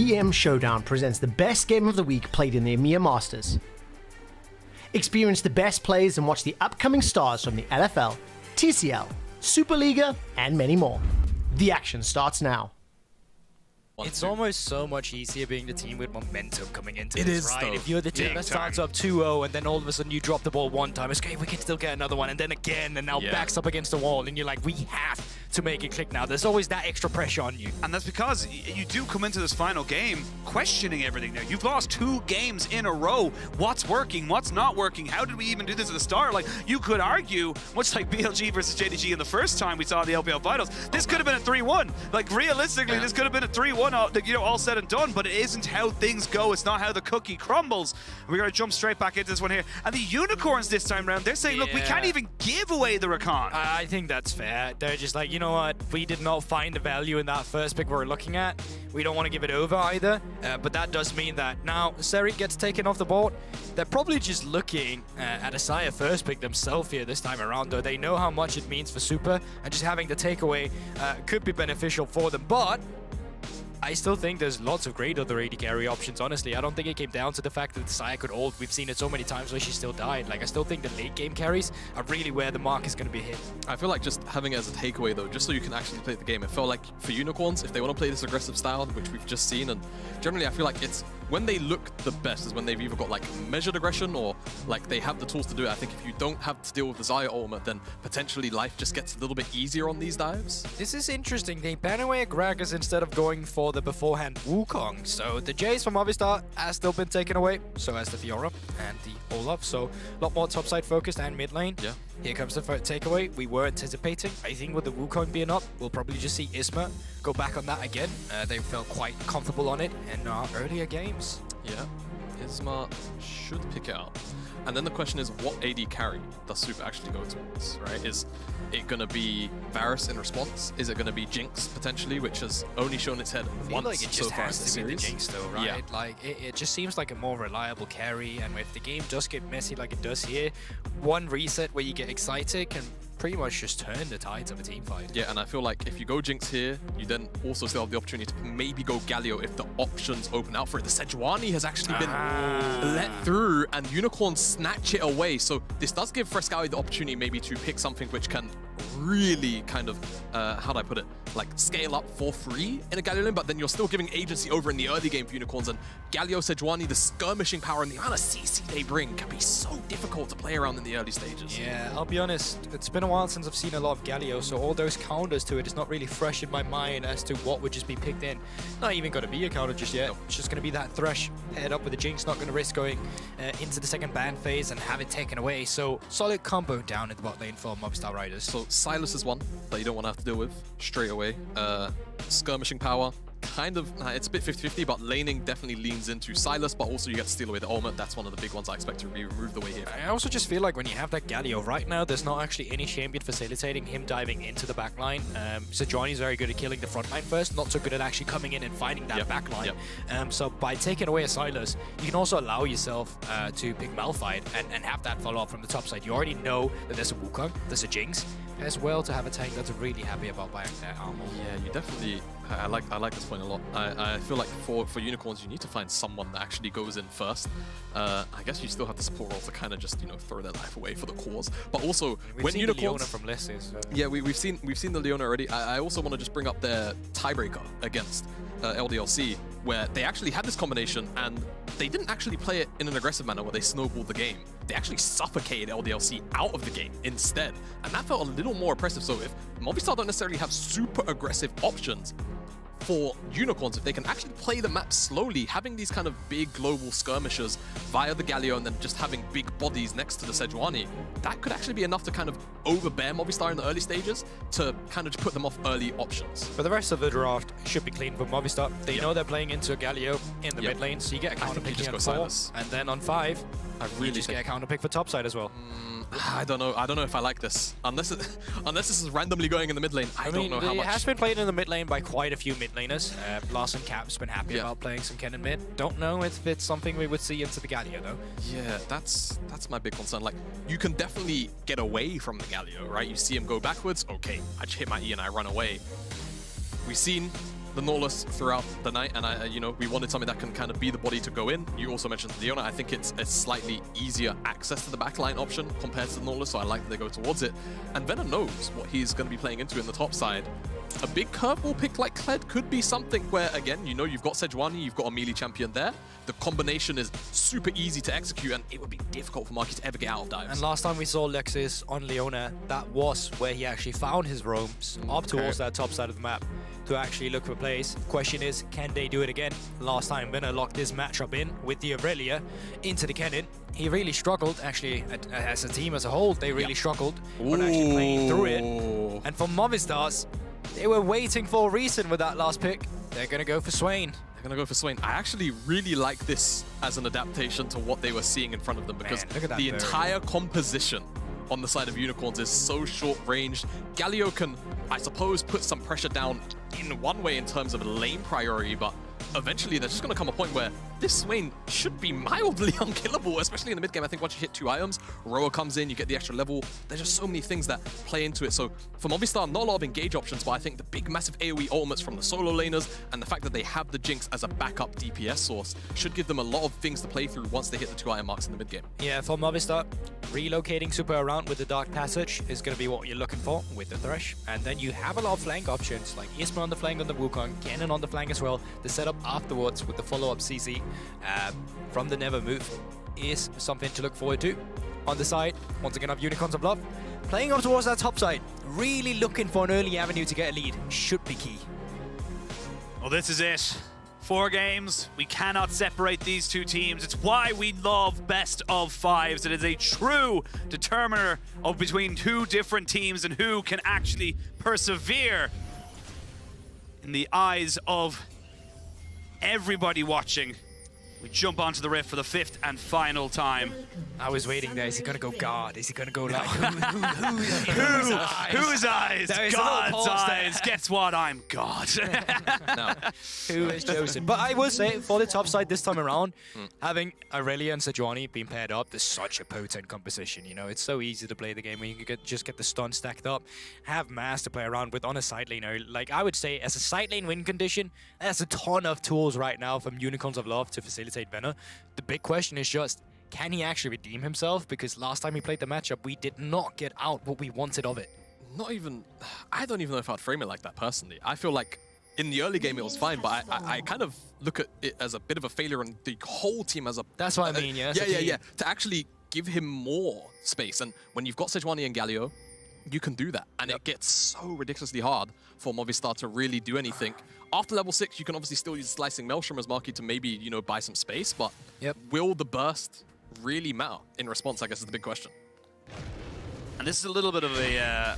EM Showdown presents the best game of the week played in the EMEA Masters. Experience the best players and watch the upcoming stars from the LFL, TCL, Superliga, and many more. The action starts now. It's almost so much easier being the team with momentum coming into it this, is, right? though. If you're the team that starts up 2-0 and then all of a sudden you drop the ball one time, it's okay, we can still get another one, and then again, and now backs up against the wall, and you're like, we have to make it click now. There's always that extra pressure on you. And that's because you do come into this final game questioning everything now. You've lost 2 games in a row. What's working? What's not working? How did we even do this at the start? Like, you could argue, much like BLG versus JDG in the first time we saw the LPL finals, this could have been a 3-1. Like, realistically, this could have been a 3-1, you know, all said and done, but it isn't how things go. It's not how the cookie crumbles. We're going to jump straight back into this one here. And the Unicorns this time around, they're saying, look, we can't even give away the Rakan. I think that's fair. They're just like, you know what, we did not find the value in that first pick we're looking at. We don't want to give it over either, but that does mean that now Seri gets taken off the board. They're probably just looking at a Sire first pick themselves here this time around, though. They know how much it means for Super, and just having the takeaway could be beneficial for them, but I still think there's lots of great other AD carry options, honestly. I don't think it came down to the fact that the Sire could ult. We've seen it so many times where she still died. Like, I still think the late game carries are really where the mark is going to be hit. I feel like just having it as a takeaway, though, just so you can actually play the game. It felt like for Unicorns, if they want to play this aggressive style, which we've just seen, and generally I feel like it's when they look the best is when they've either got like measured aggression or like they have the tools to do it. I think if you don't have to deal with the Xayah ultimate, then potentially life just gets a little bit easier on these dives. This is interesting. They ban away Gragas instead of going for the beforehand Wukong. So the Jace from Movistar has still been taken away. So has the Fiora and the Olaf. So a lot more topside focused and mid lane. Yeah. Here comes the first takeaway. We were anticipating. I think with the Wukong being up, we'll probably just see Isma go back on that again. They felt quite comfortable on it in our earlier games. Yeah, Isma should pick it up. And then the question is, what AD carry does Super actually go towards, right? Is it going to be Varus in response? Is it going to be Jinx, potentially, which has only shown its head once like it so just far in has the to be the series? Jinx though, right? Yeah. Like, it just seems like a more reliable carry, and if the game does get messy like it does here, one reset where you get excited can pretty much just turn the tides of a team fight. Yeah, and I feel like if you go Jinx here, you then also still have the opportunity to maybe go Galio if the options open out for it. The Sejuani has actually been let through, and Unicorn snatch it away. So this does give Frescowi the opportunity maybe to pick something which can really kind of, how do I put it, like scale up for free in a Galio lane, but then you're still giving agency over in the early game for Unicorns. And Galio, Sejuani, the skirmishing power and the amount of CC they bring can be so difficult to play around in the early stages. Yeah, I'll be honest, it's been a while since I've seen a lot of Galio, so all those counters to it is not really fresh in my mind as to what would just be picked in. Not even going to be a counter just yet. It's just going to be that Thresh paired up with the Jinx, not going to risk going into the second ban phase and have it taken away. So solid combo down in the bot lane for Movistar Riders. So Sylas is one that you don't want to have to deal with straight away. Skirmishing power, kind of, it's a bit 50-50, but laning definitely leans into Sylas, but also you get to steal away the ultimate. That's one of the big ones I expect to be removed away here. I also just feel like when you have that Galio right now, there's not actually any champion facilitating him diving into the backline. Sejuani is very good at killing the front line first, not so good at actually coming in and finding that backline. So by taking away a Sylas, you can also allow yourself to pick Malphite and have that follow up from the top side. You already know that there's a Wukong, there's a Jinx, as well to have a tank that's really happy about buying that armor. Yeah, you definitely, I like this point a lot. I feel like for Unicorns, you need to find someone that actually goes in first. I guess you still have the support role to kind of just, you know, throw their life away for the cause. But also, when Unicorns, from Leicester, yeah, we've seen the Leona already. I also want to just bring up their tiebreaker against LDLC, where they actually had this combination and they didn't actually play it in an aggressive manner where they snowballed the game. They actually suffocated LDLC out of the game instead, and that felt a little more oppressive. So if Movistar don't necessarily have super aggressive options for Unicorns, if they can actually play the map slowly, having these kind of big global skirmishes via the Galio and then just having big bodies next to the Sejuani, that could actually be enough to kind of overbear Movistar in the early stages to kind of just put them off early options. But the rest of the draft should be clean for Movistar. They know they're playing into a Galio in the mid lane, so you get a counter pick on 4, and then on 5, you just get a counter pick for topside as well. I don't know if I like this. Unless this is randomly going in the mid lane, I don't know how much. It has been played in the mid lane by quite a few mid laners. Larson Cap's been happy about playing some Kennen mid. Don't know if it's something we would see into the Galio though. Yeah, that's my big concern. Like, you can definitely get away from the Galio, right? You see him go backwards, okay, I just hit my E and I run away. We've seen the Nautilus throughout the night, and you know, we wanted something that can kind of be the body to go in. You also mentioned Leona. I think it's a slightly easier access to the backline option compared to the Nautilus, so I like that they go towards it. And Venom knows what he's going to be playing into in the top side. A big curveball pick like Kled could be something where, again, you know, you've got Sejuani, you've got a melee champion there. The combination is super easy to execute, and it would be difficult for Marky to ever get out of dives. And last time we saw Lexus on Leona, that was where he actually found his roams up towards that top side of the map to actually look for plays. Question is, can they do it again? Last time Venner locked this matchup in with the Aurelia into the cannon. He really struggled, actually, as a team as a whole, they really struggled when actually playing through it. And for Movistars, they were waiting for a reason with that last pick. They're going to go for Swain. They're going to go for Swain. I actually really like this as an adaptation to what they were seeing in front of them, because the entire composition on the side of Unicorns is so short-ranged. Galio can, I suppose, put some pressure down in one way in terms of lane priority, but eventually there's just going to come a point where this Swain should be mildly unkillable, especially in the mid game. I think once you hit 2 items, Roa comes in, you get the extra level. There's just so many things that play into it. So for Movistar, not a lot of engage options, but I think the big massive AoE ultimates from the solo laners and the fact that they have the Jinx as a backup DPS source should give them a lot of things to play through once they hit the 2 item marks in the mid game. Yeah, for Movistar, relocating super around with the Dark Passage is going to be what you're looking for with the Thresh. And then you have a lot of flank options, like Isma on the flank on the Wukong, Ganon on the flank as well. The setup afterwards with the follow-up CC from the Never Move is something to look forward to. On the side, once again, have Unicorns of Love. Playing up towards that top side, really looking for an early avenue to get a lead should be key. Well, this is it. 4 games. We cannot separate these two teams. It's why we love best of 5s. It is a true determiner of between two different teams and who can actually persevere in the eyes of everybody watching. We jump onto the rift for the 5th and final time. I was waiting there. Is he going to go God? Is he going to go like whose eyes? God's eyes. Guess what? I'm God. No. Who is chosen? But I will say, for the top side this time around, having Aurelia and Sejuani being paired up, there's such a potent composition. You know, it's so easy to play the game when you can just get the stun stacked up, have Mass to play around with on a side laner. Like, I would say, as a side lane win condition, there's a ton of tools right now from Unicorns of Love to facilitate Venner. The big question is just, can he actually redeem himself? Because last time he played the matchup, we did not get out what we wanted of it. Not even, I don't even know if I'd frame it like that personally. I feel like in the early game it was fine, but I kind of look at it as a bit of a failure on the whole team as a... That's what I mean, yeah? Yeah. To actually give him more space. And when you've got Sejuani and Galio, you can do that. And it gets so ridiculously hard for Movistar to really do anything. After level 6, you can obviously still use Slicing Maelstrom as Marky to maybe, you know, buy some space, but will the burst really matter in response, I guess, is the big question. And this is a little bit of a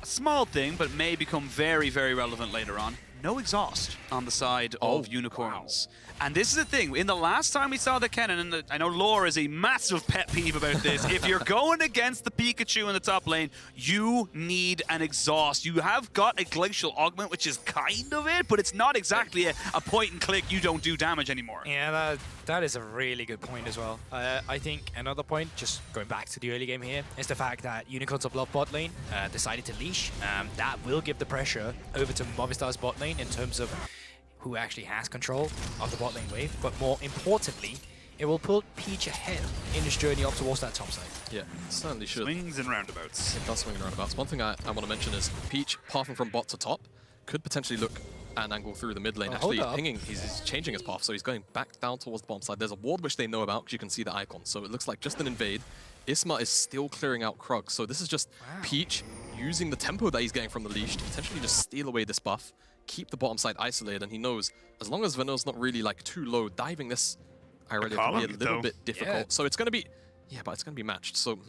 small thing, but may become very, very relevant later on. No exhaust on the side of Unicorns. Wow. And this is the thing, in the last time we saw the cannon, and I know Lore is a massive pet peeve about this, if you're going against the Pikachu in the top lane, you need an exhaust. You have got a Glacial Augment, which is kind of it, but it's not exactly a point and click, you don't do damage anymore. Yeah, that is a really good point as well. I think another point, just going back to the early game here, is the fact that Unicorns of Love bot lane decided to leash. That will give the pressure over to Movistar's bot lane in terms of who actually has control of the bot lane wave, but more importantly, it will put Peach ahead in his journey up towards that top side. Yeah, it certainly should. Swings and roundabouts. It does swing and roundabouts. One thing I want to mention is Peach, pathing from bot to top, could potentially look at an angle through the mid lane. Actually pinging, he's changing his path, so he's going back down towards the bottom side. There's a ward which they know about, because you can see the icon, so it looks like just an invade. Isma is still clearing out Krug, so this is just Peach using the tempo that he's getting from the leash to potentially just steal away this buff, keep the bottom side isolated, and he knows as long as Vanill's not really like too low, diving this Aurelia can be a little bit difficult. Yeah. So it's going to be, but it's going to be matched. So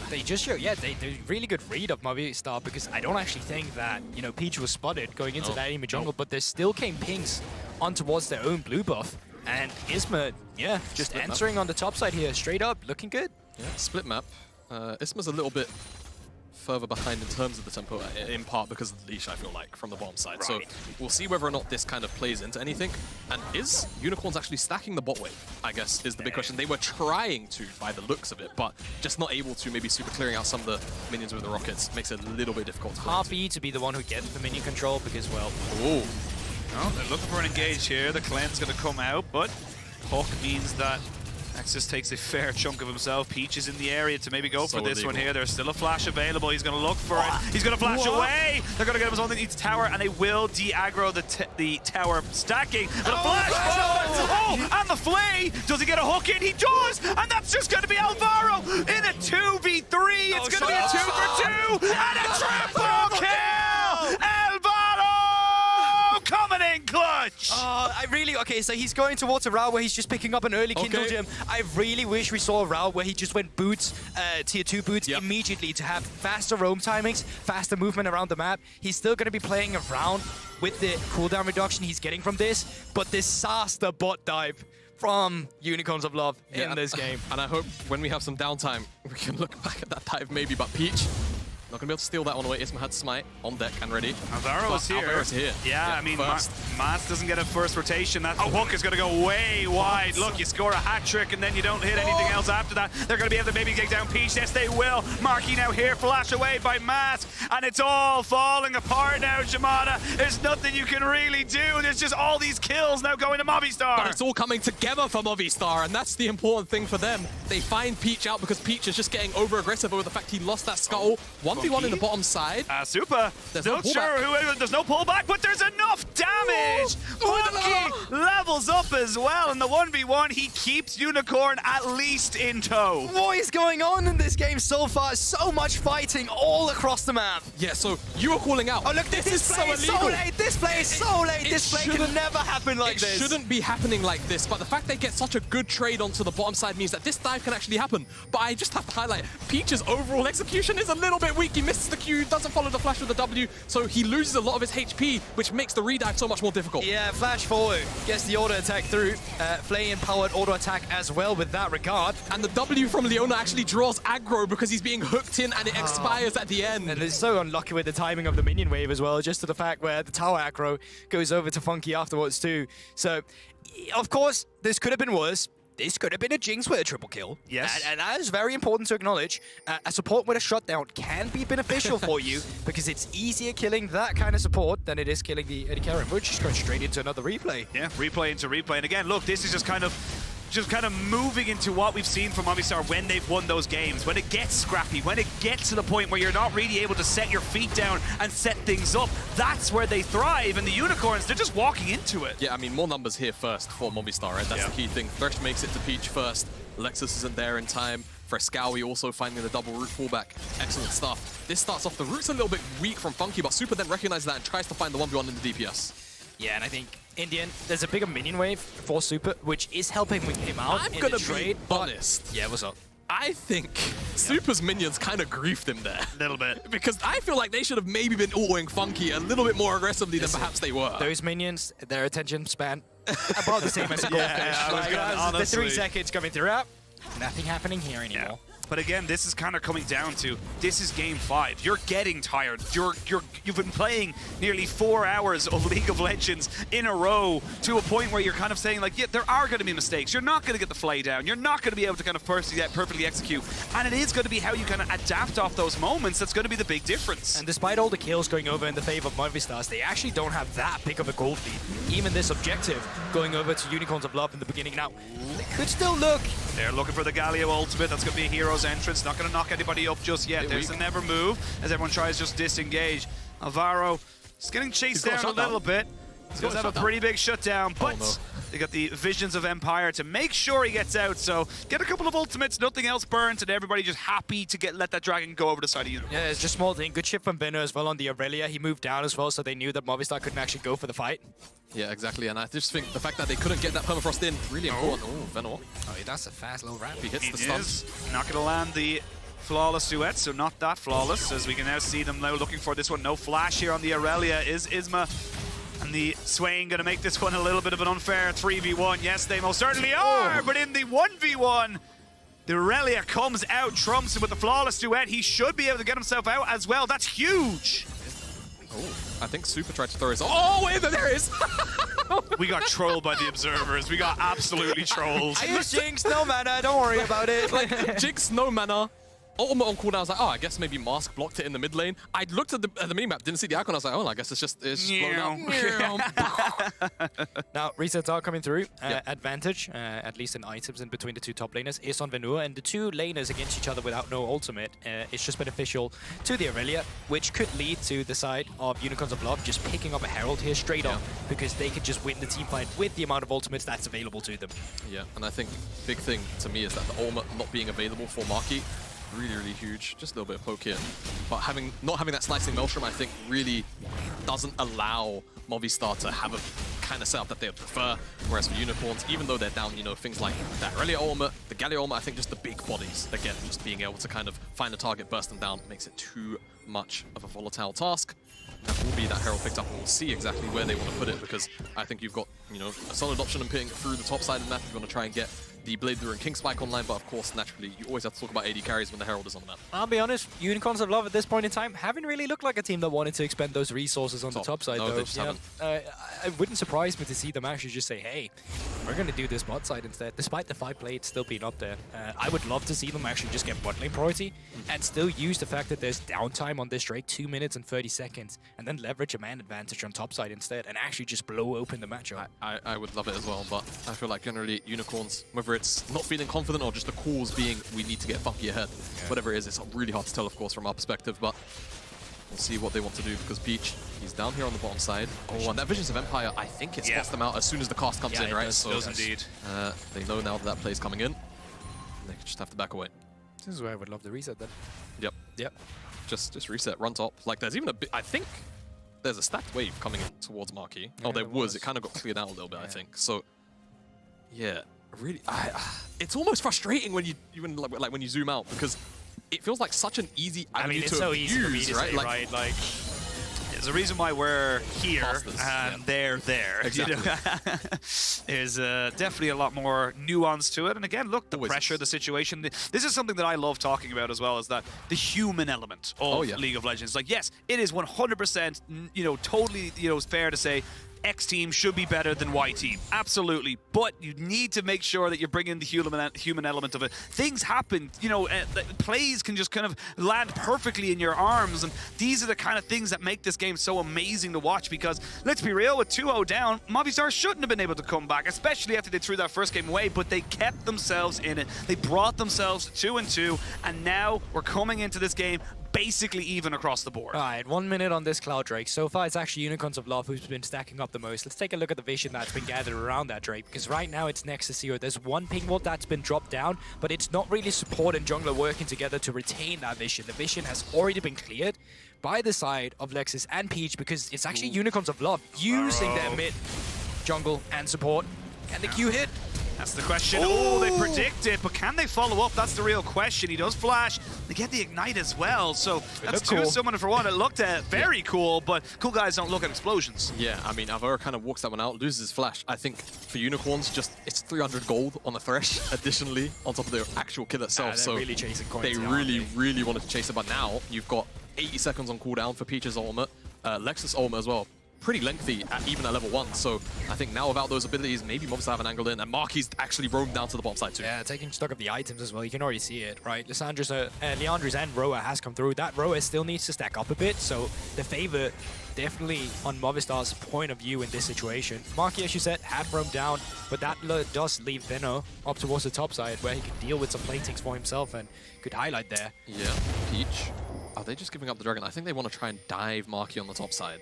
they just show, they really good read of Movistar, because I don't actually think that, you know, Peach was spotted going into that enemy jungle, but there still came pings on towards their own blue buff, and Isma, just split answering map on the top side here, straight up, looking good. Yeah, split map. Isma's a little bit further behind in terms of the tempo, in part because of the leash, I feel like, from the bottom side. Right. So we'll see whether or not this kind of plays into anything. And is Unicorns actually stacking the bot wave, I guess, is the big question. They were trying to, by the looks of it, but just not able to, maybe super clearing out some of the minions with the rockets. Makes it a little bit difficult to Harpy to be the one who gets the minion control, because, well... Oh, they're looking for an engage here. The cleanse going to come out, but Hook means that Nexus takes a fair chunk of himself. Peach is in the area to maybe go for this one here. There's still a flash available. He's going to look for it. He's going to flash away. They're going to get him something. Needs tower, and they will de-aggro the tower stacking. But a flash! Oh, and the flay! Does he get a hook in? He does! And that's just going to be Alvaro in a 2v3. It's going to be a 2 for 2 and a triple kill! Alvaro coming in clutch! Okay, so he's going towards a route where he's just picking up an early Kindle gem. I really wish we saw a route where he just went boots, tier 2 boots immediately to have faster roam timings, faster movement around the map. He's still going to be playing around with the cooldown reduction he's getting from this, but disaster bot dive from Unicorns of Love in this game. And I hope when we have some downtime, we can look back at that dive maybe, but Peach, not going to be able to steal that one away. Isma had Smite on deck and ready. Alvaro's here. Alvaro's here. Yeah, I mean, Mats doesn't get a first rotation. That hook is going to go way wide. Look, you score a hat trick and then you don't hit anything else after that. They're going to be able to maybe take down Peach. Yes, they will. Marky now here, flash away by Mask, and it's all falling apart now, Jamada. There's nothing you can really do. There's just all these kills now going to Movistar. But it's all coming together for Movistar, and that's the important thing for them. They find Peach out because Peach is just getting over-aggressive over the fact he lost that scuttle. 1v1 in the bottom side. Super. There's Not sure who. There's no pullback, but there's enough damage. Funky levels up as well, and the 1v1, he keeps Unicorn at least in tow. What is going on in this game so far? So much fighting all across the map. Yeah, so you are calling out. Oh, look, this is so late. This play is so late. This play can never happen like this. It shouldn't be happening like this, but the fact they get such a good trade onto the bottom side means that this dive can actually happen. But I just have to highlight, Peach's overall execution is a little bit weak. He misses the Q, doesn't follow the flash with the W, so he loses a lot of his HP, which makes the redive so much more difficult. Yeah, flash forward, gets the auto attack through. Flay-empowered auto attack as well with that regard. And the W from Leona actually draws aggro because he's being hooked in and it expires at the end. And it's so unlucky with the timing of the minion wave as well, just to the fact where the tower aggro goes over to Funky afterwards too. So, of course, this could have been worse. This could have been a Jinx with a triple kill. Yes. And that is very important to acknowledge. A support with a shutdown can be beneficial for you because it's easier killing that kind of support than it is killing the Eddie Carron. We're just going straight into another replay. Yeah, replay into replay. And again, look, this is just kind of moving into what we've seen from Movistar when they've won those games. When it gets scrappy, when it gets to the point where you're not really able to set your feet down and set things up, that's where they thrive. And the Unicorns, they're just walking into it. Yeah, I mean, more numbers here first for Movistar, right? That's the key thing. Thresh makes it to Peach first. Lexus isn't there in time. Frescowi also finding the double root fallback. Excellent stuff. This starts off, the root's a little bit weak from Funky, but Super then recognizes that and tries to find the 1v1 in the DPS. Yeah, and I think in the end, there's a bigger minion wave for Super, which is helping with him out I'm in gonna the trade. be honest. Yeah, what's up? I think Super's minions kind of griefed him there. A little bit. Because I feel like they should have maybe been autoing Funky a little bit more aggressively than perhaps they were. Those minions, their attention span about the same as a goldfish. The 3 seconds coming through. Nothing happening here anymore. Yeah. But again, this is kind of coming down to, this is game 5. You're getting tired. You've been playing nearly 4 hours of League of Legends in a row to a point where you're kind of saying like, yeah, there are going to be mistakes. You're not going to get the flay down. You're not going to be able to kind of perfectly execute. And it is going to be how you kind of adapt off those moments that's going to be the big difference. And despite all the kills going over in the favor of Movistars, they actually don't have that big of a gold lead. Even this objective going over to Unicorns of Love in the beginning. Now, they could still look. They're looking for the Galio ultimate. That's going to be a hero's entrance. Not going to knock anybody up just yet. There's a never move as everyone tries just disengage. Alvaro is getting chased down a little bit. He does have a pretty big shutdown, but they got the Visions of Empire to make sure he gets out. So get a couple of ultimates, nothing else burns, and everybody just happy to let that dragon go over the side of Unicorn. Yeah, it's just small thing. Good ship from Benno as well on the Aurelia. He moved down as well, so they knew that Movistar couldn't actually go for the fight. Yeah, exactly. And I just think the fact that they couldn't get that permafrost in, really important. Oh, Venor. Oh, that's a fast little ramp. He hits the stuns. Not going to land the flawless duet, so not that flawless, as we can now see them now looking for this one. No flash here on the Aurelia is Isma. And the Swain going to make this one a little bit of an unfair 3v1. Yes, they most certainly are, but in the 1v1, the Aurelia comes out, trumps him with the flawless duet. He should be able to get himself out as well. That's huge. Oh, I think Super tried to throw his... Oh, wait, there it is! We got trolled by the observers. We got absolutely trolled. I use Jinx, no mana, don't worry about it. Like, Jinx, no mana. ultimate on cooldown. I was like, oh, I guess maybe Mask blocked it in the mid lane. I looked at the minimap, didn't see the icon. I was like, oh, I guess it's just blown up. Now, resets are coming through. Advantage, at least in items in between the two top laners, is on Venua, and the two laners against each other without no ultimate. It's just beneficial to the Aurelia, which could lead to the side of Unicorns of Love just picking up a Herald here straight up, because they could just win the team fight with the amount of ultimates that's available to them. Yeah, and I think big thing to me is that the ultimate not being available for Marky, really huge. Just a little bit of poke here. But not having that slicing Maelstrom, I think, really doesn't allow Movistar to have a kind of setup that they would prefer. Whereas for Unicorns, even though they're down, you know, things like that Aurelia ultimate, the Gallia ultimate, I think just the big bodies, again, just being able to kind of find a target, burst them down, makes it too much of a volatile task. That will be that Herald picked up, and we'll see exactly where they want to put it, because I think you've got, you know, a solid option in putting it through the top side of the map if you want to try and get the Blade Through and King Spike online, but of course, naturally, you always have to talk about AD carries when the Herald is on the map. I'll be honest, Unicorns of Love at this point in time haven't really looked like a team that wanted to expend those resources on the top side, no, though. they just haven't. It wouldn't surprise me to see them actually just say, hey, we're going to do this bot side instead, despite the 5 blades still being up there. I would love to see them actually just get bot lane priority and still use the fact that there's downtime on this Drake, 2 minutes and 30 seconds, and then leverage a man advantage on top side instead and actually just blow open the matchup. I would love it as well, but I feel like generally Unicorns, whether it's not feeling confident or just the calls being we need to get funky ahead, whatever it is, it's really hard to tell, of course, from our perspective, but we'll see what they want to do, because Peach, he's down here on the bottom side. Oh, and that Visions of Empire, I think it spots them out as soon as the cast comes in, right? Does, so does indeed. They know now that that play's coming in. They just have to back away. This is where I would love to reset then. Yep. Just reset, run top. Like, there's even a bit, I think there's a stacked wave coming in towards Marquee. Yeah, oh, there was. was. It kind of got cleared out a little bit, I think. So, yeah, really, it's almost frustrating when when you zoom out, because it feels like such an easy avenue it's to so abuse, easy for me to right? say, right? Like, there's a reason why we're here Masters, and they're there. Exactly. You know? There's definitely a lot more nuance to it. And again, look, the Always pressure, is. the situation. This is something that I love talking about as well, is that the human element of League of Legends. Like, yes, it is 100%, you know, totally, you know, fair to say X team should be better than Y team. Absolutely. But you need to make sure that you're bringing the human element of it. Things happen, you know, plays can just kind of land perfectly in your arms. And these are the kind of things that make this game so amazing to watch, because let's be real, with 2-0 down, Movistar shouldn't have been able to come back, especially after they threw that first game away, but they kept themselves in it. They brought themselves to 2-2, and now we're coming into this game basically even across the board. All right, 1 minute on this Cloud Drake. So far, it's actually Unicorns of Love who's been stacking up the most. Let's take a look at the vision that's been gathered around that Drake, because right now it's next to Zero. There's one ping ward that's been dropped down, but it's not really support and jungler working together to retain that vision. The vision has already been cleared by the side of Lexus and Peach, because it's actually Unicorns of Love using their mid, jungle, and support. Can the Q hit? That's the question. Oh, they predict it, but can they follow up? That's the real question. He does flash. They get the ignite as well, so that's two summoner for one. It looked very cool, but cool guys don't look at explosions. Yeah, I mean, Avera kind of walks that one out, loses his flash. I think for Unicorns, just it's 300 gold on the Thresh, additionally, on top of their actual kill itself. They're so really chasing coins. they really wanted to chase it, but now you've got 80 seconds on cooldown for Peach's ultimate, Lexus ultimate as well. Pretty lengthy, even at level 1, so I think now without those abilities, maybe Movistar have an angle in, and Marky's actually roamed down to the bottom side too. Yeah, taking stock of the items as well, you can already see it, right? Leandri's and Roa has come through. That Roa still needs to stack up a bit, so the favor definitely on Movistar's point of view in this situation. Marky, as you said, had roamed down, but that does leave Venno up towards the top side, where he can deal with some platings for himself and could highlight there. Yeah, Peach, are they just giving up the dragon? I think they want to try and dive Marky on the top side.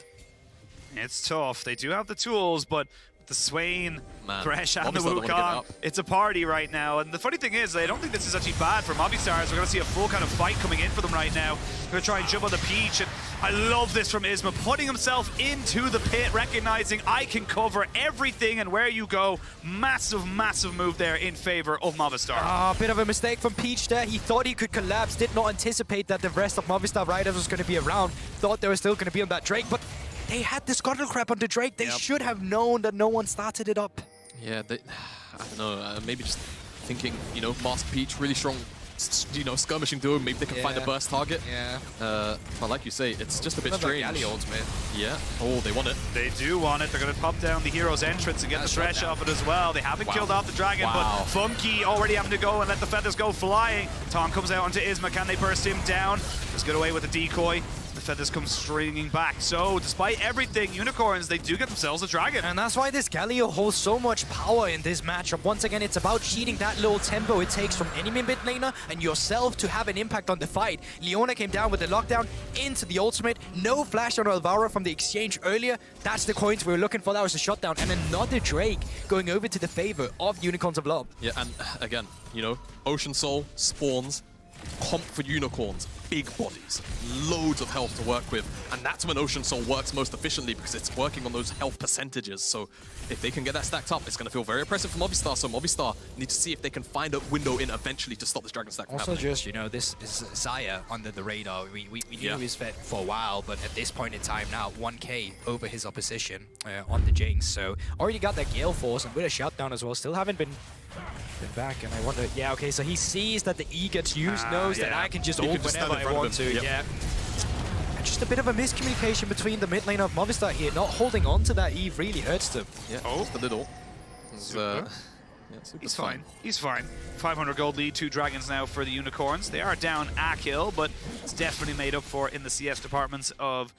It's tough. They do have the tools, but the Swain, Thresh, and the Movistar Wukong, it's a party right now. And the funny thing is, I don't think this is actually bad for Movistar. We're going to see a full kind of fight coming in for them right now. They're going to try and jump on the Peach. And I love this from Isma, putting himself into the pit, recognizing I can cover everything and where you go. Massive, massive move there in favor of Movistar. Ah, a bit of a mistake from Peach there. He thought he could collapse, did not anticipate that the rest of Movistar Riders was going to be around. Thought they were still going to be on that Drake, but they had the scuttle crab on the Drake. They should have known that no one started it up. Yeah, I don't know, maybe just thinking, you know, Mask Peach, really strong you know, skirmishing duo. Maybe they can find a burst target. Yeah. But like you say, it's just a bit Another strange. Galley ultimate. Yeah. Oh, they want it. They do want it. They're going to pop down the hero's entrance and get the thresh off it as well. They haven't killed off the dragon, but Funky already having to go and let the feathers go flying. Tom comes out onto Isma. Can they burst him down? Just get away with the decoy. The feathers come stringing back. So, despite everything, Unicorns, they do get themselves a dragon. And that's why this Galio holds so much power in this matchup. Once again, it's about cheating that little tempo it takes from enemy mid laner and yourself to have an impact on the fight. Leona came down with the lockdown into the ultimate. No flash on Alvaro from the exchange earlier. That's the coins we were looking for. That was the shutdown. And another Drake going over to the favor of Unicorns of Love. Yeah, and again, you know, Ocean Soul spawns, comp for Unicorns, big bodies, loads of health to work with, and that's when Ocean Soul works most efficiently because it's working on those health percentages. So if they can get that stacked up, it's going to feel very impressive for Movistar. So Movistar need to see if they can find a window in eventually to stop this Dragon Stack from Also happening. just, you know, this is Zaya under the radar. We knew he was fed for a while, but at this point in time now, 1k over his opposition on the Jinx. So already got that Gale Force and with a shutdown as well. Still haven't been back, and I wonder, yeah, okay, so he sees that the E gets used, knows that I can just ult whenever I want to, yeah. And just a bit of a miscommunication between the mid lane of Movistar here, not holding on to that E really hurts them. Yeah, just a little. Yeah, He's fine. He's fine. 500 gold lead, 2 dragons now for the Unicorns. They are down a kill, but it's definitely made up for in the CS departments of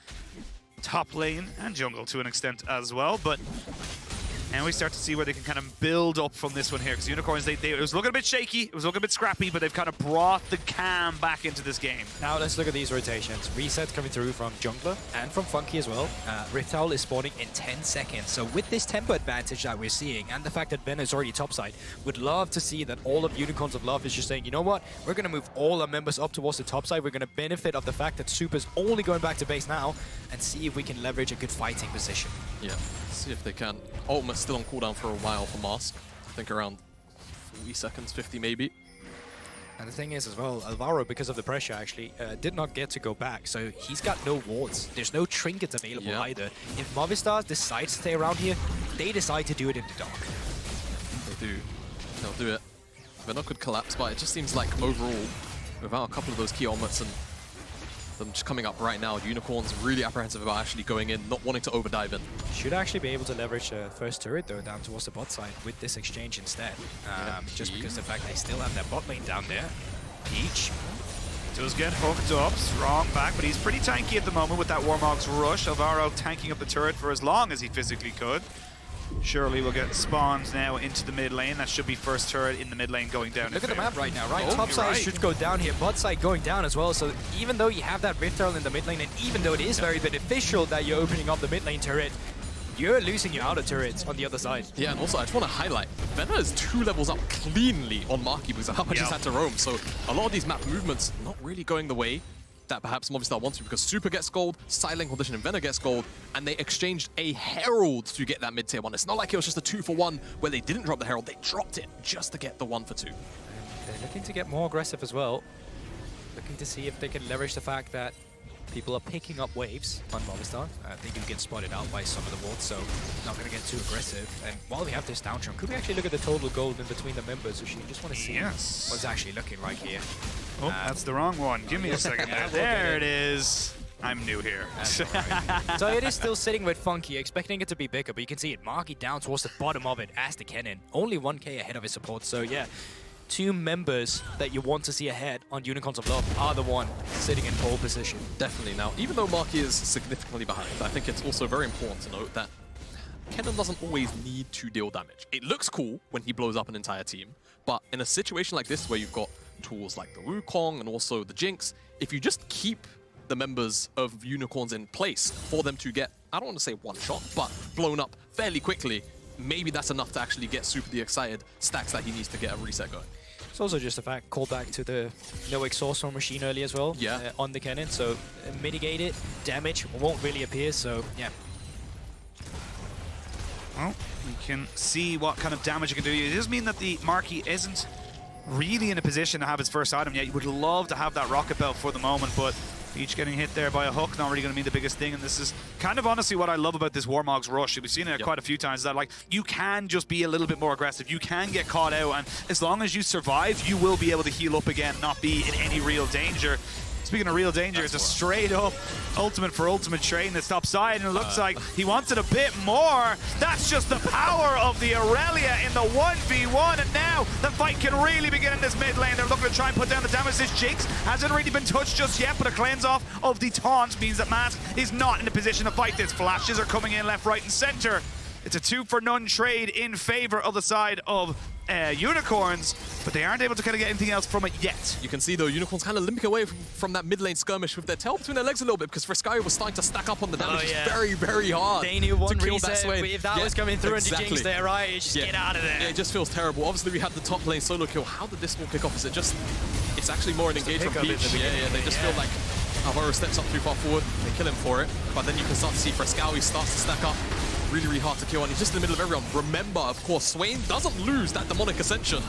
top lane and jungle to an extent as well, but and we start to see where they can kind of build up from this one here, because Unicorns, it was looking a bit shaky, it was looking a bit scrappy, but they've kind of brought the calm back into this game. Now let's look at these rotations. Reset coming through from Jungler and from Funky as well. Rift Owl is spawning in 10 seconds. So with this tempo advantage that we're seeing, and the fact that Ben is already topside, would love to see that all of Unicorns of Love is just saying, you know what, we're going to move all our members up towards the topside. We're going to benefit of the fact that Super's only going back to base now, and see if we can leverage a good fighting position. Yeah, see if they can. Ultimate's still on cooldown for a while for Mask. I think around 40 seconds, 50 maybe. And the thing is as well, Alvaro, because of the pressure actually, did not get to go back. So he's got no wards. There's no trinkets available either. If Movistar decides to stay around here, they decide to do it in the dark. They do. They'll do it. Venok could collapse, but it just seems like overall, without a couple of those key ultimates and them just coming up right now, Unicorn's really apprehensive about actually going in, not wanting to overdive in. Should actually be able to leverage the first turret though down towards the bot side with this exchange instead. Just because the fact they still have that bot lane down there. Peach does get hooked up, strong back, but he's pretty tanky at the moment with that Warmog's rush. Alvaro tanking up the turret for as long as he physically could. Surely we'll get spawned now into the mid lane. That should be first turret in the mid lane going down. Look at the map right now, right? Oh, Top side should go down here, bot side going down as well. So even though you have that Rift Earl in the mid lane, and even though it is very beneficial that you're opening up the mid lane turret, you're losing your outer turrets on the other side. Yeah, and also I just want to highlight, Venna is 2 levels up cleanly on Marky because of how much he's had to roam. So a lot of these map movements not really going the way that perhaps Movistar wants to, because Super gets gold, Silent Condition and Venna gets gold, and they exchanged a Herald to get that mid-tier 1. It's not like it was just a 2-for-1 where they didn't drop the Herald, they dropped it just to get the 1-for-2. And they're looking to get more aggressive as well. Looking to see if they can leverage the fact that people are picking up waves on Movistar. They do get spotted out by some of the wards, so not going to get too aggressive. And while we have this down jump, could we actually look at the total gold in between the members? So you just want to see what's actually looking right here. Oh, that's the wrong one. Give me a second. There it is. I'm new here. So it is still sitting with Funky, expecting it to be bigger, but you can see it Marky down towards the bottom of it as the cannon. Only 1k ahead of his support, so yeah. 2 members that you want to see ahead on Unicorns of Love are the one sitting in pole position. Definitely. Now, even though Marky is significantly behind, I think it's also very important to note that Kennen doesn't always need to deal damage. It looks cool when he blows up an entire team, but in a situation like this where you've got tools like the Wukong and also the Jinx, if you just keep the members of Unicorns in place for them to get, I don't want to say one shot, but blown up fairly quickly, maybe that's enough to actually get Super the excited stacks that he needs to get a reset going. It's also just a fact, call back to the no exhaust from machine early as well on the cannon, so mitigate it, damage won't really appear, so yeah. Well, we can see what kind of damage it can do. It does mean that the Marquis isn't really in a position to have his first item yet. You would love to have that rocket belt for the moment, but Each getting hit there by a hook, not really going to mean the biggest thing, and this is kind of honestly what I love about this Warmog's rush. We've seen it quite a few times, that like you can just be a little bit more aggressive, you can get caught out, and as long as you survive, you will be able to heal up again, not be in any real danger. Speaking of real danger, it's a straight up ultimate for ultimate train that's top side, and it looks like he wants it a bit more. That's just the power of the Aurelia in the 1v1, and now the fight can really begin in this mid lane. They're looking to try and put down the damage. This Jinx hasn't really been touched just yet, but a cleanse off of the taunt means that Mask is not in a position to fight this. Flashes are coming in left, right, and center. It's a 2-for-none trade in favor of the side of Unicorns, but they aren't able to kind of get anything else from it yet. You can see, though, Unicorns kind of limping away from that mid lane skirmish with their tail between their legs a little bit, because Frescayo was starting to stack up on the damage. It's very, very hard. They knew one to kill reset. that Swain. If that was coming through into Jinx there, right? Just get out of there. Yeah, it just feels terrible. Obviously, we had the top lane solo kill. How did this one kick off? Is it just... It's actually more an engage from Peach. Yeah, they just feel like Alvaro steps up too far forward. They kill him for it. But then you can start to see Frescayo starts to stack up. Really, really hard to kill, and he's just in the middle of everyone. Remember, of course, Swain doesn't lose that demonic ascension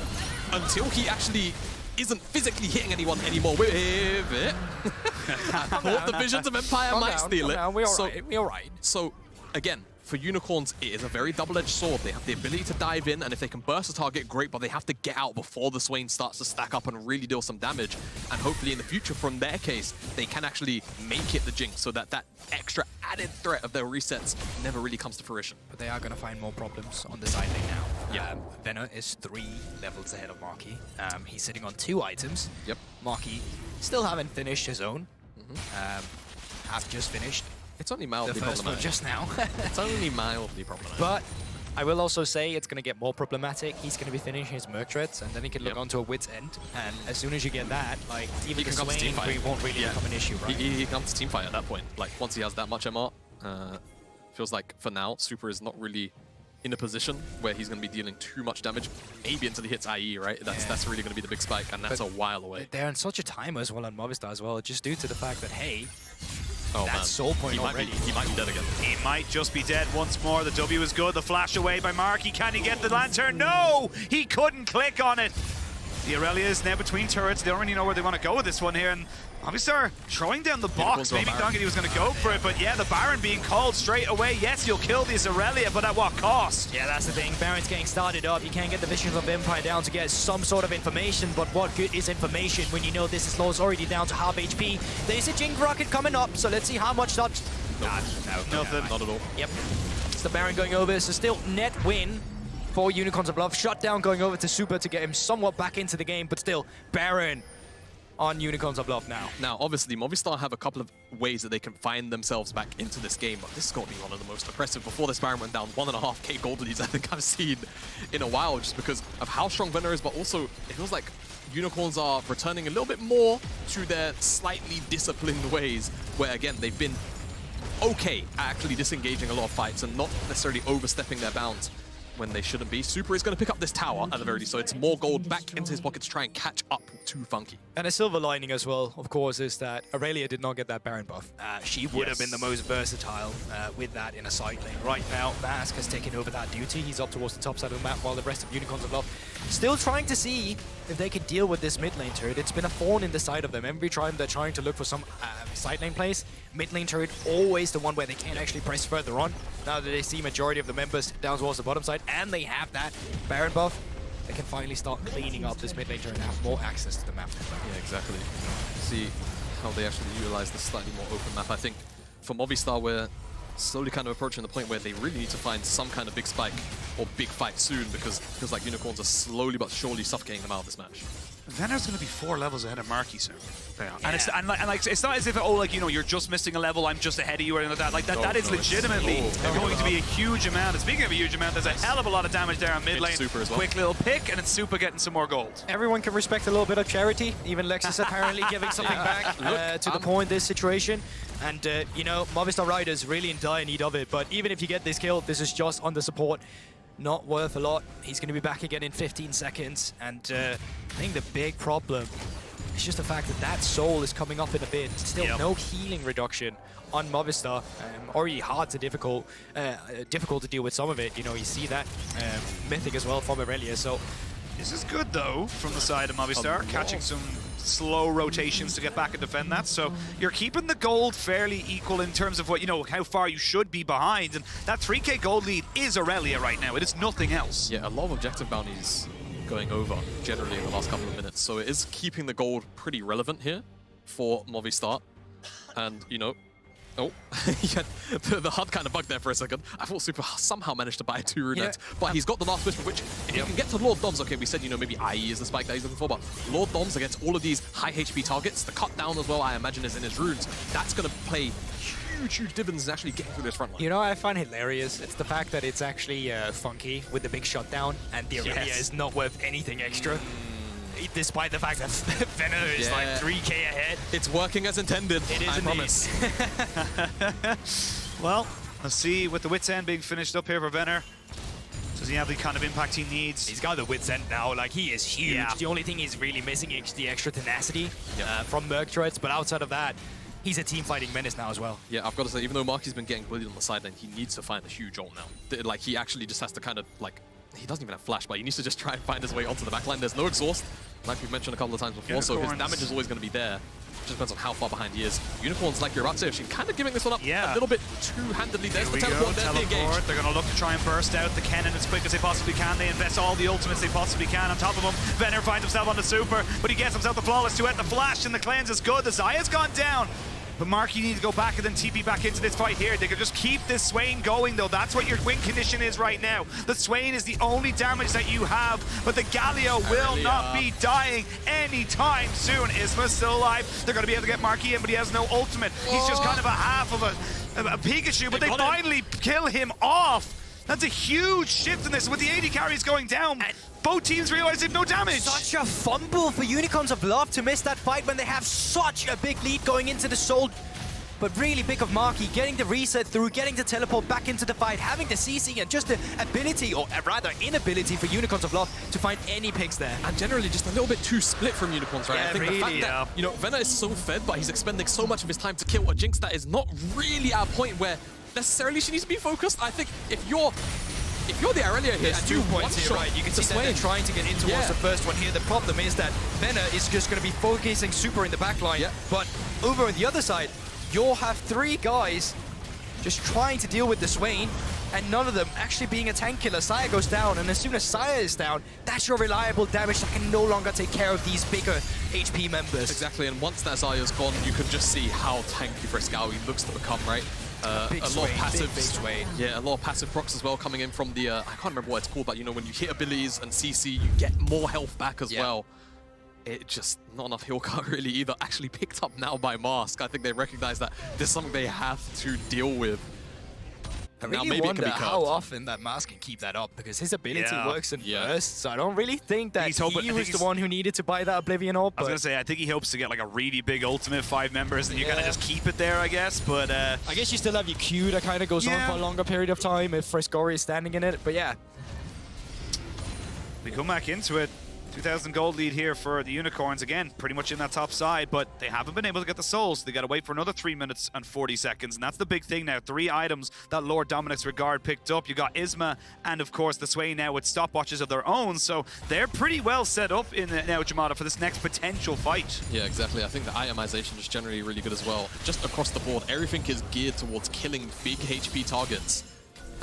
until he actually isn't physically hitting anyone anymore with it. I thought the Visions of Empire might steal it. We're all right. So, again, for Unicorns, it is a very double-edged sword. They have the ability to dive in, and if they can burst a target, great, but they have to get out before the Swain starts to stack up and really deal some damage. And hopefully in the future, from their case, they can actually make it the Jinx so that that extra added threat of their resets never really comes to fruition. But they are going to find more problems on the side lane now. Yeah. Venner is 3 levels ahead of Marky. He's sitting on 2 items. Yep. Marky still haven't finished his own. Has just finished. It's only mildly The first one problematic. just now. It's only mildly problematic. But I will also say it's going to get more problematic. He's going to be finishing his Merc Treads, and then he can look onto a Wit's End. And as soon as you get that, like, even the Swain won't really become an issue, right? He comes to teamfight at that point. Like, once he has that much MR, feels like, for now, Super is not really in a position where he's going to be dealing too much damage. Maybe until he hits IE, right? That's really going to be the big spike, and that's a while away. They're in such a time as well on Movistar as well, just due to the fact that, hey, Oh, that's man. soul point he already. He might be dead again. He might just be dead once more. The W is good. The flash away by Marky. Can he get the lantern? No! He couldn't click on it. The Aurelia is now between turrets. They don't really know where they want to go with this one here. And Movistar throwing down the box. Maybe Donkey was going to go for it, but yeah, the Baron being called straight away. Yes, you'll kill this Aurelia, but at what cost? Yeah, that's the thing. Baron's getting started up. You can't get the Visions of Empire down to get some sort of information, but what good is information when you know this is Low's already down to half HP? There's a Jink Rocket coming up, so let's see how much touch. Nothing. Not at all. Yep. It's the Baron going over, so still net win for Unicorns of Love. Shutdown going over to Super to get him somewhat back into the game, but still, Baron on Unicorns of Love now. Now, obviously, Movistar have a couple of ways that they can find themselves back into this game, but this is going to be one of the most impressive. Before this Baron went down, 1.5k gold leads I think I've seen in a while, just because of how strong Venner is, but also it feels like Unicorns are returning a little bit more to their slightly disciplined ways, where again, they've been okay at actually disengaging a lot of fights and not necessarily overstepping their bounds when they shouldn't be. Super is going to pick up this tower at the very least, so it's more gold back into his pocket to try and catch up to Funky. And a silver lining as well, of course, is that Aurelia did not get that Baron buff. She would have been the most versatile with that in a side lane. Right now, Mask has taken over that duty. He's up towards the top side of the map, while the rest of Unicorns of Love still trying to see if they can deal with this mid lane turret. It's been a thorn in the side of them. Every time they're trying to look for some side lane plays, mid lane turret always the one where they can't actually press further on. Now that they see majority of the members down towards the bottom side, and they have that Baron buff, they can finally start cleaning up this mid lane turret and have more access to the map. Yeah, exactly. See how they actually utilize this slightly more open map. I think for Movistar, we're slowly kind of approaching the point where they really need to find some kind of big spike or big fight soon, because it feels like Unicorns are slowly but surely suffocating them out of this match. Venner's going to be 4 levels ahead of Marky soon. And it's not as if, oh, like, you know, you're just missing a level, I'm just ahead of you or anything like that. Like, that is legitimately going to be a huge amount. And speaking of a huge amount, there's a hell of a lot of damage there on mid lane. Super as well. Quick little pick, and it's Super getting some more gold. Everyone can respect a little bit of charity. Even Lexus apparently giving something back to the point in this situation. And, you know, Movistar Riders really in dire need of it. But even if you get this kill, this is just on the support. Not worth a lot. He's going to be back again in 15 seconds. And I think the big problem is just the fact that that soul is coming up in a bit. Still no healing reduction on Movistar. Already hard to difficult to deal with some of it. You know, you see that Mythic as well from Aurelia. So This is good, though, from the side of Movistar, catching some slow rotations to get back and defend that. So you're keeping the gold fairly equal in terms of what, you know, how far you should be behind. And that 3K gold lead is Aurelia right now. It is nothing else. Yeah, a lot of objective bounties going over generally in the last couple of minutes. So it is keeping the gold pretty relevant here for Movistar. And, you know, oh, yeah, the HUD kind of bugged there for a second. I thought Super somehow managed to buy 2 runettes, but he's got the last whisper, which if you can get to Lord Doms, okay, we said, you know, maybe IE is the spike that he's looking for, but Lord Doms against all of these high HP targets, the cut down as well, I imagine, is in his runes. That's going to play huge dividends in actually getting through this front line. You know, I find hilarious. It's the fact that it's actually Funky with the big shutdown, and the Aurelia is not worth anything extra. Despite the fact that Venner is like 3K ahead. It's working as intended, it is I promise. Well, let's see with the Wit's End being finished up here for Venner. Does he have the kind of impact he needs? He's got the Wit's End now, like he is huge. Yeah. The only thing he's really missing is the extra tenacity from Murktreads, but outside of that, he's a team fighting menace now as well. Yeah, I've got to say, even though Marky's been getting bullied on the sideline, he needs to find a huge ult now. Like, he actually just has to kind of, like, he doesn't even have flash, but he needs to just try and find his way onto the backline. There's no exhaust, like we've mentioned a couple of times before, so his damage is always going to be there. It just depends on how far behind he is. Unicorns, like you're about to say, she's kind of giving this one up a little bit two-handedly. There's the teleport, there's the engage. They're going to look to try and burst out the cannon as quick as they possibly can. They invest all the ultimates they possibly can on top of him. Venner finds himself on the super, but he gets himself the flawless duet. The flash and the cleanse is good. The Zaya's gone down. But Marky needs to go back and then TP back into this fight here. They could just keep this Swain going, though. That's what your win condition is right now. The Swain is the only damage that you have, but the Galio will not be dying anytime soon. Isma's still alive. They're going to be able to get Marky in, but he has no ultimate. He's just kind of a half of a Pikachu, but they finally kill him off. That's a huge shift in this. With the 80 carries going down, both teams realize they have no damage. Such a fumble for Unicorns of Love to miss that fight when they have such a big lead going into the Soul. But really big of Marky, getting the reset through, getting the teleport back into the fight, having the CC, and just the ability, or rather inability for Unicorns of Love to find any picks there. And generally just a little bit too split from Unicorns, right? Yeah, I think really, the fact that, you know, Venner is so fed, but he's expending so much of his time to kill a Jinx that is not really at a point where necessarily she needs to be focused. I think if you're the Aurelia here, there's 2 points here, right? You can see that they're trying to get in towards the first one here. The problem is that Venner is just going to be focusing super in the backline. But over on the other side, you'll have 3 guys just trying to deal with the Swain, and none of them actually being a tank killer. Saya goes down, and as soon as Saya is down, that's your reliable damage that can no longer take care of these bigger HP members. Exactly, and once that Zaya's gone, you can just see how tanky Frescowi looks to become, right? A lot of passive, a lot of passive procs as well coming in from the, I can't remember what it's called, but you know, when you hit abilities and CC, you get more health back as well. It just, not enough heal card really either. Actually picked up now by Mask. I think they recognize that this is something they have to deal with. I really wonder how often that Mask can keep that up, because his ability works in bursts, so I don't really think that he was the one who needed to buy that Oblivion ult. I was going to say, I think he hopes to get like a really big ultimate 5 members, and you kind of just keep it there, I guess, but... I guess you still have your Q that kind of goes on for a longer period of time if Frescowi is standing in it, but yeah. We come back into it. 2,000 gold lead here for the Unicorns, again, pretty much in that top side, but they haven't been able to get the souls. They got to wait for another 3 minutes and 40 seconds, and that's the big thing now. 3 items that Lord Dominic's Regard picked up. You got Isma and, of course, the Sway now with stopwatches of their own, so they're pretty well set up in now, Jamada, for this next potential fight. Yeah, exactly. I think the itemization is generally really good as well. Just across the board, everything is geared towards killing big HP targets,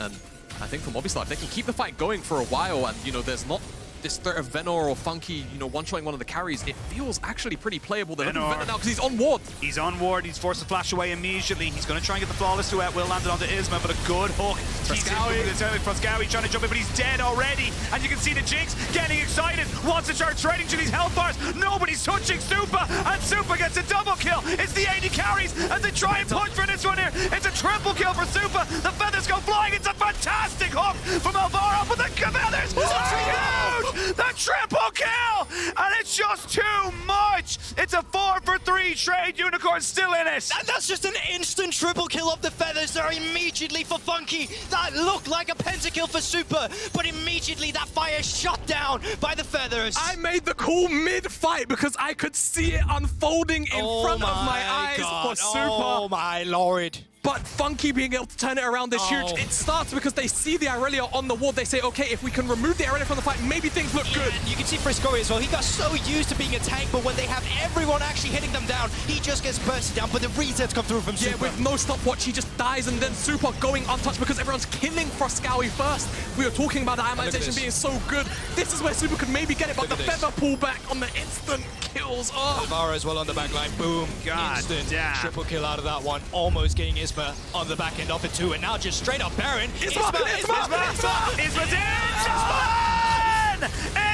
and I think for Movistar, if they can keep the fight going for a while, and, you know, there's not this threat of Venor or Funky, you know, one-shotting one of the carries, it feels actually pretty playable. They're looking for Venor now because he's on ward. He's on ward. He's forced to flash away immediately. He's going to try and get the flawless duet. Will land it onto Isma, but a good hook. Frescowi trying to jump in, but he's dead already. And you can see the Jinx getting excited. Wants to start trading to these health bars. Nobody's touching Supa, and Supa gets a double kill. It's the 80 carries as they try and push for this one here. It's a triple kill for Supa. The feathers go flying. It's a fantastic hook from Alvaro, but the feathers are huge. The triple kill, and it's just too much. It's a 4 for 3 trade. Unicorn still in it. And that's just an instant triple kill of the feathers there immediately for Funky. That looked like a pentakill for Super, but immediately that fire shut down by the feathers. I made the call mid-fight because I could see it unfolding in front of my eyes for Super. Oh my lord. but Funky being able to turn it around is huge. It starts because they see the Irelia on the wall. They say, okay, if we can remove the Irelia from the fight, maybe things look good. And you can see Friscoe as well. He got so used to being a tank, but when they have everyone actually hitting them down, he just gets bursted down. But the resets come through from Super. Yeah, with no stopwatch, he just dies, and then Super going untouched because everyone's killing Froscowy first. We were talking about the amortization being so good. This is where Super could maybe get it, but the feather pullback on the instant kills. Oh, Alvaro as well on the back line. Boom. God Instant damn. triple kill out of that one. Almost getting Isma on the back end of it too. And now just straight up Baron. Isma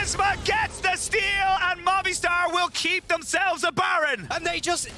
Isma gets the steal, and Movistar will keep themselves a Baron. And they just,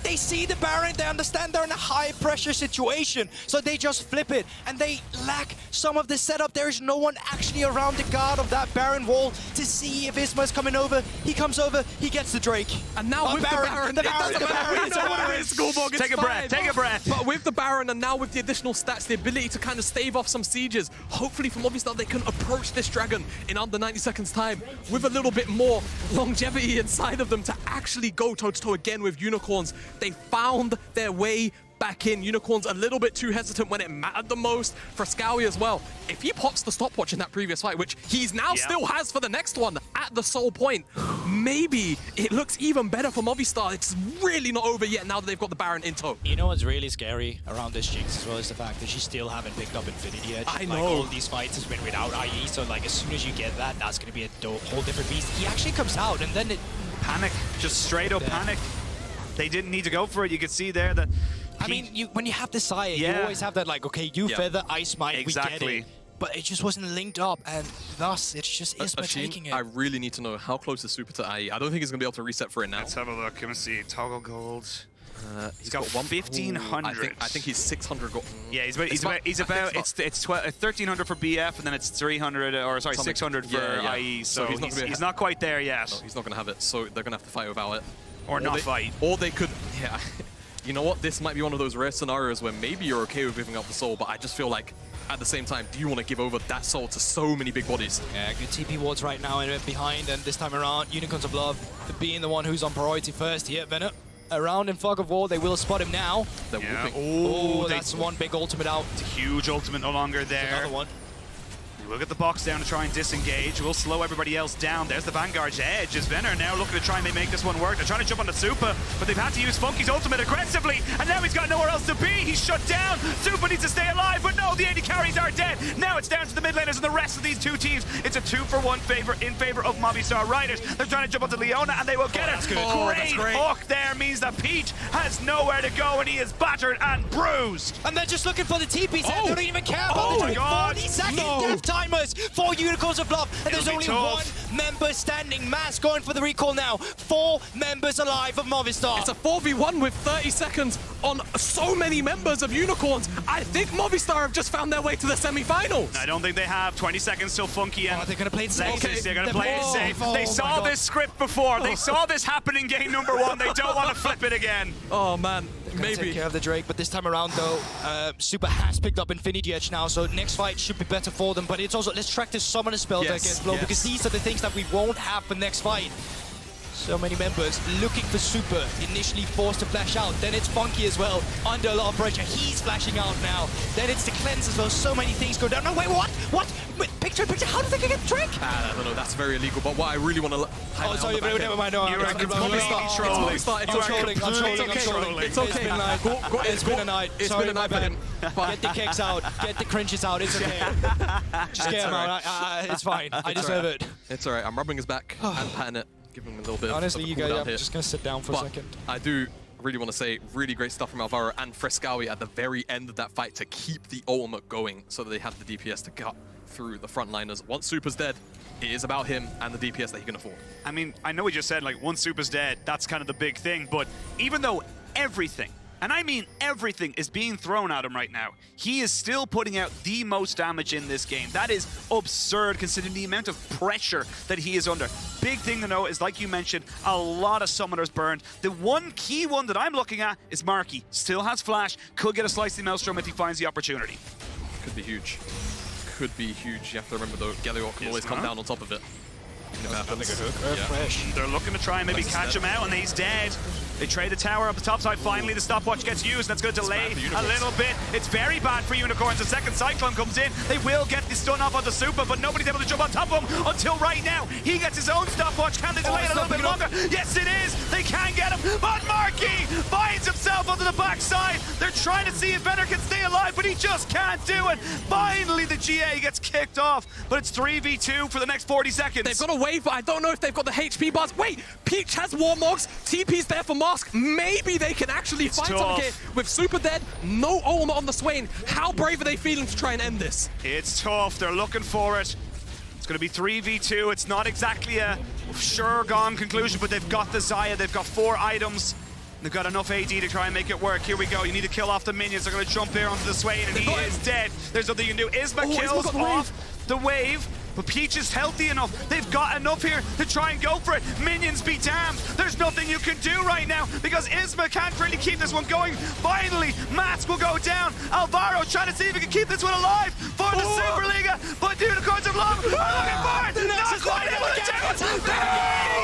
they see the Baron, they understand they're in a high pressure situation, so they just flip it, and they lack some of the setup. There is no one actually around the guard of that Baron wall to see if Isma's coming over. He comes over, he gets the Drake. and now with the Baron, it doesn't matter. We know what it is, Skullbog. It's Take a breath, fine. take a breath. But with the Baron, and now with the additional stats, the ability to kind of stave off some sieges, hopefully for Movistar they can approach this dragon in under 90 seconds time with a little bit more longevity inside of them to actually go toe-to-toe again with Unicorns. They found their way back in. Unicorns a little bit too hesitant when it mattered the most. Froscowy as well. If he pops the stopwatch in that previous fight, which he's now still has for the next one at the soul point, maybe it looks even better for Movistar. It's really not over yet now that they've got the Baron in tow. You know what's really scary around this Jinx as well is the fact that she still haven't picked up Infinity yet. I Like, know. all these fights has been without IE, so like as soon as you get that, that's going to be a whole different beast. He actually comes out and then it... Panic, just straight up panic. They didn't need to go for it. You could see there that. I mean, when you have the Sire, you Yeah. always have that like, okay, you feather, I smite, we get Exactly. it. But it just wasn't linked up, and thus it's just Isma Ashin, taking it. I really need to know how close is Super to IE. I don't think he's going to be able to reset for it now. Let's have a look. Let me see. Toggle gold. He's got 1500. I think he's 600 gold. Yeah, he's about it's 1300 for BF, and then it's 300 or sorry 600 for Yeah. IE. So, he's not gonna be- he's not quite there yet, No, he's not going to have it, so they're going to have to fight without it. or not fight. Or they could, yeah. You know what? This might be one of those rare scenarios where maybe you're okay with giving up the soul, but I just feel like at the same time, do you want to give over that soul to so many big bodies? Yeah, good TP wards right now and behind, and this time around, Unicorns of Love being the one who's on priority first here. Venom around in fog of war, they will spot him now. They're Yeah. whooping. Oh, they- that's one big ultimate out. Huge ultimate no longer there. Another one. We'll get the box down to try and disengage. We'll slow everybody else down. There's the Vanguard's edge. Is Venner now looking to try and make this one work? They're trying to jump on the Super, but they've had to use Funky's ultimate aggressively, and now he's got nowhere else to be. He's shut down. Super needs to stay alive, but no, the AD carries are dead. Now it's down to the mid laners and the rest of these two teams. It's a 2-for-1 in favor of Movistar Riders. They're trying to jump onto Leona, and they will get it. that's good. Great hook there means that Peach has nowhere to go, and he is battered and bruised. And they're just looking for the TPs. Oh. They don't even care about Oh the my Drake. God. 40-second No. death timers for Unicorns of Love. And there's It'll only be one tough. member standing. Mass going for the recall now. 4 members alive of Movistar. It's a 4v1 with 30 seconds on so many members of Unicorns. I think Movistar have just found their way to the semi-finals. I don't think they have 20 seconds till Funky and they're going to play it safe. Lexus, they're going to play it safe. Oh, They my saw God. this script before. They saw this happen in game number 1. They don't want to flip it again. Oh man, Take maybe. care of the Drake, but this time around though, Super has picked up Infinity Edge now, so next fight should be better for them. But it's also, let's track this summoner spell Yes, against Flow, yes. because these are the things that we won't have for next fight. So many members looking for Super, initially forced to flash out. Then it's Funky as well, under a lot of pressure. He's flashing out now. Then it's the cleanse as well. So many things go down. No, wait, what? What? Wait, picture. How did they get the Drake? I don't know, that's very illegal, but what I really want to Oh, sorry, never mind. No, You're I'm completely trolling. I'm trolling. It's okay. It's been a night. It's been a night. It's Sorry, been a night my for bad. him. But Get the kicks out. Get the cringes out. It's okay. Just get them out. It's fine. I deserve it. it's alright, I'm rubbing his back and patting it, giving him a little bit Honestly, of a you cool guys, down I'm here. just going to sit down for a But second. I do really want to say really great stuff from Alvaro and Froscowy at the very end of that fight to keep the ultimate going so that they have the DPS to cut through the frontliners. Once Super's dead, it is about him and the DPS that he can afford. I mean, I know we just said, like, once Super's dead, that's kind of the big thing, but even though everything, and I mean everything, is being thrown at him right now, he is still putting out the most damage in this game. That is absurd considering the amount of pressure that he is under. Big thing to know is, like you mentioned, a lot of summoners burned. The one key one that I'm looking at is Marky. Still has flash, could get a slice of the Maelstrom if he finds the opportunity. Could be huge. Could be huge. You have to remember though, Galio can Yes, always come huh? down on top of it. They're looking to try and maybe catch him out, and he's dead. They trade the tower up the top side. Finally, the stopwatch gets used. That's going to delay a little bit. It's very bad for Unicorns. The second Cyclone comes in. They will get the stun off on the Super, but nobody's able to jump on top of him until right now. He gets his own stopwatch. Can they delay it a little bit longer? Yes, it is. They can get him, but Marky finds himself onto the backside. They're trying to see if Vetter can stay alive, but he just can't do it. Finally, the GA gets kicked off, but it's 3v2 for the next 40 seconds. They've got a wave, but I don't know if they've got the HP bars. Wait, Peach has Warmogs. TP's there for Mask. Maybe they can actually find something here. With Super dead, no Ulma on the Swain. How brave are they feeling to try and end this? It's tough. They're looking for it. It's going to be 3v2. It's not exactly a sure gone conclusion, but they've got the Xayah. They've got 4 items. They've got enough AD to try and make it work. Here we go. You need to kill off the minions. They're going to jump here onto the Swain, and he is dead. There's nothing you can do. Isma kills off the wave. But Peach is healthy enough. They've got enough here to try and go for it. Minions be damned. There's nothing you can do right now because Isma can't really keep this one going. Finally, Mask will go down. Alvaro trying to see if he can keep this one alive for the Superliga. But Unicorns of Love are looking for it. Not quite able to do it.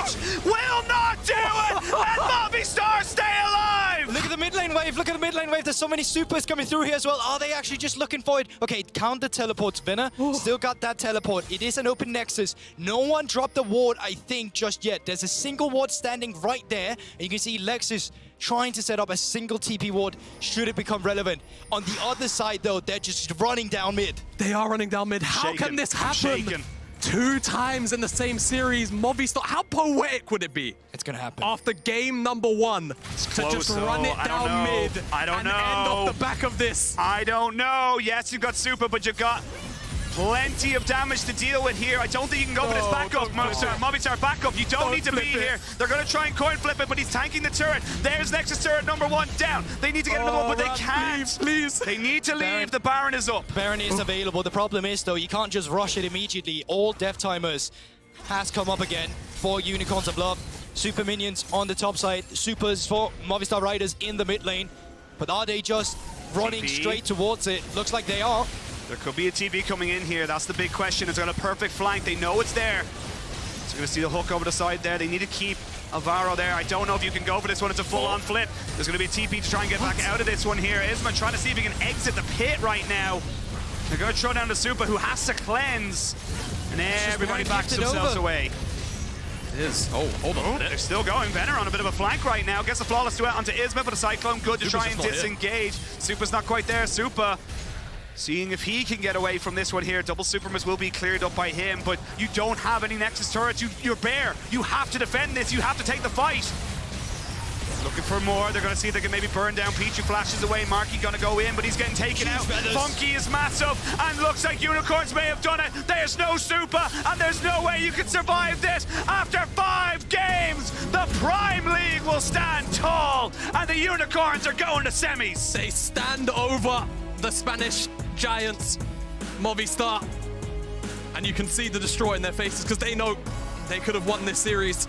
Peach will not do it. And Movistar stay alive. Look at the mid lane wave. Look at the mid lane wave. There's so many supers coming through here as well. Are they actually just looking for it? Okay, count the teleports. Venner still got that teleport. It is an open nexus. No one dropped the ward, I think, just yet. There's a single ward standing right there. And you can see Lexus trying to set up a single TP ward should it become relevant. On the other side, though, they're just running down mid. They are running down mid. How can this happen? 2 times in the same series, Movistar. How poetic would it be? It's gonna happen. After game number 1, to just run it down mid and end off the back of this. I don't know. Yes, you've got Super, but you've got plenty of damage to deal with here. I don't think you can go for this backup. Movistar backup. You don't need to be here. They're going to try and coin flip it, but he's tanking the turret. There's Nexus turret number 1 down. They need to get another one, but they can't. Please. They need to leave. The Baron is up. Baron is available. The problem is, though, you can't just rush it immediately. All death timers has come up again for Unicorns of Love. Super minions on the top side. Supers for Movistar Riders in the mid lane. But are they just running straight towards it? Looks like they are. There could be a TP coming in here. That's the big question. It's got a perfect flank. They know it's there. So you're going to see the hook over the side there. They need to keep Alvaro there. I don't know if you can go for this one. It's a full-on flip. There's going to be a TP to try and get back out of this one here. Isma trying to see if he can exit the pit right now. They're going to throw down the Super, who has to cleanse. And everybody backs themselves away. It is. Oh, hold on. They're still going. Venner on a bit of a flank right now. Gets the flawless duet onto Isma, but a Cyclone good to try and disengage. Super's not quite there. Super seeing if he can get away from this one here. Double Supermas will be cleared up by him, but you don't have any Nexus turrets. You're bare. You have to defend this. You have to take the fight. Looking for more. They're going to see if they can maybe burn down Peach, who flashes away. Marky going to go in, but he's getting taken out. Funky is massive, and looks like Unicorns may have done it. There's no Super, and there's no way you can survive this. After 5 games, the Prime League will stand tall, and the Unicorns are going to semis. They stand over the Spanish giants, Movistar, and you can see the destroy in their faces because they know they could have won this series.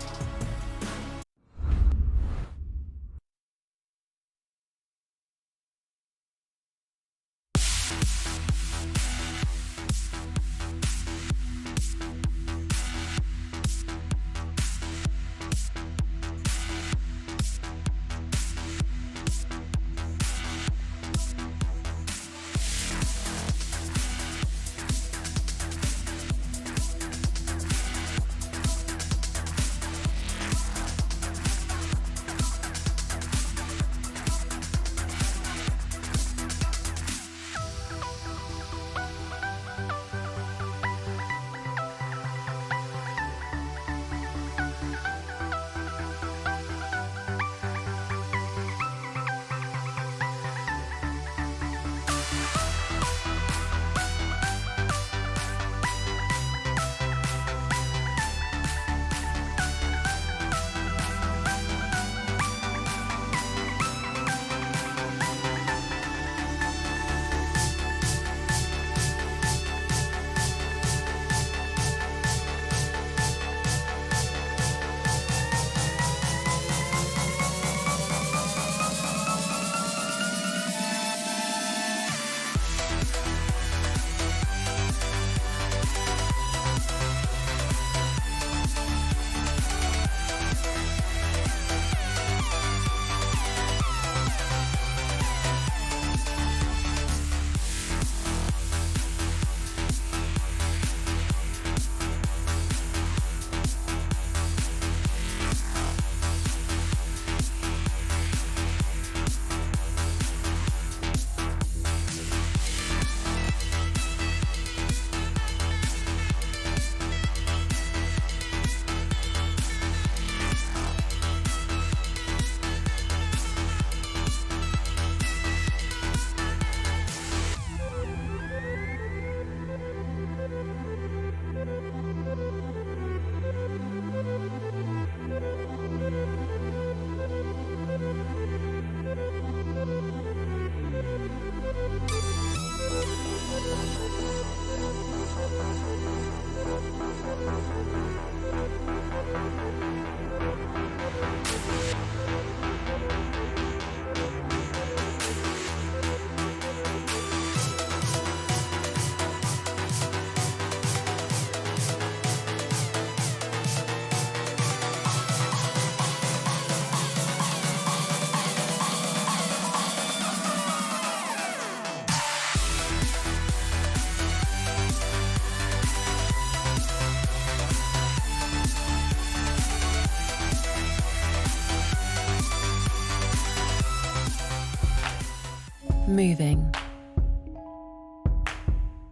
moving.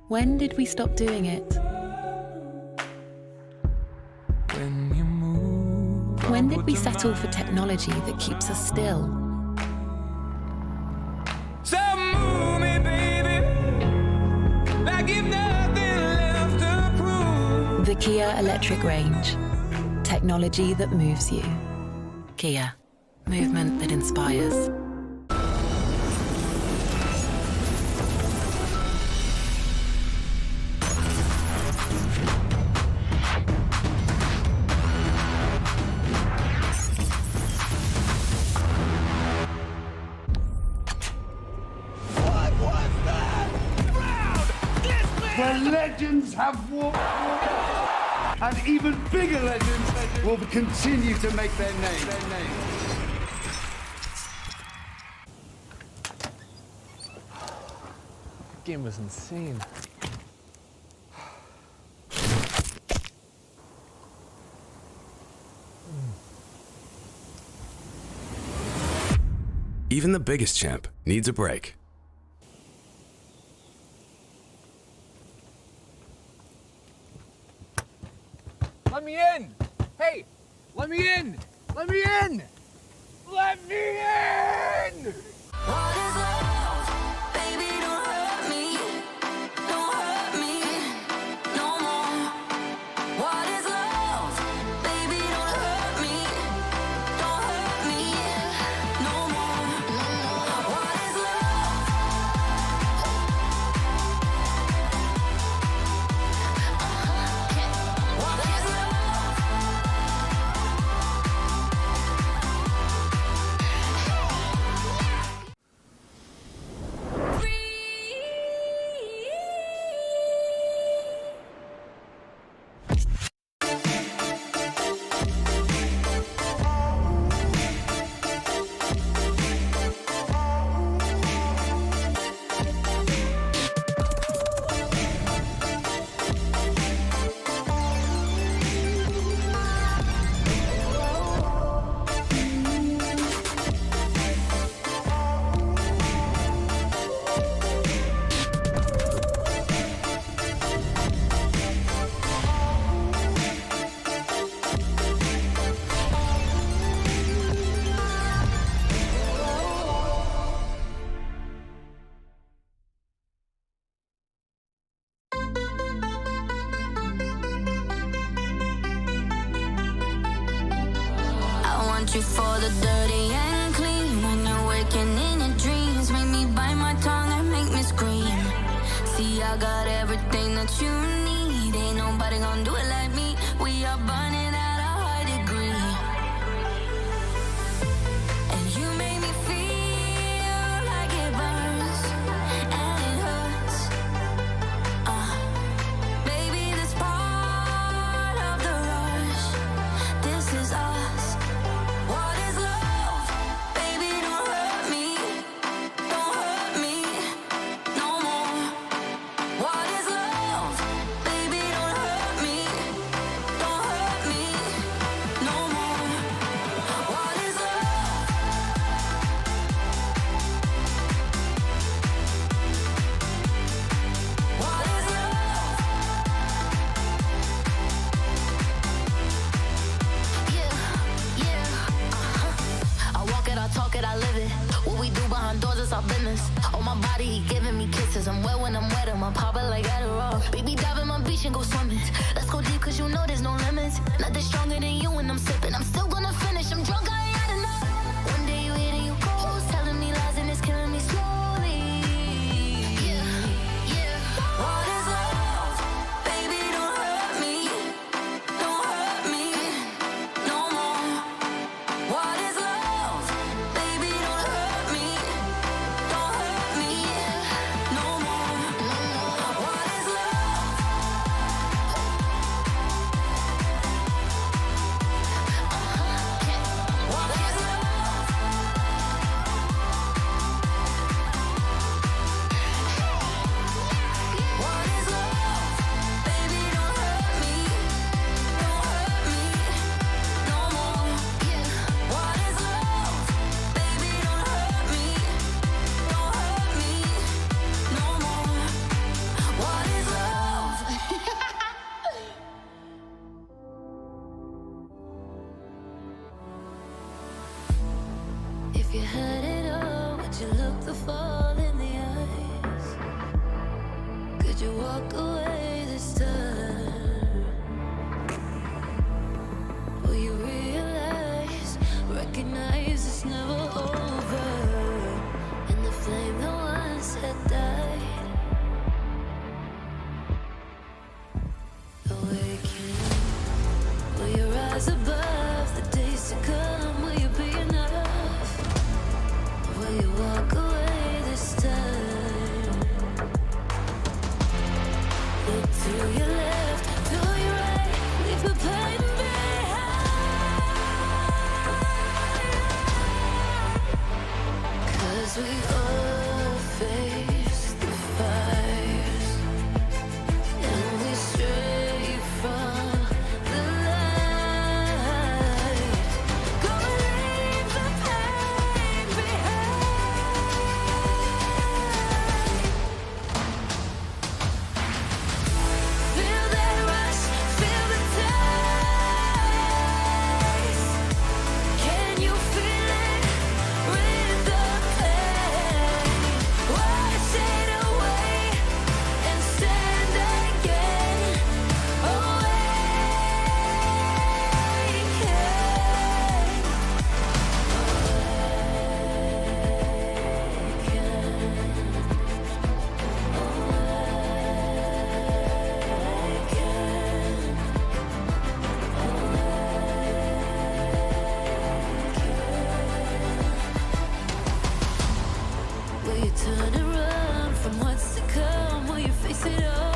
When did we stop doing it? When did we settle for technology that keeps us still? So move me, baby, like you've nothing left to prove. The Kia electric range. Technology that moves you. Kia. Movement that inspires. Where legends have walked, and even bigger legends will continue to make their name. The game was insane. Even the biggest champ needs a break. Let me in! Hey! Let me in! Let me in! Let me in! What is love? Baby, don't hurt me. Don't hurt me no more. What is love? Baby, don't hurt me. Don't hurt me no more. What is love? What is love? I want you for the dirty and clean. When you're waking in your dreams, make me bite my tongue and make me scream. See, I got everything that you need. Ain't nobody gonna do it like me. We are burning at a high degree. And you make me feel like it burns and it hurts. Baby, this part of the rush. This is us. What is love? Baby, don't hurt me. Don't hurt me no more. What is love? Baby, don't hurt me. Don't hurt me no more. What is love? What is love? Yeah. I walk it, I talk it, I live it. What we do behind doors is our business. On my body, he giving me kisses. I'm wet when I'm wet, I'm popping like Adderall. Baby, dive in my beach and go swimming. Let's go deep, cause you know there's no limits. Nothing stronger than you when I'm sipping. I'm still gonna finish, I'm drunk, I ain't had enough. One day you hit and you close, telling me lies and it's killing me slowly. Yeah. What is love? Baby, don't hurt me. Don't hurt me no more. What is love? Baby, don't hurt me. Don't hurt me no more. What is love? What is love? you walk away this time? Will you realize, recognize it's never over? And the flame that once had died, awaken. Will you rise above the days to come? Will you be enough? Will you walk away this time? Look to your left, to your right, leave the pain behind. 'Cause we all face the fires, and we stray from the light. Go leave the pain behind. Feel that rush, feel the taste. Can you feel it? Rid the pain. Wash it away and stand again. Will you turn and run from what's to come? Will you face it all?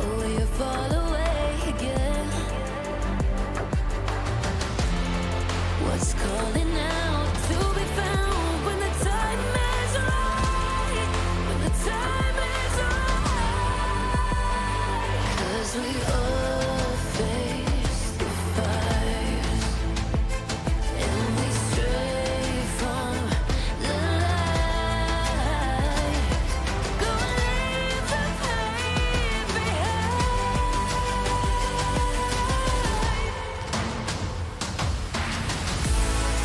Or will you fall away again? What's calling out to be found when the time is right? When the time is right. 'Cause we all face the fires, and we stray from the light. Go leave the pain behind.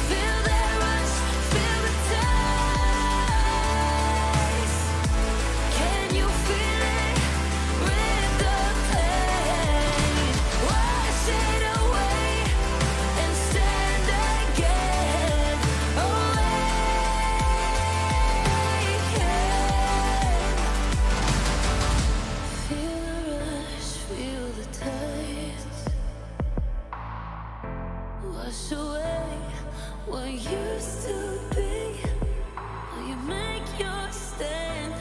Feel that rush, feel the taste. Can you feel it? Rid the pain. Wash it away and stand again. Feel the rush, feel the taste. Wash away what used to be. Will you make your stand?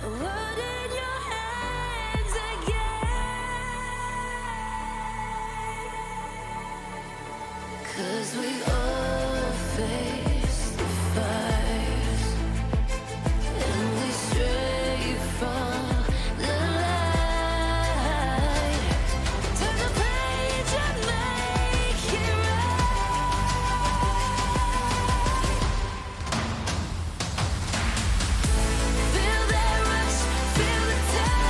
The world in your hands again. 'Cause we all face the fires, and we stray from the light. Turn the page and make it right. Feel that rush, feel the taste.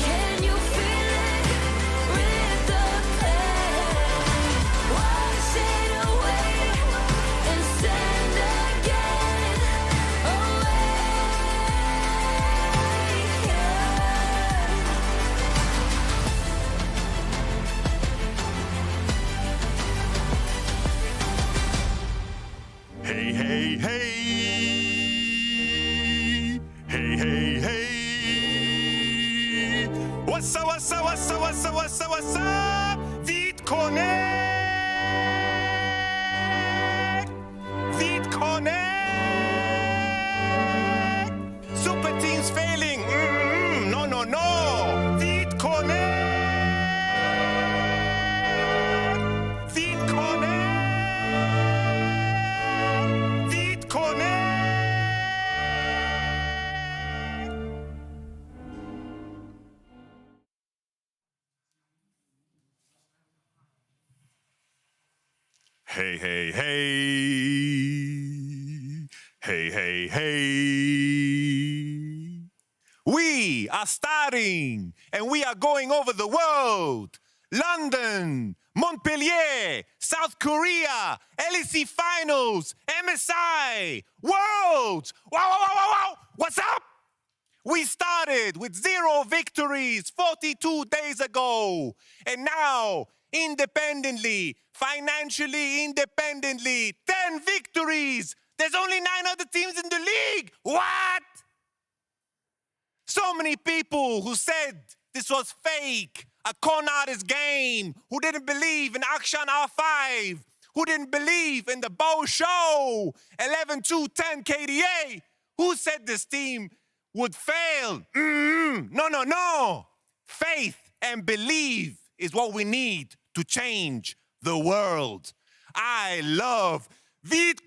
Can you feel it? Rid the pain. Wash it away and stand again. Hey, hey, hey. Hey, hey, hey. What's up, what's up, what's up, what's up, what's up, what's up? VIT Connect! VIT Connect! Super teams failing! No, no, no! VIT Connect! VIT Connect! VIT Connect! Hey, hey, hey. Hey, hey, hey. We are starting and we are going over the world. London, Montpellier, South Korea, LEC Finals, MSI, Worlds. Wow, wow, wow, wow, wow. What's up? We started with 0 victories 42 days ago. And now, independently, financially independently, 10 victories. There's only 9 other teams in the league. What? So many people who said this was fake, a con artist game, who didn't believe in Akshan R5, who didn't believe in the Bow Show, 11-2-10 KDA, who said this team would fail. No, no, no. Faith and believe is what we need to change the world. I love VIT.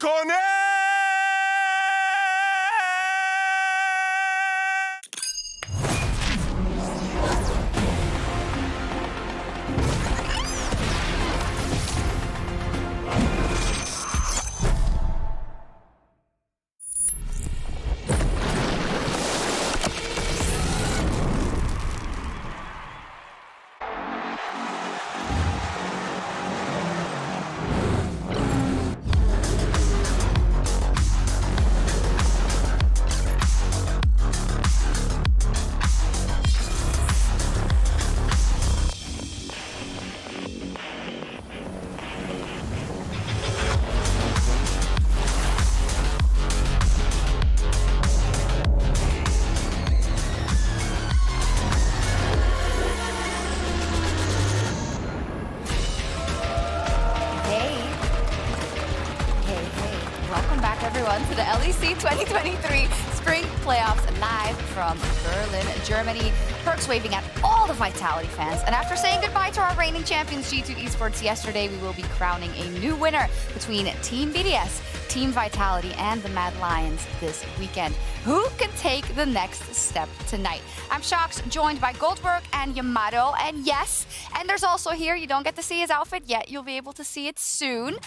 Everyone to the LEC 2023 Spring Playoffs live from Berlin, Germany. Perks waving at all the Vitality fans. And after saying goodbye to our reigning champions G2 Esports yesterday, we will be crowning a new winner between Team BDS, Team Vitality, and the Mad Lions this weekend. Who can take the next step tonight? I'm Shox, joined by Goldberg and Yamato. And yes, and there's also here, you don't get to see his outfit yet. You'll be able to see it soon.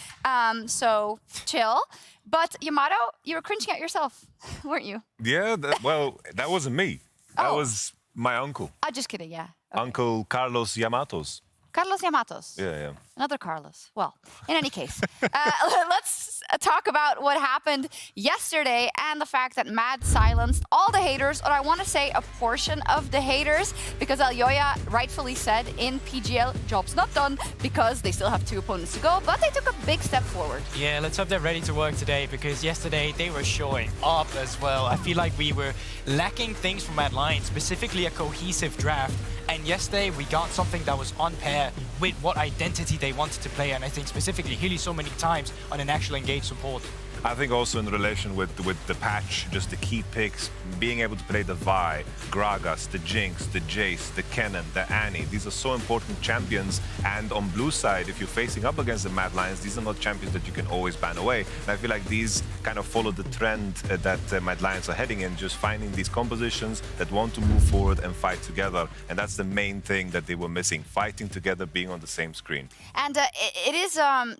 So chill. But Yamato, you were cringing at yourself, weren't you? Yeah, that wasn't me. That was my uncle. Just kidding, yeah. Okay. Uncle Carlos Yamatos. Carlos Yamatos. Yeah. Another Carlos. Well, in any case, let's talk about what happened yesterday and the fact that Mad silenced all the haters, or I want to say a portion of the haters, because Aljoya rightfully said in PGL, job's not done, because they still have 2 opponents to go, but they took a big step forward. Yeah, let's hope they're ready to work today, because yesterday they were showing up as well. I feel like we were lacking things from Mad Lions, specifically a cohesive draft. And yesterday we got something that was on pair with what identity they wanted to play, and I think specifically Hilly so many times on an actual engaged support. I think also in relation with the patch, just the key picks, being able to play the Vi, Gragas, the Jinx, the Jace, the Kennen, the Annie. These are so important champions. And on blue side, if you're facing up against the Mad Lions, these are not champions that you can always ban away. And I feel like these kind of follow the trend that Mad Lions are heading in, just finding these compositions that want to move forward and fight together. And that's the main thing that they were missing, fighting together, being on the same screen. And it is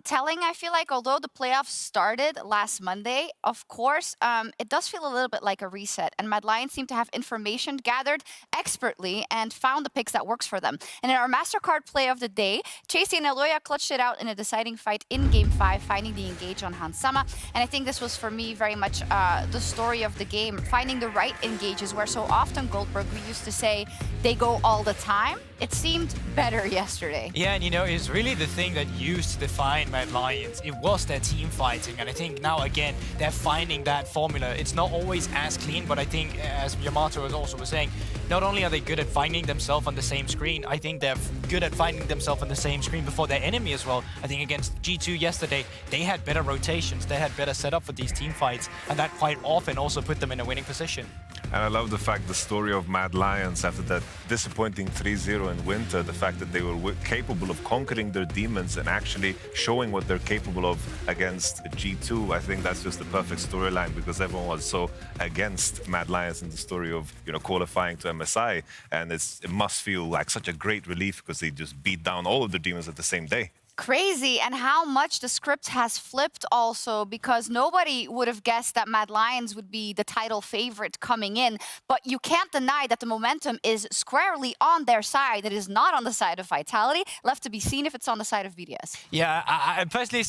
telling, I feel like, although the playoffs started last Monday, of course, it does feel a little bit like a reset. And Mad Lions seem to have information gathered expertly and found the picks that works for them. And in our MasterCard play of the day, Chasey and Aljoya clutched it out in a deciding fight in Game 5, finding the engage on Hansama. And I think this was, for me, very much the story of the game, finding the right engages, where so often, Goldberg, we used to say they go all the time. It seemed better yesterday. Yeah, and you know, it's really the thing that used to define Mad Lions. It was their team fighting, and I think now again they're finding that formula. It's not always as clean, but I think, as Yamato was saying, not only are they good at finding themselves on the same screen, I think they're good at finding themselves on the same screen before their enemy as well. I think against G2 yesterday, they had better rotations, they had better setup for these team fights, and that quite often also put them in a winning position. And I love the fact, the story of Mad Lions after that disappointing 3-0 in Winter, the fact that they were capable of conquering their demons and actually showing what they're capable of against G2. I think that's just the perfect storyline, because everyone was so against Mad Lions in the story of, you know, qualifying to MSI, and it must feel like such a great relief because they just beat down all of the demons at the same day. crazy, and how much the script has flipped also, because nobody would have guessed that Mad Lions would be the title favorite coming in. But you can't deny that the momentum is squarely on their side. It is not on the side of Vitality. Left to be seen if it's on the side of BDS. Yeah, I personally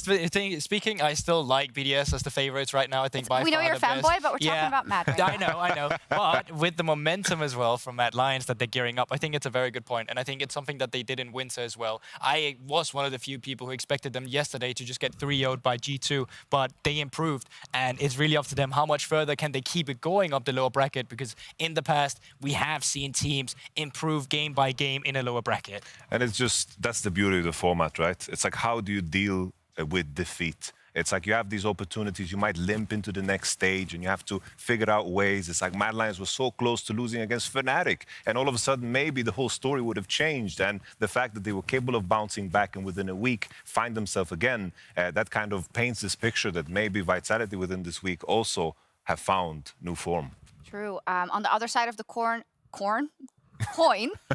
speaking, I still like BDS as the favorites right now. I think by we know far you're a the best. fanboy, but we're talking about Mad right now. I know. But with the momentum as well from Mad Lions that they're gearing up, I think it's a very good point. And I think it's something that they did in Winter as well. I was one of the few people who expected them yesterday to just get 3-0'd by G2, but they improved. And it's really up to them how much further can they keep it going up the lower bracket, because in the past, we have seen teams improve game by game in a lower bracket. And it's just, that's the beauty of the format, right? It's like, how do you deal with defeat? It's like you have these opportunities, you might limp into the next stage and you have to figure out ways. It's like Mad Lions was so close to losing against Fnatic, and all of a sudden maybe the whole story would have changed. And the fact that they were capable of bouncing back and within a week find themselves again, that kind of paints this picture that maybe Vitality within this week also have found new form. True. On the other side of the coin,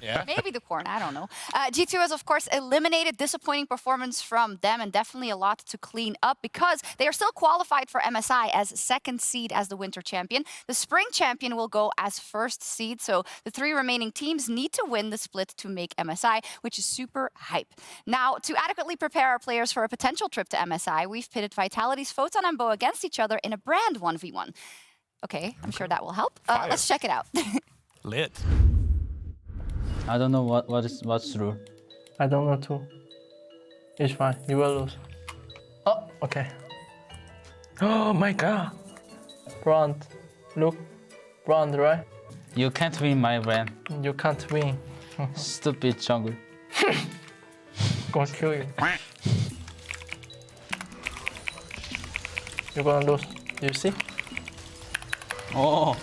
Yeah. maybe the corn, I don't know. G2 has, of course, eliminated disappointing performance from them, and definitely a lot to clean up, because they are still qualified for MSI as second seed as the winter champion. The spring champion will go as first seed, so the 3 remaining teams need to win the split to make MSI, which is super hype. Now, to adequately prepare our players for a potential trip to MSI, we've pitted Vitality's Photon and Bo against each other in a brand 1v1. Okay, I'm sure that will help. Let's check it out. Lit. I don't know what's true. I don't know too. It's fine. You will lose. Oh, okay. Oh my god. Brand. Look. Brand, right? You can't win my brand. You can't win. Stupid jungle. Gonna kill you. You're gonna lose. You see? Oh.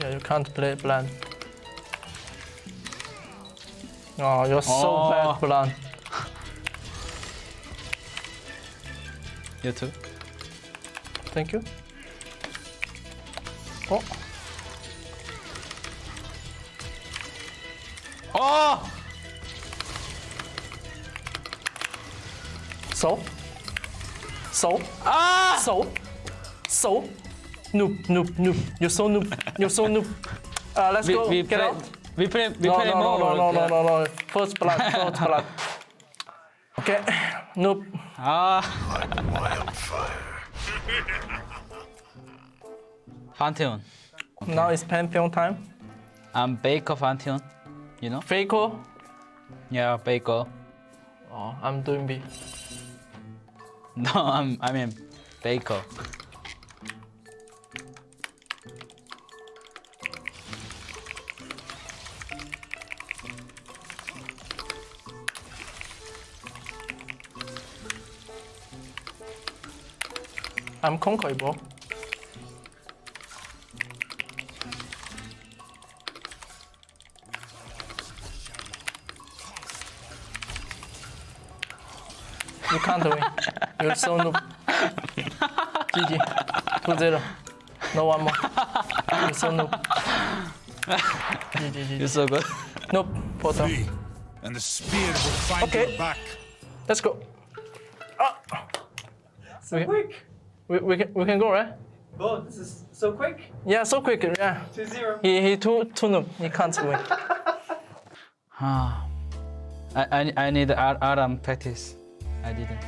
Yeah, you can't play blind. Oh, you're so bad, blind. You too. Thank you. Oh. Oh! So? Noob. You're so noob. Let's go. Get out. We play No. First blood. Okay. Noob. Pantheon. Now it's Pantheon time. I'm Baker Pantheon. You know? Faker. Yeah, Baker. Oh, I'm doing B. No, I mean Baker. I'm Conquer, bro. You can't win. You're so noob. GG. 2-0. No one more. You're so noob. GG. You're so good. Nope. Photo. And the spear will find Okay. your back. Let's go. So quick. We can go, right? Bo, this is so quick. Yeah, so quick. Yeah. 2-0. He too noob. He can't win. I need Adam practice. I didn't.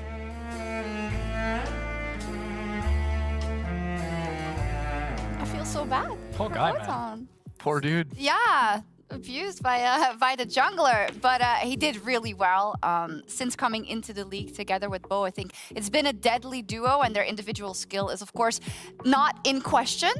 I feel so bad. Poor for guy, Photon. man. Poor dude. Yeah, abused by the jungler, but he did really well since coming into the league together with Bo. I think it's been a deadly duo, and their individual skill is, of course, not in question.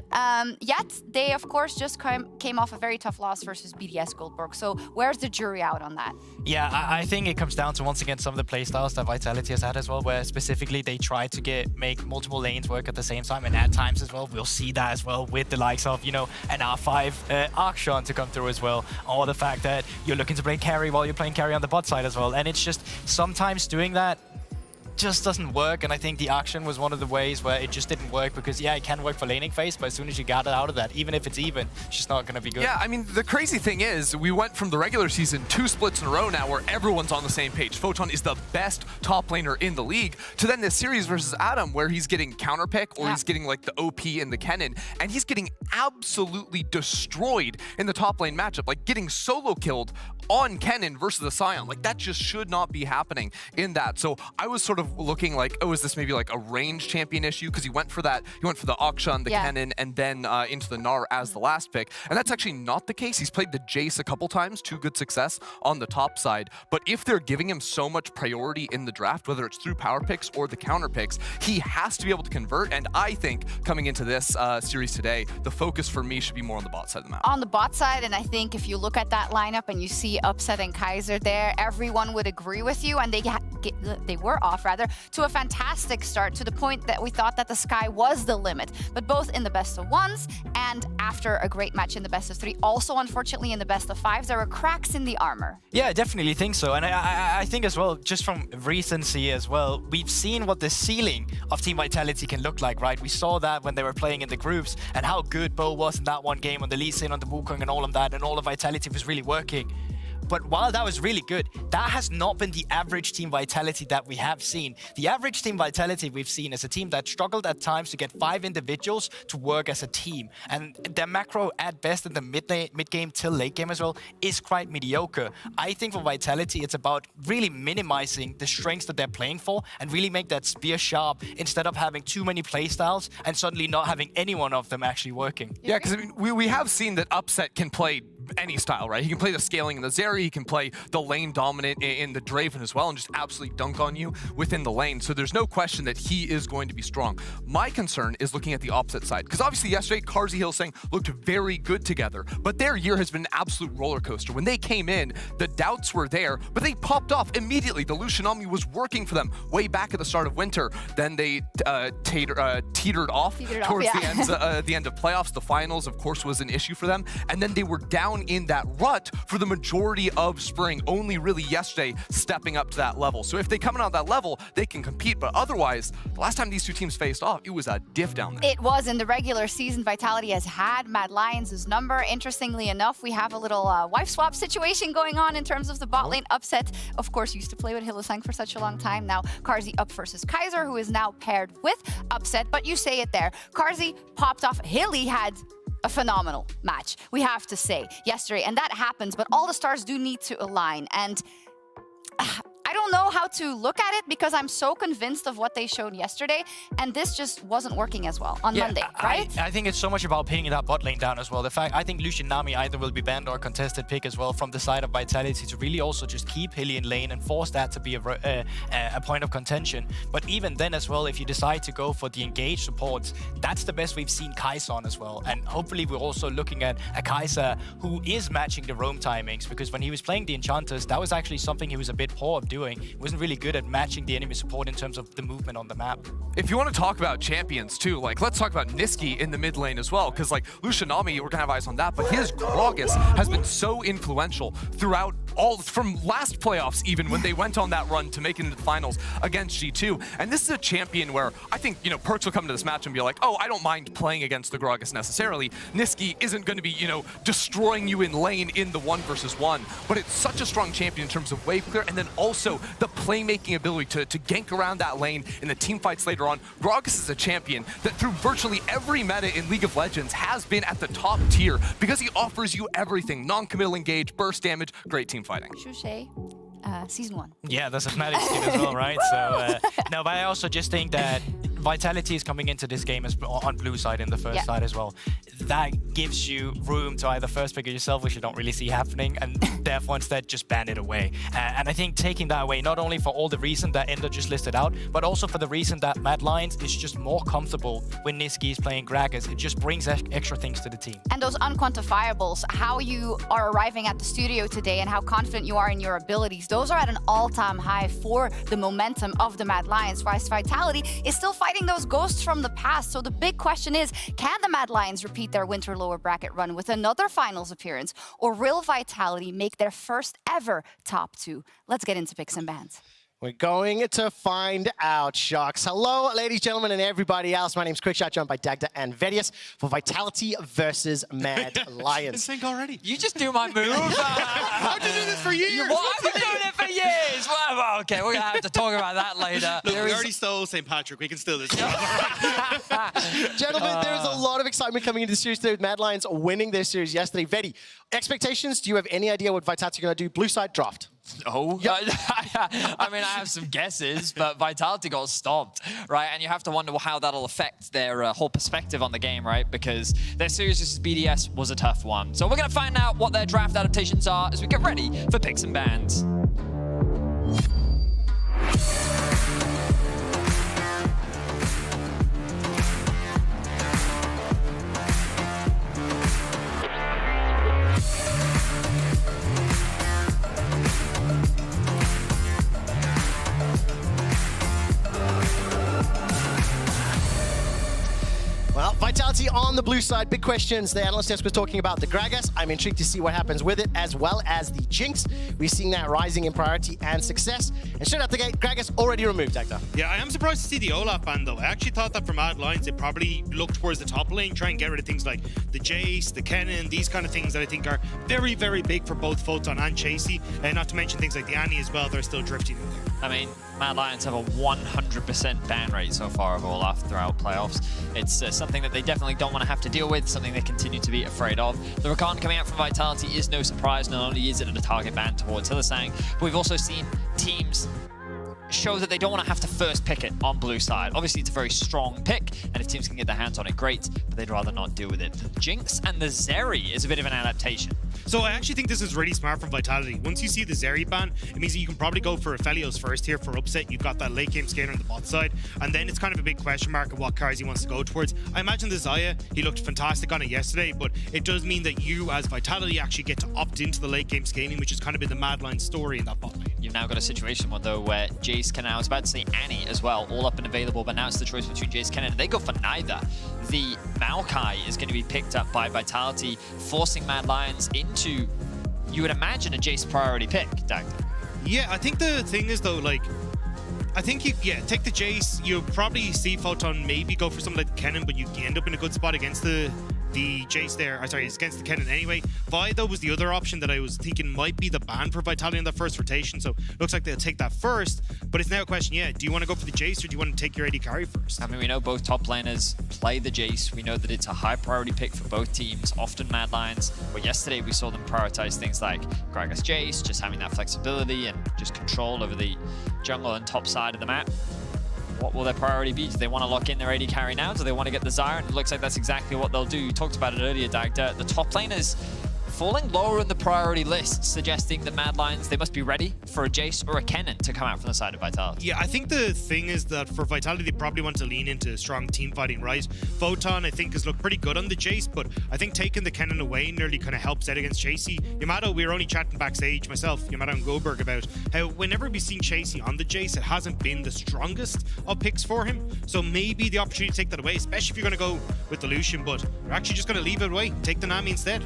Yet they, of course, just came off a very tough loss versus BDS Goldberg. So where's the jury out on that? Yeah, I think it comes down to, once again, some of the playstyles that Vitality has had as well, where specifically they try to make multiple lanes work at the same time, and at times as well, we'll see that as well with the likes of, you know, an R5 Arkshan to come through as well, or the fact that you're looking to play carry while you're playing carry on the bot side as well, and it's just sometimes doing that just doesn't work, and I think the action was one of the ways where it just didn't work, because yeah, it can work for laning phase, but as soon as you got it out of that, even if it's even, it's just not going to be good. Yeah, I mean, the crazy thing is, we went from the regular season 2 splits in a row now where everyone's on the same page. Photon is the best top laner in the league, to then this series versus Adam where he's getting counterpick, or he's getting like the OP and the Kennen, and he's getting absolutely destroyed in the top lane matchup, like getting solo killed on Kennen versus the Sion. Like, that just should not be happening in that. So I was sort of looking like, oh, is this maybe like a range champion issue? Because he went for that, he went for the Akshan, the Kennen, and then into the Gnar as the last pick. And that's actually not the case. He's played the Jace a couple times to good success on the top side. But if they're giving him so much priority in the draft, whether it's through power picks or the counter picks, he has to be able to convert. And I think coming into this series today, the focus for me should be more on the bot side of the map. On the bot side, and I think if you look at that lineup and you see Upset and Kaiser there, everyone would agree with you, and they were off rather to a fantastic start, to the point that we thought that the sky was the limit. But both in the best of ones and after a great match in the best of 3, also unfortunately in the best of 5s, there were cracks in the armor. Yeah, I definitely think so. And I think as well, just from recency as well, we've seen what the ceiling of Team Vitality can look like, right? We saw that when they were playing in the groups, and how good Bo was in that one game on the lead scene, on the Wukong and all of that, and all of Vitality was really working. But while that was really good, that has not been the average Team Vitality that we have seen. The average Team Vitality we've seen is a team that struggled at times to get 5 individuals to work as a team. And their macro at best in the mid-game till late game as well is quite mediocre. I think for Vitality, it's about really minimizing the strengths that they're playing for and really make that spear sharp instead of having too many playstyles and suddenly not having any one of them actually working. Yeah, because I mean, we have seen that Upset can play any style, right? He can play the scaling in the Zeri, he can play the lane dominant in the Draven as well, and just absolutely dunk on you within the lane. So there's no question that he is going to be strong. My concern is looking at the opposite side, because obviously yesterday, Carzzy Hillsang looked very good together, but their year has been an absolute roller coaster. When they came in, the doubts were there, but they popped off immediately. The Lucianami was working for them way back at the start of winter. Then they teetered off towards the end of playoffs. The finals, of course, was an issue for them, and then they were down in that rut for the majority of spring, only really yesterday stepping up to that level. So if they come in on that level, they can compete, but otherwise, the last time these two teams faced off, it was a diff down there. It was in the regular season. Vitality has had Mad Lions' number. Interestingly enough, we have a little wife swap situation going on in terms of the bot lane. Upset, of course, used to play with Hillsang for such a long time. Now Carzzy up versus Kaiser, who is now paired with Upset, but you say it there. Carzzy popped off. Hilly had a phenomenal match, we have to say, yesterday, and that happens, but all the stars do need to align, and I don't know how to look at it because I'm so convinced of what they showed yesterday, and this just wasn't working as well on Monday, right? I think it's so much about pinning that bot lane down as well. The fact, I think Lucianami either will be banned or contested pick as well from the side of Vitality to really also just keep Hilly in lane and force that to be a point of contention. But even then as well, if you decide to go for the engaged supports, that's the best we've seen Kai'Sa on as well. And hopefully we're also looking at a Kai'Sa who is matching the roam timings, because when he was playing the Enchanters, that was actually something he was a bit poor of doing. He wasn't really good at matching the enemy support in terms of the movement on the map. If you want to talk about champions too, like let's talk about Niski in the mid lane as well, because like Lucianami, we're gonna have eyes on that, but his Gragas has been so influential throughout all, from last playoffs even, when they went on that run to make it into the finals against G2. And this is a champion where I think, you know, Perkz will come to this match and be like, oh, I don't mind playing against the Gragas necessarily. Niski isn't going to be, you know, destroying you in lane in the 1v1, but it's such a strong champion in terms of wave clear, and then also the playmaking ability to gank around that lane in the team fights later on. Gragas is a champion that through virtually every meta in League of Legends has been at the top tier because he offers you everything. Non-committal engage, burst damage, great team fighting. Shushei, Season 1. Yeah, that's a Fnatic skin as well, right? So, no, but I also just think that Vitality is coming into this game as on blue side in the first side as well. That gives you room to either first pick it yourself, which you don't really see happening, and therefore instead just ban it away. And I think taking that away, not only for all the reason that Ender just listed out, but also for the reason that Mad Lions is just more comfortable when Niski is playing Gragas. It just brings extra things to the team. And those unquantifiables, how you are arriving at the studio today and how confident you are in your abilities, those are at an all-time high for the momentum of the Mad Lions. Whilst Vitality is still fighting those ghosts from the past. So the big question is, can the Mad Lions repeat their winter lower bracket run with another finals appearance, or will Vitality make their first ever top 2? Let's get into picks and bans. We're going to find out, Sharks. Hello, ladies, gentlemen, and everybody else. My name's Quickshot, joined by Dagda and Vedius for Vitality versus Mad Lions. Sync already. You just do my move. I've been doing this for years. I've been doing it for years. Well, okay, we're going to have to talk about that later. Look, we already stole St. Patrick. We can steal this. Gentlemen, there is a lot of excitement coming into the series today with Mad Lions winning their series yesterday. Vedi, expectations? Do you have any idea what Vitality are going to do? Blue side draft. No. Yep. I mean, I have some guesses, but Vitality got stomped, right? And you have to wonder how that'll affect their whole perspective on the game, right? Because their series versus BDS was a tough one. So we're going to find out what their draft adaptations are as we get ready for picks and bans. Well, Vitality on the blue side. Big questions. The analyst desk was talking about the Gragas. I'm intrigued to see what happens with it, as well as the Jinx. We're seeing that rising in priority and success. And straight out the gate, Gragas already removed, Dagda. Yeah, I am surprised to see the Olaf ban, though. I actually thought that for Mad Lions, they probably look towards the top lane, try and get rid of things like the Jace, the Kennen, these kind of things that I think are very, very big for both Photon and Chasey. And not to mention things like the Annie as well, they're still drifting in there. I mean, Mad Lions have a 100% ban rate so far of Olaf throughout playoffs. It's something that they definitely don't want to have to deal with, something they continue to be afraid of. The Rakan coming out from Vitality is no surprise. Not only is it a target ban towards Hylissang, but we've also seen teams show that they don't want to have to first pick it on blue side. Obviously, it's a very strong pick, and if teams can get their hands on it, great, but they'd rather not deal with it. The Jinx and the Zeri is a bit of an adaptation. So I actually think this is really smart from Vitality. Once you see the Zeri ban, it means that you can probably go for Aphelios first here for upset. You've got that late game scaler on the bot side, and then it's kind of a big question mark of what cards he wants to go towards. I imagine the Xayah, he looked fantastic on it yesterday, but it does mean that you as Vitality actually get to opt into the late game scaling, which has kind of been the Mad Lions story in that bot lane. You've now got a situation though where Jace can, I was about to say Annie as well, all up and available, but now it's the choice between Jace Kennen. They go for neither. The Maokai is going to be picked up by Vitality, forcing Mad Lions into, you would imagine, a Jace priority pick, Dagda. Yeah, I think the thing is though, like, I think you, take the Jace. You'll probably see Photon maybe go for something like the Kennen, but you end up in a good spot against the Jace there. Sorry, it's against the Kennen anyway. Vi, though, was the other option that I was thinking might be the ban for Vitality in that first rotation. So looks like they'll take that first. But it's now a question, do you want to go for the Jace or do you want to take your AD carry first? I mean, we know both top laners play the Jace. We know that it's a high priority pick for both teams, often Mad Lions. But yesterday we saw them prioritize things like Gragas Jace, just having that flexibility and just control over the jungle and top side of the map. What will their priority be? Do they want to lock in their AD carry now? Do they want to get the Xayah? And it looks like that's exactly what they'll do. You talked about it earlier, Dagda. The top laners falling lower in the priority list, suggesting that Mad Lions, they must be ready for a Jace or a Kennen to come out from the side of Vitality. Yeah, I think the thing is that for Vitality, they probably want to lean into strong team fighting, right? Photon, I think, has looked pretty good on the Jace, but I think taking the Kennen away nearly kind of helps out against Chasey. Yamato, we were only chatting backstage, myself, Yamato and Goldberg, about how whenever we've seen Chasey on the Jace, it hasn't been the strongest of picks for him. So maybe the opportunity to take that away, especially if you're going to go with the Lucian, but you're actually just going to leave it away, take the Nami instead.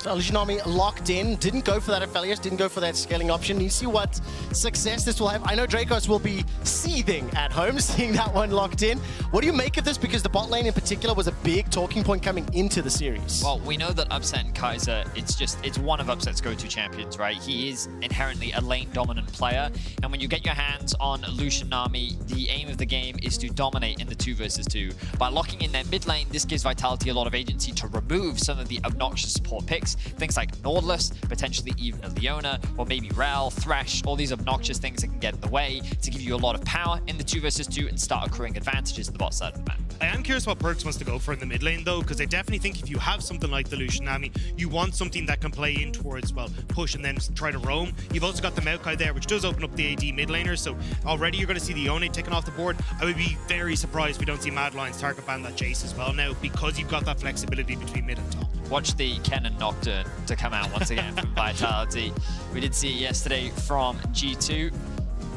So Lucianami locked in, didn't go for that Aphelios, didn't go for that scaling option. You see what success this will have. I know Dracos will be seething at home, seeing that one locked in. What do you make of this? Because the bot lane in particular was a big talking point coming into the series. Well, we know that Upset and Kaiser, it's one of Upset's go-to champions, right? He is inherently a lane-dominant player, and when you get your hands on Lucian Nami, the aim of the game is to dominate in the 2 versus 2. By locking in their mid lane, this gives Vitality a lot of agency to remove some of the obnoxious support picks. Things like Nautilus, potentially even a Leona, or maybe Rel, Thresh, all these obnoxious things that can get in the way to give you a lot of power in the 2 versus 2 and start accruing advantages at the bot side of the map. I am curious what Perkz wants to go for in the mid lane though, because I definitely think if you have something like the Lucian Nami, you want something that can play in towards, well, push and then try to roam. You've also got the Maokai there, which does open up the AD mid laner, so already you're going to see the Yone taken off the board. I would be very surprised if we don't see Mad Lions target ban that Jace as well now, because you've got that flexibility between mid and top. Watch the Kennen Nocturne to come out once again from Vitality. We did see it yesterday from G2,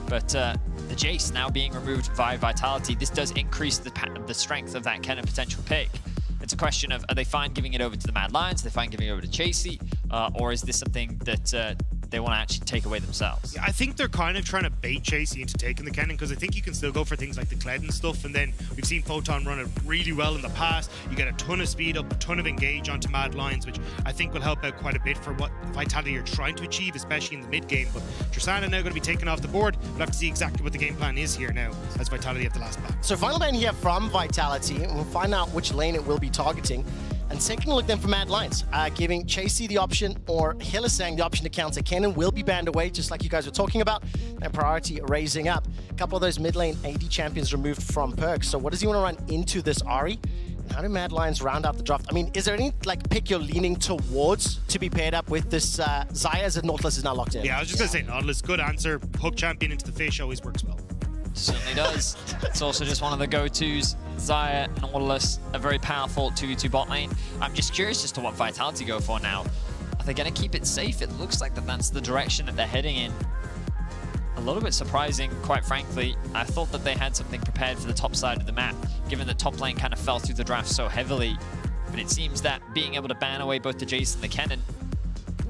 but the Jace now being removed via Vitality, this does increase the strength of that Kennen potential pick. It's a question of, are they fine giving it over to the Mad Lions? Are they fine giving it over to Chasey? Or is this something that they want to actually take away themselves. Yeah, I think they're kind of trying to bait Chasey into taking the cannon, because I think you can still go for things like the Kled and stuff, and then we've seen Photon run it really well in the past. You get a ton of speed up, a ton of engage onto Mad Lions, which I think will help out quite a bit for what Vitality are trying to achieve, especially in the mid game. But Tristana now going to be taken off the board. We'll have to see exactly what the game plan is here now as Vitality have the last back. So final ban here from Vitality, and we'll find out which lane it will be targeting. And taking a look then for Mad Lions, giving Chasey the option, or Hylissang the option to counter. Cannon will be banned away, just like you guys were talking about. And priority raising up. A couple of those mid lane AD champions removed from Perks. So what does he want to run into this Ahri? And how do Mad Lions round out the draft? I mean, is there any like pick you're leaning towards to be paired up with this Xayah, as Nautilus is now locked in? Yeah, I was just going to say Nautilus, good answer. Hook champion into the fish always works well. Certainly does. It's also just one of the go-tos. Xayah, Nautilus, a very powerful 2v2 bot lane. I'm just curious as to what Vitality go for now. Are they going to keep it safe? It looks like that's the direction that they're heading in. A little bit surprising, quite frankly. I thought that they had something prepared for the top side of the map, given that top lane kind of fell through the draft so heavily. But it seems that being able to ban away both the Jace and the Kennen,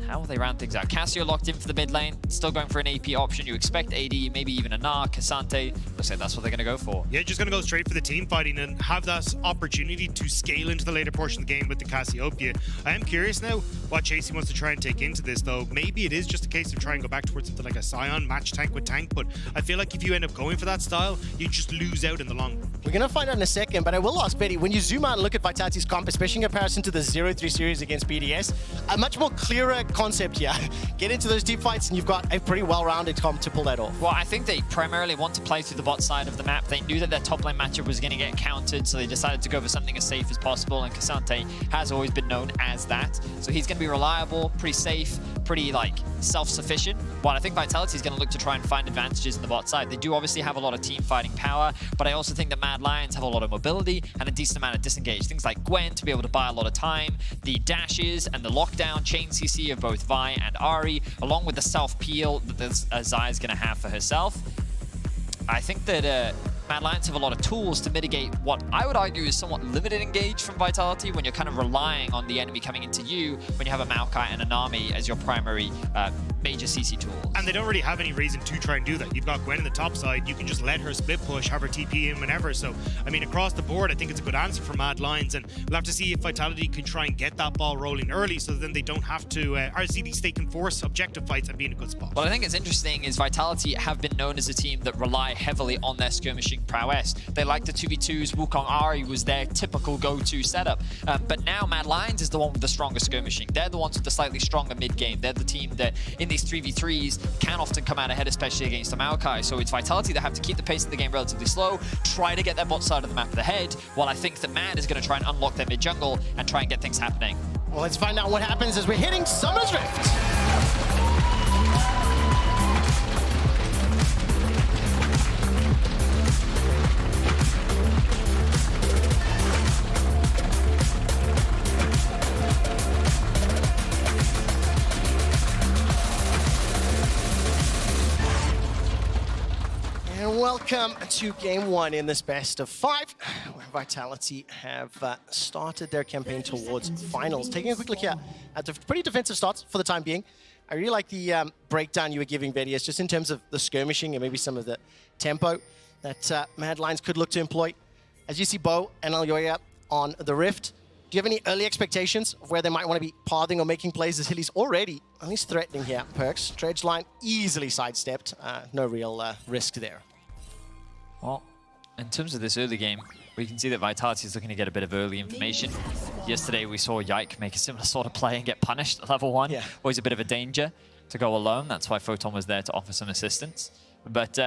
how will they round things out? Cassio locked in for the mid lane, still going for an AP option. You expect AD, maybe even a Gnar, Cassante. Looks like that's what they're going to go for. Yeah, just going to go straight for the team fighting and have that opportunity to scale into the later portion of the game with the Cassiopeia. I am curious now what Chasey wants to try and take into this, though. Maybe it is just a case of trying to go back towards something like a Scion, match tank with tank, but I feel like if you end up going for that style, you just lose out in the long run. We're going to find out in a second, but I will ask Betty, when you zoom out and look at Vitality's comp, especially in comparison to the 0-3 series against BDS, a much more clearer concept here. Get into those deep fights and you've got a pretty well-rounded comp to pull that off. Well, I think they primarily want to play through the bot side of the map. They knew that their top lane matchup was going to get countered, so they decided to go for something as safe as possible, and Cassante has always been known as that. So he's going to be reliable, pretty safe, pretty like self-sufficient, while I think Vitality is going to look to try and find advantages in the bot side. They do obviously have a lot of team fighting power, but I also think that Mad Lions have a lot of mobility and a decent amount of disengage. Things like Gwen to be able to buy a lot of time, the dashes and the lockdown chain CC of both Vi and Ahri, along with the self-peel that Xayah is going to have for herself. I think that Mad Lions have a lot of tools to mitigate what I would argue is somewhat limited engage from Vitality when you're kind of relying on the enemy coming into you when you have a Maokai and a Nami as your primary major CC tools. And they don't really have any reason to try and do that. You've got Gwen in the top side, you can just let her split push, have her TP in whenever. So, I mean, across the board, I think it's a good answer for Mad Lions, and we'll have to see if Vitality can try and get that ball rolling early so then they don't have to, RCD they can force objective fights and be in a good spot. What I think is interesting is Vitality have been known as a team that rely heavily on their skirmishing prowess. They like the 2v2s, Wukong Ahri was their typical go-to setup. But now Mad Lions is the one with the stronger skirmishing. They're the ones with the slightly stronger mid-game. They're the team that in these 3v3s can often come out ahead, especially against the Maokai. So it's Vitality that have to keep the pace of the game relatively slow, try to get their bot side of the map ahead, while I think that Mad is going to try and unlock their mid-jungle and try and get things happening. Well, let's find out what happens as we're hitting Summer's Rift. And welcome to Game 1 in this best of 5, where Vitality have started their campaign towards finals. Taking a quick look here at the pretty defensive starts for the time being. I really like the breakdown you were giving, Vedius, just in terms of the skirmishing and maybe some of the tempo that Mad Lions could look to employ. As you see Bo and Alyoya on the Rift, do you have any early expectations of where they might want to be pathing or making plays, as Hilly's already at least threatening here? Perks, dredge line easily sidestepped, no real risk there. Well, in terms of this early game, we can see that Vitality is looking to get a bit of early information. Yesterday, we saw Yike make a similar sort of play and get punished at level 1. Yeah. Always a bit of a danger to go alone. That's why Photon was there to offer some assistance. But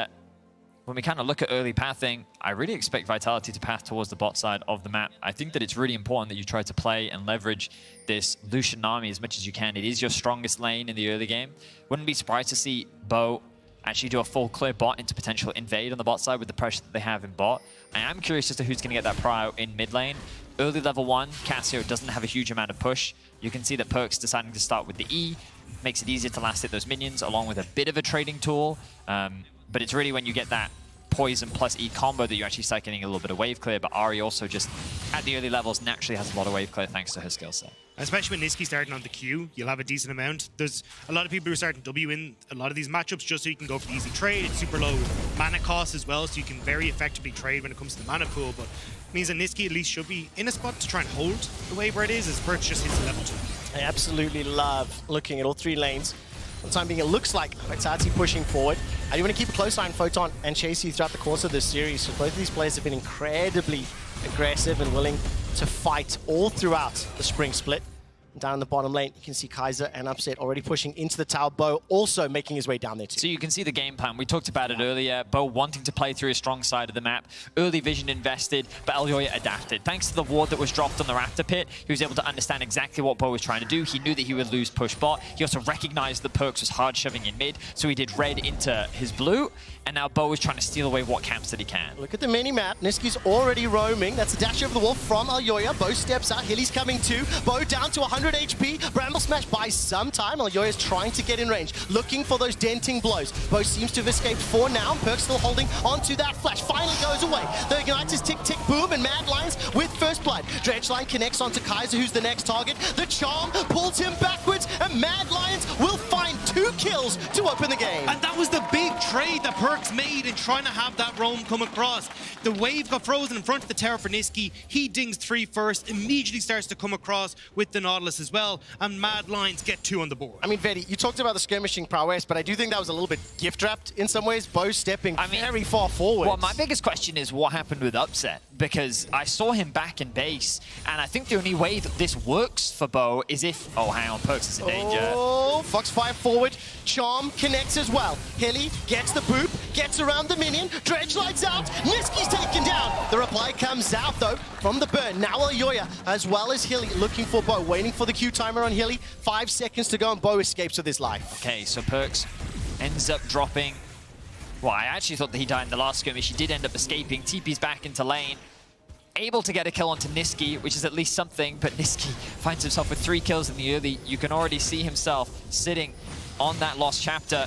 when we kind of look at early pathing, I really expect Vitality to path towards the bot side of the map. I think that it's really important that you try to play and leverage this Lucian Nami as much as you can. It is your strongest lane in the early game. Wouldn't be surprised to see Bo actually do a full clear bot into potential invade on the bot side with the pressure that they have in bot. I am curious as to who's going to get that prio in mid lane. Early level 1, Cassio doesn't have a huge amount of push. You can see that Perk's deciding to start with the E. Makes it easier to last hit those minions, along with a bit of a trading tool. But it's really when you get that poison plus E combo that you actually start getting a little bit of wave clear, but Ari also just, at the early levels, naturally has a lot of wave clear thanks to her skill set. Especially when Niski starting on the Q, you'll have a decent amount. There's a lot of people who are starting W in a lot of these matchups just so you can go for the easy trade. It's super low mana cost as well, so you can very effectively trade when it comes to the mana pool, but it means that Niski at least should be in a spot to try and hold the wave where it is, as Perks just hits the level 2. I absolutely love looking at all three lanes. For the time being, it looks like Vitality pushing forward. I do want to keep a close eye on Photon and Chasey throughout the course of this series. So both of these players have been incredibly aggressive and willing to fight all throughout the spring split. Down in the bottom lane, you can see Kaiser and Upset already pushing into the tower. Bo also making his way down there too. So you can see the game plan. We talked about it earlier. Bo wanting to play through a strong side of the map. Early vision invested, but Elyoya adapted. Thanks to the ward that was dropped on the Raptor pit, he was able to understand exactly what Bo was trying to do. He knew that he would lose push bot. He also recognized that Perks was hard shoving in mid, so he did red into his blue. And now Bo is trying to steal away what camps that he can. Look at the mini-map. Niski's already roaming. That's a dash over the wall from Elyoya. Bo steps out. Hilly's coming too. Bo down to 100 HP. Bramble Smash buys some time. Elyoya's trying to get in range, looking for those denting blows. Bo seems to have escaped for now. Perk's still holding onto that flash. Finally goes away. The Ignite is tick, tick, boom, and Mad Lions with first blood. Dredgeline connects onto Kaiser, who's the next target. The Charm pulls him backwards, and Mad Lions will find 2 kills to open the game. And that was the big trade that Perks made in trying to have that roam come across. The wave got frozen in front of the tower for Niski. He dings 3 first, immediately starts to come across with the Nautilus as well, and Mad Lions get 2 on the board. I mean, Vedi, you talked about the skirmishing prowess, but I do think that was a little bit gift-wrapped in some ways. Bo stepping very far forward. Well, my biggest question is what happened with Upset, because I saw him back in base, and I think the only way that this works for Bo is if... Oh, hang on, Perks is in danger. Oh, Foxfire forward. Charm connects as well. Hilly gets the boop, gets around the minion. Dredge lights out. Niski's taken down. The reply comes out, though, from the burn. Now Elyoya, as well as Hilly, looking for Bo, waiting for the Q timer on Hilly. 5 seconds to go, and Bo escapes with his life. Okay, so Perks ends up dropping... Well, I actually thought that he died in the last skirmish. He did end up escaping. TP's back into lane. Able to get a kill onto Niski, which is at least something, but Niski finds himself with 3 kills in the early. You can already see himself sitting on that lost chapter,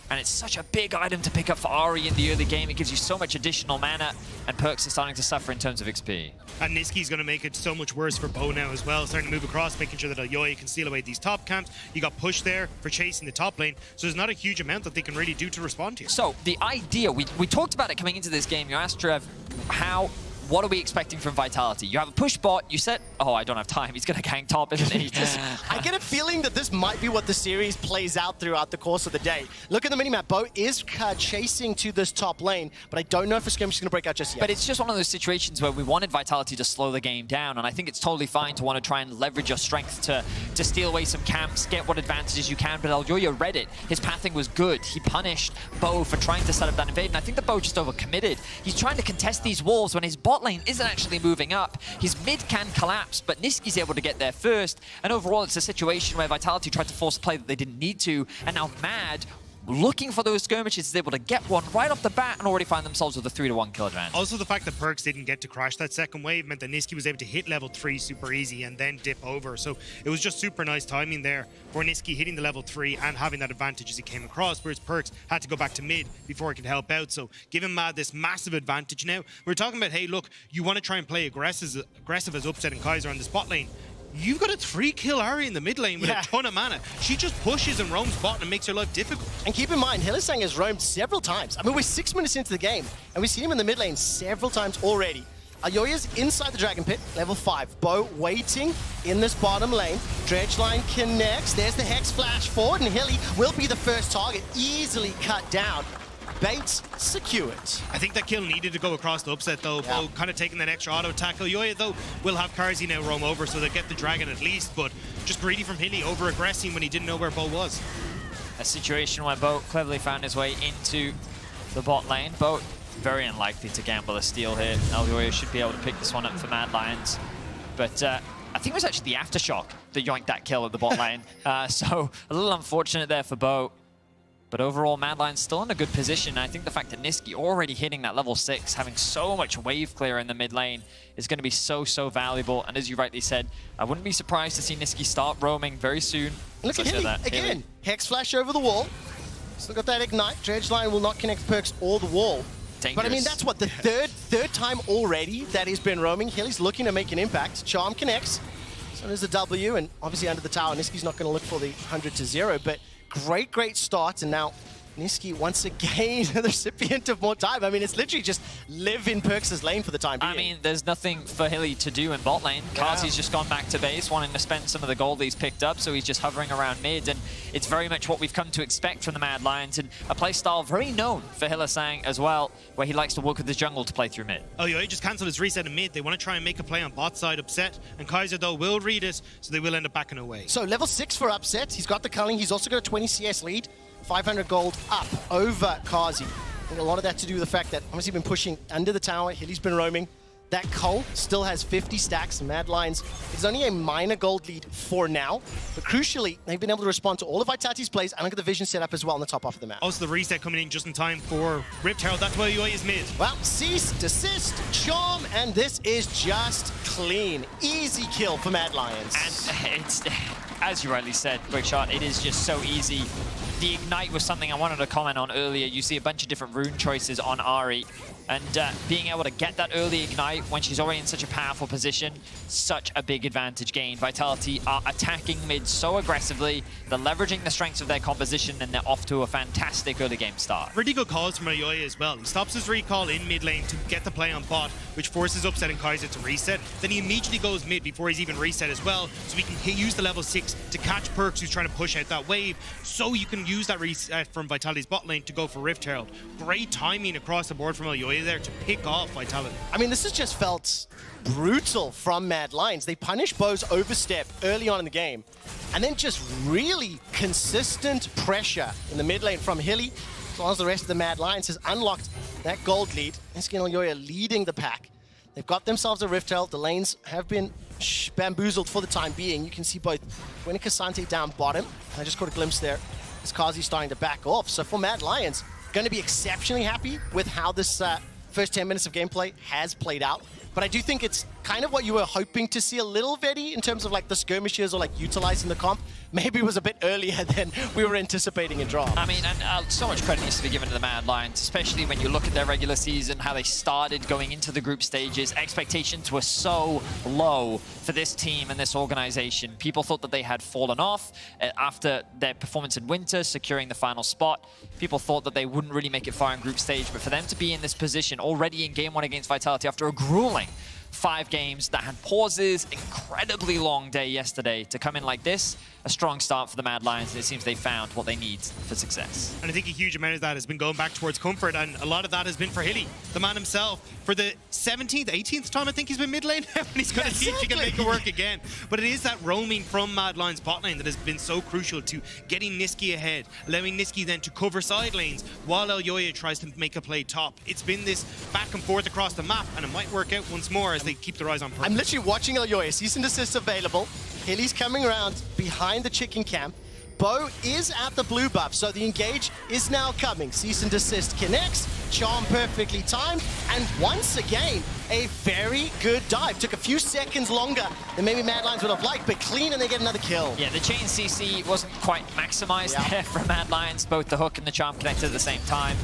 and it's such a big item to pick up for Ari in the early game. It gives you so much additional mana, and Perks is starting to suffer in terms of XP. And Niski's going to make it so much worse for Bo now as well, starting to move across, making sure that Elyoya can steal away these top camps. You got pushed there for chasing the top lane, so there's not a huge amount that they can really do to respond here. So the idea, we talked about it coming into this game. You asked Trev, what are we expecting from Vitality? You have a push bot, you said, oh, I don't have time. He's going to gank top, isn't he? I get a feeling that this might be what the series plays out throughout the course of the day. Look at the minimap. Bo is chasing to this top lane, but I don't know if a skirmish is going to break out just yet. But it's just one of those situations where we wanted Vitality to slow the game down, and I think it's totally fine to want to try and leverage your strength to steal away some camps, get what advantages you can, but Elyoya read it. His pathing was good. He punished Bo for trying to set up that invade, and I think that Bo just overcommitted. He's trying to contest these walls when his bot lane isn't actually moving up. His mid can collapse, but Niski's able to get there first, and overall it's a situation where Vitality tried to force a play that they didn't need to, and now Mad, looking for those skirmishes, is able to get one right off the bat and already find themselves with a 3-1 kill advantage. Also, the fact that Perks didn't get to crash that second wave meant that Niski was able to hit level 3 super easy and then dip over. So it was just super nice timing there for Niski hitting the level 3 and having that advantage as he came across, whereas Perks had to go back to mid before he could help out. So giving Mad this massive advantage now. We're talking about, hey, look, you want to try and play aggressive as Upset and Kaiser on the spot lane. You've got a 3-kill Ari in the mid lane with a ton of mana. She just pushes and roams bot and makes her life difficult. And keep in mind, Hylissang has roamed several times. I mean, we're 6 minutes into the game, and we've seen him in the mid lane several times already. Elyoya's inside the Dragon Pit, level 5. Bo waiting in this bottom lane. Dredgeline connects. There's the Hex flash forward, and Hilly will be the first target. Easily cut down. Bates secured. I think that kill needed to go across the Upset though. Bo kind of taking that extra auto attack. Elyoya though will have Karzi now roam over, so they get the dragon at least, but just greedy from Hilly, over aggressing when he didn't know where Bo was. A situation where Bo cleverly found his way into the bot lane. Bo very unlikely to gamble a steal here. Elyoya should be able to pick this one up for Mad Lions, but I think it was actually the Aftershock that yoinked that kill at the bot lane. So a little unfortunate there for Bo. But overall, Mad Lions still in a good position. I think the fact that Niski already hitting that level 6, having so much wave clear in the mid lane, is going to be so valuable. And as you rightly said, I wouldn't be surprised to see Niski start roaming very soon. Look at Hilly again. Hilly. Hex flash over the wall. Still got that ignite. Dredgeline will not connect Perks or the wall. dangerous. But I mean, that's what, the third time already that he's been roaming. Hilly's looking to make an impact. Charm connects. So there's a W, and obviously under the tower, Niski's not going to look for the 100 to 0, but great start, and now Niski once again the recipient of more time. I mean, it's literally just live in Perks' lane for the time being. I mean, there's nothing for Hilly to do in bot lane. Kazi's just gone back to base, wanting to spend some of the gold he's picked up, so he's just hovering around mid, and it's very much what we've come to expect from the Mad Lions, and a playstyle very known for Hillisang as well, where he likes to work with the jungle to play through mid. Oh, yeah, he just cancelled his reset in mid. They want to try and make a play on bot side, Upset, and Kaiser, though, will read it, so they will end up backing away. So level 6 for Upset. He's got the culling. He's also got a 20 CS lead. 500 gold up over Kazi. I think a lot of that to do with the fact that obviously been pushing under the tower. Hilly's been roaming. That Cole still has 50 stacks. Mad Lions is only a minor gold lead for now. But crucially, they've been able to respond to all of Vitality's plays and look at the vision set up as well on the top half of the map. Also, the reset coming in just in time for Rift Herald. That's why UI is mid. Well, cease, desist, charm, and this is just clean. Easy kill for Mad Lions. And it's, as you rightly said, Quick Shot, it is just so easy. The Ignite was something I wanted to comment on earlier. You see a bunch of different rune choices on Ahri, and being able to get that early Ignite when she's already in such a powerful position, such a big advantage gained. Vitality are attacking mid so aggressively, they're leveraging the strengths of their composition, and they're off to a fantastic early game start. Pretty good calls from Ayoya as well. He stops his recall in mid lane to get the play on bot, which forces Upset and Kaiser to reset. Then he immediately goes mid before he's even reset as well, so we can use the level 6 to catch Perks, who's trying to push out that wave, so you can use that reset from Vitality's bot lane to go for Rift Herald. Great timing across the board from Ayoya there to pick off Vitality. I mean, this has just felt brutal from Mad Lions. They punish Bo's overstep early on in the game, and then just really consistent pressure in the mid lane from Hilly, as long as the rest of the Mad Lions has unlocked that gold lead. Niski and Ayoya leading the pack. They've got themselves a Rift Herald. The lanes have been bamboozled for the time being. You can see both Gwen and Cassante down bottom. I just caught a glimpse there as Kazi's starting to back off. So for Mad Lions, going to be exceptionally happy with how this first 10 minutes of gameplay has played out. But I do think it's kind of what you were hoping to see a little, Vedi, in terms of like the skirmishes or like utilizing the comp. Maybe it was a bit earlier than we were anticipating in draft. I mean, and so much credit needs to be given to the Mad Lions, especially when you look at their regular season, how they started going into the group stages. Expectations were so low for this team and this organization. People thought that they had fallen off after their performance in Winter, securing the final spot. People thought that they wouldn't really make it far in group stage, but for them to be in this position already in game 1 against Vitality after a grueling 5 games that had pauses, incredibly long day yesterday, to come in like this, a strong start for the Mad Lions, and it seems they found what they need for success. And I think a huge amount of that has been going back towards comfort, and a lot of that has been for Hilly, the man himself. For the 17th, 18th time, I think he's been mid lane, and he's going to see if he can make it work again. But it is that roaming from Mad Lions bot lane that has been so crucial to getting Niski ahead, allowing Niski then to cover side lanes while Ayoya tries to make a play top. It's been this back and forth across the map, and it might work out once more as they keep their eyes on Perks. I'm literally watching Ayoya. Cease and desist available. Hilly's coming around behind the chicken camp. Bo is at the blue buff, so the engage is now coming. Cease and desist connects, charm perfectly timed, and once again, a very good dive. Took a few seconds longer than maybe Mad Lions would have liked, but clean, and they get another kill. Yeah, the chain CC wasn't quite maximized there from Mad Lions, both the hook and the charm connected at the same time.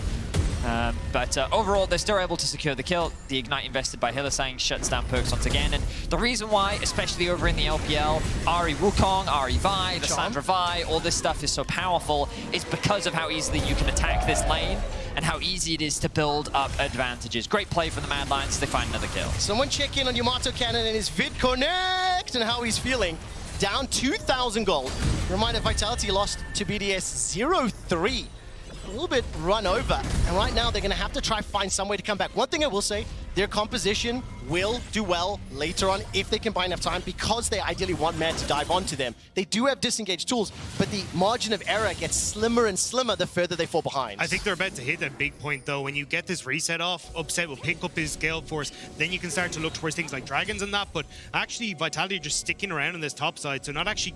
But overall, they're still able to secure the kill. The Ignite invested by Hillisang shuts down Perks once again. And the reason why, especially over in the LPL, Ahri Wukong, Ahri Vi, the Sandra Vi, all this stuff is so powerful is because of how easily you can attack this lane and how easy it is to build up advantages. Great play from the Mad Lions. They find another kill. Someone check in on Yamato Cannon and his VIT connect and how he's feeling. Down 2,000 gold. Reminder, Vitality lost to BDS 0-3. A little bit run over, and right now they're going to have to try find some way to come back. One thing I will say, their composition will do well later on if they can buy enough time, because they ideally want Mad to dive onto them. They do have disengage tools, but the margin of error gets slimmer and slimmer the further they fall behind. I think they're about to hit that big point, though. When you get this reset off, Upset will pick up his Gale Force. Then you can start to look towards things like Dragons and that, but actually Vitality are just sticking around on this top side, so not actually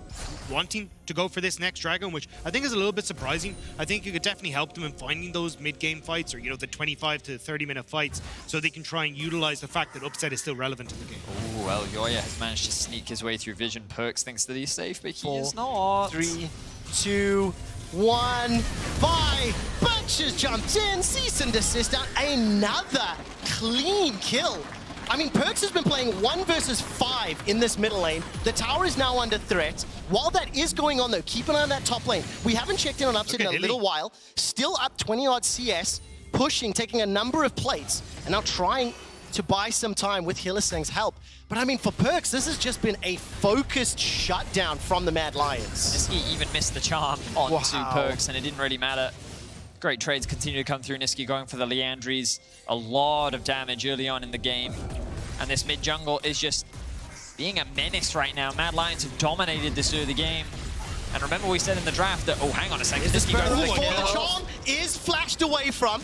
wanting to go for this next Dragon, which I think is a little bit surprising. I think it could definitely help them in finding those mid-game fights, or, you know, the 25 to 30-minute fights, so they can try and utilize the fact that Upset is still relevant in the game. Oh, well, Yoya has managed to sneak his way through vision. Perks thinks that he's safe, but he is not. 3, 2, 1, bye! But Archer's jumped in, cease and desist out, another clean kill. I mean, Perkz has been playing 1 versus 5 in this middle lane. The tower is now under threat. While that is going on though, keep an eye on that top lane. We haven't checked in on Upset in a little while. Still up 20-odd CS, pushing, taking a number of plates, and now trying to buy some time with Hylissang's help. But I mean, for Perkz, this has just been a focused shutdown from the Mad Lions. Niski even missed the charm onto Perkz, and it didn't really matter. Great trades continue to come through. Niski going for the Leandries. A lot of damage early on in the game. And this mid jungle is just being a menace right now. Mad Lions have dominated this early game. And remember we said in the draft that, oh, hang on a second. Niski goes for the kill. The charm is flashed away from.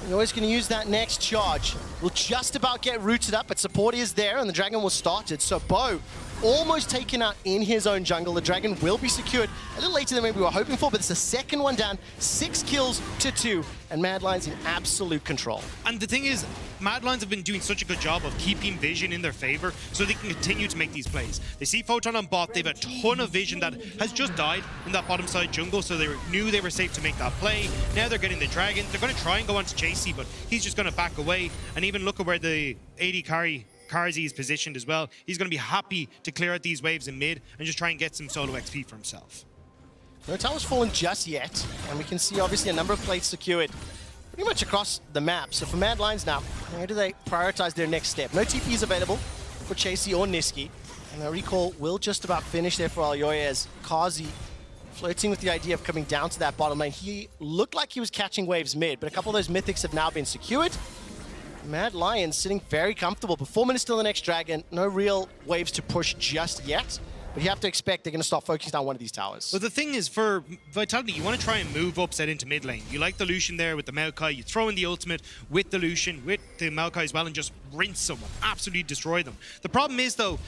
You're always going to use that next charge. Will just about get rooted up, but support is there, and the Dragon was started. So Bo almost taken out in his own jungle. The Dragon will be secured a little later than maybe we were hoping for, but it's the second one down, 6 kills to 2, and Mad Lions in absolute control. And the thing is, Mad Lions have been doing such a good job of keeping vision in their favor so they can continue to make these plays. They see Photon on bot, they have a ton of vision that has just died in that bottom side jungle, so they knew they were safe to make that play. Now they're getting the Dragon. They're going to try and go on to JC, but he's just going to back away. And even look at where the AD carry Karzi is positioned as well. He's going to be happy to clear out these waves in mid and just try and get some solo XP for himself. No tower's fallen just yet, and we can see obviously a number of plates secured pretty much across the map. So for Mad Lions now, how do they prioritize their next step? No TP is available for Chasey or Niski, and the recall will just about finish there for Alyoya as Karzi flirting with the idea of coming down to that bottom lane. He looked like he was catching waves mid, but a couple of those mythics have now been secured. Mad Lions sitting very comfortable. Performance still the next Dragon. No real waves to push just yet. But you have to expect they're going to start focusing down one of these towers. Well, the thing is, for Vitality, you want to try and move upset into mid lane. You like the Lucian there with the Maokai. You throw in the ultimate with the Lucian, with the Maokai as well, and just rinse someone. Absolutely destroy them. The problem is, though,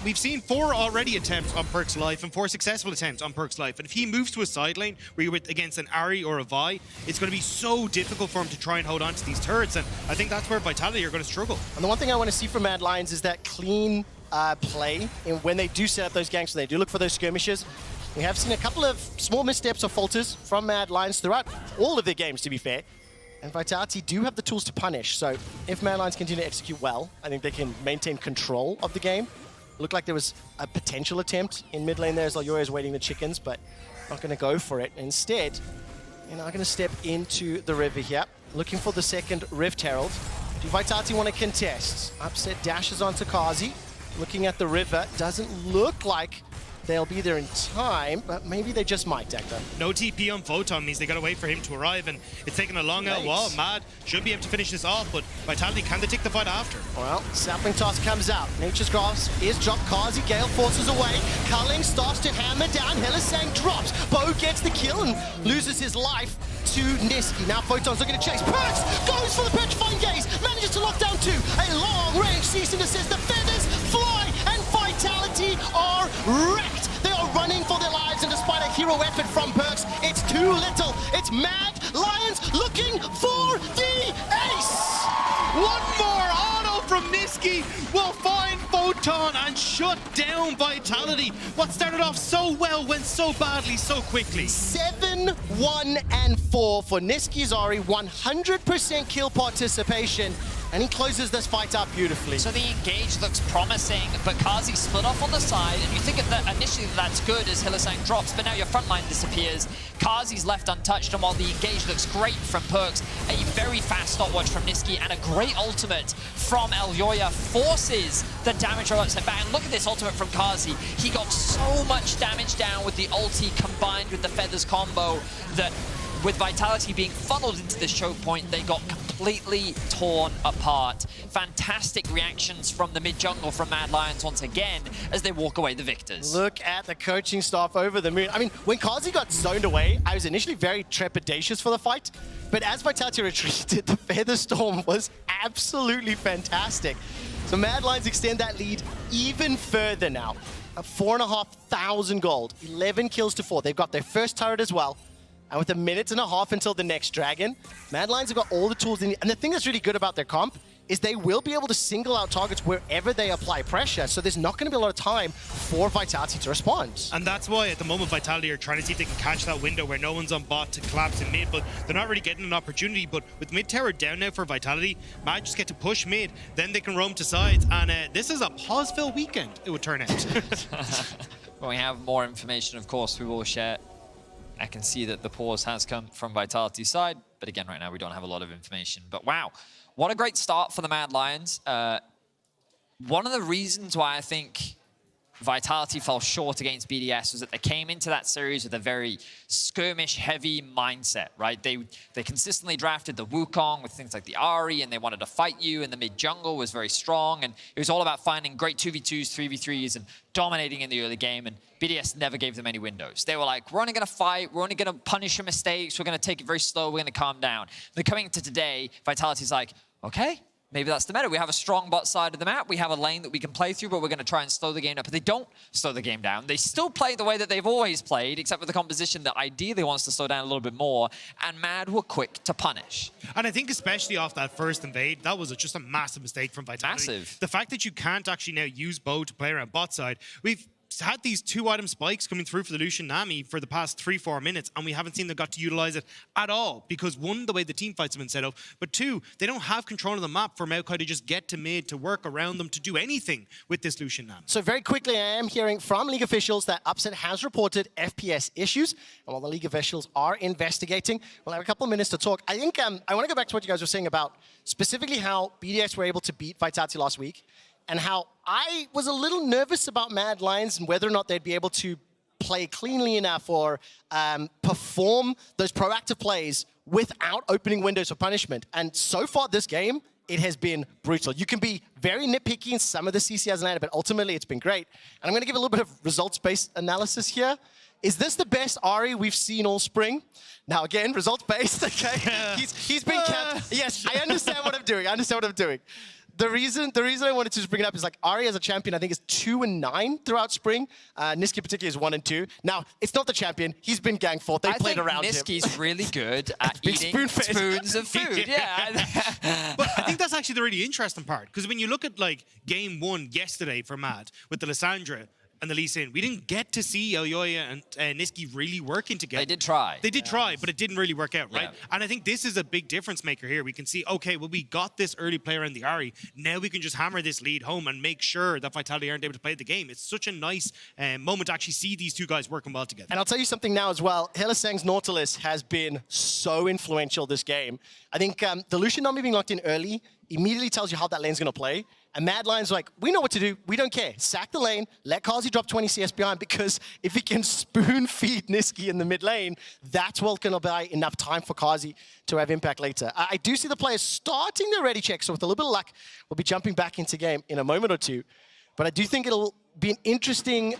we've seen 4 already attempts on Perkz' life and 4 successful attempts on Perkz' life. And if he moves to a side lane where you're against an Ahri or a Vi, it's going to be so difficult for him to try and hold on to these turrets. And I think that's where Vitality are going to struggle. And the one thing I want to see from Mad Lions is that clean play in when they do set up those ganks, when they do look for those skirmishes. We have seen a couple of small missteps or falters from Mad Lions throughout all of their games, to be fair. And Vitality do have the tools to punish. So if Mad Lions continue to execute well, I think they can maintain control of the game. Looked like there was a potential attempt in mid lane there as Alyoya is waiting the chickens, but not going to go for it. Instead, you're not going to step into the river here. Looking for the second Rift Herald. Do Vitality want to contest? Upset dashes onto Karzi. Looking at the river, doesn't look like they'll be there in time, but maybe they just might, Declan. No TP on Photon means they gotta wait for him to arrive, and it's taking a long out while. Mad should be able to finish this off, but Vitality, can they take the fight after? Well, Sapling Toss comes out. Nature's Grasp is dropped. Karzi, Gale forces away. Culling starts to hammer down. Hylissang drops. Bo gets the kill and loses his life to Niski. Now Photon's looking to chase. Perkz goes for the Petrifying Gaze. Manages to lock down 2. A long-range cease and desist. The feathers fly, and Vitality are wrecked. They are running for their lives, and despite a hero effort from Perkz, it's too little. It's Mad Lions looking for the ace. One more auto from Niski will find Photon and shut down Vitality. What started off so well went so badly so quickly. 7, 1, and 4 for Niski Zari. 100% kill participation. And he closes this fight up beautifully. So the engage looks promising, but Karzi split off on the side, and you think that initially that's good as Hylissang drops, but now your front line disappears. Karzi's left untouched, and while the engage looks great from Perkz, a very fast stopwatch from Niski, and a great ultimate from Alyoya forces the damage roll upset back. And look at this ultimate from Karzi. He got so much damage down with the ulti combined with the feathers combo that with Vitality being funneled into this choke point, they got completely torn apart. Fantastic reactions from the mid-jungle from Mad Lions once again as they walk away the victors. Look at the coaching staff over the moon. I mean, when Karzi got zoned away, I was initially very trepidatious for the fight, but as Vitality retreated, the Feather Storm was absolutely fantastic. So Mad Lions extend that lead even further now. 4,500 gold, 11 kills to 4. They've got their first turret as well. And with 1.5 minutes until the next Dragon, Mad Lions have got all the tools they need. And the thing that's really good about their comp is they will be able to single out targets wherever they apply pressure, so there's not going to be a lot of time for Vitality to respond. And that's why at the moment Vitality are trying to see if they can catch that window where no one's on bot to collapse in mid, but they're not really getting an opportunity. But with mid tower down now for Vitality, Mad just get to push mid, then they can roam to sides, and this is a pause-filled weekend, it would turn out. When we have more information, of course, we will share. I can see that the pause has come from Vitality's side, but again, right now we don't have a lot of information. But wow, what a great start for the Mad Lions. One of the reasons why I think Vitality fell short against BDS was that they came into that series with a very skirmish-heavy mindset, right? They consistently drafted the Wukong with things like the Ahri, and they wanted to fight you, and the mid-jungle was very strong, and it was all about finding great 2v2s, 3v3s, and dominating in the early game, and BDS never gave them any windows. They were like, we're only going to fight, we're only going to punish your mistakes, we're going to take it very slow, we're going to calm down. And then coming into today, Vitality's like, okay, maybe that's the meta. We have a strong bot side of the map. We have a lane that we can play through, but we're going to try and slow the game down. But they don't slow the game down. They still play the way that they've always played, except for the composition that ideally wants to slow down a little bit more. And Mad were quick to punish. And I think especially off that first invade, that was just a massive mistake from Vitality. Massive. The fact that you can't actually now use Bow to play around bot side. We've had these 2-item spikes coming through for the Lucian Nami for the past 3-4 minutes, and we haven't seen them got to utilize it at all, because one, the way the team fights have been set up, but two, they don't have control of the map for Maokai to just get to mid, to work around them, to do anything with this Lucian Nami. So very quickly, I am hearing from League officials that Upset has reported FPS issues, and while the League officials are investigating, we'll have a couple of minutes to talk. I think I want to go back to what you guys were saying about specifically how BDS were able to beat Vitality last week, and how I was a little nervous about Mad Lions and whether or not they'd be able to play cleanly enough or perform those proactive plays without opening windows for punishment. And so far this game, it has been brutal. You can be very nitpicky in some of the CC has landed, but ultimately it's been great. And I'm going to give a little bit of results-based analysis here. Is this the best Ahri we've seen all spring? Now again, results-based, okay? He's been kept. Yes, I understand what I'm doing. I understand what I'm doing. The reason I wanted to just bring it up is like Ahri as a champion, I think is 2-9 throughout spring. Niski particularly is 1-2. Now, it's not the champion. He's been gang fought. They played around him. I think Niski's really good at eating spoons of food. Yeah. But I think that's actually the really interesting part, because when you look at like game 1 yesterday for Mad with the Lissandra and the Lee Sin, we didn't get to see Elyoya and Niski really working together. They did try. They did try, but it didn't really work out, right? Yeah. And I think this is a big difference maker here. We can see, okay, well, we got this early player in the Ahri. Now we can just hammer this lead home and make sure that Vitality aren't able to play the game. It's such a nice moment to actually see these two guys working well together. And I'll tell you something now as well. Hylissang's Nautilus has been so influential this game. I think the Lucian Nami being locked in early immediately tells you how that lane's going to play. And Mad Lions like, we know what to do. We don't care. Sack the lane. Let Kazi drop 20 CS behind, because if he can spoon feed Niski in the mid lane, that's what's going to buy enough time for Kazi to have impact later. I do see the players starting their ready check, so with a little bit of luck, we'll be jumping back into game in a moment or two. But I do think it'll be an interesting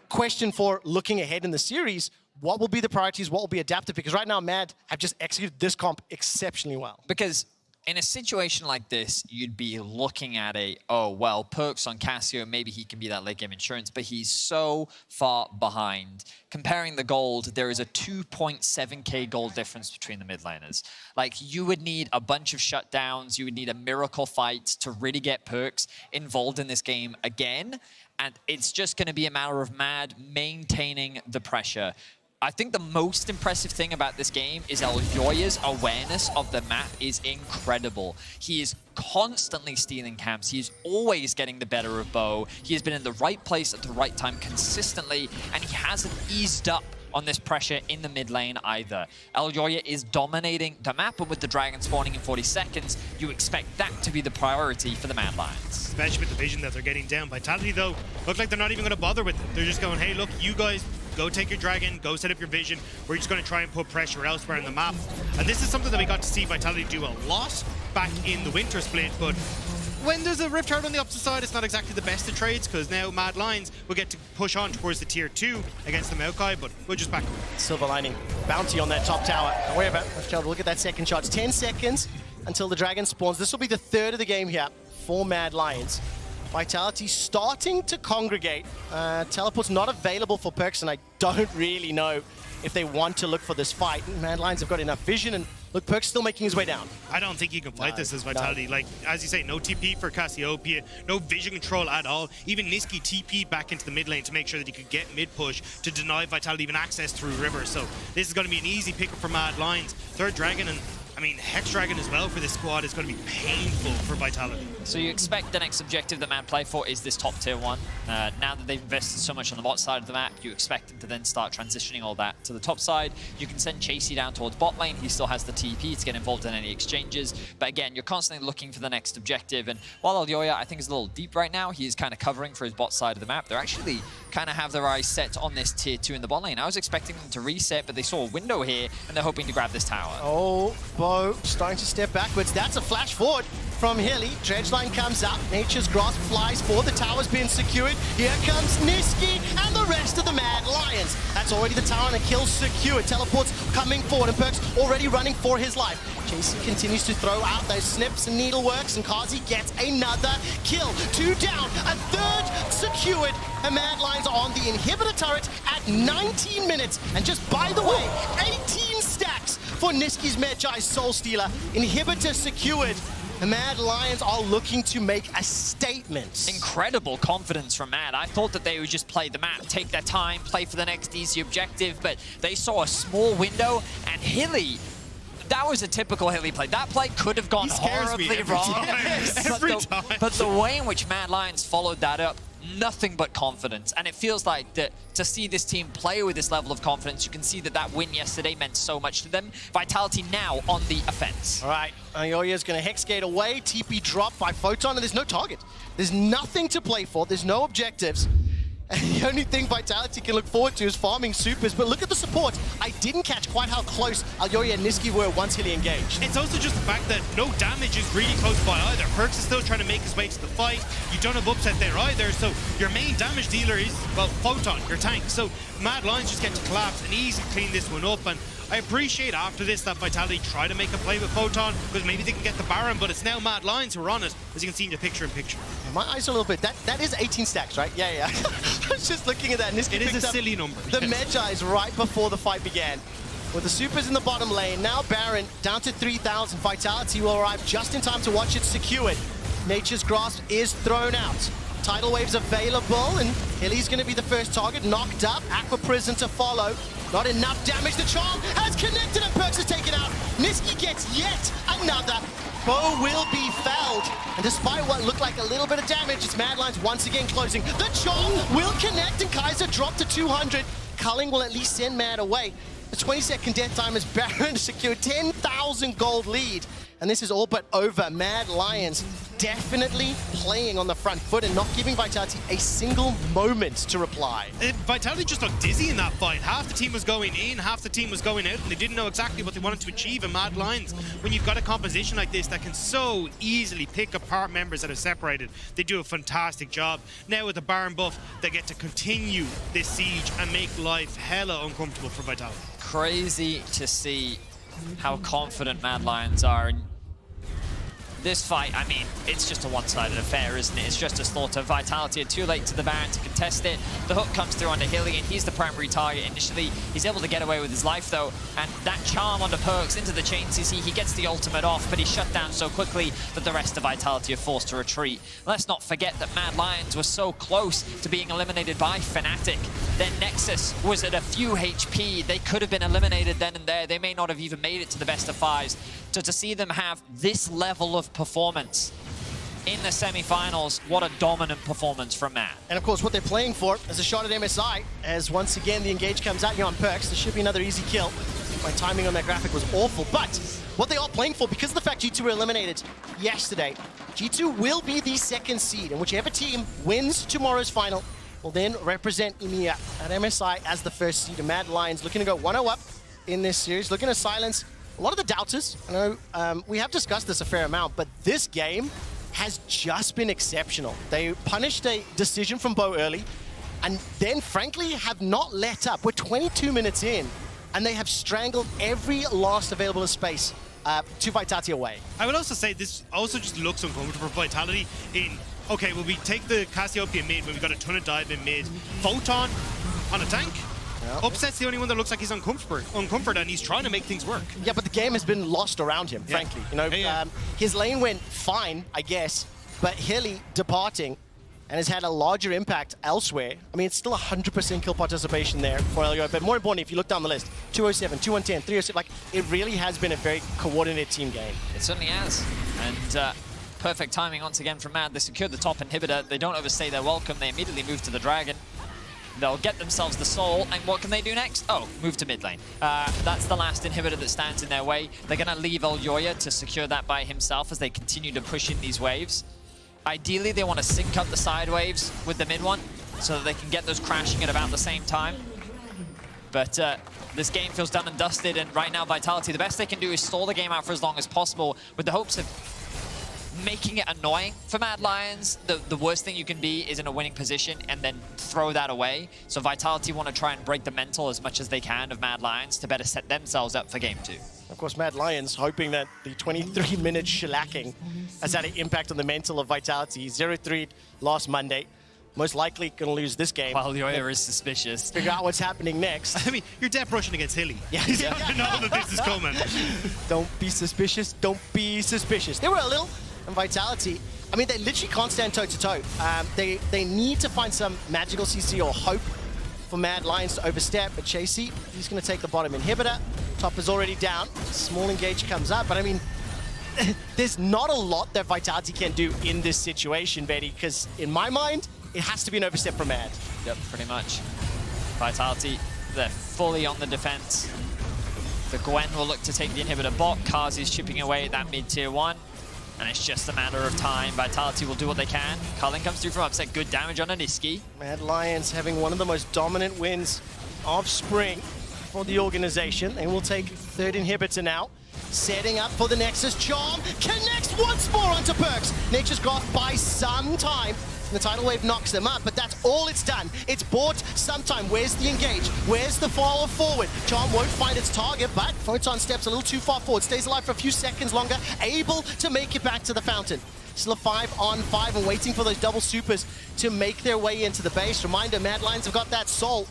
question for looking ahead in the series. What will be the priorities? What will be adaptive? Because right now, Mad have just executed this comp exceptionally well. Because in a situation like this, you'd be looking at oh, well, Perks on Cassio, maybe he can be that late game insurance, but he's so far behind. Comparing the gold, there is a 2.7k gold difference between the mid laners. Like, you would need a bunch of shutdowns, you would need a miracle fight to really get Perks involved in this game again, and it's just going to be a matter of Mad maintaining the pressure. I think the most impressive thing about this game is Elyoya's awareness of the map is incredible. He is constantly stealing camps. He is always getting the better of Bow. He has been in the right place at the right time consistently, and he hasn't eased up on this pressure in the mid lane either. Elyoya is dominating the map, and with the dragon spawning in 40 seconds, you expect that to be the priority for the Mad Lions. Especially with the vision that they're getting down. Vitality, though, look like they're not even going to bother with it. They're just going, hey, look, you guys, go take your dragon, go set up your vision. We're just going to try and put pressure elsewhere in the map. And this is something that we got to see Vitality do a lot back in the winter split, but when there's a Rift Herald on the opposite side, it's not exactly the best of trades, because now Mad Lions will get to push on towards the tier 2 against the Maokai, but we'll just back away. Silver lining. Bounty on that top tower. Don't worry about it. Look at that second shot. It's 10 seconds until the dragon spawns. This will be the third of the game here for Mad Lions. Vitality starting to congregate. Teleport's not available for Perks, and I don't really know if they want to look for this fight. Mad Lions have got enough vision, and Look, Perk's still making his way down. I don't think you can fight this as Vitality. Like, as you say, no TP for Cassiopeia, no vision control at all. Even Nisqy TP'd back into the mid lane to make sure that he could get mid push to deny Vitality even access through River. So this is going to be an easy pickup for Mad Lions. Third Dragon, and I mean, Hex Dragon as well for this squad is going to be painful for Vitality. So you expect the next objective that Mad play for is this top tier one. Now that they've invested so much on the bot side of the map, you expect them to then start transitioning all that to the top side. You can send Chasey down towards bot lane. He still has the TP to get involved in any exchanges. But again, you're constantly looking for the next objective. And while Elyoya, I think, is a little deep right now, he is kind of covering for his bot side of the map. They're actually kind of have their eyes set on this tier 2 in the bot lane. I was expecting them to reset, but they saw a window here, and they're hoping to grab this tower. Oh, Bo starting to step backwards. That's a flash forward from Hilly. Dredgeline comes up. Nature's Grasp flies forward. The tower's been secured. Here comes Nisqy and the rest of the Mad Lions. That's already the tower and a kill secured. Teleports coming forward, and Perk's already running for his life. Chasey continues to throw out those snips and needleworks, and Kazi gets another kill. 2 down, a third secured, and Mad Lions are on the inhibitor turret at 19 minutes. And just by the way, 18 stacks for Nisqy's Medjai Soul Stealer. Inhibitor secured. The Mad Lions are looking to make a statement. Incredible confidence from Mad. I thought that they would just play the map, take their time, play for the next easy objective, but they saw a small window, and Hilly, that was a typical Hilly play. That play could have gone horribly wrong. Every time. But the way in which Mad Lions followed that up, nothing but confidence. And it feels like that to see this team play with this level of confidence, you can see that that win yesterday meant so much to them. Vitality now on the offense. All right, Elyoya's going to Hexgate away. TP dropped by Photon, and there's no target. There's nothing to play for. There's no objectives. And the only thing Vitality can look forward to is farming supers. But look at the support. I didn't catch quite how close Elyoya and Nisqy were once Hilly engaged. It's also just the fact that no damage is really close by either. Perks is still trying to make his way to the fight. You don't have upset there either. So your main damage dealer is, well, Photon, your tank. So Mad Lions just get to collapse and easily clean this one up. And I appreciate after this that Vitality try to make a play with Photon because maybe they can get the Baron, but it's now Mad Lions who are on it, as you can see in the picture-in-picture. My eyes are a little bit. That is 18 stacks, right? Yeah. I was just looking at that. Nisqy it is picked a up silly number. The Medjai's right before the fight began. With the supers in the bottom lane, now Baron down to 3,000. Vitality will arrive just in time to watch it secured. Nature's Grasp is thrown out. Tidal Wave's available, and Hilly's going to be the first target. Knocked up. Aqua Prison to follow. Not enough damage. The Charm has connected, and Perks is taken out. Nisqy gets yet another. Bo will be felled. And despite what looked like a little bit of damage, it's Mad Lions once again closing. The Charm will connect, and Kaiser dropped to 200. Culling will at least send Mad away. The 20-second death time as Baron secured 10,000 gold lead. And this is all but over. Mad Lions definitely playing on the front foot and not giving Vitality a single moment to reply. Vitality just looked dizzy in that fight. Half the team was going in, half the team was going out, and they didn't know exactly what they wanted to achieve in Mad Lions. When you've got a composition like this that can so easily pick apart members that are separated, they do a fantastic job. Now with the Baron buff, they get to continue this siege and make life hella uncomfortable for Vitality. Crazy to see how confident Mad Lions are. And this fight, I mean, it's just a one-sided affair, isn't it? It's just a slaughter. Vitality are too late to the Baron to contest it. The hook comes through onto Hilly, and he's the primary target initially. He's able to get away with his life, though, and that charm onto Perks into the chain CC, he gets the ultimate off, but he's shut down so quickly that the rest of Vitality are forced to retreat. Let's not forget that Mad Lions were so close to being eliminated by Fnatic. Their Nexus was at a few HP. They could have been eliminated then and there. They may not have even made it to the best of fives. So to see them have this level of performance in the semi-finals, what a dominant performance from Matt. And of course, what they're playing for is a shot at MSI, as once again the engage comes out here on Perks. There should be another easy kill. My timing on that graphic was awful, but what they are playing for, because of the fact G2 were eliminated yesterday, G2 will be the second seed, and whichever team wins tomorrow's final will then represent EMEA at MSI as the first seed. And Mad Lions looking to go 1-0 up in this series, looking to silence a lot of the doubters. I know we have discussed this a fair amount, but this game has just been exceptional. They punished a decision from Bo early, and then frankly have not let up. We're 22 minutes in, and they have strangled every last available space to Vitality away. I would also say this also just looks uncomfortable for Vitality in, okay, well, we take the Cassiopeia mid when we got a ton of dive in mid. Photon on a tank? Upset's the only one that looks like he's uncomfort, and he's trying to make things work. Yeah, but the game has been lost around him, frankly. You know, his lane went fine, I guess, but Hilly departing and has had a larger impact elsewhere. I mean, it's still 100% kill participation there for LEO, but more importantly, if you look down the list, 207, 210, 307, like, it really has been a very coordinated team game. It certainly has. And perfect timing once again from Mad. They secured the top inhibitor. They don't overstay their welcome. They immediately move to the Dragon. They'll get themselves the soul, and what can they do next? Oh, move to mid lane. That's the last inhibitor that stands in their way. They're going to leave Elyoya to secure that by himself as they continue to push in these waves. Ideally, they want to sync up the side waves with the mid one so that they can get those crashing at about the same time. But this game feels done and dusted, and right now, Vitality, the best they can do is stall the game out for as long as possible with the hopes of making it annoying for Mad Lions. The worst thing you can be is in a winning position and then throw that away. So Vitality want to try and break the mental as much as they can of Mad Lions to better set themselves up for game 2. Of course, Mad Lions hoping that the 23-minute shellacking has had an impact on the mental of Vitality. 0-3 last Monday. Most likely going to lose this game. Well, Elyoya is suspicious. Figure out what's happening next. I mean, you're dead rushing against Hilly. Yeah. You know that this is coming. Don't be suspicious. Don't be suspicious. They were a little. And Vitality, I mean, they literally can't stand toe-to-toe. They need to find some magical CC or hope for Mad Lions to overstep. But Chasey, he's going to take the bottom inhibitor. Top is already down. Small engage comes up. But I mean, there's not a lot that Vitality can do in this situation, Betty, because in my mind, it has to be an overstep for Mad. Yep, pretty much. Vitality, they're fully on the defense. The Gwen will look to take the inhibitor bot. Kazi's chipping away at that mid-tier 1. And it's just a matter of time. Vitality will do what they can. Cullen comes through from upset. Good damage on a Niski. Mad Lions having one of the most dominant wins of spring for the organization. They will take third inhibitor now. Setting up for the Nexus. Charm connects once more onto Perks. Nature's Grasp by some time. The tidal wave knocks them up, but that's all it's done. It's bought sometime. Where's the engage? Where's the follow forward? Charm won't find its target, but Photon steps a little too far forward. Stays alive for a few seconds longer, able to make it back to the fountain. Still a 5-on-5 and waiting for those double supers to make their way into the base. Reminder, Mad Lions have got that soul.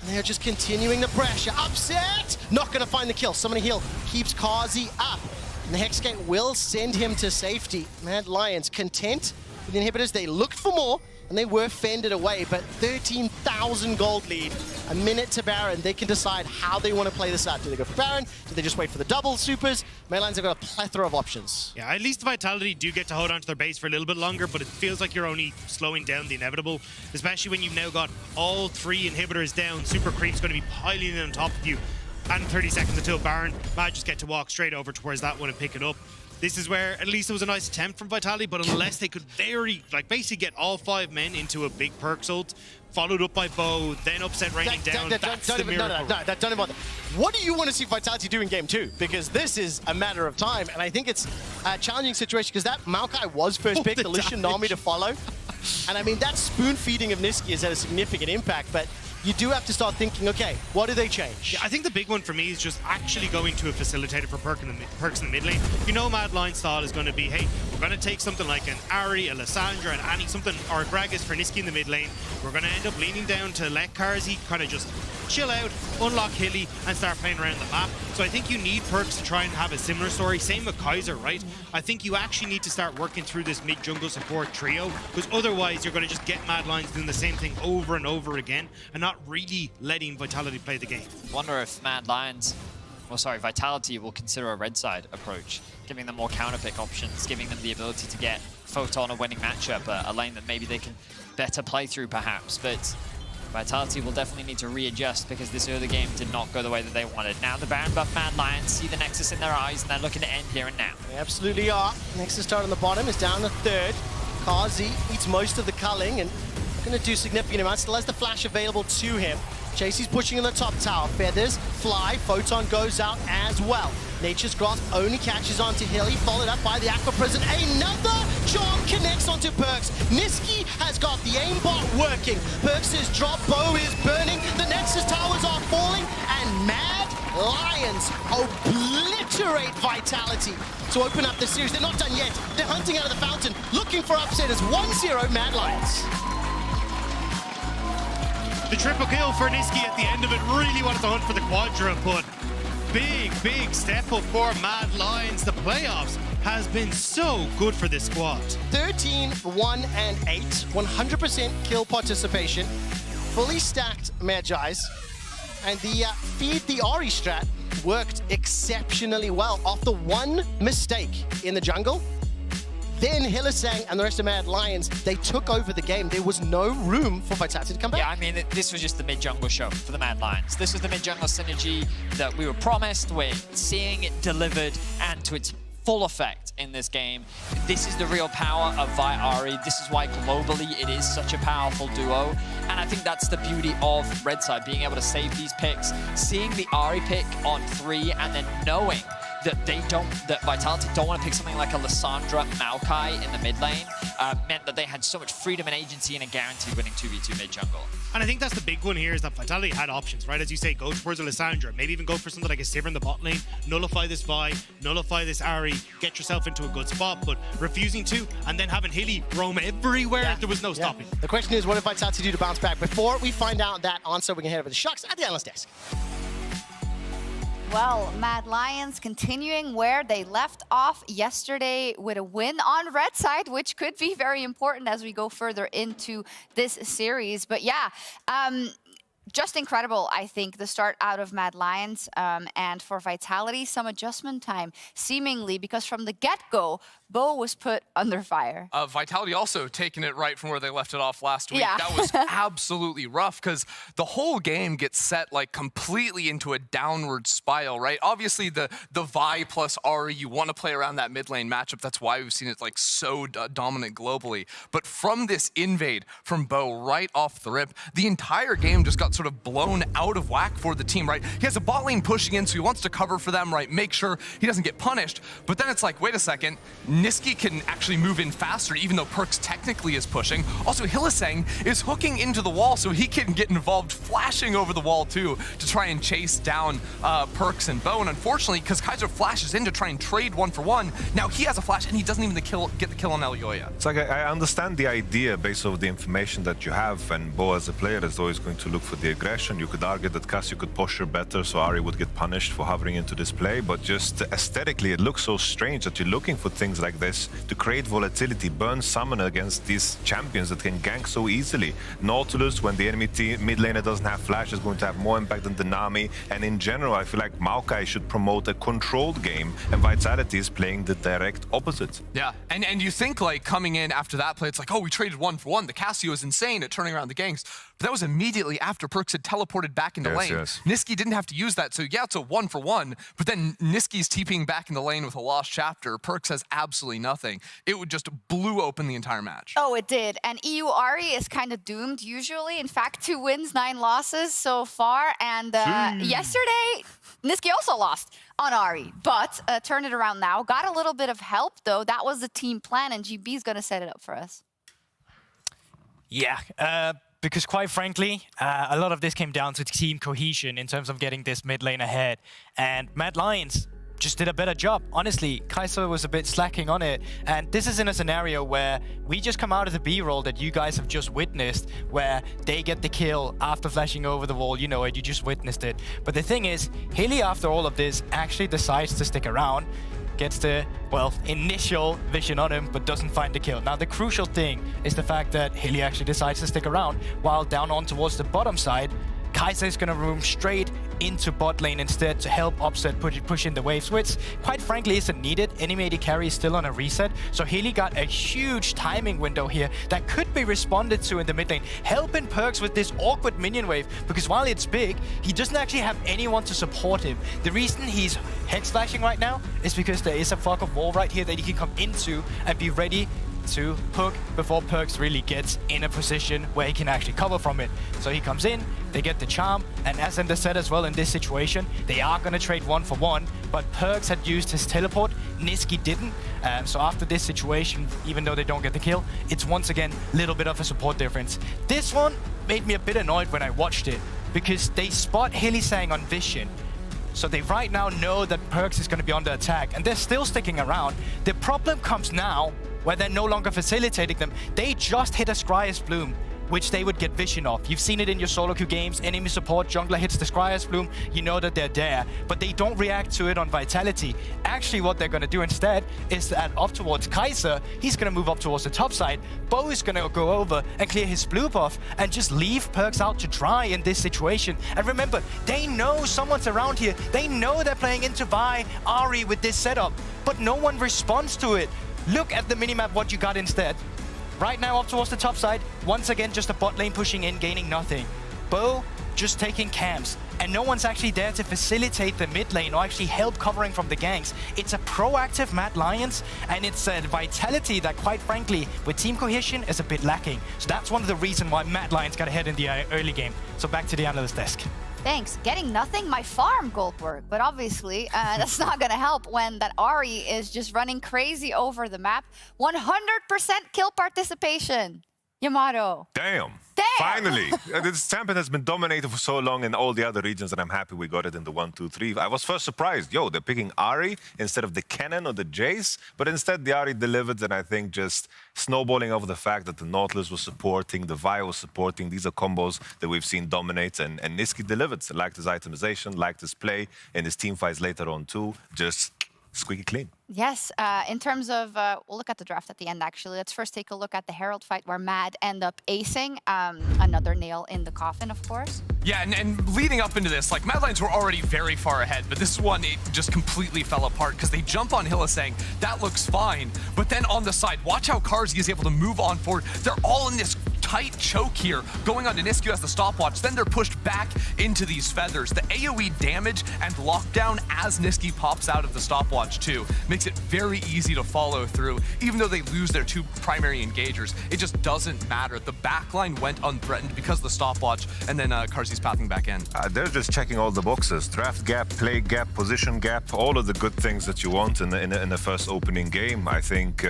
And they're just continuing the pressure. Upset! Not gonna find the kill. Somebody heal. Keeps Kazi up. And the Hexgate will send him to safety. Mad Lions content with the inhibitors. They looked for more, and they were fended away, but 13,000 gold lead. A minute to Baron. They can decide how they want to play this out. Do they go for Baron? Do they just wait for the double supers? Mad Lions have got a plethora of options. Yeah, at least Vitality do get to hold on to their base for a little bit longer, but it feels like you're only slowing down the inevitable, especially when you've now got all 3 inhibitors down. Super Creep's going to be piling in on top of you. And 30 seconds until Baron. Might just get to walk straight over towards that one and pick it up. This is where at least it was a nice attempt from Vitality, but unless they could basically get all 5 men into a big Perks ult, followed up by Bo, then upset raining down, that's the miracle. Don't even. What do you want to see Vitality do in game 2? Because this is a matter of time, and I think it's a challenging situation because that Maokai was first pick, the Lucian Nami to follow. And I mean, that spoon feeding of Niski has had a significant impact, but you do have to start thinking, okay, what do they change? Yeah, I think the big one for me is just actually going to a facilitator for Perks in the mid lane. You know Mad Lion style is going to be, hey, we're going to take something like an Ari, a Lissandra, an Annie, something, or a Gragas for Niski in the mid lane. We're going to end up leaning down to let Karzi kind of just chill out, unlock Hilly, and start playing around the map. So I think you need Perks to try and have a similar story. Same with Kaiser, right? I think you actually need to start working through this mid-jungle support trio, because otherwise you're going to just get Mad Lions doing the same thing over and over again, and not really letting Vitality play the game. Wonder if Mad Lions, Vitality will consider a red side approach, giving them more counterpick options, giving them the ability to get Photon a winning matchup, a lane that maybe they can better play through perhaps, but Vitality will definitely need to readjust because this early game did not go the way that they wanted. Now the Baron buff Mad Lions see the Nexus in their eyes and they're looking to end here and now. They absolutely are. Nexus start on the bottom is down to third. Kazi eats most of the culling and going to do significant amounts. Still has the flash available to him. Chasey's pushing in the top tower. Feathers fly. Photon goes out as well. Nature's Grasp only catches onto Hilly, followed up by the Aqua Prison. Another Charm connects onto Perks. Niski has got the aimbot working. Perks' drop bow is burning. The Nexus towers are falling, and Mad Lions obliterate Vitality to open up the series. They're not done yet. They're hunting out of the fountain, looking for upsetters. 1-0 Mad Lions. The triple kill for Niski at the end of it. Really wanted to hunt for the quadra, but big step up for Mad Lions. The playoffs has been so good for this squad. 13, 1, and 8, 100% kill participation, fully stacked Magi's, and the feed the Ahri strat worked exceptionally well. After one mistake in the jungle, then Hylissang and the rest of Mad Lions, they took over the game. There was no room for Vitality to come back. Yeah, I mean, this was just the mid-jungle show for the Mad Lions. This was the mid-jungle synergy that we were promised. We're seeing it delivered and to its full effect in this game. This is the real power of VIT Ahri. This is why globally it is such a powerful duo. And I think that's the beauty of Red Side, being able to save these picks, seeing the Ahri pick on 3 and then knowing that Vitality don't want to pick something like a Lissandra Maokai in the mid lane, meant that they had so much freedom and agency and a guaranteed winning 2v2 mid jungle. And I think that's the big one here, is that Vitality had options, right? As you say, go towards a Lissandra, maybe even go for something like a Sivir in the bot lane, nullify this Vi, nullify this Ahri, get yourself into a good spot, but refusing to, and then having Hilly roam everywhere, there was no stopping. The question is, what did Vitality do to bounce back? Before we find out that answer, we can head over to Shucks at the analyst desk. Well, Mad Lions continuing where they left off yesterday with a win on Red Side, which could be very important as we go further into this series. But yeah, just incredible, I think, the start out of Mad Lions. And for Vitality, some adjustment time, seemingly, because from the get-go, Bo was put under fire. Vitality also taking it right from where they left it off last week. Yeah. That was absolutely rough, because the whole game gets set like completely into a downward spiral, right? Obviously, the Vi plus Ahri, you want to play around that mid lane matchup. That's why we've seen it like so dominant globally. But from this invade from Bo right off the rip, the entire game just got sort of blown out of whack for the team, right? He has a bot lane pushing in, so he wants to cover for them, right? Make sure he doesn't get punished. But then it's like, wait a second, Niski can actually move in faster, even though Perkz technically is pushing. Also, Hylissang is hooking into the wall, so he can get involved, flashing over the wall too, to try and chase down Perkz and Bo. And unfortunately, because Kaiser flashes in to try and trade 1-for-1, now he has a flash, and he doesn't even get the kill on Elyoya. It's like, I understand the idea based on the information that you have, and Bo as a player is always going to look for the aggression. You could argue that Cassio could posture better, so Ahri would get punished for hovering into this play, but just aesthetically, it looks so strange that you're looking for things like this to create volatility, burn summoner against these champions that can gank so easily. Nautilus, when the enemy mid laner doesn't have flash, is going to have more impact than the Nami, and in general, I feel like Maokai should promote a controlled game, and Vitality is playing the direct opposite. Yeah, and you think like coming in after that play, it's like, oh, we traded 1-for-1. The Cassio is insane at turning around the ganks. But that was immediately after Perkz had teleported back into lane. Yes. Niski didn't have to use that, so yeah, it's a 1-for-1, but then Niski's TPing back in the lane with a lost chapter. Perkz has absolutely nothing. It would just blew open the entire match. Oh, it did. And EU Ahri is kind of doomed usually. In fact, 2 wins, 9 losses so far. And yesterday, Niski also lost on Ahri, but turned it around now. Got a little bit of help, though. That was the team plan, and GB's going to set it up for us. Yeah, because quite frankly, a lot of this came down to team cohesion in terms of getting this mid lane ahead. And Mad Lions just did a better job. Honestly, Kaiser was a bit slacking on it. And this is in a scenario where we just come out of the B-roll that you guys have just witnessed, where they get the kill after flashing over the wall. You know it, you just witnessed it. But the thing is, Hilly, after all of this, actually decides to stick around, gets the, well, initial vision on him, but doesn't find the kill. Now, the crucial thing is the fact that Hilly actually decides to stick around, while down on towards the bottom side, Kaiser is going to roam straight into bot lane instead to help Upset push in the wave switch. Quite frankly, isn't needed. Enemy AD carry is still on a reset, so Hilly got a huge timing window here that could be responded to in the mid lane, helping Perkz with this awkward minion wave, because while it's big, he doesn't actually have anyone to support him. The reason he's head slashing right now is because there is a fog of wall right here that he can come into and be ready to hook before Perkz really gets in a position where he can actually cover from it. So he comes in, they get the charm, and as Ender said as well in this situation, they are going to trade 1-for-1, but Perkz had used his teleport, Niski didn't. So after this situation, even though they don't get the kill, it's once again a little bit of a support difference. This one made me a bit annoyed when I watched it, because they spot Hylissang on vision. So they right now know that Perkz is going to be under attack, and they're still sticking around. The problem comes now where they're no longer facilitating them. They just hit a Scryer's Bloom which they would get vision of. You've seen it in your solo queue games. Enemy support, jungler hits the Scryer's Bloom, you know that they're there, but they don't react to it on Vitality. Actually, what they're going to do instead is that up towards Kaiser, he's going to move up towards the top side. Bo is going to go over and clear his blue buff and just leave Perks out to dry in this situation. And remember, they know someone's around here. They know they're playing into Vi, Ahri with this setup, but no one responds to it. Look at the minimap, what you got instead. Right now up towards the top side, once again just a bot lane pushing in, gaining nothing. Bo just taking camps, and no one's actually there to facilitate the mid lane or actually help covering from the ganks. It's a proactive Mad Lions, and it's a Vitality that, quite frankly, with team cohesion is a bit lacking. So that's one of the reasons why Mad Lions got ahead in the early game. So back to the analyst desk. Thanks. Getting nothing? My farm, Goldberg. But obviously, that's not going to help when that Ahri is just running crazy over the map. 100% kill participation. Yamato. Damn. Finally. This champion has been dominated for so long in all the other regions, and I'm happy we got it in the 1-2-3. I was first surprised. Yo, they're picking Ahri instead of the Cannon or the Jace, but instead the Ahri delivered, and I think just snowballing over the fact that the Nautilus was supporting, the Vi was supporting. These are combos that we've seen dominate, and Niski delivered. Liked his itemization, liked his play, and his team fights later on too. Just squeaky clean. Yes, in terms of, we'll look at the draft at the end, actually. Let's first take a look at the Herald fight where Mad end up acing. Another nail in the coffin, of course. Yeah, and leading up into this, like, Mad Lions were already very far ahead, but this one, it just completely fell apart because they jump on Hylissang. That looks fine, but then on the side, watch how Karzi is able to move on forward. They're all in this tight choke here, going on to Nisku as the stopwatch. Then they're pushed back into these feathers. The AoE damage and lockdown as Niski pops out of the stopwatch too makes it very easy to follow through. Even though they lose their two primary engagers, it just doesn't matter. The backline went unthreatened because of the stopwatch, and then Karzi's pathing back in. They're just checking all the boxes. Draft gap, play gap, position gap, all of the good things that you want in the first opening game. I think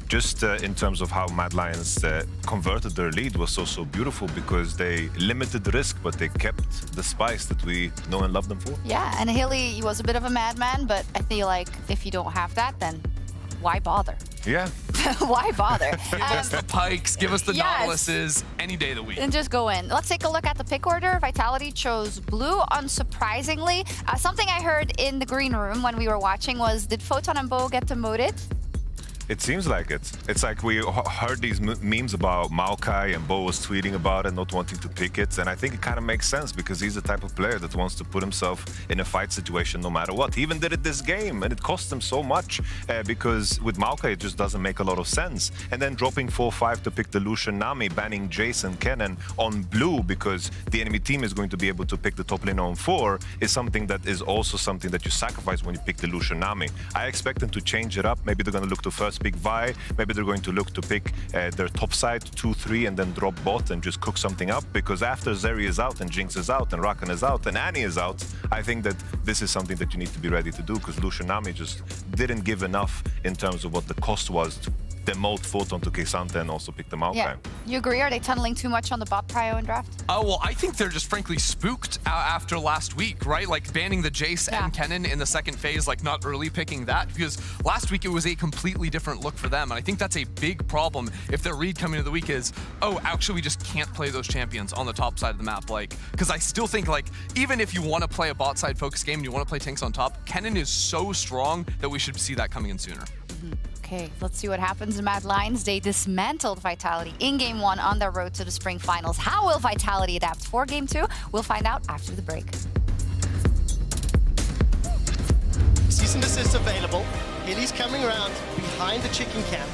just in terms of how Mad Lions converted their lead was so beautiful because they limited the risk, but they kept the spice that we know and love them for. Yeah, and Hilly was a bit of a madman, but I feel like if you don't have that, then why bother? Yeah. Why bother? Give us the Pikes, give us the Nautiluses, any day of the week. And just go in. Let's take a look at the pick order. Vitality chose blue, unsurprisingly. Something I heard in the green room when we were watching was, did Photon and Bo get demoted? It seems like it. It's like we heard these memes about Maokai, and Bo was tweeting about it, not wanting to pick it. And I think it kind of makes sense because he's the type of player that wants to put himself in a fight situation no matter what. He even did it this game, and it cost him so much because with Maokai, it just doesn't make a lot of sense. And then dropping 4-5 to pick the Lucian Nami, banning Jason Kennen on blue because the enemy team is going to be able to pick the top lane on 4 is something that is also something that you sacrifice when you pick the Lucian Nami. I expect them to change it up. Maybe they're going to look to first pick Vi, maybe they're going to look to pick their top side 2-3 and then drop bot and just cook something up, because after Zeri is out and Jinx is out and Rakan is out and Annie is out, I think that this is something that you need to be ready to do, because Lucian Nami just didn't give enough in terms of what the cost was to demote Photon to K'Sante and also pick them out. Yeah. You agree? Are they tunneling too much on the bot prio in draft? Oh, well, I think they're just frankly spooked after last week, right? Like banning the Jace and Kennen in the second phase, like not early picking that, because last week it was a completely different look for them. And I think that's a big problem if their read coming into the week is, oh, actually, we just can't play those champions on the top side of the map. Like, because I still think, like, even if you want to play a bot side focus game and you want to play tanks on top, Kennen is so strong that we should see that coming in sooner. Okay, let's see what happens in Mad Lions. They dismantled Vitality in Game 1 on their road to the Spring Finals. How will Vitality adapt for Game 2? We'll find out after the break. Cease and desist available. Hilly's coming around behind the chicken camp.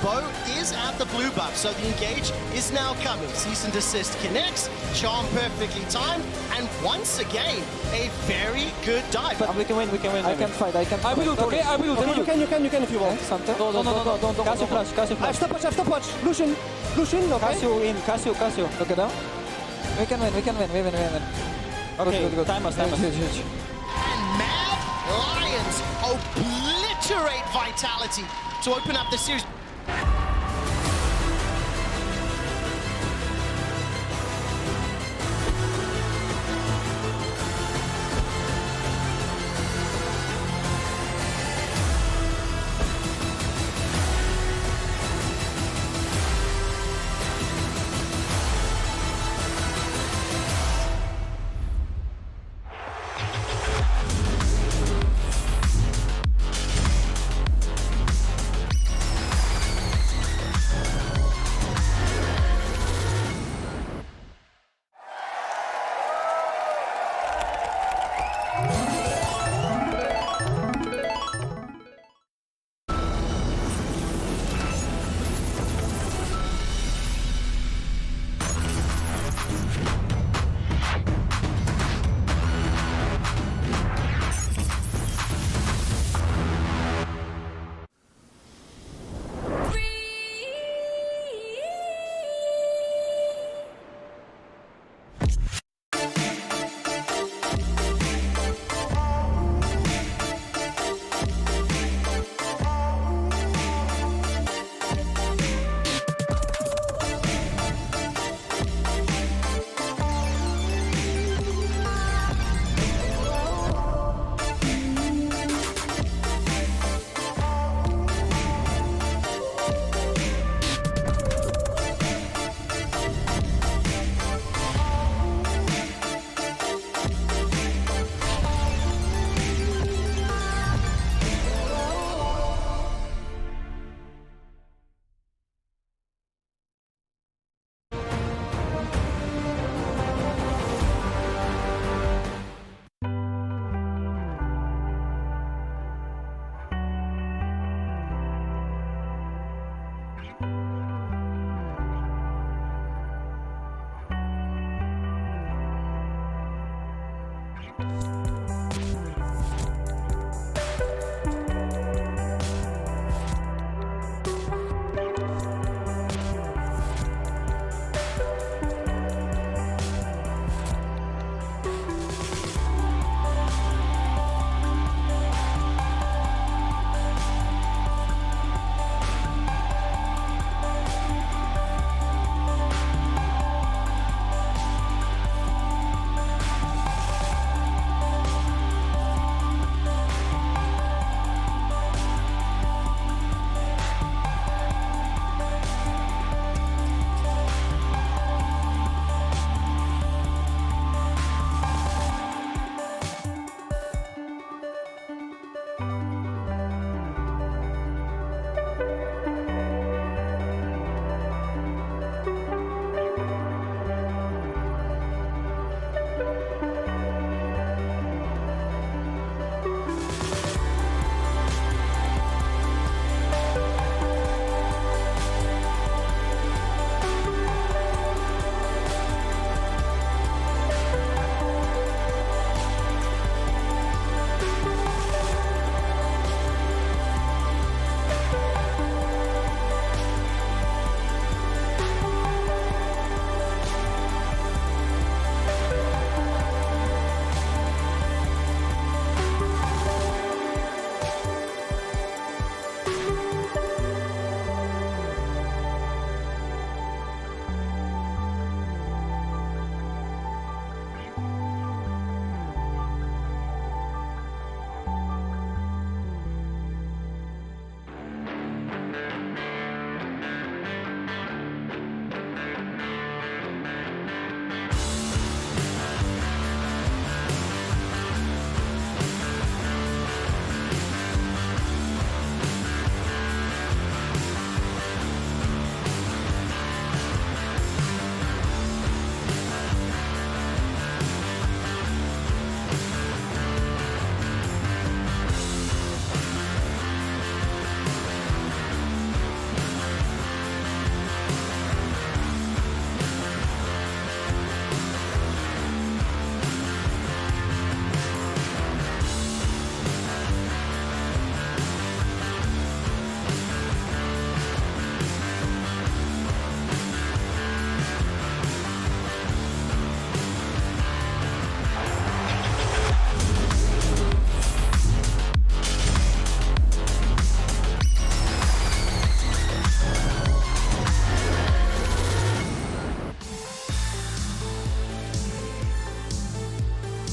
Bo is at the blue buff, so the engage is now coming. Cease and desist connects, charm perfectly timed, and once again, a very good dive. But we can win, we can win. I can fight, I can fight. I will do, okay? I will do. You can if you want. Something. No, don't. Cassio flash, Cassio flash. I have stopwatch. Lucian, okay? Cassio. Okay, now? We can win. Okay, good. Time us. And Mad Lions obliterate Vitality to open up the series.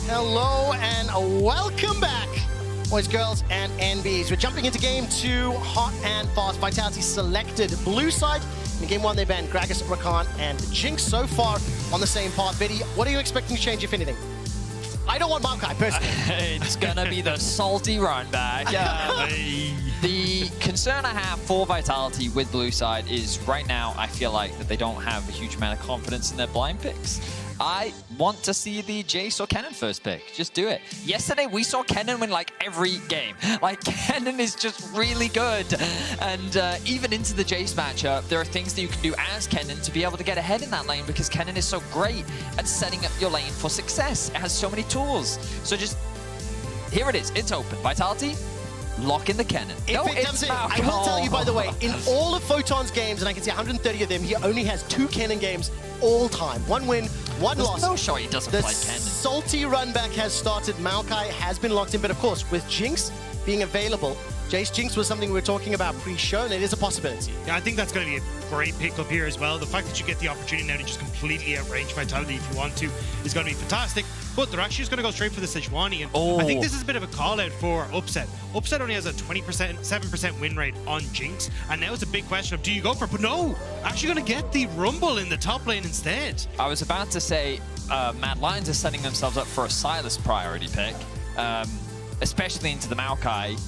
Hello and welcome back, boys, girls, and NBs. We're jumping into game 2, hot and fast. Vitality selected blue side. In game 1, they banned Gragas, Rakan, and Jinx. So far on the same path. VIT, what are you expecting to change, if anything? I don't want Maokai, personally. It's gonna be the salty run back. The concern I have for Vitality with blue side is right now I feel like that they don't have a huge amount of confidence in their blind picks. I want to see the Jace or Kennen first pick. Just do it. Yesterday, we saw Kennen win like every game. Like, Kennen is just really good. And even into the Jace matchup, there are things that you can do as Kennen to be able to get ahead in that lane because Kennen is so great at setting up your lane for success. It has so many tools. So just, here it is. It's open. Vitality, lock in the Kennen. If it comes in, I will tell you, by the way, in all of Photon's games, and I can see 130 of them, he only has 2 Kennen games all time. 1 win, 1 loss. There's no shot he doesn't play Kennen. The salty run back has started. Maokai has been locked in, but of course, with Jinx being available, Jace Jinx was something we were talking about pre-show, and it is a possibility. Yeah, I think that's going to be a great pickup here as well. The fact that you get the opportunity now to just completely outrange Vitality if you want to is going to be fantastic. But they're actually just going to go straight for the Sejuani, and I think this is a bit of a call-out for Upset. Upset only has a 7% win rate on Jinx, and now it's a big question of do you go for it? But no, actually going to get the Rumble in the top lane instead. I was about to say Mad Lions are setting themselves up for a Sylas priority pick, especially into the Maokai.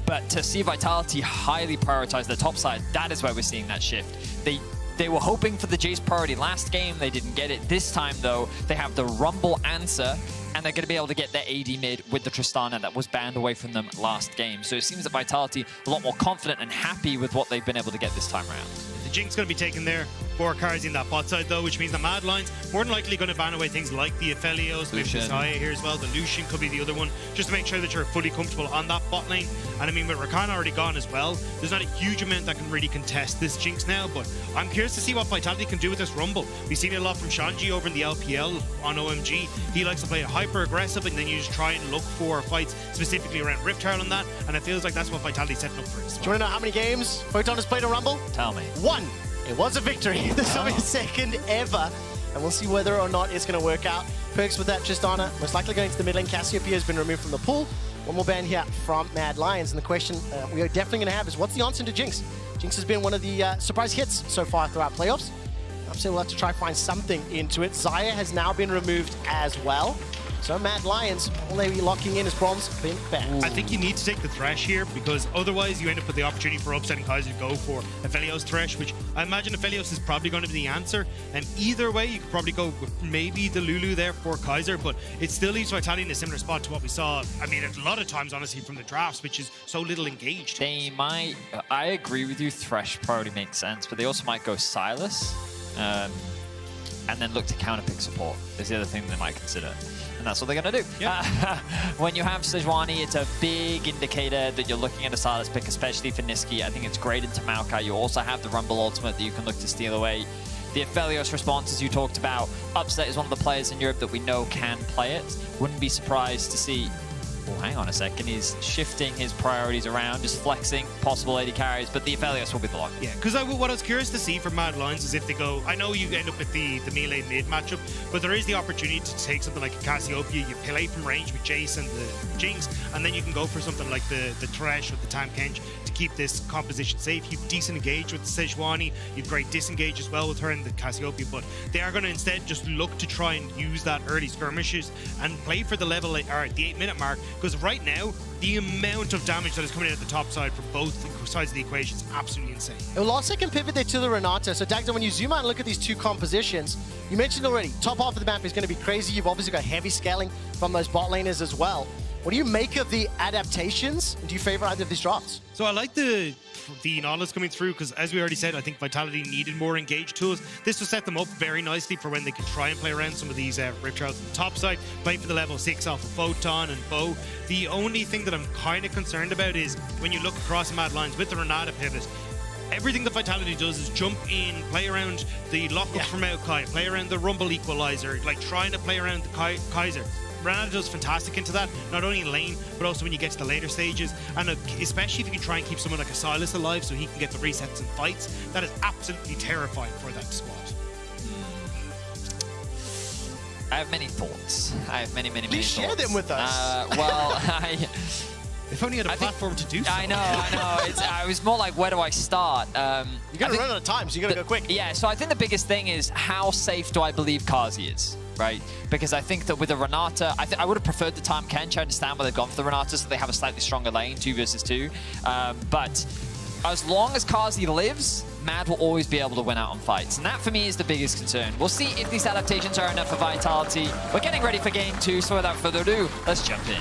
But to see Vitality highly prioritize the top side, that is where we're seeing that shift. They were hoping for the Jace priority last game. They didn't get it. This time, though, they have the Rumble answer, and they're going to be able to get their AD mid with the Tristana that was banned away from them last game. So it seems that Vitality a lot more confident and happy with what they've been able to get this time around. The Jinx going to be taken there. for Karzi in that bot side though, which means the Mad Lions more than likely going to ban away things like the Aphelios, maybe the Zaya here as well, the Lucian could be the other one, just to make sure that you're fully comfortable on that bot lane. And I mean, with Rakan already gone as well, there's not a huge amount that can really contest this Jinx now, but I'm curious to see what Vitality can do with this Rumble. We've seen it a lot from Shanji over in the LPL on OMG. He likes to play it hyper aggressive and then you just try and look for fights specifically around Rift Herald and that, and it feels like that's what Vitality's setting up for. Do you want to know how many games Photon has played a Rumble? Tell me. 1. It was a victory. This will be his second ever. And we'll see whether or not it's going to work out. Perks with that Tristana, most likely going to the mid lane. Cassiopeia has been removed from the pool. One more ban here from Mad Lions. And the question we are definitely going to have is, what's the answer to Jinx? Jinx has been one of the surprise hits so far throughout playoffs. I'm saying we'll have to try find something into it. Zaya has now been removed as well. So Mad Lions, will they be locking in as Bronze been banned? I think you need to take the Thresh here because otherwise you end up with the opportunity for Upset and Kaiser to go for Aphelios Thresh, which I imagine Aphelios is probably going to be the answer. And either way, you could probably go with maybe the Lulu there for Kaiser, but it still leaves Vitality in a similar spot to what we saw, I mean, a lot of times, honestly, from the drafts, which is so little engaged. They might, I agree with you, Thresh probably makes sense, but they also might go Silas and then look to counterpick support is the other thing they might consider. And that's what they're going to do. Yep. When you have Sejuani, it's a big indicator that you're looking at a Silas pick, especially for Niski. I think it's great into Maokai. You also have the Rumble Ultimate that you can look to steal away. The Aphelios response, as you talked about, Upset is one of the players in Europe that we know can play it. Wouldn't be surprised to see... Oh, hang on a second. He's shifting his priorities around, just flexing possible AD carries, but the Aphelios will be the lock. Yeah, because what I was curious to see from Mad Lions is if they go, I know you end up with the melee mid matchup, but there is the opportunity to take something like a Cassiopeia, you play from range with Jace and the Jinx, and then you can go for something like the Thresh or the Tahm Kench to keep this composition safe. You've decent engage with the Sejuani, you've great disengage as well with her and the Cassiopeia, but they are going to instead just look to try and use that early skirmishes and play for the level or the 8-minute mark, because right now the amount of damage that is coming in at the top side from both sides of the equation is absolutely insane. Well, last second pivot there to the Renata. So Dagda, when you zoom out and look at these two compositions, you mentioned already, top half of the map is going to be crazy. You've obviously got heavy scaling from those bot laners as well. What do you make of the adaptations? Do you favor either of these drafts? So I like the Nautilus coming through because, as we already said, I think Vitality needed more engaged tools. This will set them up very nicely for when they can try and play around some of these Rift Heralds on the top side, play for the level 6 off of Photon and Bo. The only thing that I'm kind of concerned about is when you look across Mad Lions with the Renata pivot, everything that Vitality does is jump in, play around the lockup from Maokai, play around the Rumble Equalizer, like trying to play around the Kaiser. Renata does fantastic into that, not only in lane, but also when you get to the later stages. And especially if you can try and keep someone like a Silas alive so he can get the resets and fights, that is absolutely terrifying for that squad. I have many thoughts. I have many thoughts. Please share them with us. Well, if only you had a platform to do so. I know. I was more like, where do I start? You got to run out of time, so you got to go quick. Yeah, so I think the biggest thing is how safe do I believe Karzi is? Right? Because I think that with the Renata, I would have preferred the Tahm Kench. I understand why they've gone for the Renata, so they have a slightly stronger lane, 2 versus 2. But as long as Karzi lives, Mad will always be able to win out on fights. And that, for me, is the biggest concern. We'll see if these adaptations are enough for Vitality. We're getting ready for Game 2, so without further ado, let's jump in.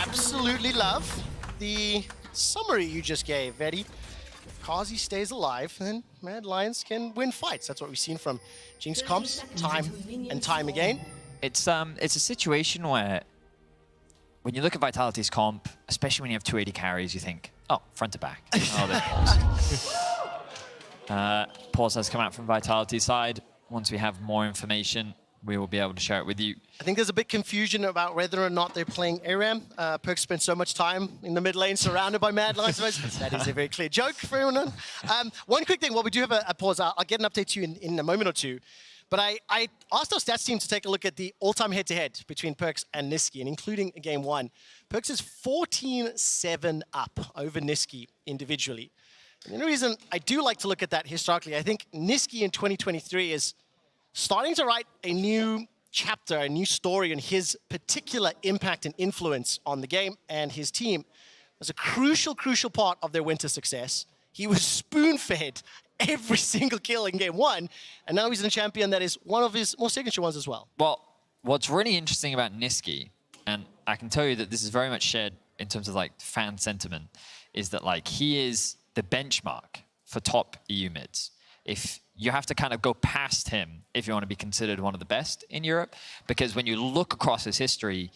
Absolutely love the summary you just gave, Eddie. Karzi stays alive, then Mad Lions can win fights. That's what we've seen from Jinx comps time and time again. It's a situation where when you look at Vitality's comp, especially when you have 280 carries, you think, oh, front to back. Oh, there's pause. Pause has come out from Vitality's side. Once we have more information, we will be able to share it with you. I think there's a bit confusion about whether or not they're playing ARAM. Perks spent so much time in the mid lane surrounded by Mad Lions. That is a very clear joke for everyone. One quick thing, while we do have a pause, I'll get an update to you in a moment or two. But I asked our stats team to take a look at the all-time head-to-head between Perks and Niski, and including Game 1. Perks is 14-7 up over Niski individually. And the only reason I do like to look at that historically, I think Niski in 2023 is starting to write a new chapter, a new story on his particular impact and influence on the game and his team. was a crucial, crucial part of their winter success. He was spoon-fed every single kill in game 1, and now he's in a champion that is one of his more signature ones as well. Well, what's really interesting about Nisqy, and I can tell you that this is very much shared in terms of like fan sentiment, is that like he is the benchmark for top EU mids. If you have to kind of go past him if you want to be considered one of the best in Europe, because when you look across his history,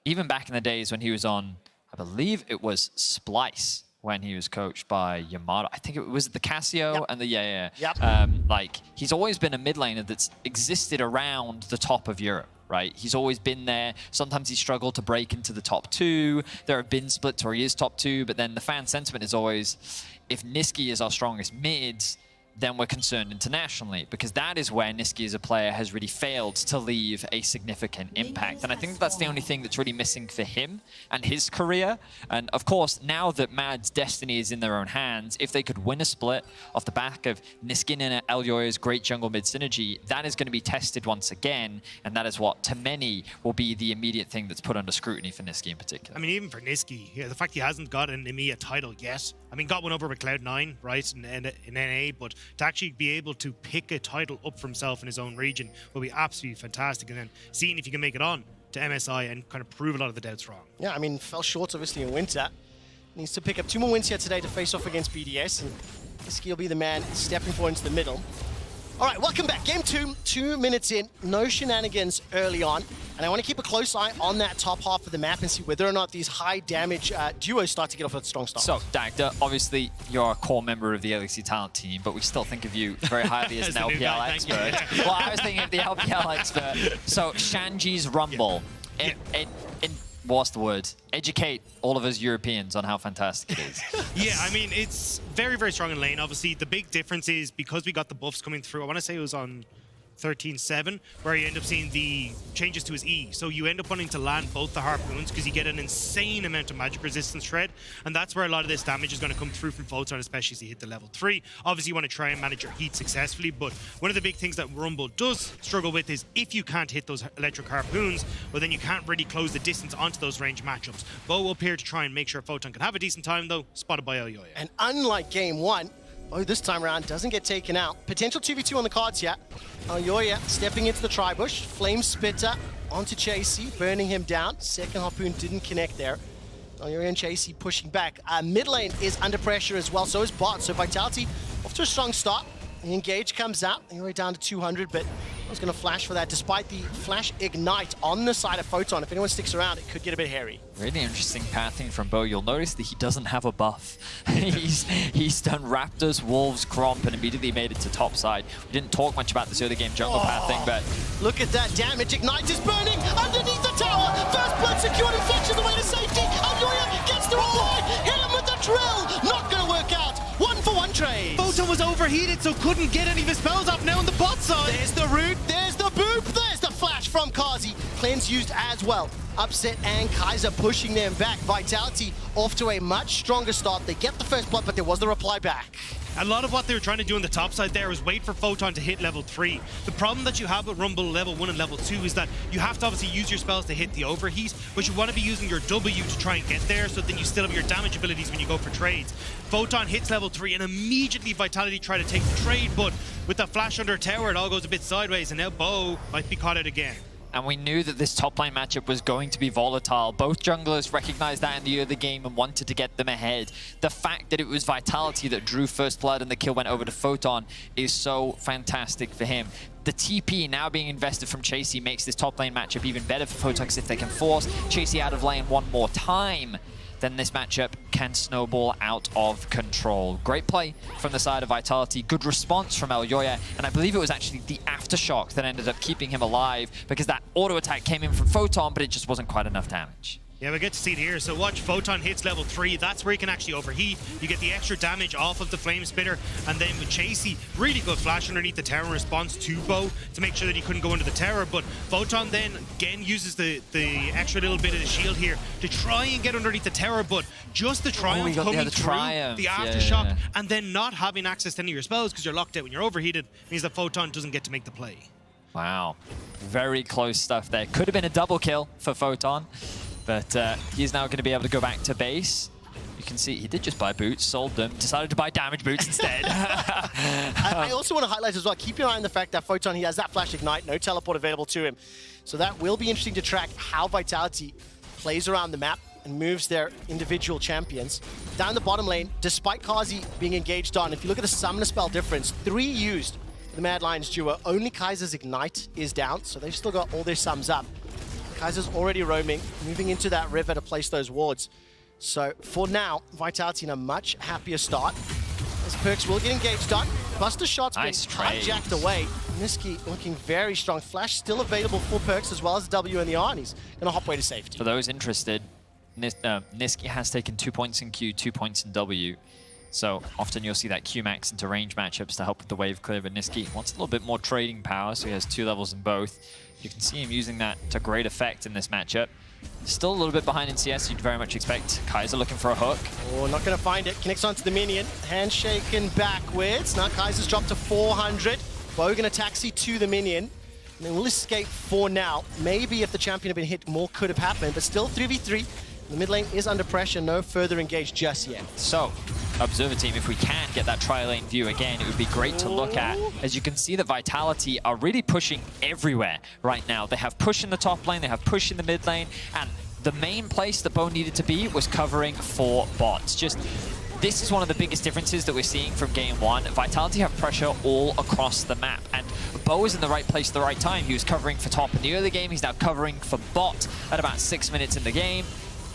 even back in the days when he was on, I believe it was Splice, when he was coached by Yamato. I think it was the Casio and the like he's always been a mid laner that's existed around the top of Europe, right? He's always been there. Sometimes he struggled to break into the top 2. There have been splits where he is top 2, but then the fan sentiment is always, if Nisqy is our strongest mids, then we're concerned internationally, because that is where Nisqy as a player has really failed to leave a significant impact. And I think that's the only thing that's really missing for him and his career. And of course, now that Mad's destiny is in their own hands, if they could win a split off the back of Nisqy and Elyoya's great jungle mid synergy, that is going to be tested once again. And that is what, to many, will be the immediate thing that's put under scrutiny for Nisqy in particular. I mean, even for Nisqy, the fact he hasn't got an EMEA title yet. I mean, got one over with Cloud9, right, in NA, but to actually be able to pick a title up for himself in his own region will be absolutely fantastic. And then seeing if he can make it on to MSI and kind of prove a lot of the doubts wrong. Yeah, I mean, fell short obviously in winter. Needs to pick up 2 more wins here today to face off against BDS, and Nisqy will be the man stepping forward into the middle. All right, welcome back. Game 2, 2 minutes in. No shenanigans early on. And I want to keep a close eye on that top half of the map and see whether or not these high damage duos start to get off a strong start. So, Dagda, obviously you're a core member of the LEC talent team, but we still think of you very highly as an LPL expert. Well, I was thinking of the LPL expert. So, Shanji's Rumble. What's the word? Educate all of us Europeans on how fantastic it is. Yeah, I mean, it's very, very strong in lane. Obviously, the big difference is because we got the buffs coming through, I want to say it was on 13-7, where you end up seeing the changes to his E. So you end up wanting to land both the harpoons because you get an insane amount of magic resistance shred, and that's where a lot of this damage is going to come through from Photon, especially as you hit the level 3. Obviously, you want to try and manage your heat successfully, but one of the big things that Rumble does struggle with is if you can't hit those electric harpoons, well, then you can't really close the distance onto those range matchups. Bo will appear to try and make sure Photon can have a decent time, though, spotted by Elyoya. And unlike game 1, this time around doesn't get taken out. Potential 2v2 on the cards here. Elyoya stepping into the tri-bush. Flame Spitter onto Chasey, burning him down. Second harpoon didn't connect there. Elyoya and Chasey pushing back. Mid lane is under pressure as well, so is bot. So Vitality off to a strong start. The engage comes out. Elyoya down to 200, but I was going to flash for that. Despite the flash ignite on the side of Photon, if anyone sticks around, it could get a bit hairy. Really interesting pathing from Bo. You'll notice that he doesn't have a buff. he's done Raptors, Wolves, Gromp, and immediately made it to top side. We didn't talk much about this early game jungle pathing, but look at that damage. Ignite is burning underneath the tower. First blood secured, inflection the way to safety. Elyoya gets the reply. Hit him with the drill. Not going to work out. 1-for-1 trade. Photon was overheated, so couldn't get any of his spells off now on the bot side. There's the root, there's the boop, there's the flash from Kazi. Cleanse used as well. Upset and Kaiser pushing them back. Vitality off to a much stronger start. They get the first blood, but there was the reply back. A lot of what they were trying to do on the top side there was wait for Photon to hit level 3. The problem that you have with Rumble level 1 and level 2 is that you have to obviously use your spells to hit the overheat, but you want to be using your W to try and get there, so then you still have your damage abilities when you go for trades. Photon hits level 3 and immediately Vitality try to take the trade, but with the flash under tower, it all goes a bit sideways, and now Bo might be caught out again. And we knew that this top lane matchup was going to be volatile. Both junglers recognized that in the early game and wanted to get them ahead. The fact that it was Vitality that drew first blood and the kill went over to Photon is so fantastic for him. The TP now being invested from Chasey makes this top lane matchup even better for Photon, because if they can force Chasey out of lane one more time, then this matchup can snowball out of control. Great play from the side of Vitality. Good response from Elyoya. And I believe it was actually the aftershock that ended up keeping him alive, because that auto attack came in from Photon, but it just wasn't quite enough damage. Yeah, we get to see it here. So watch, Photon hits level 3. That's where you can actually overheat. You get the extra damage off of the Flame Spitter. And then with Chasey, really good flash underneath the tower in response to Bo to make sure that he couldn't go into the tower. But Photon then again uses the extra little bit of the shield here to try and get underneath the tower. But just the triumph coming through, the aftershock, and then not having access to any of your spells because you're locked out when you're overheated means that Photon doesn't get to make the play. Wow. Very close stuff there. Could have been a double kill for Photon. But he's now going to be able to go back to base. can see he did just buy boots, sold them, decided to buy damage boots instead. I also want to highlight as well, keep your eye on the fact that Photon, he has that flash ignite, no teleport available to him. So that will be interesting to track how Vitality plays around the map and moves their individual champions. Down the bottom lane, despite Kazi being engaged on, if you look at the summoner spell difference, 3 used for the Mad Lions duo, only Kaiser's ignite is down, so they've still got all their sums up. Kaiser's already roaming, moving into that river to place those wards. So for now, Vitality in a much happier start. As Perks will get engaged on. Buster shots being hijacked away. Niski looking very strong. Flash still available for Perks as well as the W and the R, and he's going to hop away to safety. For those interested, Niski has taken 2 points in Q, 2 points in W. So often you'll see that Q max into range matchups to help with the wave clear, but Niski wants a little bit more trading power, so he has 2 levels in both. You can see him using that to great effect in this matchup. Still a little bit behind in CS, you'd very much expect. Kaiser looking for a hook. Oh, not going to find it. Connects onto the minion. Handshaken backwards. Now Kaiser's dropped to 400. Bo going to taxi to the minion. And they will escape for now. Maybe if the champion had been hit, more could have happened, but still 3v3. The mid lane is under pressure, no further engaged just yet. So, Observer team, if we can get that tri-lane view again, it would be great to look at. As you can see, the Vitality are really pushing everywhere right now. They have push in the top lane, they have push in the mid lane, and the main place that Bo needed to be was covering for bots. Just, this is one of the biggest differences that we're seeing from game 1. Vitality have pressure all across the map, and Bo is in the right place at the right time. He was covering for top in the early game, he's now covering for bot at about 6 minutes in the game.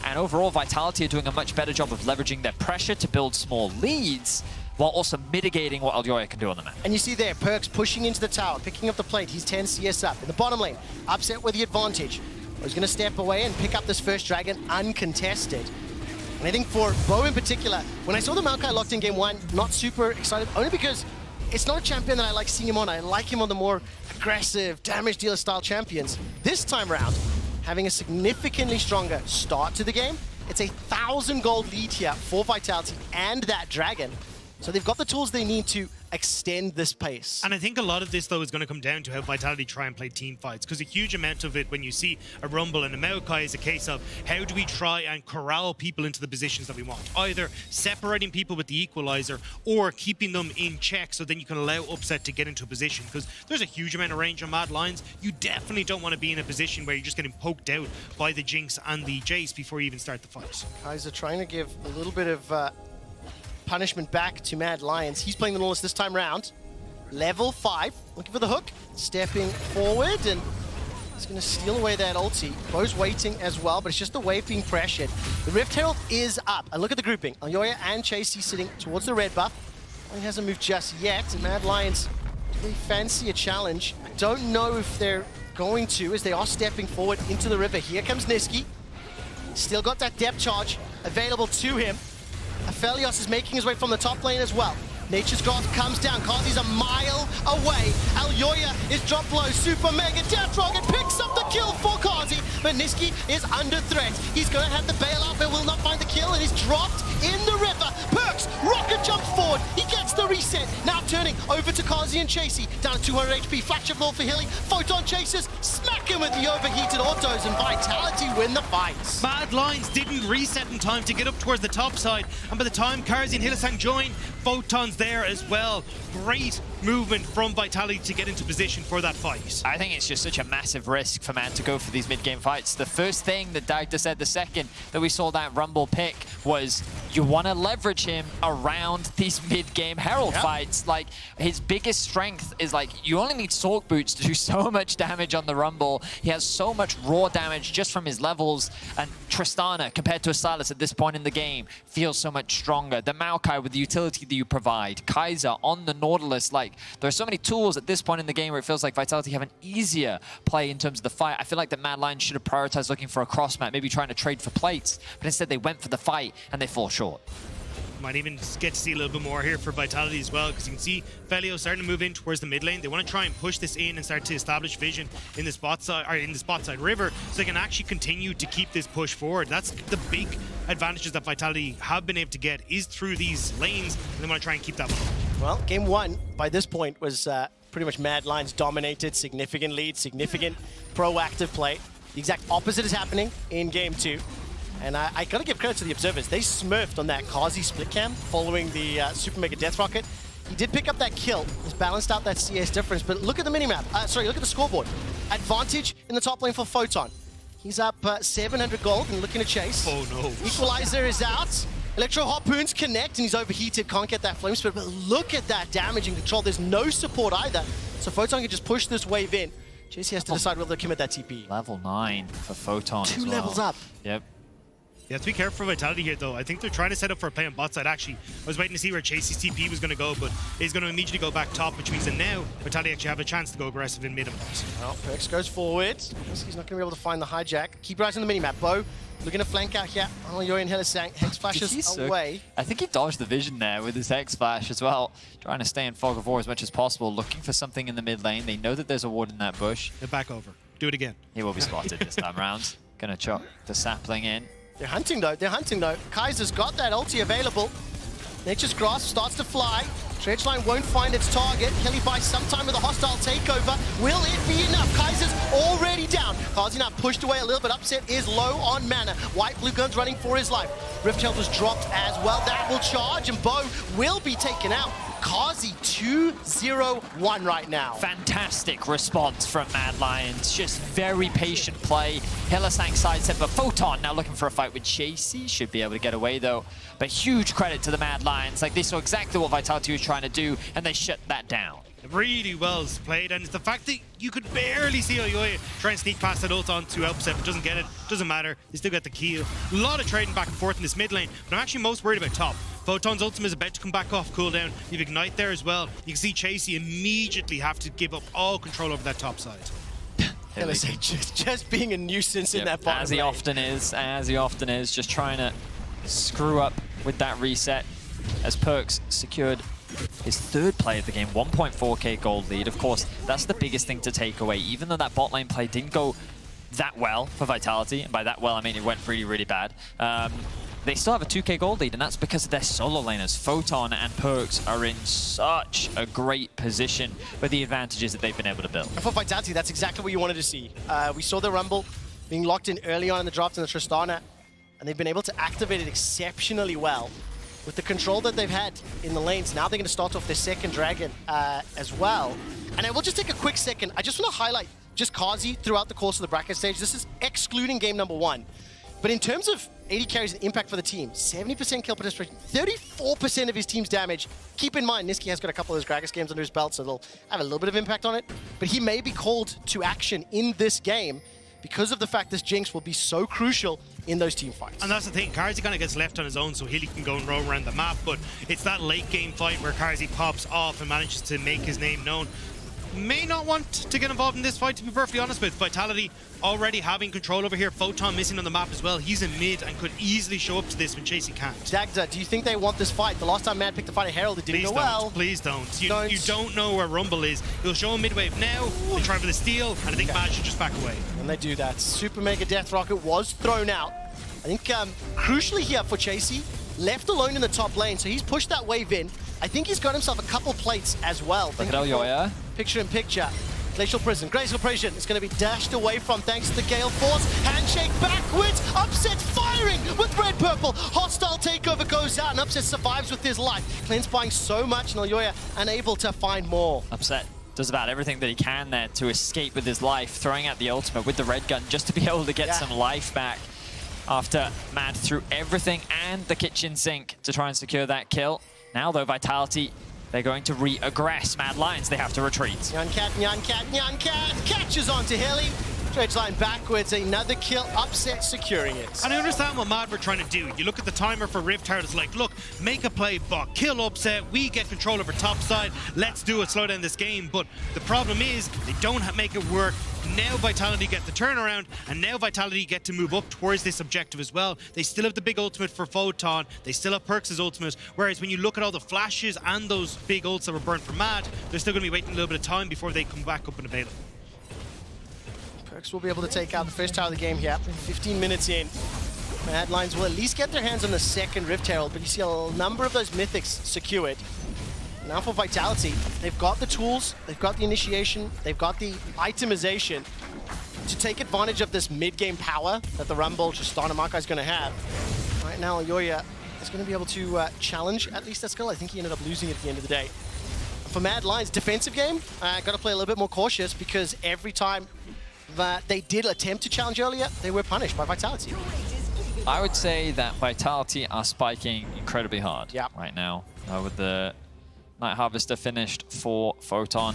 And overall, Vitality are doing a much better job of leveraging their pressure to build small leads, while also mitigating what Elyoya can do on the map. And you see there, Perks pushing into the tower, picking up the plate. He's 10 CS up. In the bottom lane, upset with the advantage. He's going to step away and pick up this first dragon uncontested. And I think for Bo in particular, when I saw the Maokai locked in game 1, not super excited, only because it's not a champion that I like seeing him on. I like him on the more aggressive, damage dealer style champions. This time around, having a significantly stronger start to the game. It's 1,000 gold lead here for Vitality and that dragon. So they've got the tools they need to extend this pace. And I think a lot of this, though, is going to come down to how Vitality try and play team fights, because a huge amount of it, when you see a Rumble and a Maokai, is a case of how do we try and corral people into the positions that we want, either separating people with the equalizer or keeping them in check so then you can allow Upset to get into a position, because there's a huge amount of range on Mad Lions. You definitely don't want to be in a position where you're just getting poked out by the Jinx and the Jace before you even start the fight. Kaiser trying to give a little bit of punishment back to Mad Lions. He's playing the Nautilus this time round. Level 5, looking for the hook, stepping forward, and he's going to steal away that ulti. Bo's waiting as well, but it's just the wave being pressured. The Rift Herald is up, and look at the grouping. Elyoya and Chasey sitting towards the red buff. Well, he hasn't moved just yet, and Mad Lions, they fancy a challenge. I don't know if they're going to, as they are stepping forward into the river. Here comes Niski. Still got that depth charge available to him. Aphelios is making his way from the top lane as well. Nature's Grasp comes down. Kazi's a mile away. Elyoya is dropped low. Super Mega Death Rocket picks up the kill for Kazi, but Niski is under threat. He's going to have the bailout, but will not find the kill, and he's dropped in the river. Perks, rocket jumps forward. He gets the reset. Now turning over to Kazi and Chasey. Down to 200 HP. Flash of Lord for Hilly. Photon chasers smack him with the overheated autos, and Vitality win the fights. Mad Lions didn't reset in time to get up towards the top side, and by the time Kazi and Hylissang join, Photon's there as well. Great movement from Vitality to get into position for that fight. I think it's just such a massive risk for Mad to go for these mid-game fights. The first thing that Dagda said the second that we saw that Rumble pick was you want to leverage him around these mid-game Herald fights. Like, his biggest strength is, like, you only need Sork Boots to do so much damage on the Rumble. He has so much raw damage just from his levels, and Tristana, compared to a Sylas at this point in the game, feels so much stronger. The Maokai with the utility that you provide. Kaiser on the Nautilus, like, there are so many tools at this point in the game where it feels like Vitality have an easier play in terms of the fight. I feel like the Mad Lions should have prioritized looking for a cross map, maybe trying to trade for plates, but instead they went for the fight and they fall short. Might even get to see a little bit more here for Vitality as well, because you can see Felio starting to move in towards the mid lane. They want to try and push this in and start to establish vision in the spot side, or in the spot side river, so they can actually continue to keep this push forward. That's the big advantages that Vitality have been able to get, is through these lanes, and they want to try and keep that one. Well, game 1 by this point was pretty much Mad Lions dominated, significant lead, significant proactive play. The exact opposite is happening in game 2. And I gotta give credit to the observers. They smurfed on that Kazi split cam following the Super Mega Death Rocket. He did pick up that kill, has balanced out that CS difference, but look at the minimap. Sorry, look at the scoreboard. Advantage in the top lane for Photon. He's up 700 gold and looking to chase. Oh no. Equalizer is out. Electro Harpoons connect and he's overheated, can't get that flame spirit, but look at that damage and control. There's no support either. So Photon can just push this wave in. JC has to decide whether to commit that TP. Level 9 for Photon. Two as well. levels up. Yep. You have to be careful for Vitality here, though. I think they're trying to set up for a play on bot side, actually. I was waiting to see where Chasey's TP was going to go, but he's going to immediately go back top, which means that now Vitality actually have a chance to go aggressive in mid and bot. Well, Perks goes forward. He's not going to be able to find the hijack. Keep your eyes on the minimap. Bo looking to flank out here. Oh, you're in Hellesang. Hex flashes away. I think he dodged the vision there with his Hex Flash as well. Trying to stay in Fog of War as much as possible, looking for something in the mid lane. They know that there's a ward in that bush. They're back over. Do it again. He will be spotted this time round. Gonna chop the sapling in. They're hunting though, Kaiser's got that ulti available. Nature's Grasp starts to fly. Dredgeline won't find its target. Kelly buys some time with a hostile takeover. Will it be enough? Kaiser's already down. Kazi now pushed away a little bit. Upset is low on mana. White Blue Gun's running for his life. Rift Herald was dropped as well. That will charge and Bo will be taken out. Kazi 2-0-1 right now. Fantastic response from Mad Lions. Just very patient play. Hellesang sidestep, but Photon now looking for a fight with Chasey. Should be able to get away though. But huge credit to the Mad Lions. Like they saw exactly what Vitality was trying to do and they shut that down. Really well played, and it's the fact that you could barely see Oyoya try and sneak past that ult on to Upset, but doesn't get it, doesn't matter, they still get the kill. A lot of trading back and forth in this mid lane, but I'm actually most worried about top. Photon's ultimate is about to come back off cooldown. You've Ignite there as well. You can see Chasey immediately have to give up all control over that top side. just being a nuisance in that bottom as he often is, just trying to screw up with that reset as Perks secured his third play of the game, 1.4k gold lead. Of course, that's the biggest thing to take away. Even though that bot lane play didn't go that well for Vitality, and by that well, I mean it went really, really bad. They still have a 2k gold lead, and that's because of their solo laners. Photon and Perks are in such a great position with the advantages that they've been able to build. And for Vitality, that's exactly what you wanted to see. We saw the Rumble being locked in early on in the draft in the Tristana, and they've been able to activate it exceptionally well. With the control that they've had in the lanes, now they're going to start off their second dragon as well. And I will just take a quick second. I just want to highlight just Kazi throughout the course of the bracket stage. This is excluding game number 1. But in terms of 80 carries and impact for the team, 70% kill participation, 34% of his team's damage. Keep in mind, Niski has got a couple of those Gragas games under his belt, so they'll have a little bit of impact on it. But he may be called to action in this game because of the fact this Jinx will be so crucial in those team fights. And that's the thing, Karzi kind of gets left on his own so Hilly can go and roam around the map, but it's that late game fight where Karzi pops off and manages to make his name known. May not want to get involved in this fight, to be perfectly honest with. Vitality already having control over here. Photon missing on the map as well. He's in mid and could easily show up to this when Chasey can't. Dagda, do you think they want this fight? The last time Mad picked the fight at Herald, it didn't go well. Please don't. You don't know where Rumble is. You'll show him mid-wave now. They try for the steal, and I think Mad should just back away. And they do that. Super Mega Death Rocket was thrown out. I think crucially here for Chasey, left alone in the top lane, so he's pushed that wave in. I think he's got himself a couple plates as well. Look at Oyoya. Picture in picture. Glacial Prison is going to be dashed away from thanks to the Gale Force. Handshake backwards. Upset firing with red-purple. Hostile takeover goes out and Upset survives with his life. Clean's buying so much and Oyoya unable to find more. Upset does about everything that he can there to escape with his life, throwing out the ultimate with the red gun just to be able to get some life back after Mad threw everything and the kitchen sink to try and secure that kill. Now though, Vitality, they're going to re-aggress. Mad Lions, they have to retreat. Nyan catches onto Hilly. Dredgeline backwards, another kill, Upset securing it. And I understand what Mad were trying to do. You look at the timer for Rift Herald, it's like, look, make a play, bot, kill Upset, we get control over top side, let's do it, slow down this game. But the problem is, they don't make it work. Now Vitality get the turnaround, and now Vitality get to move up towards this objective as well. They still have the big ultimate for Photon, they still have Perks' ultimate, whereas when you look at all the flashes and those big ults that were burned for Mad, they're still going to be waiting a little bit of time before they come back up and available. Perks will be able to take out the first tower of the game here. 15 minutes in. Mad Lions will at least get their hands on the second Rift Herald, but you see a number of those mythics secured. Now for Vitality, they've got the tools, they've got the initiation, they've got the itemization to take advantage of this mid-game power that the Rumble Tristana Marca is going to have. Right now, Yoya is going to be able to challenge at least that skill. I think he ended up losing it at the end of the day. For Mad Lions, defensive game, got to play a little bit more cautious because every time that they did attempt to challenge earlier, they were punished by Vitality. I would say that Vitality are spiking incredibly hard right now. With the Night Harvester finished for Photon,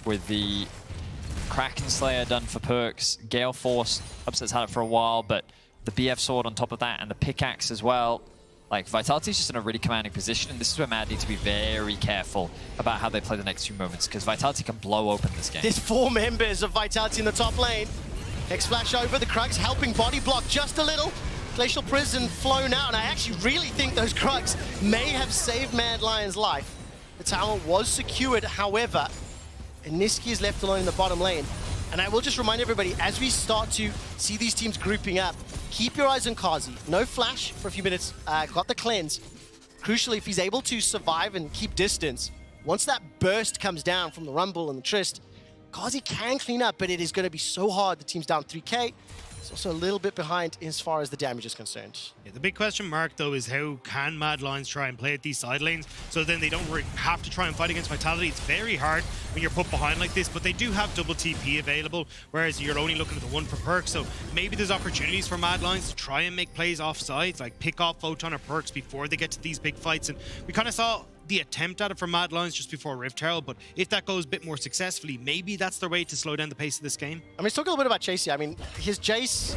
with the Kraken Slayer done for Perks, Gale Force, Upset's had it for a while, but the BF Sword on top of that and the Pickaxe as well. Like, Vitality's just in a really commanding position, and this is where Mad need to be very careful about how they play the next few moments, because Vitality can blow open this game. There's 4 members of Vitality in the top lane. X-Flash over, the Krugs helping body block just a little. Glacial Prison flown out, and I actually really think those Krugs may have saved Mad Lion's life. The tower was secured, however, and Niski is left alone in the bottom lane. And I will just remind everybody, as we start to see these teams grouping up, keep your eyes on Kazi. No flash for a few minutes, got the cleanse. Crucially, if he's able to survive and keep distance, once that burst comes down from the Rumble and the Trist, Kazi can clean up, but it is going to be so hard. The team's down 3k. It's also a little bit behind as far as the damage is concerned. Yeah, the big question mark, though, is how can Mad Lions try and play at these side lanes so then they don't have to try and fight against Vitality. It's very hard when you're put behind like this, but they do have double TP available, whereas you're only looking at the one per perk. So maybe there's opportunities for Mad Lions to try and make plays off sides, like pick off Photon or Perks before they get to these big fights. And we kind of saw the attempt at it from Mad Lions just before Rift Herald, but if that goes a bit more successfully, maybe that's their way to slow down the pace of this game. I mean, let's talk a little bit about Chasey. I mean, his Jace,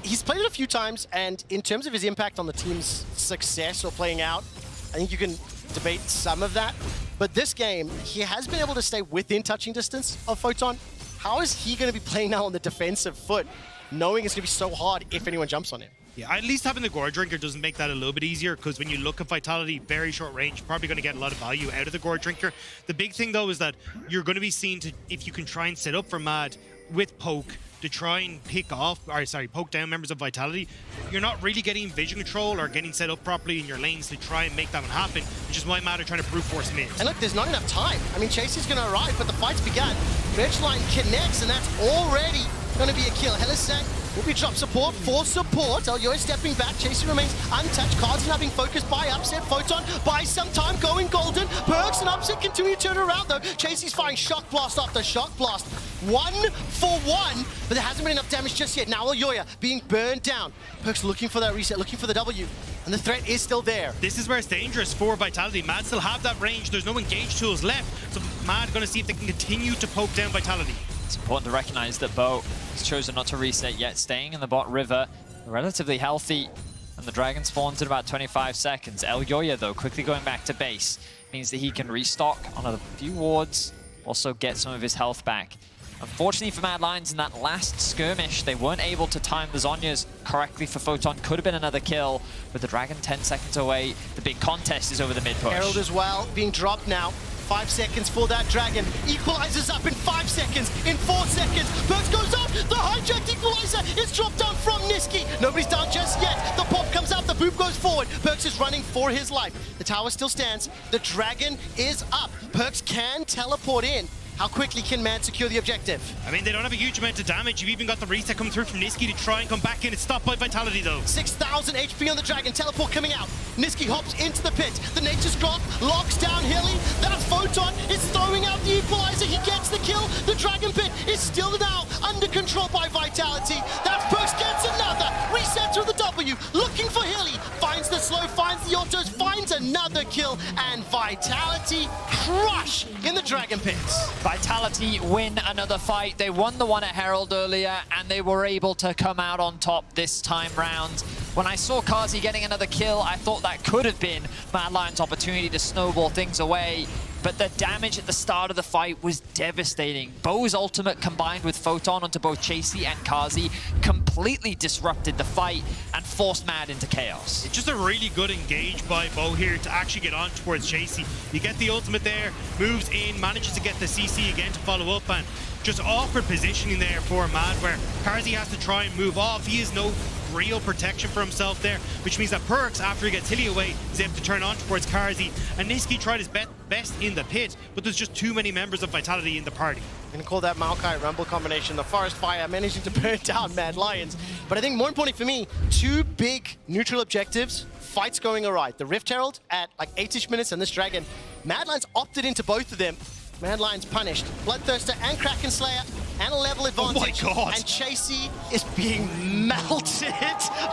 he's played it a few times, and in terms of his impact on the team's success or playing out, I think you can debate some of that. But this game, he has been able to stay within touching distance of Photon. How is he going to be playing now on the defensive foot, knowing it's going to be so hard if anyone jumps on him? Yeah, at least having the Gore Drinker doesn't make that a little bit easier, because when you look at Vitality, very short range, you're probably going to get a lot of value out of the Gore Drinker. The big thing, though, is that you're going to be seen to, if you can try and set up for Mad with Poke, to try and poke down members of Vitality, you're not really getting vision control or getting set up properly in your lanes to try and make that one happen, which is why Mad are trying to brute force mid. And look, there's not enough time. I mean, Chasey's going to arrive, but the fight's begun. Ridgeline connects, and that's already going to be a kill. Helisang will be drop support for support. Elyoy stepping back. Chasey remains untouched. Cards now being focused by Upset. Photon by some time going golden. Perks and Upset continue to turn around, though. Chasey's firing shock blast after shock blast. 1 for 1, but there hasn't been enough damage just yet. Now Elyoy being burned down. Perks looking for that reset, looking for the W, and the threat is still there. This is where it's dangerous for Vitality. Mad still have that range. There's no engage tools left, so Mad going to see if they can continue to poke down Vitality. It's important to recognize that Bo has chosen not to reset yet, staying in the bot river, relatively healthy, and the dragon spawns in about 25 seconds. Elyoy, though, quickly going back to base, means that he can restock on a few wards, also get some of his health back. Unfortunately for Mad Lions, in that last skirmish, they weren't able to time the Zhonya's correctly for Photon. Could have been another kill, with the dragon 10 seconds away. The big contest is over the mid push. Herald as well, being dropped now. 5 seconds for that dragon. Equalizes up in 5 seconds, in 4 seconds. Perks goes up, the hijacked equalizer is dropped down from Niski. Nobody's down just yet. The pop comes out, the boop goes forward. Perks is running for his life. The tower still stands. The dragon is up. Perks can teleport in. How quickly can Mad secure the objective? I mean, they don't have a huge amount of damage. You've even got the reset coming through from Niski to try and come back in. It's stopped by Vitality, though. 6,000 HP on the dragon. Teleport coming out. Niski hops into the pit. The Nature's Graph locks down Hilly. That Photon is throwing out the equalizer. He gets the kill. The dragon pit is still now under control by Vitality. That Perks gets another. Reset through the W. Looking for Hilly. Finds the slow, finds the autos, finds another kill. And Vitality crush in the dragon pits. Vitality win another fight. They won the one at Herald earlier, and they were able to come out on top this time round. When I saw Kazi getting another kill, I thought that could have been Mad Lions' opportunity to snowball things away. But the damage at the start of the fight was devastating. Bo's ultimate combined with Photon onto both Chasey and Kazi completely disrupted the fight and forced Mad into chaos. It's just a really good engage by Bo here to actually get on towards Chasey. You get the ultimate there, moves in, manages to get the CC again to follow up, and just awkward positioning there for Mad, where Kazi has to try and move off. He has no real protection for himself there, which means that Perks, after he gets Hilly away, is able to turn on towards Karzi. And Niski tried his best in the pit, but there's just too many members of Vitality in the party. I'm going to call that Maokai Rumble combination, the Forest Fire managing to burn down Mad Lions. But I think more importantly for me, two big neutral objectives, fights going alright. The Rift Herald at like 8-ish minutes and this Dragon. Mad Lions opted into both of them. Mad Lions punished. Bloodthirster and Kraken Slayer and a level advantage. Oh my God. And Chasey is being melted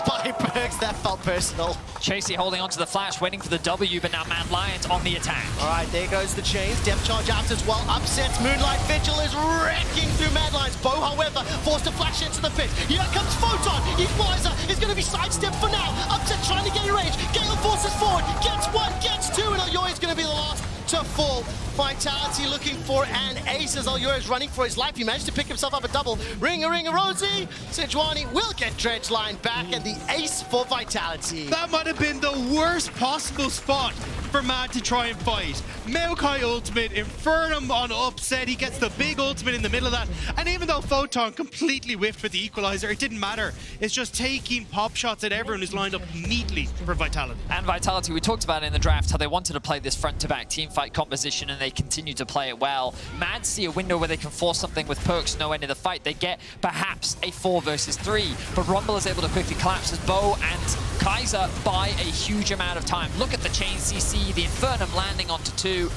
by Perks. That felt personal. Chasey holding onto the flash, waiting for the W, but now Mad Lions on the attack. Alright, there goes the chains. Depth charge out as well. Upsets. Moonlight Vigil is wrecking through Mad Lions. Bo, however, forced to flash into the pit. Here comes Photon. Equalizer is going to be sidestepped for now. Upset trying to gain range. Gale forces forward. Gets one, gets two, and Ayoy is going to be the last to fall. Vitality looking for an ace as Ayoy is running for his life. He managed to pick himself up a double. Ring a Rosie. Sejuani will get Dredge line back and the ace for Vitality. That might have been the worst possible spot for Mad to try and fight. Maokai ultimate, Infernum on upset. He gets the big ultimate in the middle of that. And even though Photon completely whiffed with the equalizer, it didn't matter. It's just taking pop shots at everyone who's lined up neatly for Vitality. And Vitality, we talked about it in the draft, how they wanted to play this front-to-back teamfight composition, and they continue to play it well. Mad see a window where they can force something with Perks no end of the fight. They get perhaps a 4 versus 3, but Rumble is able to quickly collapse as Bo and Kaiser buy a huge amount of time. Look at the chain CC, the Infernum landing onto 2.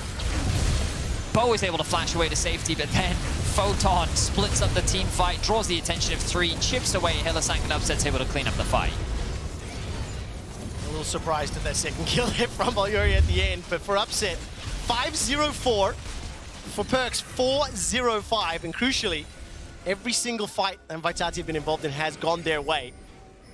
Bo is able to flash away to safety, but then Photon splits up the team fight, draws the attention of 3, chips away Hylissang, and Upset's able to clean up the fight. A little surprised at that second kill hit from Ayoy at the end, but for Upset, 5-0-4. For Perks, 4-0-5. And crucially, every single fight that Vitality have been involved in has gone their way.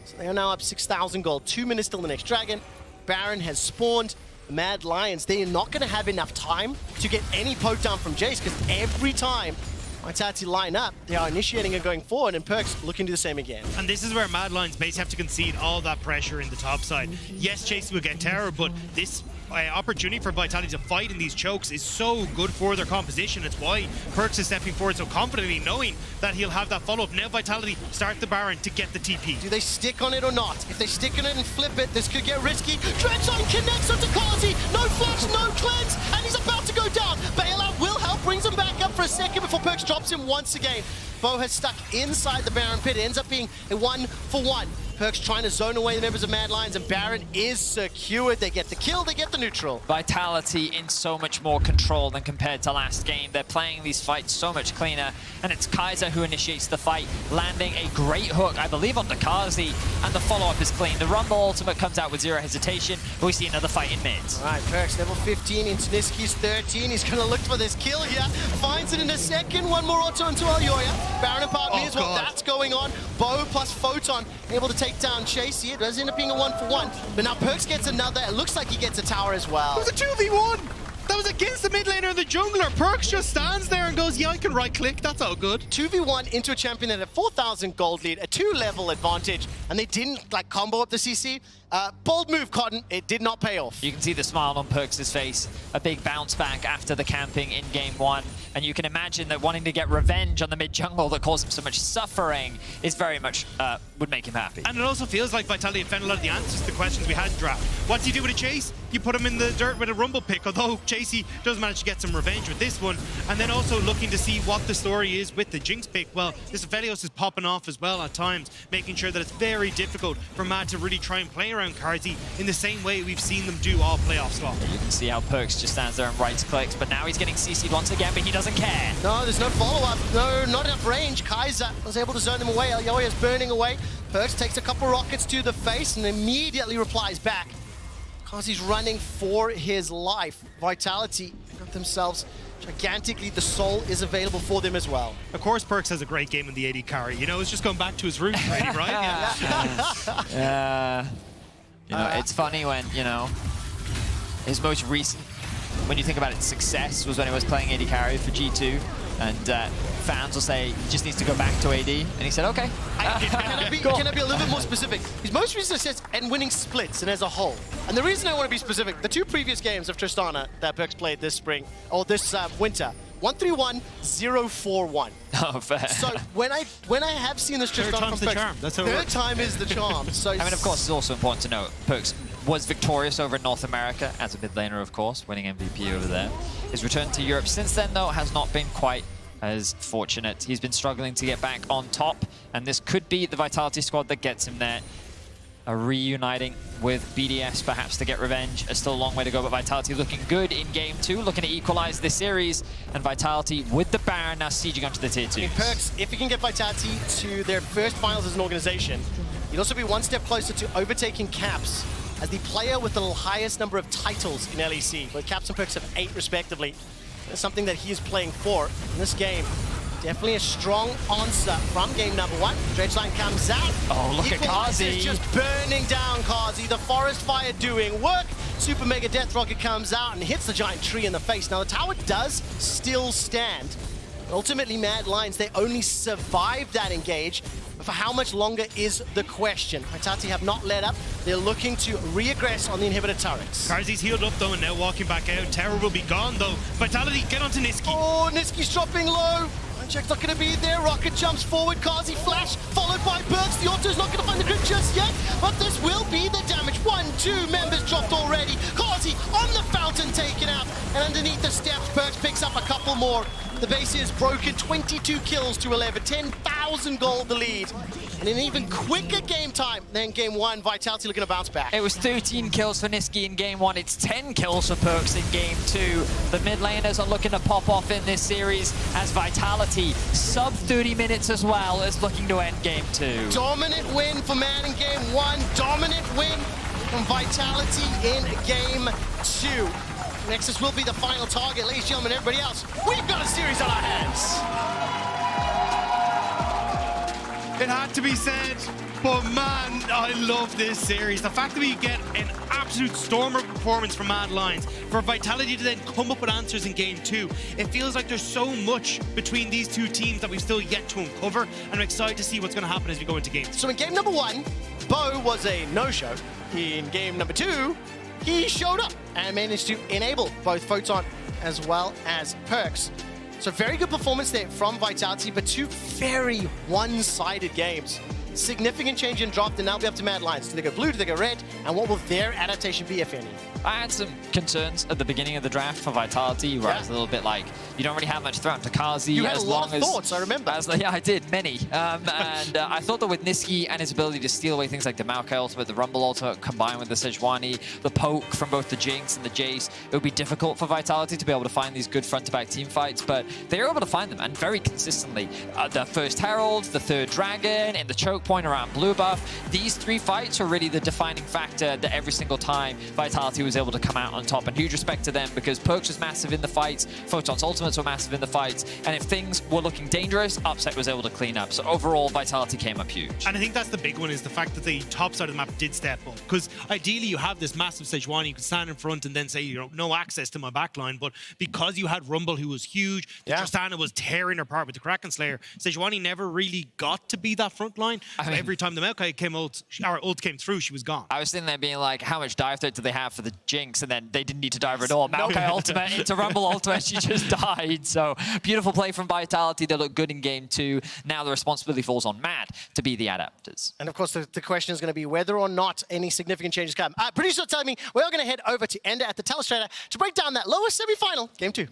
So they are now up 6,000 gold. 2 minutes till the next Dragon. Baron has spawned. Mad Lions, they are not going to have enough time to get any poke down from Jace, because every time Vitality line up, they are initiating and going forward, and Perks looking to do the same again. And this is where Mad Lions basically have to concede all that pressure in the top side. Yes, Chase will get terror, but this opportunity for Vitality to fight in these chokes is so good for their composition. It's why Perks is stepping forward so confidently, knowing that he'll have that follow-up. Now Vitality start the Baron to get the TP. Do they stick on it or not? If they stick on it and flip it, this could get risky. Dredson connects onto Kazi. No flash, no cleanse, and he's about to go down. Bailout will help, brings him back up for a second before Perks drops him once again. Bo has stuck inside the Baron pit. It ends up being a 1-for-1. Perks trying to zone away the members of Mad Lions, and Baron is secured. They get the kill, they get the neutral. Vitality in so much more control than compared to last game. They're playing these fights so much cleaner, and it's Kaiser who initiates the fight, landing a great hook, I believe, on Kazi, and the follow-up is clean. The Rumble ultimate comes out with 0 hesitation, but we see another fight in mid. All right, Perks, level 15 into Niski's 13. He's going to look for this kill here. Finds it in a second. One more auto into Ayoya. Baron and Part B as well. That's going on. Bo plus Photon able to take down Chasey. It does end up being a 1-for-1. But now Perks gets another. It looks like he gets a tower as well. It was a 2v1! That was against the mid laner and the jungler. Perks just stands there and goes, yeah, I can right-click. That's all good. 2v1 into a champion that had a 4,000 gold lead, a 2-level advantage, and they didn't like combo up the CC. Bold move, Cotton. It did not pay off. You can see the smile on Perks' face. A big bounce back after the camping in game 1. And you can imagine that wanting to get revenge on the mid jungle that caused him so much suffering is very much, would make him happy. And it also feels like Vitality have found a lot of the answers to the questions we had in draft. What do you do with a Chase? You put him in the dirt with a Rumble pick, although Chasey does manage to get some revenge with this one. And then also looking to see what the story is with the Jinx pick. Well, this Aphelios is popping off as well at times, making sure that it's very difficult for Mad to really try and play around Karzi in the same way we've seen them do all playoffs long. You can see how Perks just stands there and right-clicks, but now he's getting CC'd once again, but he doesn't care. No, there's no follow-up. No, not enough range. Kaiser was able to zone him away. Ayoya is burning away. Perks takes a couple rockets to the face and immediately replies back. Because he's running for his life. Vitality got themselves gigantically. The soul is available for them as well. Of course, Perks has a great game in the AD carry. You know, it's just going back to his roots, really, right? Yeah. You know, it's funny when, you know, his most recent, when you think about it, success was when he was playing AD carry for G2. And fans will say, he just needs to go back to AD. And he said, okay. Can I be a little bit more specific? His most recent success and winning splits and as a whole. And the reason I want to be specific, the 2 previous games of Tristana that Perks played this spring, or this winter, 131-041. Oh, fair. So when I have seen this drift Third on time's from the Perks, charm. That's how it third works. time is the charm. So I mean, of course, it's also important to note, Perks was victorious over North America as a mid laner, of course, winning MVP over there. His return to Europe since then, though, has not been quite as fortunate. He's been struggling to get back on top, and this could be the Vitality squad that gets him there. Reuniting with BDS perhaps to get revenge. There's still a long way to go, but Vitality looking good in game 2, looking to equalize this series, and Vitality with the Baron now sieging onto the tier 2. I mean, Perks, if he can get Vitality to their first finals as an organization, he'd also be one step closer to overtaking Caps as the player with the highest number of titles in LEC, where Caps and Perks have 8 respectively. That's something that he is playing for in this game. Definitely a strong answer from game number 1. Dredgeline comes out. Oh, look at Kazi. It's just burning down Kazi. The forest fire doing work. Super Mega Death Rocket comes out and hits the giant tree in the face. Now, the tower does still stand. But ultimately, Mad Lions, they only survived that engage. But for how much longer is the question? Vitality have not let up. They're looking to re-aggress on the inhibitor turrets. Karzi's healed up though and now walking back out. Terror will be gone though. Vitality, get onto Niski. Oh, Niski's dropping low. Check's not going to be there. Rocket jumps forward. Kazi flash, followed by Perks. The Auto's not going to find the grip just yet, but this will be the damage. 1, 2 members dropped already. Kazi on the fountain taken out, and underneath the steps, Perks picks up a couple more. The base is broken. 22 kills to 11. 10,000 gold the lead. And an even quicker game time than game 1. Vitality looking to bounce back. It was 13 kills for Niski in game 1. It's 10 kills for Perks in game 2. The mid laners are looking to pop off in this series as Vitality, sub 30 minutes as well, is looking to end game 2. Dominant win for Man in game 1. Dominant win from Vitality in game 2. Nexus will be the final target. Ladies and gentlemen, everybody else, we've got a series on our hands. It had to be said, but man, I love this series. The fact that we get an absolute stormer performance from Mad Lions, for Vitality to then come up with answers in game 2, it feels like there's so much between these two teams that we've still yet to uncover, and I'm excited to see what's going to happen as we go into game 2. So in game number 1, Bo was a no-show. In game number 2, he showed up and managed to enable both Photon as well as Perks. So very good performance there from Vitality, but 2 very one-sided games. Significant change in draft, and now we up to Mad Lions. Do they go blue, do they go red? And what will their adaptation be, if any? I had some concerns at the beginning of the draft for Vitality, where I was a little bit like, you don't really have much threat to Kazi. You had a lot of thoughts, I remember. Yeah, I did, many. I thought that with Niski and his ability to steal away things like the Maokai ultimate, the Rumble ultimate, combined with the Sejuani, the poke from both the Jinx and the Jace, it would be difficult for Vitality to be able to find these good front-to-back team fights, but they were able to find them, and very consistently. The first Herald, the third Dragon, and the choke point around blue buff, these 3 fights were really the defining factor that every single time Vitality was able to come out on top, and huge respect to them because Perks was massive in the fights, Photon's ultimates were massive in the fights, and if things were looking dangerous, Upset was able to clean up. So overall, Vitality came up huge. And I think that's the big one, is the fact that the top side of the map did step up. Because ideally you have this massive Sejuani, you can stand in front and then say, you know, no access to my backline, but because you had Rumble, who was huge, Tristana was tearing her apart with the Kraken Slayer, Sejuani never really got to be that front line. So every time the Maokai ult came through, she was gone. I was sitting there being like, how much dive threat do they have for the Jinx? And then they didn't need to dive at all. Maokai ultimate into Rumble ultimate, she just died. So beautiful play from Vitality. They look good in game 2. Now the responsibility falls on Mad to be the adapters. And of course, the question is going to be whether or not any significant changes come. Producer telling me we are going to head over to Ender at the Telestrator to break down that lowest semi-final, game 2.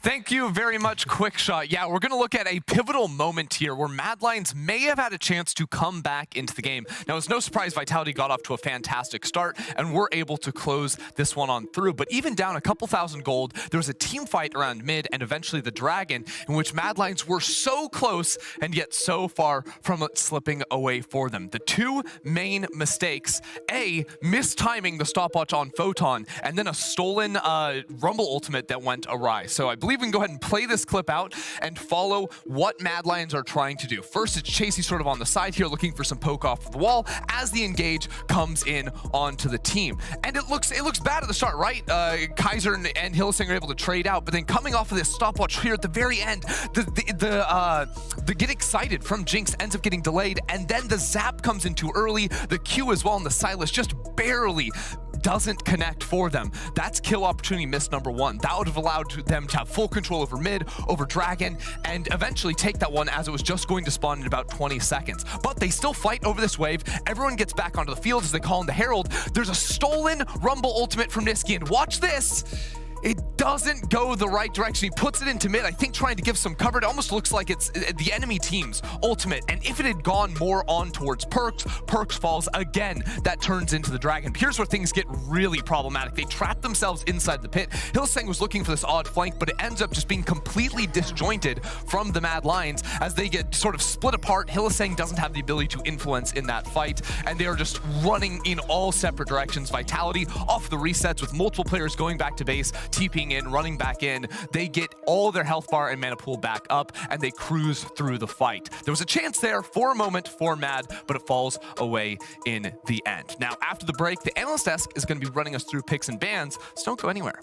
Thank you very much, Quick Shot. Yeah, we're going to look at a pivotal moment here where Mad Lions may have had a chance to come back into the game. Now, it's no surprise Vitality got off to a fantastic start and were able to close this one on through. But even down a couple thousand gold, there was a team fight around mid and eventually the Dragon, in which Mad Lions were so close and yet so far from it slipping away for them. The 2 main mistakes: A, mistiming the stopwatch on Photon, and then a stolen Rumble ultimate that went awry. So I believe we can go ahead and play this clip out and follow what Mad Lions are trying to do. First, it's Chasey sort of on the side here looking for some poke off the wall as the engage comes in onto the team. And it looks bad at the start, right? Kaiser and Hillsing are able to trade out, but then coming off of this stopwatch here at the very end, the get excited from Jinx ends up getting delayed, and then the zap comes in too early, the Q as well, and the Silas just barely doesn't connect for them. That's kill opportunity missed number one. That would have allowed them to have full control over mid, over Dragon, and eventually take that one as it was just going to spawn in about 20 seconds. But they still fight over this wave. Everyone gets back onto the field as they call in the Herald. There's a stolen Rumble ultimate from Niski, and watch this. It doesn't go the right direction. He puts it into mid, I think trying to give some cover. It almost looks like it's the enemy team's ultimate. And if it had gone more on towards Perkz, Perkz falls again. That turns into the Dragon. But here's where things get really problematic. They trap themselves inside the pit. Hylissang was looking for this odd flank, but it ends up just being completely disjointed from the Mad Lions as they get sort of split apart. Hylissang doesn't have the ability to influence in that fight, and they are just running in all separate directions. Vitality off the resets with multiple players going back to base, TPing in, running back in. They get all their health bar and mana pool back up, and they cruise through the fight. There was a chance there for a moment for Mad, but it falls away in the end. Now, after the break, the Analyst Desk is going to be running us through picks and bans, so don't go anywhere.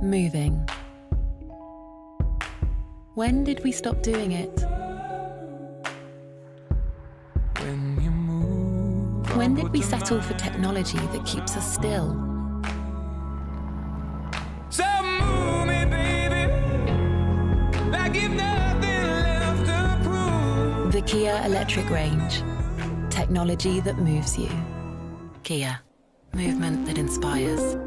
Moving. When did we stop doing it? When did we settle for technology that keeps us still? So move me, baby, like if nothing left to prove. The Kia electric range. Technology that moves you. Kia. Movement that inspires.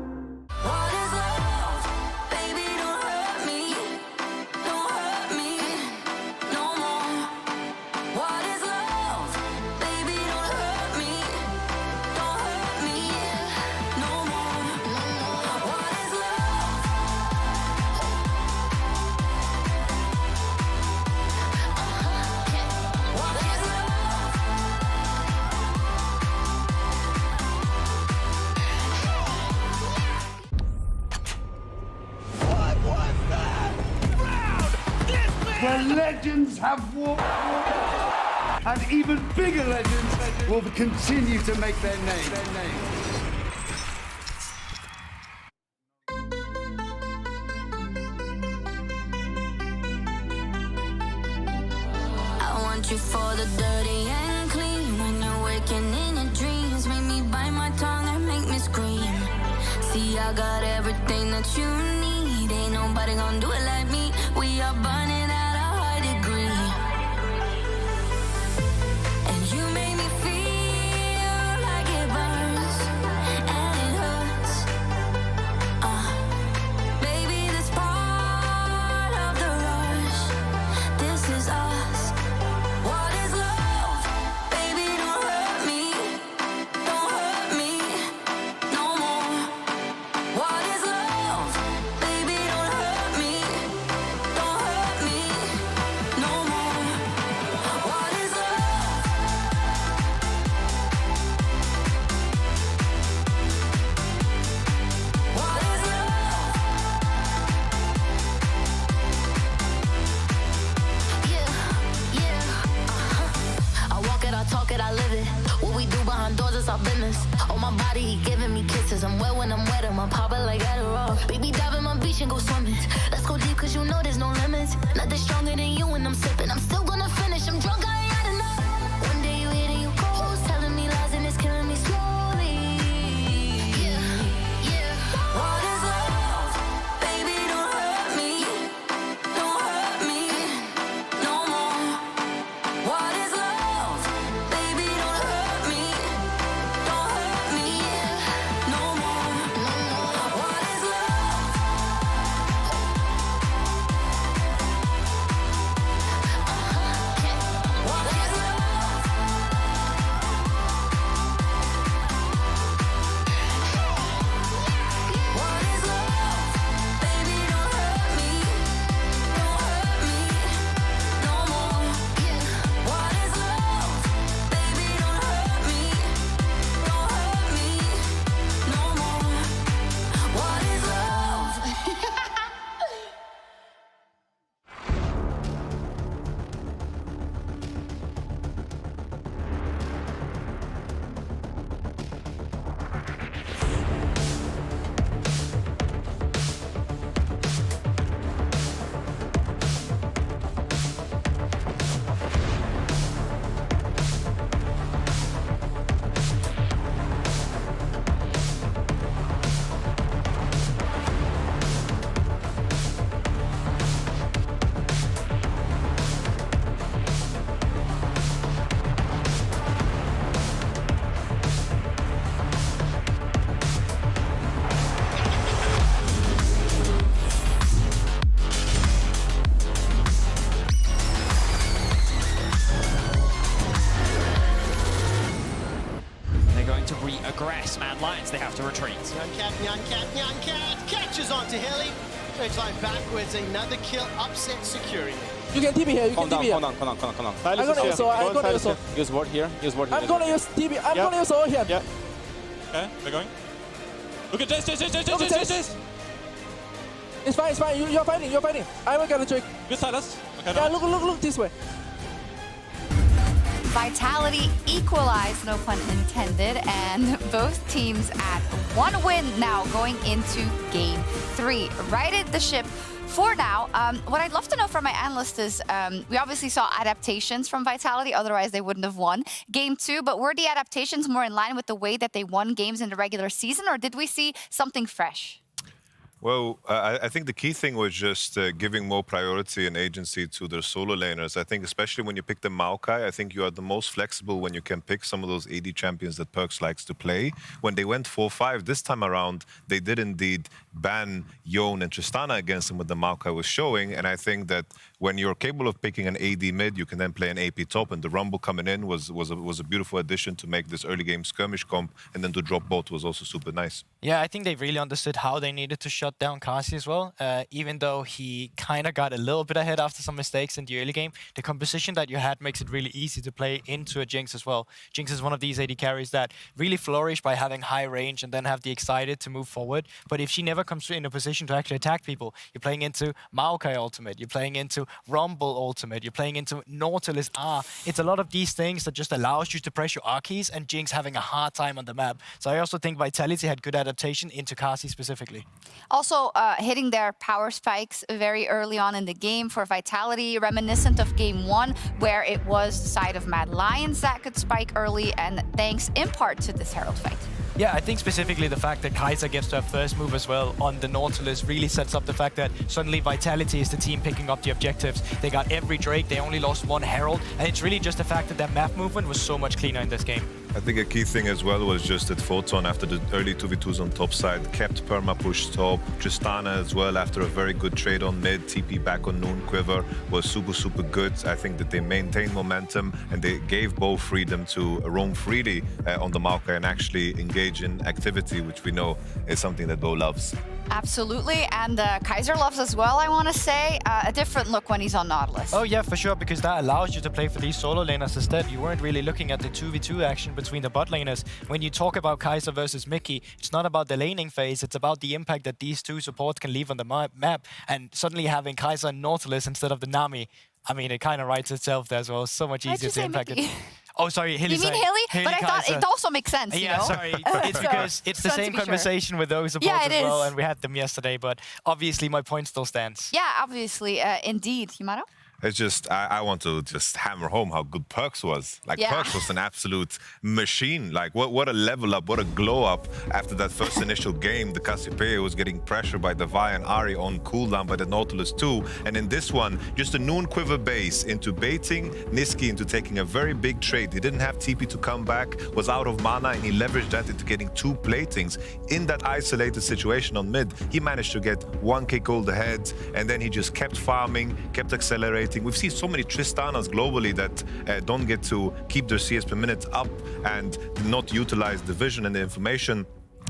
Where legends have walked, and even bigger legends will continue to make their name. I want you for the dirty and clean. When you're waking in your dreams, make me bite my tongue and make me scream. See, I got everything that you need. Ain't nobody gonna do it like me. We are burning at a high degree. And you make me feel like it burns and it hurts. Baby, this part of the rush. This is us. What is love? Baby, don't hurt me. Don't hurt me no more. What is love? Baby, don't hurt me. Don't hurt me no more. What is love? What is love? Yeah, I walk it, I talk it, I live it. What we do behind doors is our business. On my body, he giving me kisses. I'm wet when I'm wet, I'm popping like Adderall. Baby, dive in my beach and go swimming. Let's go deep, cause you know there's no limits. Nothing stronger than you when I'm sipping. I'm still gonna finish, I'm drunk, I ain't had enough. One day you hit and you close, telling me lies and it's killing me slowly. Yeah. What is love? Baby, don't hurt me. Don't hurt me no more. What is love? Baby, don't hurt me. Don't hurt me no more. What is love? to retreat. Nyan Cat catches onto Hilly. They climb backwards, another kill, upset security. You can TP here, you can TP here. Calm down. I'm gonna use so, I'm gonna use so. Use ward here, I'm gonna use TP, I'm gonna use over here. Yeah. Okay, they're going. Look at Jace. It's fine, you're fighting. I will get a trick. Good Silas. Okay, yeah, look this way. Vitality equalized, no pun intended, and both teams at 1 win now going into Game 3. Righted the ship for now. What I'd love to know from my analyst is, we obviously saw adaptations from Vitality, otherwise they wouldn't have won Game 2, but were the adaptations more in line with the way that they won games in the regular season, or did we see something fresh? Well, I think the key thing was just giving more priority and agency to their solo laners. I think especially when you pick the Maokai, I think you are the most flexible when you can pick some of those AD champions that Perkz likes to play. When they went 4-5 this time around, they did indeed ban Yone and Tristana against them, what the Maokai was showing. And I think that when you're capable of picking an AD mid, you can then play an AP top. And the Rumble coming in was a beautiful addition to make this early game skirmish comp. And then to drop bot was also super nice. Yeah, I think they really understood how they needed to shut down Kasi as well. Even though he kind of got a little bit ahead after some mistakes in the early game, the composition that you had makes it really easy to play into a Jinx as well. Jinx is one of these AD carries that really flourish by having high range and then have the excited to move forward. But if she never comes in a position to actually attack people, you're playing into Maokai ultimate, you're playing into Rumble ultimate, you're playing into Nautilus R. It's a lot of these things that just allows you to press your R keys, and Jinx having a hard time on the map. So I also think Vitality had good adaptation into Kasi specifically. Also, hitting their power spikes very early on in the game for Vitality, reminiscent of Game 1, where it was the side of Mad Lions that could spike early, and thanks in part to this Herald fight. Yeah, I think specifically the fact that Kai'Sa gets to her first move as well on the Nautilus really sets up the fact that suddenly Vitality is the team picking up the objectives. They got every Drake, they only lost one Herald, and it's really just the fact that their map movement was so much cleaner in this game. I think a key thing as well was just that Photon, after the early 2v2s on top side, kept perma push top. Tristana as well, after a very good trade on mid, TP back on Noon Quiver, was super good. I think that they maintained momentum and they gave both freedom to roam freely on the Maokai and actually engage in activity, which we know is something that Bo loves. Absolutely, and Kaiser loves as well, I want to say. A different look when he's on Nautilus. Oh yeah, for sure, because that allows you to play for these solo laners instead. You weren't really looking at the 2v2 action between the bot laners. When you talk about Kai'Sa versus Mickey, it's not about the laning phase, it's about the impact that these two supports can leave on the map. And suddenly having Kai'Sa and Nautilus instead of the Nami, I mean, it kind of writes itself there as well. So much easier to impact it. Oh, sorry, Hilly. You mean Hilly? But I thought it also makes sense, you know? Sorry. It's because it's the same conversation with those supports as well, and we had them yesterday, but obviously my point still stands. Yeah, obviously. Indeed. Yamato? It's just, I want to just hammer home how good Perkz was. Like, yeah. Perkz was an absolute machine. Like, what a level up, what a glow up after that first initial game. The Cassiopeia was getting pressured by the Vi and Ahri on cooldown by the Nautilus too. And in this one, just a Noon Quiver base into baiting Niski into taking a very big trade. He didn't have TP to come back, was out of mana, and he leveraged that into getting 2 platings. In that isolated situation on mid, he managed to get 1k gold ahead, and then he just kept farming, kept accelerating. We've seen so many Tristanas globally that don't get to keep their CS per minute up and not utilize the vision and the information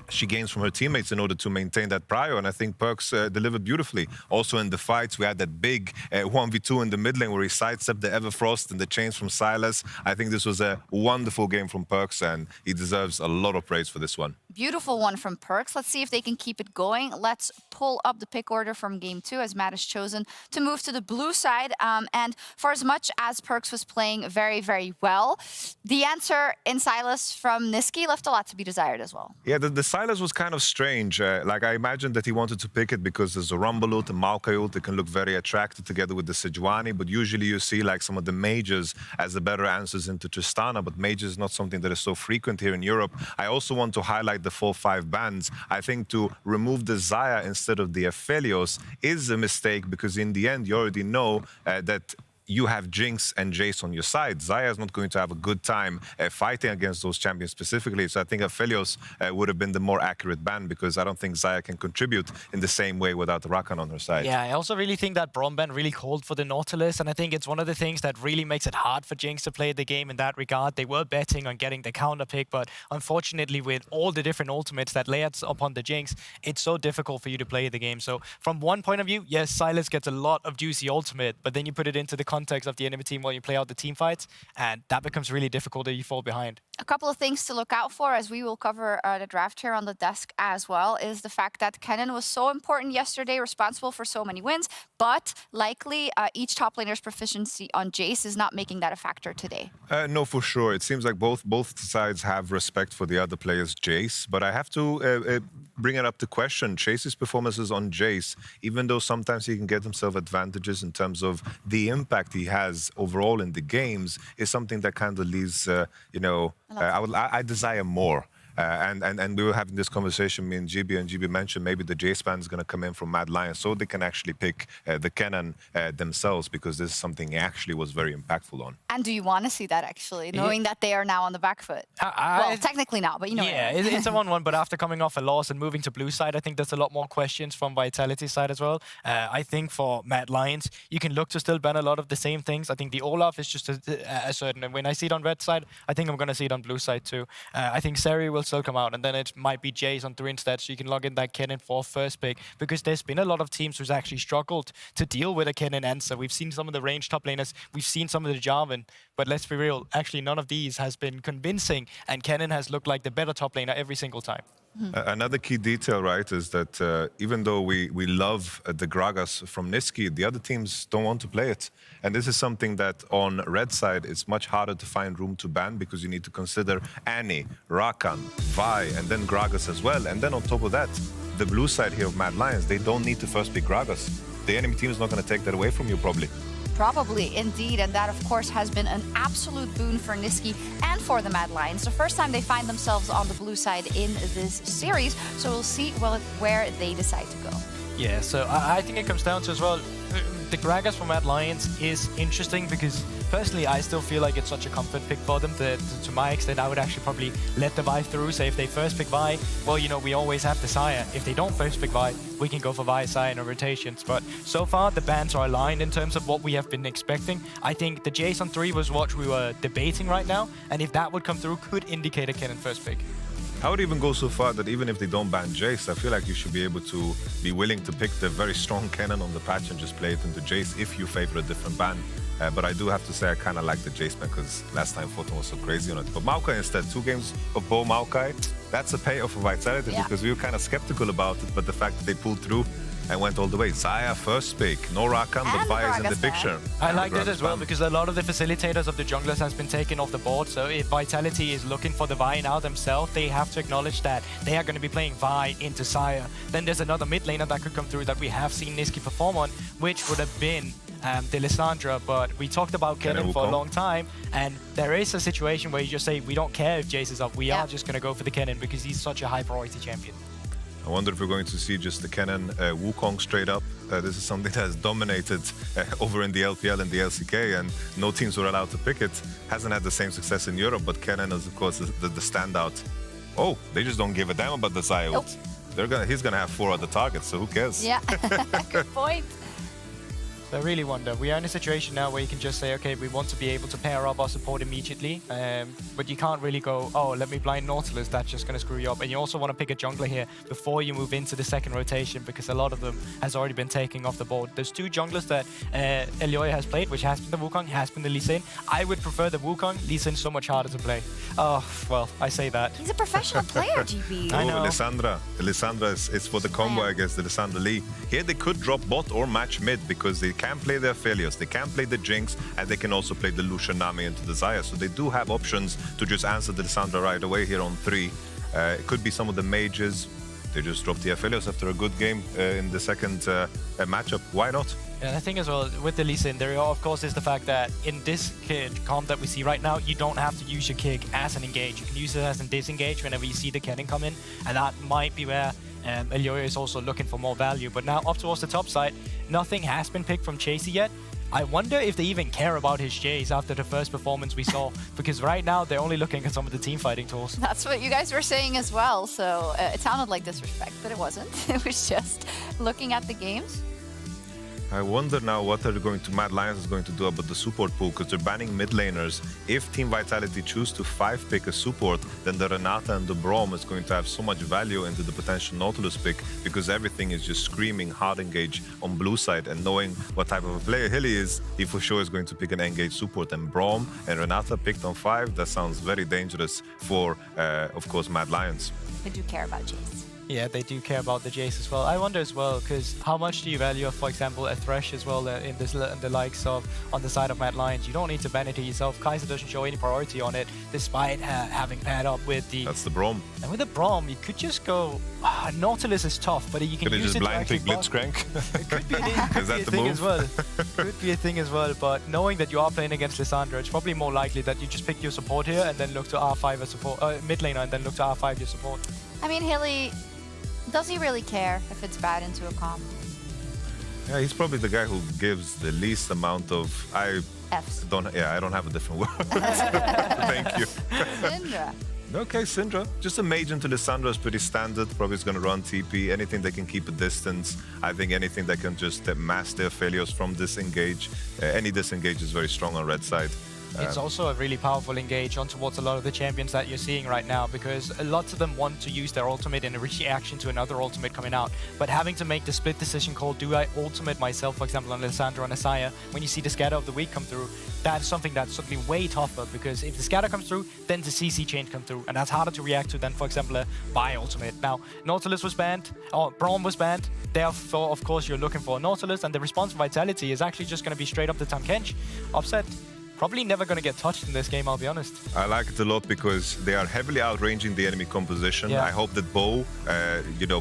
she gains from her teammates in order to maintain that prio, and I think Perkz delivered beautifully. Also in the fights, we had that big 1v2 in the mid lane where he sidestepped the Everfrost and the chains from Silas. I think this was a wonderful game from Perkz, and he deserves a lot of praise for this one. Beautiful one from Perkz. Let's see if they can keep it going. Let's pull up the pick order from Game 2 as Matt has chosen to move to the blue side. And for as much as Perkz was playing very well, the answer in Silas from Niski left a lot to be desired as well. Yeah, the Silas was kind of strange. Like, I imagined that he wanted to pick it because there's a Rumble ult and Maokai ult that can look very attractive together with the Sejuani, but usually you see like some of the mages as the better answers into Tristana, but mages is not something that is so frequent here in Europe. I also want to highlight the 4-5 bans. I think to remove the Xayah instead of the Aphelios is a mistake because in the end you already know that you have Jinx and Jace on your side. Xayah is not going to have a good time fighting against those champions specifically. So I think Aphelios would have been the more accurate ban, because I don't think Xayah can contribute in the same way without Rakan on her side. Yeah, I also really think that Braum ban really called for the Nautilus, and I think it's one of the things that really makes it hard for Jinx to play the game in that regard. They were betting on getting the counter pick, but unfortunately with all the different ultimates that layers upon the Jinx, it's so difficult for you to play the game. So from one point of view, yes, Sylas gets a lot of juicy ultimate, but then you put it into the context of the enemy team while you play out the team fights, and that becomes really difficult if you fall behind. A couple of things to look out for, as we will cover the draft here on the desk as well, is the fact that Kennen was so important yesterday, responsible for so many wins, but likely each top laner's proficiency on Jace is not making that a factor today. No, for sure. It seems like both sides have respect for the other player's Jace, but I have to bring it up to question Chase's performances on Jace, even though sometimes he can get himself advantages in terms of the impact he has overall in the games, is something that kind of leaves, I desire more. And we were having this conversation, me and GB mentioned maybe the Jace ban is going to come in from Mad Lions so they can actually pick the Kennen themselves, because this is something he actually was very impactful on. And do you want to see that, actually, knowing that they are now on the back foot? Well, technically not, but you know. Yeah, it's a 1-1, but after coming off a loss and moving to blue side, I think there's a lot more questions from Vitality side as well. I think for Mad Lions, you can look to still ban a lot of the same things. I think the Olaf is just a certain, and when I see it on red side, I think I'm going to see it on blue side too. I think Seri will still come out, and then it might be Jace on 3 instead, so you can log in that Kennen for first pick, because there's been a lot of teams who's actually struggled to deal with a Kennen answer. We've seen some of the ranged top laners, we've seen some of the Jarvan, but let's be real, actually none of these has been convincing, and Kennen has looked like the better top laner every single time. Another key detail, right, is that even though we love the Gragas from Niski, the other teams don't want to play it. And this is something that on red side, it's much harder to find room to ban, because you need to consider Annie, Rakan, Vi, and then Gragas as well. And then on top of that, the blue side here of Mad Lions, they don't need to first pick Gragas. The enemy team is not going to take that away from you, probably. Probably, indeed, and that, of course, has been an absolute boon for Niski and for the Mad Lions. The first time they find themselves on the blue side in this series, so we'll see where they decide to go. Yeah, so I think it comes down to as well, the Gragas from Mad Lions is interesting because personally I still feel like it's such a comfort pick for them that to my extent I would actually probably let the Vi through. So if they first pick Vi, well, you know, we always have the Xayah. If they don't first pick Vi, we can go for Vi, Xayah in our rotations. But so far the bans are aligned in terms of what we have been expecting. I think the Jace on 3 was what we were debating right now, and if that would come through, could indicate a Kennen first pick. I would even go so far that even if they don't ban Jace, I feel like you should be able to be willing to pick the very strong Kennen on the patch and just play it into Jace if you favor a different ban. But I do have to say I kind of like the Jace ban because last time Photon was so crazy on it. But Maokai instead, 2 games of Bo Maokai, that's a payoff for Vitality because we were kind of skeptical about it, but the fact that they pulled through and went all the way. Xayah first pick, no Rakan, but Vi is in the picture. I like that as well because a lot of the facilitators of the junglers has been taken off the board. So if Vitality is looking for the Vi now themselves, they have to acknowledge that they are going to be playing Vi into Xayah. Then there's another mid laner that could come through that we have seen Niski perform on, which would have been the Lissandra, but we talked about Kennen for a long time, and there is a situation where you just say, we don't care if Jace is up, we are just going to go for the Kennen because he's such a high priority champion. I wonder if we're going to see just the Kennen Wukong straight up. This is something that has dominated over in the LPL and the LCK, and no teams were allowed to pick it. Hasn't had the same success in Europe, but Kennen is, of course, the standout. Oh, they just don't give a damn about the Xayah ult. He's gonna have 4 other targets, so who cares? Yeah, good point. I really wonder. We are in a situation now where you can just say, okay, we want to be able to pair up our support immediately, but you can't really go, oh, let me blind Nautilus, that's just going to screw you up. And you also want to pick a jungler here before you move into the second rotation because a lot of them has already been taken off the board. There's 2 junglers that Elioya has played, which has been the Wukong, has been the Lee Sin. I would prefer the Wukong. Lee Sin's so much harder to play. Oh, well, I say that. He's a professional player, GB. I know. Lissandra is for the combo against the Lissandra Lee. Here they could drop bot or match mid because they can play their failures, they can play the Jinx, and they can also play the Lucian Nami into the Xayah. So they do have options to just answer the Lissandra right away here on 3. It could be some of the mages. They just dropped the Aphelios after a good game in the second matchup. Why not? And I think as well, with the Lee Sin, there of course is the fact that in this comp that we see right now, you don't have to use your kick as an engage. You can use it as a disengage whenever you see the Kennen come in, and that might be where Elioya is also looking for more value. But now up towards the top side, nothing has been picked from Chasey yet. I wonder if they even care about his Jays after the first performance we saw, because right now they're only looking at some of the team fighting tools. That's what you guys were saying as well, so it sounded like disrespect, but it wasn't. It was just looking at the games. I wonder now what are going to Mad Lions is going to do about the support pool, because they're banning mid laners. If Team Vitality choose to 5-pick a support, then the Renata and the Braum is going to have so much value into the potential Nautilus pick, because everything is just screaming hard engage on blue side, and knowing what type of a player Hilly is, he for sure is going to pick an engage support. And Braum and Renata picked on 5, that sounds very dangerous for, of course, Mad Lions. They do care about Jace. Yeah, they do care about the Jace as well. I wonder as well, because how much do you value, for example, a Thresh as well in the likes of on the side of Mad Lions? You don't need to ban it to yourself. Kai'Sa doesn't show any priority on it, despite having paired up with the... That's the Braum. And with the Braum, you could just go... Nautilus is tough, but you can use just it blind to pick Blitzcrank? It could be a thing as well. Could be a thing as well, but knowing that you are playing against Lissandra, it's probably more likely that you just pick your support here and then look to R5 as support, mid laner, and then look to R5 your support. I mean, Hilly, does he really care if it's bad into a comp? Yeah, he's probably the guy who gives the least amount of... Fs. I don't have a different word. Thank you. Syndra. Okay, Syndra. Just a mage into Lissandra is pretty standard. Probably is going to run TP. Anything that can keep a distance. I think anything that can just mask their failures from disengage. Any disengage is very strong on red side. It's also a really powerful engage on towards a lot of the champions that you're seeing right now, because lots of them want to use their ultimate in a reaction to another ultimate coming out. But having to make the split decision call, do I ultimate myself, for example, on Lissandra and Asaya, when you see the scatter of the week come through, that's something that's certainly way tougher, because if the scatter comes through, then the CC chain comes through, and that's harder to react to than, for example, a buy ultimate. Now, Nautilus was banned, or Braum was banned, therefore, of course, you're looking for a Nautilus, and the response from Vitality is actually just going to be straight up the Tahm Kench. Offset. Probably never going to get touched in this game, I'll be honest. I like it a lot because they are heavily outranging the enemy composition. Yeah. I hope that Bo,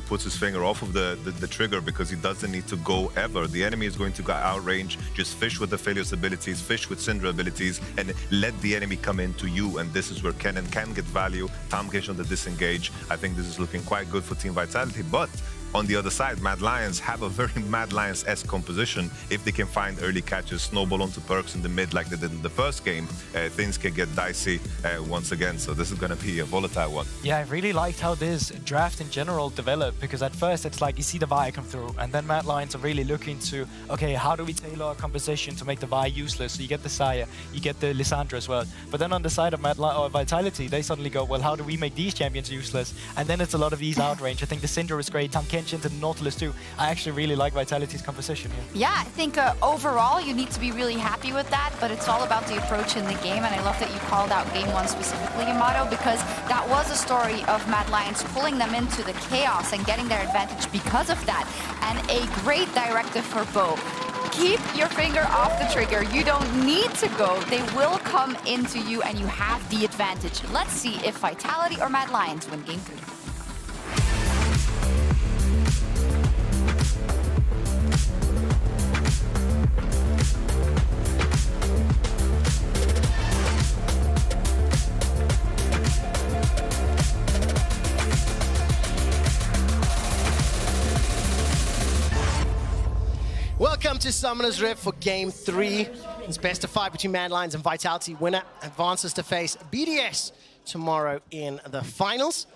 puts his finger off of the trigger, because he doesn't need to go ever. The enemy is going to outrange, just fish with the Failures abilities, fish with Syndra abilities, and let the enemy come into you. And this is where Kennen can get value. Tahm Kench on the disengage. I think this is looking quite good for Team Vitality, but on the other side, Mad Lions have a very Mad Lions-esque composition. If they can find early catches, snowball onto perks in the mid like they did in the first game, things can get dicey once again. So this is going to be a volatile one. Yeah, I really liked how this draft in general developed, because at first it's like you see the Vi come through, and then Mad Lions are really looking to, okay, how do we tailor our composition to make the Vi useless? So you get the Saya, you get the Lissandra as well. But then on the side of Vitality, they suddenly go, well, how do we make these champions useless? And then it's a lot of these outrange. I think the Syndra is great, Tahm Kench into the Nautilus too. I actually really like Vitality's composition here. Yeah, I think overall you need to be really happy with that, but it's all about the approach in the game, and I love that you called out Game 1 specifically, Yamato, because that was a story of Mad Lions pulling them into the chaos and getting their advantage because of that. And a great directive for Bo. Keep your finger off the trigger. You don't need to go. They will come into you and you have the advantage. Let's see if Vitality or Mad Lions win Game 3. Welcome to Summoner's Rift for Game 3. It's best of 5 between Mad Lions and Vitality. Winner advances to face BDS tomorrow in the finals.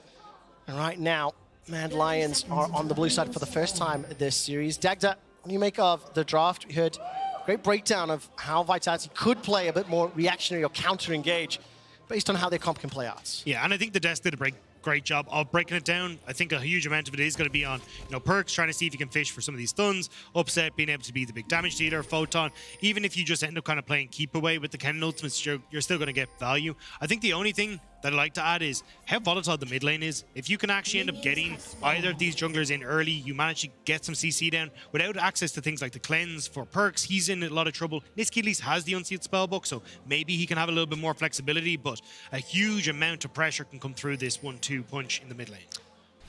And right now, Mad Lions are on the blue side for the first time this series. Dagda, what do you make of the draft? We heard a great breakdown of how Vitality could play a bit more reactionary or counter-engage based on how their comp can play out. Yeah, and I think the Desk did a great job of breaking it down. I think a huge amount of it is going to be on, perks, trying to see if you can fish for some of these stuns, Upset, being able to be the big damage dealer, Photon. Even if you just end up kind of playing keep away with the Kennen ultimates, you're still going to get value. I think the only thing that I'd like to add is how volatile the mid lane is. If you can actually end up getting either of these junglers in early, you manage to get some CC down without access to things like the cleanse for perks, he's in a lot of trouble. Niski at least has the unsealed spellbook, so maybe he can have a little bit more flexibility, but a huge amount of pressure can come through this 1-2 punch in the mid lane.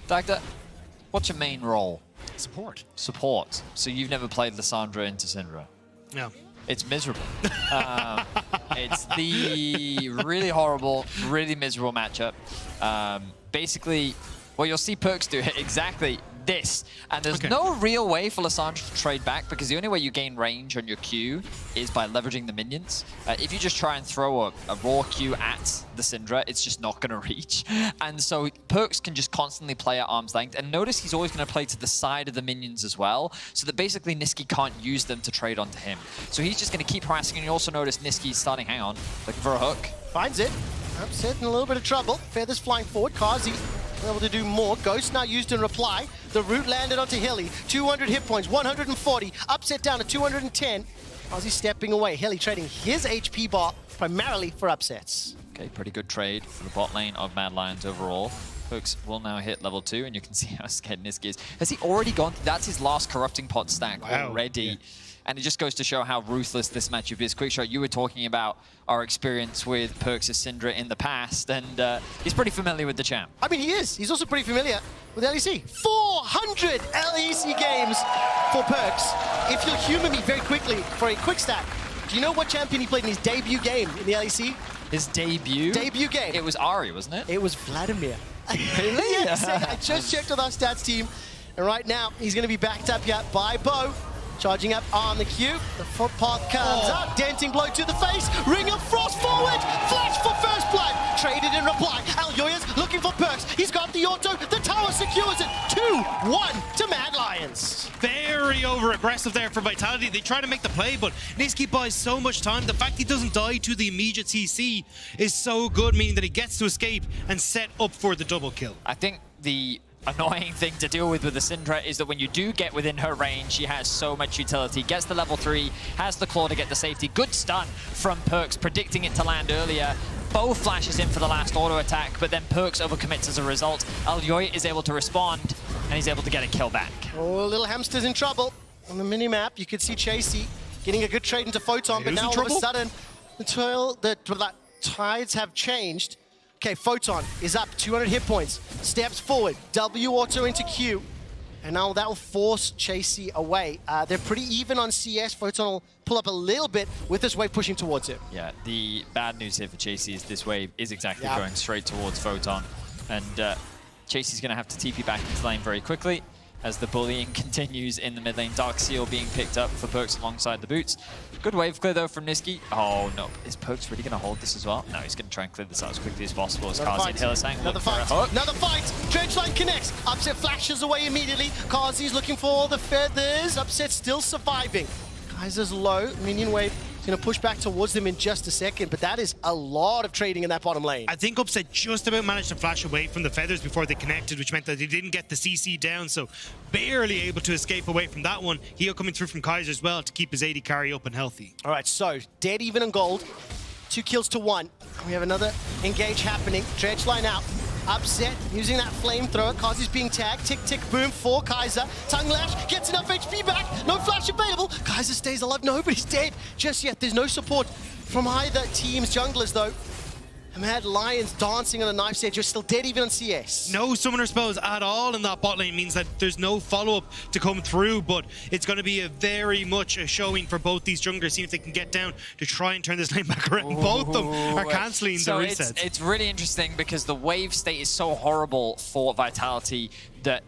Dagda, what's your main role? Support. Support. So you've never played Lissandra into Syndra? No. It's miserable. It's the really horrible, really miserable matchup. Basically, well, you'll see perks do it exactly. this. And there's no real way for Lissandra to trade back, because the only way you gain range on your Q is by leveraging the minions. If you just try and throw a raw Q at the Syndra, it's just not going to reach. And so Perkz can just constantly play at arm's length. And notice he's always going to play to the side of the minions as well, so that basically Nisqy can't use them to trade onto him. So he's just going to keep harassing, and you also notice Nisqy's starting, hang on, looking for a hook. Finds it. Upset in a little bit of trouble. Feathers flying forward. Kazi able to do more. Ghost now used in reply. The root landed onto Hilly. 200 hit points, 140. Upset down to 210. Kazi stepping away. Hilly trading his HP bar primarily for upsets. Okay, pretty good trade for the bot lane of Mad Lions overall. Perkz will now hit level 2, and you can see how scared Nisqy is. Has he already gone? That's his last corrupting pot stack already. Yeah. And it just goes to show how ruthless this matchup is. Quickshot, you were talking about our experience with Perkz' Syndra in the past, and he's pretty familiar with the champ. I mean, he is. He's also pretty familiar with LEC. 400 LEC games for Perkz. If you'll humor me very quickly for a quick stat, do you know what champion he played in his debut game in the LEC? His debut? Debut game. It was Ari, wasn't it? It was Vladimir. Really? Yes, I just checked with our stats team, and right now he's going to be backed up here by Bo. Charging up on the Q. The footpath comes up. Denting blow to the face. Ring of Frost forward. Flash for first blood. Traded in reply. Alyoya's looking for Perkz. He's got the auto. The tower secures it. 2-1 to Mad Lions. Very over-aggressive there for Vitality. They try to make the play, but Nisqy buys so much time. The fact he doesn't die to the immediate CC is so good, meaning that he gets to escape and set up for the double kill. I think the annoying thing to deal with the Syndra is that when you do get within her range, she has so much utility. Gets the level 3, has the claw to get the safety. Good stun from Perkz, predicting it to land earlier. Bo flashes in for the last auto attack, but then Perkz overcommits as a result. Alyoy is able to respond, and he's able to get a kill back. Oh, little hamster's in trouble. On the mini-map, you could see Chasey getting a good trade into Photon, but now all of a sudden, the tides have changed. Okay, Photon is up 200 hit points, steps forward, W auto into Q, and now that will force Chasey away. They're pretty even on CS. Photon will pull up a little bit with this wave pushing towards it. Yeah, the bad news here for Chasey is this wave is exactly going straight towards Photon, and Chasey's going to have to TP back into lane very quickly as the bullying continues in the mid lane. Dark Seal being picked up for Perkz alongside the boots. Good wave clear though from Nisqy. Oh no, is Perkz really going to hold this as well? No, he's going to try and clear this out as quickly as possible as Kazi and Hill are saying. Another fight, another fight. Dredgeline connects. Upset flashes away immediately. Kazi's looking for the feathers. Upset still surviving. Kaiser's low. Minion wave is going to push back towards them in just a second, but that is a lot of trading in that bottom lane. I think Upset just about managed to flash away from the feathers before they connected, which meant that they didn't get the CC down, so barely able to escape away from that one. Heal coming through from Kaiser as well to keep his AD carry up and healthy. All right, so dead, even, and gold. 2 kills to 1. We have another engage happening. Dredgeline out. Upset, using that flamethrower. Kazi's being tagged. Tick, tick, boom for Kaiser. Tongue Lash gets enough HP back. No flash available. Kaiser stays alive. Nobody's dead just yet. There's no support from either team's junglers, though. Mad Lions dancing on a knife's edge. You're still dead even on CS. No summoner spells at all in that bot lane means that there's no follow-up to come through, but it's going to be a very much a showing for both these junglers, seeing if they can get down to try and turn this lane back around. Both of them are cancelling the resets. It's really interesting because the wave state is so horrible for Vitality that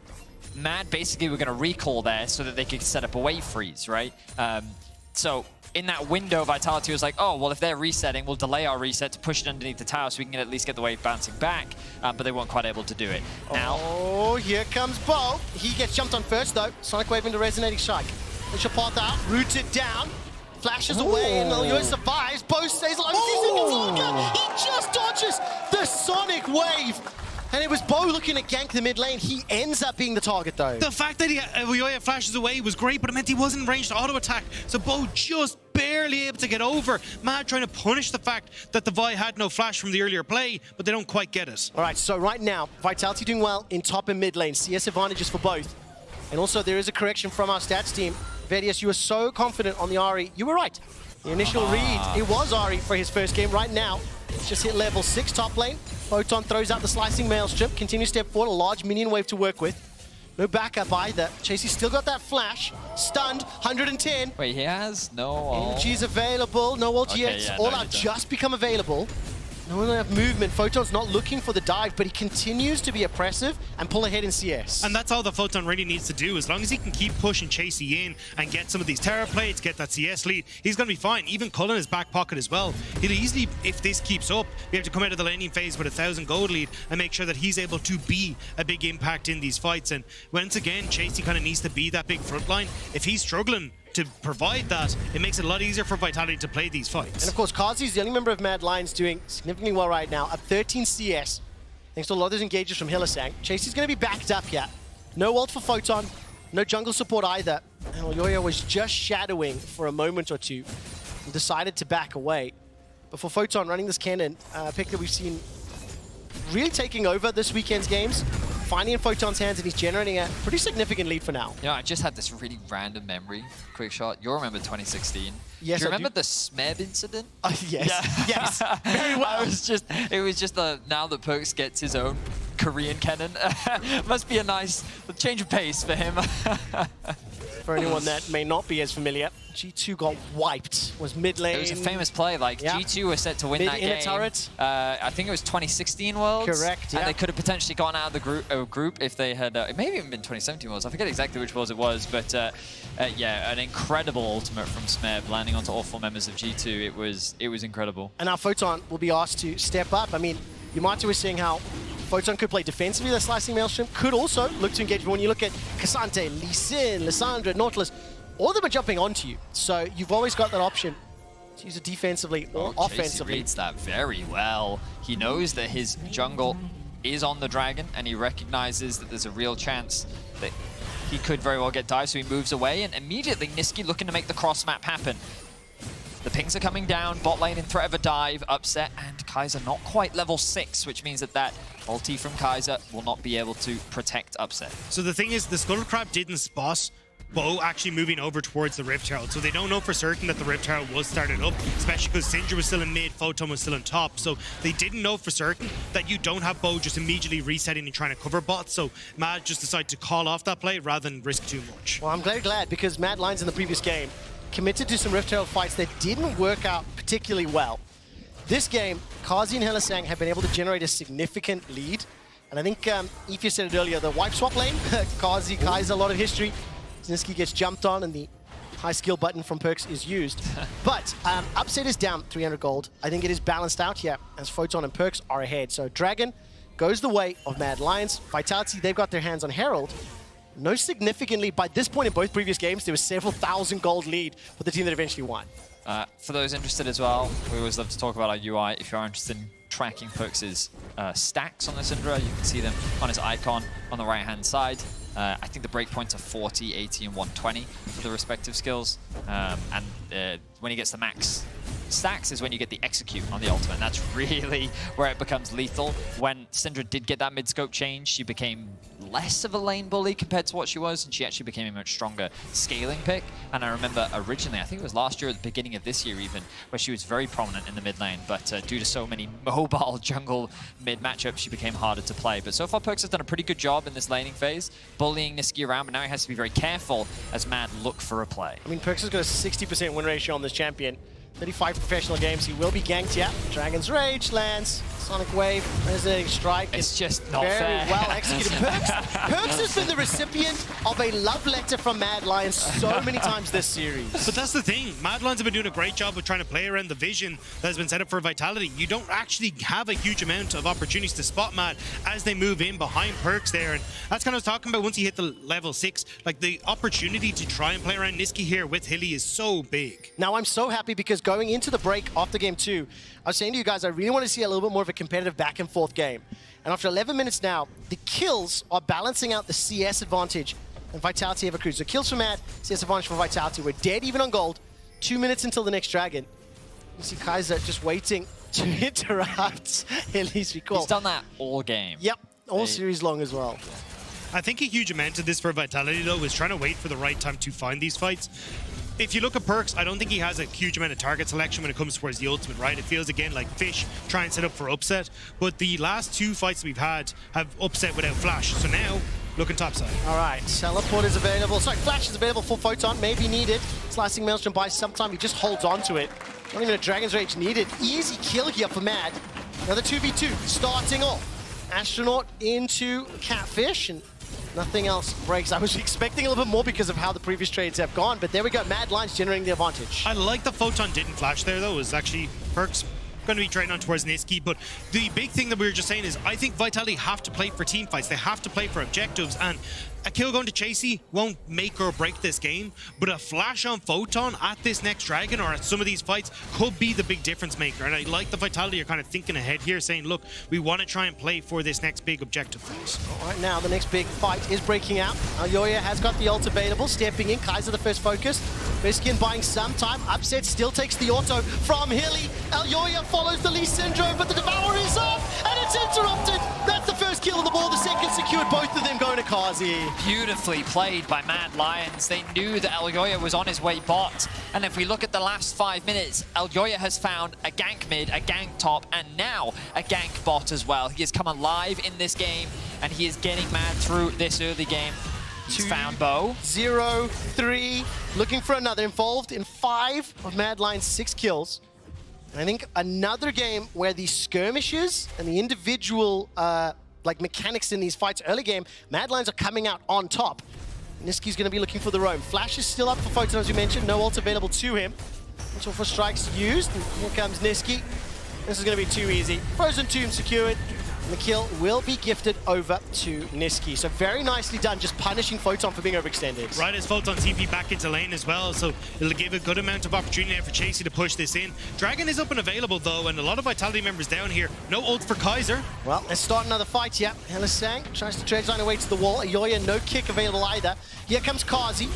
Mad basically were going to recall there so that they could set up a wave freeze, right? So in that window, Vitality was like, oh, well, if they're resetting, we'll delay our reset to push it underneath the tower so we can at least get the wave bouncing back, but they weren't quite able to do it. Now, oh, here comes Bo. He gets jumped on first, though. Sonic Wave into Resonating Strike. Initial path out, rooted down, flashes away, and Lilio survives. Bo stays alive. 2 seconds longer. He just dodges the Sonic Wave. And it was Bo looking to gank the mid lane. He ends up being the target, though. The fact that Yoya flashes away was great, but it meant he wasn't in range to auto attack. So Bo just barely able to get over. Mad trying to punish the fact that the Vi had no flash from the earlier play, but they don't quite get it. All right, so right now, Vitality doing well in top and mid lane. CS advantages for both. And also, there is a correction from our stats team. Vedius, you were so confident on the Ahri. You were right. The initial read, it was Ahri for his first game. Right now, it's just hit level 6 top lane. Photon throws out the slicing maelstrom, continues step forward, a large minion wave to work with. No backup either. Chasey's still got that flash. Stunned, 110. Wait, he has no ult. Energy's available, no ult yet. Yeah, All no, out just become available. Not enough movement. Photon's not looking for the dive, but he continues to be oppressive and pull ahead in CS. And that's all that Photon really needs to do. As long as he can keep pushing Chasey in and get some of these terror plates, get that CS lead, he's going to be fine. Even Cullen is back pocket as well. He'll easily, if this keeps up, be able to come out of the laning phase with a 1,000 gold lead and make sure that he's able to be a big impact in these fights. And once again, Chasey kind of needs to be that big front line. If he's struggling to provide that, it makes it a lot easier for Vitality to play these fights. And of course, Kazi's the only member of Mad Lions doing significantly well right now, up 13 CS, thanks to a lot of those engages from Hylissang. Chasey's going to be backed up here. No ult for Photon, no jungle support either. And Olyoya was just shadowing for a moment or two and decided to back away. But for Photon, running this cannon, pick that we've seen really taking over this weekend's games, finally in Photon's hands, and he's generating a pretty significant lead for now. I just had this really random memory. Quick shot. You'll remember 2016. Yes, do you remember the Smeb incident? Yes, yeah. yes, very well. It was just now that Perks gets his own Korean cannon. Must be a nice change of pace for him. For anyone that may not be as familiar, G2 got wiped, was mid lane. It was a famous play, like G2 were set to win that game. Turret. I think it was 2016 Worlds. Correct, And they could have potentially gone out of the group if they had, it may have even been 2017 Worlds, I forget exactly which Worlds it was, but yeah, an incredible ultimate from Smeb, landing onto all 4 members of G2. It was incredible. And now Photon will be asked to step up. I mean, Yamato was saying how Photon could play defensively, the Slicing Maelstrom, could also look to engage. But when you look at Cassante, Lee Sin, Lissandra, Nautilus, all of them are jumping onto you. So you've always got that option to use it defensively or offensively. Chasey reads that very well. He knows that his jungle is on the dragon, and he recognizes that there's a real chance that he could very well get dived, so he moves away, and immediately Nisqy looking to make the cross map happen. The pings are coming down, bot lane in threat of a dive, upset, and Kaiser not quite level 6, which means that ulti from Kaiser will not be able to protect upset. So the thing is, the Scuttle Crab didn't spot Bo actually moving over towards the Rift Herald, so they don't know for certain that the Rift Herald was started up, especially because Syndra was still in mid, Photon was still on top, so they didn't know for certain that you don't have Bo just immediately resetting and trying to cover bots, so Mad just decided to call off that play rather than risk too much. Well, I'm very glad, because Mad Lions in the previous game committed to some Rift Herald fights that didn't work out particularly well. This game, Kazi and Hylissang have been able to generate a significant lead, and I think Ifya said it earlier, the wipe swap lane, Kazi, Kaiser, a lot of history. Nisqy gets jumped on and the high skill button from Perks is used. But Upset is down 300 gold. I think it is balanced out here as Photon and Perks are ahead. So Dragon goes the way of Mad Lions. Vitality, they've got their hands on Herald. No significantly, by this point in both previous games, there was several thousand gold lead for the team that eventually won. For those interested as well, we always love to talk about our UI. If you are interested in tracking Perks' stacks on the Syndra, you can see them on his icon on the right-hand side. I think the breakpoints are 40, 80, and 120 for the respective skills. When he gets the max stacks is when you get the execute on the ultimate. And that's really where it becomes lethal. When Syndra did get that mid-scope change, she became less of a lane bully compared to what she was, and she actually became a much stronger scaling pick. And I remember originally, I think it was last year at the beginning of this year even, where she was very prominent in the mid lane, but due to so many mobile jungle mid matchups, she became harder to play. But so far, Perks has done a pretty good job in this laning phase, bullying Nisqy around, but now he has to be very careful as Mad look for a play. I mean, Perks has got a 60% win ratio on this champion. 35 professional games, he will be ganked, yeah. Dragon's Rage lands, Sonic Wave, resonating strike. It's just not very fair. Well executed. Perks has been the recipient of a love letter from Mad Lions so many times this series. But that's the thing, Mad Lions have been doing a great job of trying to play around the vision that has been set up for Vitality. You don't actually have a huge amount of opportunities to spot Mad as they move in behind Perks there, and that's kind of what I was talking about once you hit the level 6. Like, the opportunity to try and play around Nisqy here with Hilly is so big. Now I'm so happy because going into the break after game 2, I was saying to you guys, I really want to see a little bit more of a competitive back and forth game. And after 11 minutes now, the kills are balancing out the CS advantage and Vitality have accrued. So kills for Mad, CS advantage for Vitality. We're dead even on gold. 2 minutes until the next dragon. You see Kaiser just waiting to interrupt Hilly's recall. He's done that all game. Yep, all series long as well. I think a huge amount of this for Vitality, though, is trying to wait for the right time to find these fights. If you look at Perks, I don't think he has a huge amount of target selection when it comes towards the ultimate, right? It feels, again, like Fish trying to set up for upset. But the last 2 fights we've had have upset without Flash. So now, looking topside. All right, Teleport is available. Sorry, Flash is available for Photon. Maybe needed. Slicing Maelstrom buys some time. He just holds on to it. Not even a Dragon's Rage needed. Easy kill here for Mad. Another 2v2 starting off. Astronaut into Catfish, and nothing else breaks. I was expecting a little bit more because of how the previous trades have gone, but there we go. Mad Lions generating the advantage. I like the Photon didn't flash there, though. It was actually Perks going to be trading on towards Niski, but the big thing that we were just saying is I think Vitality have to play for team fights. They have to play for objectives, and a kill going to Chasey won't make or break this game, but a flash on Photon at this next Dragon or at some of these fights could be the big difference maker. And I like the Vitality are kind of thinking ahead here, saying, look, we want to try and play for this next big objective for us. All right, now the next big fight is breaking out. Alyoya has got the ult available, stepping in. Kaiser the first focus. Riskin buying some time. Upset still takes the auto from Hilly. Alyoya follows the Lee Syndrome, but the Devourer is off, and it's interrupted. That's the first kill on the ball. The second secured, both of them going to Kazi. Beautifully played by Mad Lions. They knew that Alyoya was on his way bot. And if we look at the last 5 minutes, Alyoya has found a gank mid, a gank top, and now a gank bot as well. He has come alive in this game, and he is getting Mad through this early game. He's found Bo. 0-3, looking for another. Involved in 5 of Mad Lions' 6 kills. And I think another game where the skirmishes and the individual like mechanics in these fights early game, Mad Lions are coming out on top. Niski's going to be looking for the roam. Flash is still up for Photon, as we mentioned. No ult available to him. Until for strikes used. And here comes Niski. This is going to be too easy. Frozen Tomb secured. And the kill will be gifted over to Niski. So very nicely done, just punishing Photon for being overextended. Right as Photon TP back into lane as well, so it'll give a good amount of opportunity for Chasey to push this in. Dragon is up and available though, and a lot of Vitality members down here. No ult for Kaiser. Well, let's start another fight, yeah. Helisang tries to trade line away to the wall. Alyoya, no kick available either. Here comes Kazi.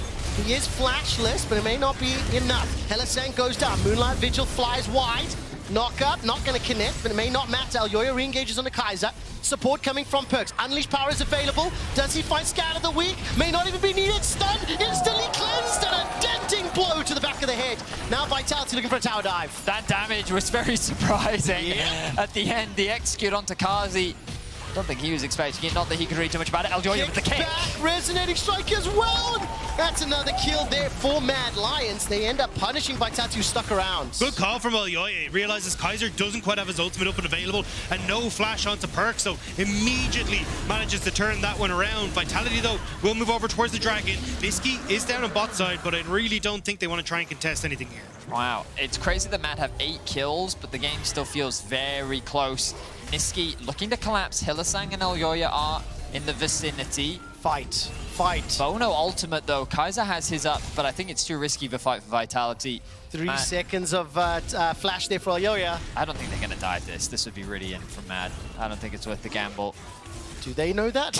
He is flashless, but it may not be enough. Helisang goes down. Moonlight Vigil flies wide. Knock up, not going to connect, but it may not matter. Alyoya re-engages on the Kaiser. Support coming from Perks. Unleashed power is available. Does he find Scout of the Week? May not even be needed. Stun, instantly cleansed, and a denting blow to the back of the head. Now Vitality looking for a tower dive. That damage was very surprising. Yeah. At the end, the execute onto Kazi. I don't think he was expecting it, not that he could read too much about it. Alyoya with the kick. Back, resonating strike as well. That's another kill there for Mad Lions. They end up punishing Vitality, who stuck around. Good call from Alyoya. He realizes Kaiser doesn't quite have his ultimate up and available, and no flash onto Perk, so immediately manages to turn that one around. Vitality, though, will move over towards the Dragon. Niski is down on bot side, but I really don't think they want to try and contest anything here. Wow, it's crazy that Mad have 8 kills, but the game still feels very close. Niski looking to collapse. Helisang and Alyoya are in the vicinity. Fight. Bono ultimate though. Kaiser has his up, but I think it's too risky of a fight for Vitality. 3 seconds of flash there for Alyoya. I don't think they're going to dive this. This would be really in from Mad. I don't think it's worth the gamble. Do they know that?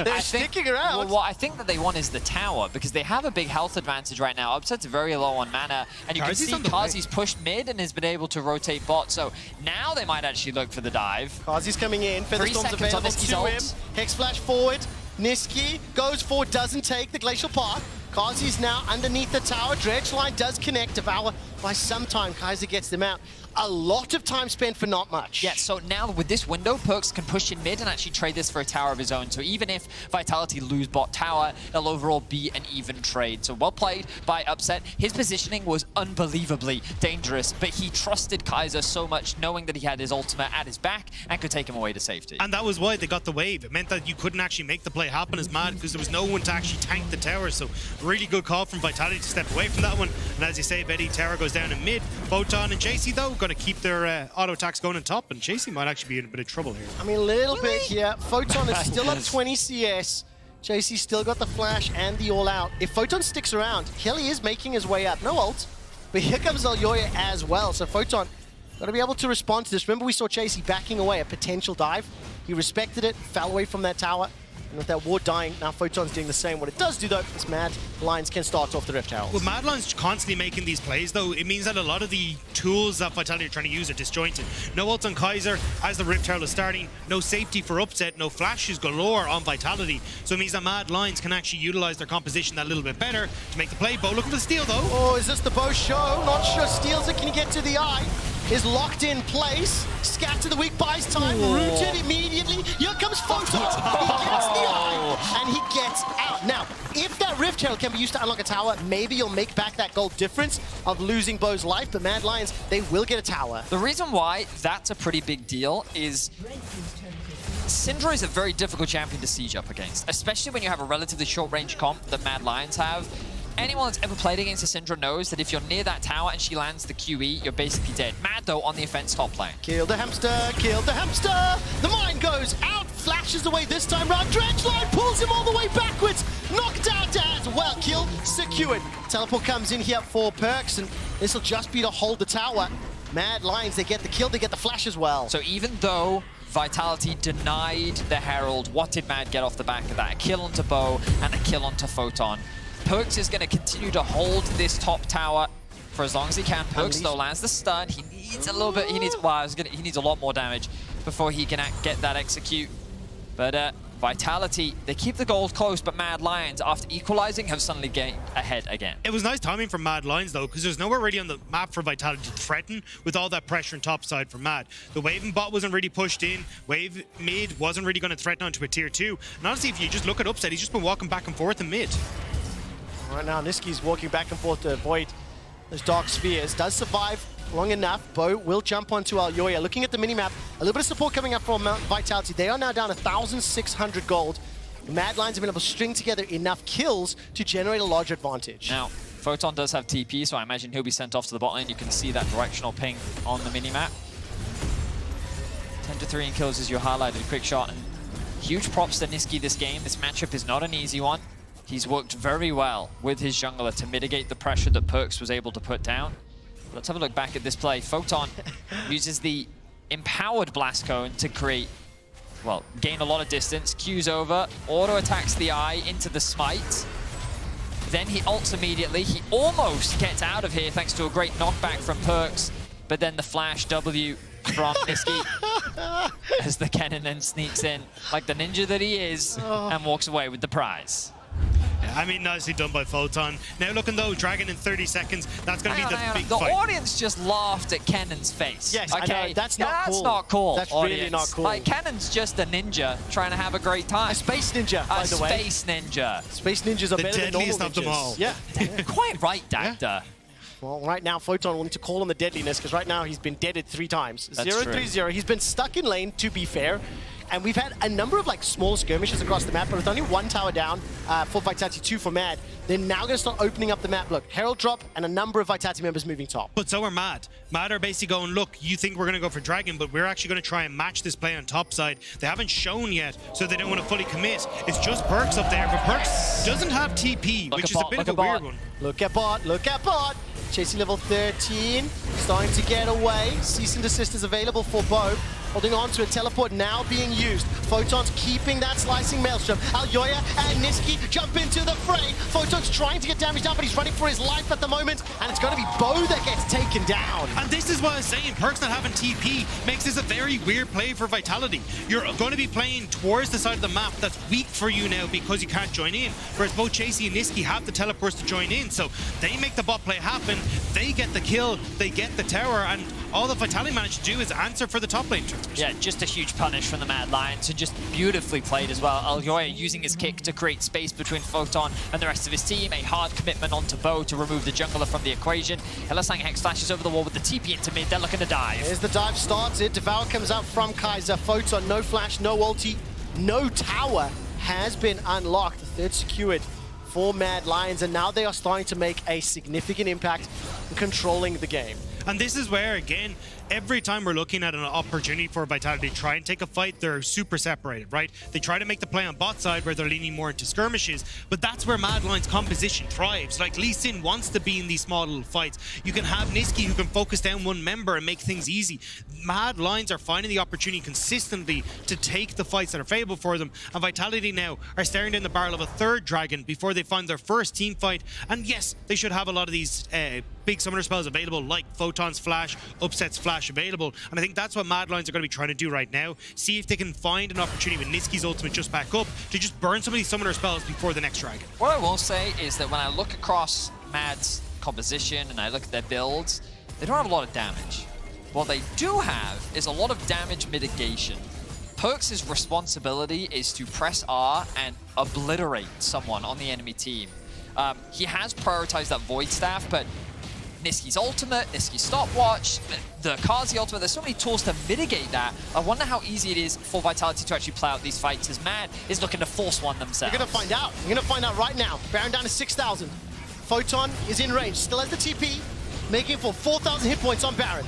They're sticking around. Well, what I think that they want is the tower, because they have a big health advantage right now. Upset's very low on mana, and you can see Kazi's pushed mid and has been able to rotate bot, so now they might actually look for the dive. Kazi's coming in, Featherstorm's available to him. Hex flash forward. Niski goes forward, doesn't take the Glacial Path. Kazi's now underneath the tower. Dredge line does connect. Devour by some time. Kaiser gets them out. A lot of time spent for not much. Yeah, so now with this window, Perks can push in mid and actually trade this for a tower of his own. So even if Vitality lose bot tower, it'll overall be an even trade. So well played by Upset. His positioning was unbelievably dangerous, but he trusted Kaiser so much, knowing that he had his ultimate at his back and could take him away to safety. And that was why they got the wave. It meant that you couldn't actually make the play happen as Mad, because there was no one to actually tank the tower. So really good call from Vitality to step away from that one. And as you say, VIT tower goes down in mid. Photon and Chasey, though, going to keep their auto attacks going on top, and Chasey might actually be in a bit of trouble here. I mean, a little bit here. Photon is still up 20 CS. Chasey's still got the flash and the all-out. If Photon sticks around, Kelly is making his way up. No ult, but here comes Alyoya as well. So Photon got to be able to respond to this. Remember, we saw Chasey backing away, a potential dive. He respected it, fell away from that tower. And with that ward dying, now Photon's doing the same. What it does do, though, is Mad Lions can start off the Rift Towers. With Mad Lions constantly making these plays, though, it means that a lot of the tools that Vitality are trying to use are disjointed. No ult on Kaiser as the Rift Tower is starting. No safety for Upset. No flashes galore on Vitality. So it means that Mad Lions can actually utilize their composition that little bit better to make the play. Bo looking for the steal, though. Oh, is this the Bo show? Not sure. Steals it. Can he get to the eye? Is locked in place. Scatter the weak buys time. Rooted immediately. Here comes Photon. He Hits the eye, and he gets out. Now, if that Rift Herald can be used to unlock a tower, maybe you'll make back that gold difference of losing Bo's life, but Mad Lions, they will get a tower. The reason why that's a pretty big deal is Syndra is a very difficult champion to siege up against, especially when you have a relatively short-range comp that Mad Lions have. Anyone that's ever played against a Syndra knows that if you're near that tower and she lands the QE, you're basically dead. Mad, though, on the offense top lane. Kill the hamster, kill the hamster! The mine goes out, flashes away this time round. Dredgeline pulls him all the way backwards. Knocked out as well. Kill secured. Teleport comes in here for Perks, and this will just be to hold the tower. Mad Lions, they get the kill, they get the flash as well. So even though Vitality denied the Herald, what did Mad get off the back of that? A kill onto Bo and a kill onto Photon. Perks is going to continue to hold this top tower for as long as he can. Perks, though, lands the stun. He needs a little bit, he needs a lot more damage before he can get that execute. But Vitality, they keep the gold close, but Mad Lions, after equalizing, have suddenly gained ahead again. It was nice timing from Mad Lions, though, because there's nowhere really on the map for Vitality to threaten with all that pressure on top side from Mad. The Wave and bot wasn't really pushed in. Wave mid wasn't really going to threaten onto a tier 2. And honestly, if you just look at Upset, he's just been walking back and forth in mid. Right now, Niski's walking back and forth to avoid those dark spheres. Does survive long enough. Bo will jump onto Alyoya. Looking at the minimap, a little bit of support coming up from Vitality. They are now down 1,600 gold. The Mad Lions have been able to string together enough kills to generate a large advantage. Now, Photon does have TP, so I imagine he'll be sent off to the bot lane. You can see that directional ping on the minimap. 10-3 in kills as you highlighted. Quick shot. And huge props to Niski this game. This matchup is not an easy one. He's worked very well with his jungler to mitigate the pressure that Perks was able to put down. Let's have a look back at this play. Photon uses the empowered blast cone to create, well, gain a lot of distance. Q's over, auto attacks the eye into the smite. Then he ults immediately. He almost gets out of here thanks to a great knockback from Perks. But then the flash W from Niski as the cannon then sneaks in like the ninja that he is and walks away with the prize. I mean, nicely done by Photon. Now looking though, Dragon in 30 seconds, that's going to be the big fight. The fight. audience just laughed at Cannon's face. Yes, okay, I know. That's not cool. That's not cool. That's audience. really not cool. Like, Cannon's just a ninja trying to have a great time. A space ninja, by the way. A space ninja. Space ninjas are The better than normal deadliest of them ninjas. all. Yeah. Quite right, Dacta. Well, right now, Photon will need to call on the deadliness, because right now he's been deaded 3 times. That's 0-3-0. He's been stuck in lane, to be fair. And we've had a number of like small skirmishes across the map, but with only 1 tower down for Vitality, 2 for Mad, they're now going to start opening up the map. Look, Herald drop and a number of Vitality members moving top. But so are Mad. Mad are basically going, look, you think we're going to go for Dragon, but we're actually going to try and match this play on top side. They haven't shown yet, so they don't want to fully commit. It's just Perks up there, but Perks doesn't have TP, which is a bit of a weird one. Look at bot, look at bot. Chasing level 13, starting to get away. Cease and desist is available for Bo. Holding on to a teleport now being used. Photon's keeping that slicing maelstrom. Alyoya and Niski jump into the fray. Photon's trying to get damage down, but he's running for his life at the moment, and it's going to be Bo that gets taken down. And this is what I'm saying, Perks not having TP makes this a very weird play for Vitality. You're going to be playing towards the side of the map that's weak for you now because you can't join in, whereas both Chasey and Niski have the teleports to join in, so they make the bot play happen, they get the kill, they get the tower, and all the Vitality managed to do is answer for the top lane. Yeah, just a huge punish from the Mad Lions, and just beautifully played as well. Alyoya using his kick to create space between Photon and the rest of his team. A hard commitment onto Bo to remove the jungler from the equation. Hylissang Hex flashes over the wall with the TP into mid. They're looking to dive. As the dive starts, Devour comes out from Kaiser. Photon, no flash, no ulti, no tower has been unlocked. The third secured for Mad Lions, and now they are starting to make a significant impact in controlling the game. And this is where, again, every time we're looking at an opportunity for Vitality to try and take a fight, they're super separated, right? They try to make the play on bot side where they're leaning more into skirmishes, but that's where Mad Lions' composition thrives. Like, Lee Sin wants to be in these small little fights. You can have Niski who can focus down one member and make things easy. Mad Lions are finding the opportunity consistently to take the fights that are favorable for them, and Vitality now are staring down the barrel of a third Dragon before they find their first team fight. And yes, they should have a lot of these big summoner spells available, like Photon's Flash, Upset's Flash available, and I think that's what Mad Lions are going to be trying to do right now. See if they can find an opportunity with Niski's ultimate just back up to just burn some of these summoner spells before the next Dragon. What I will say is that when I look across Mad's composition and I look at their builds, they don't have a lot of damage. What they do have is a lot of damage mitigation. Perks' responsibility is to press R and obliterate someone on the enemy team. He has prioritized that Void Staff, but Niski's ultimate, Niski's stopwatch, the Kazi ultimate, there's so many tools to mitigate that. I wonder how easy it is for Vitality to actually play out these fights, as Mad is looking to force one themselves. You're going to find out. You're going to find out right now. Baron down to 6,000. Photon is in range, still has the TP, making it for 4,000 hit points on Baron.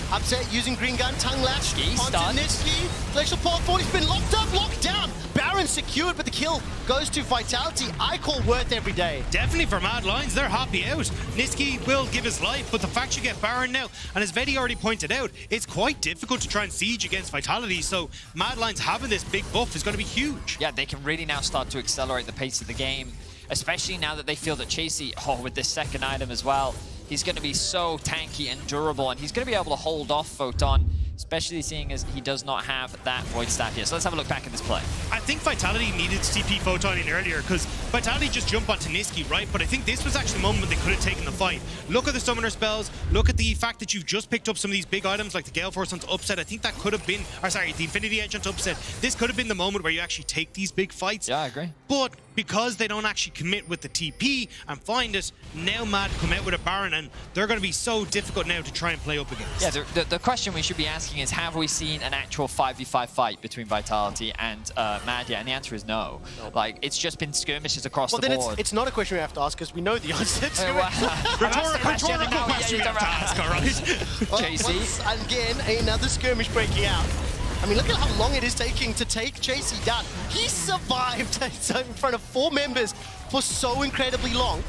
Upset using Green Gun, Tongue Lash onto Niski. Glacial Paw thought he's been locked up, locked down. Baron secured, but the kill goes to Vitality. I call worth every day. Definitely for Mad Lions, they're happy out. Niski will give his life, but the fact you get Baron now, and as Vedi already pointed out, it's quite difficult to try and siege against Vitality, so Mad Lions having this big buff is going to be huge. Yeah, they can really now start to accelerate the pace of the game, especially now that they feel that Chasey, with this second item as well, he's going to be so tanky and durable, and he's going to be able to hold off Photon, especially seeing as he does not have that Void Staff here. So let's have a look back at this play. I think Vitality needed to TP Photon in earlier because Vitality just jumped onto Niski, right? But I think this was actually the moment when they could have taken the fight. Look at the summoner spells. Look at the fact that you've just picked up some of these big items like the Gale Force onto Upset. I think that could have been, or sorry, the Infinity Edge onto Upset. This could have been the moment where you actually take these big fights. Yeah, I agree. But because they don't actually commit with the TP and find it, now Mad come out with a Baron, and they're going to be so difficult now to try and play up against. Yeah, the question we should be asking is, have we seen an actual 5v5 fight between Vitality and Mad yet? And the answer is no. Like, it's just been skirmishes across the board. Well, then it's not a question we have to ask because we know the answer. Rhetorical question we have to ask, all right? Chasey. Once again, another skirmish breaking out. I mean, look at how long it is taking to take Chasey down. He survived in front of 4 members for so incredibly long.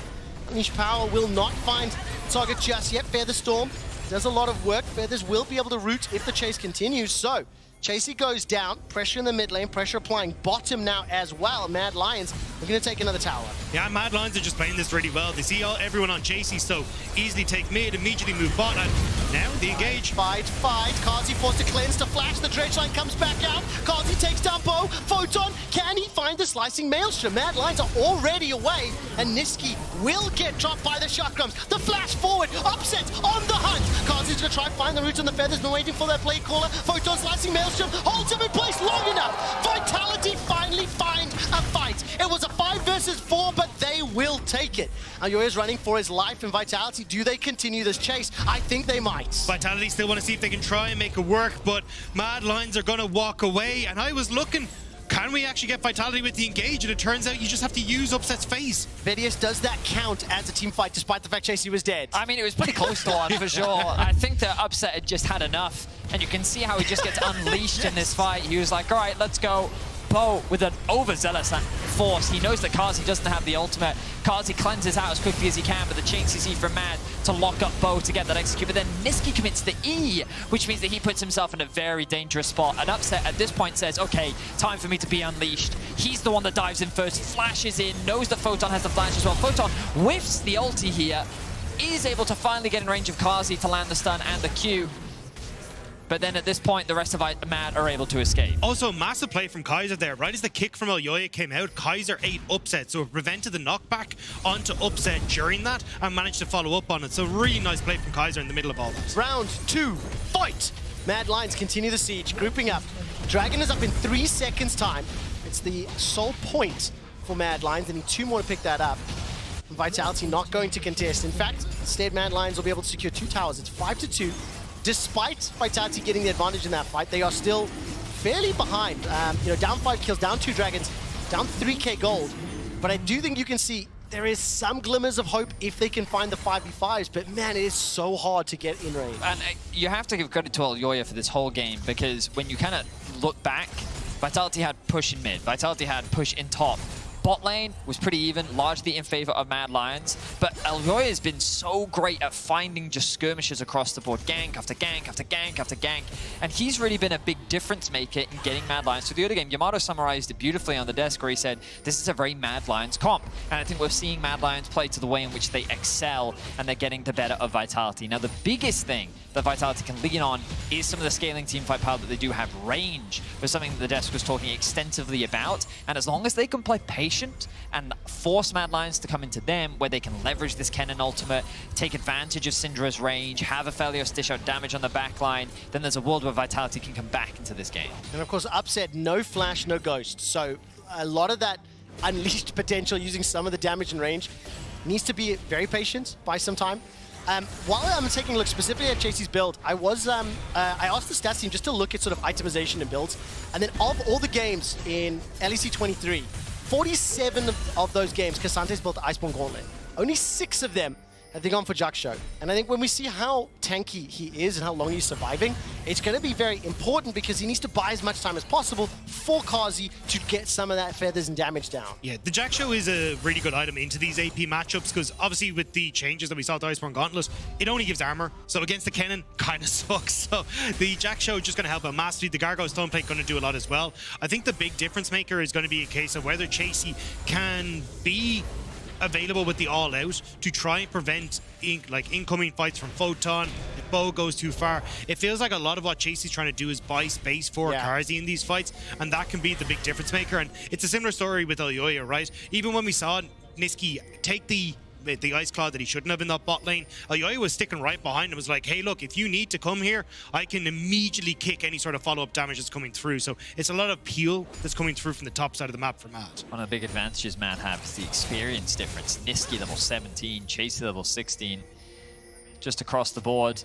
Unleash Power will not find target just yet. Feather Storm does a lot of work. Feathers will be able to root if the chase continues. So, Chasey goes down, pressure in the mid lane, pressure applying bottom now as well. Mad Lions are going to take another tower. Yeah, Mad Lions are just playing this really well. They see everyone on Chasey, so easily take mid, immediately move bot, and now the engage. Fight. Kazi forced to cleanse, to flash, the dredge line comes back out. Kazi takes down Bo. Photon, can he find the slicing Maelstrom? Mad Lions are already away, and Niski will get dropped by the Chakrams. The flash forward, Upset on the hunt. Kazi's going to try and find the roots on the Feathers, been waiting for their play caller. Photon slicing Maelstrom, holds him in place long enough. Vitality finally find a fight. It was a 5 versus 4, but they will take it. Ayoya's running for his life, and Vitality, do they continue this chase? I think they might. Vitality still want to see if they can try and make it work, but Mad Lions are going to walk away, and I was looking, can we actually get Vitality with the engage? And it turns out you just have to use Upset's face. Vidius, does that count as a team fight despite the fact Chasey was dead? I mean, it was pretty close to one for sure. I think that Upset had just had enough, and you can see how he just gets unleashed in this fight. He was like, all right, let's go. Bo with an overzealous force. He knows that Kazi doesn't have the ultimate. Kazi cleanses out as quickly as he can, but the chain CC from Mad to lock up Bo to get that execute. But then Niski commits the E, which means that he puts himself in a very dangerous spot. And Upset at this point says, okay, time for me to be unleashed. He's the one that dives in first, flashes in, knows that Photon has the flash as well. Photon whiffs the ulti here, is able to finally get in range of Kazi to land the stun and the Q. But then at this point, the rest of Mad are able to escape. Also, massive play from Kaiser there. Right as the kick from Ayoya came out, Kaiser ate Upset, so it prevented the knockback onto Upset during that and managed to follow up on it. So really nice play from Kaiser in the middle of all this. Round 2, fight! Mad Lions continue the siege, grouping up. Dragon is up in 3 seconds time. It's the sole point for Mad Lions. They need 2 more to pick that up. Vitality not going to contest. In fact, instead Mad Lions will be able to secure 2 towers. It's 5-2. Despite Vitality getting the advantage in that fight, they are still fairly behind. Down 5 kills, down 2 dragons, down 3k gold. But I do think you can see there is some glimmers of hope if they can find the 5v5s, but man, it is so hard to get in range. And you have to give credit to Ayoya for this whole game, because when you kind of look back, Vitality had push in mid, Vitality had push in top. Bot lane was pretty even, largely in favor of Mad Lions, but Ayoya has been so great at finding just skirmishes across the board, gank after gank after gank after gank, and he's really been a big difference maker in getting Mad Lions to the other game. Yamato summarized it beautifully on the desk where he said, this is a very Mad Lions comp, and I think we're seeing Mad Lions play to the way in which they excel, and they're getting the better of Vitality. Now, the biggest thing that Vitality can lean on is some of the scaling teamfight power that they do have. Range was something that the desk was talking extensively about, and as long as they can play patient and force Mad Lions to come into them, where they can leverage this Kennen ultimate, take advantage of Syndra's range, have Aphelios dish out damage on the backline, then there's a world where Vitality can come back into this game. And of course, Upset, no flash, no ghost. So a lot of that unleashed potential using some of the damage and range needs to be very patient, buy some time. While I'm taking a look specifically at Chasey's build, I asked the stats team just to look at sort of itemization and builds. And then of all the games in LEC 23, 47 of those games, Cassante's built the Iceborne Gauntlet. Only 6 of them have they gone for Jaxo. And I think when we see how tanky he is and how long he's surviving, it's going to be very important because he needs to buy as much time as possible for Kazi to get some of that feathers and damage down. Yeah, the Jaxo is a really good item into these AP matchups because obviously with the changes that we saw at the Iceborne Gauntlet, it only gives armor. So against the Kennen, kind of sucks. So the Jaxo is just going to help out mastery. The Gargoyle Stoneplate going to do a lot as well. I think the big difference maker is going to be a case of whether Chasey can be available with the all out to try and prevent incoming fights from Photon. If Bo goes too far, it feels like a lot of what Chasey's trying to do is buy space for Karzi in these fights, and that can be the big difference maker. And it's a similar story with Elyoya, right? Even when we saw Niski take the Ice Claw that he shouldn't have in that bot lane, Elyoya was sticking right behind him, was like, hey look, if you need to come here, I can immediately kick any sort of follow-up damage that's coming through. So it's a lot of peel that's coming through from the top side of the map for Mad. One of the big advantages Mad have is the experience difference. Niski level 17, Chasey level 16. Just across the board,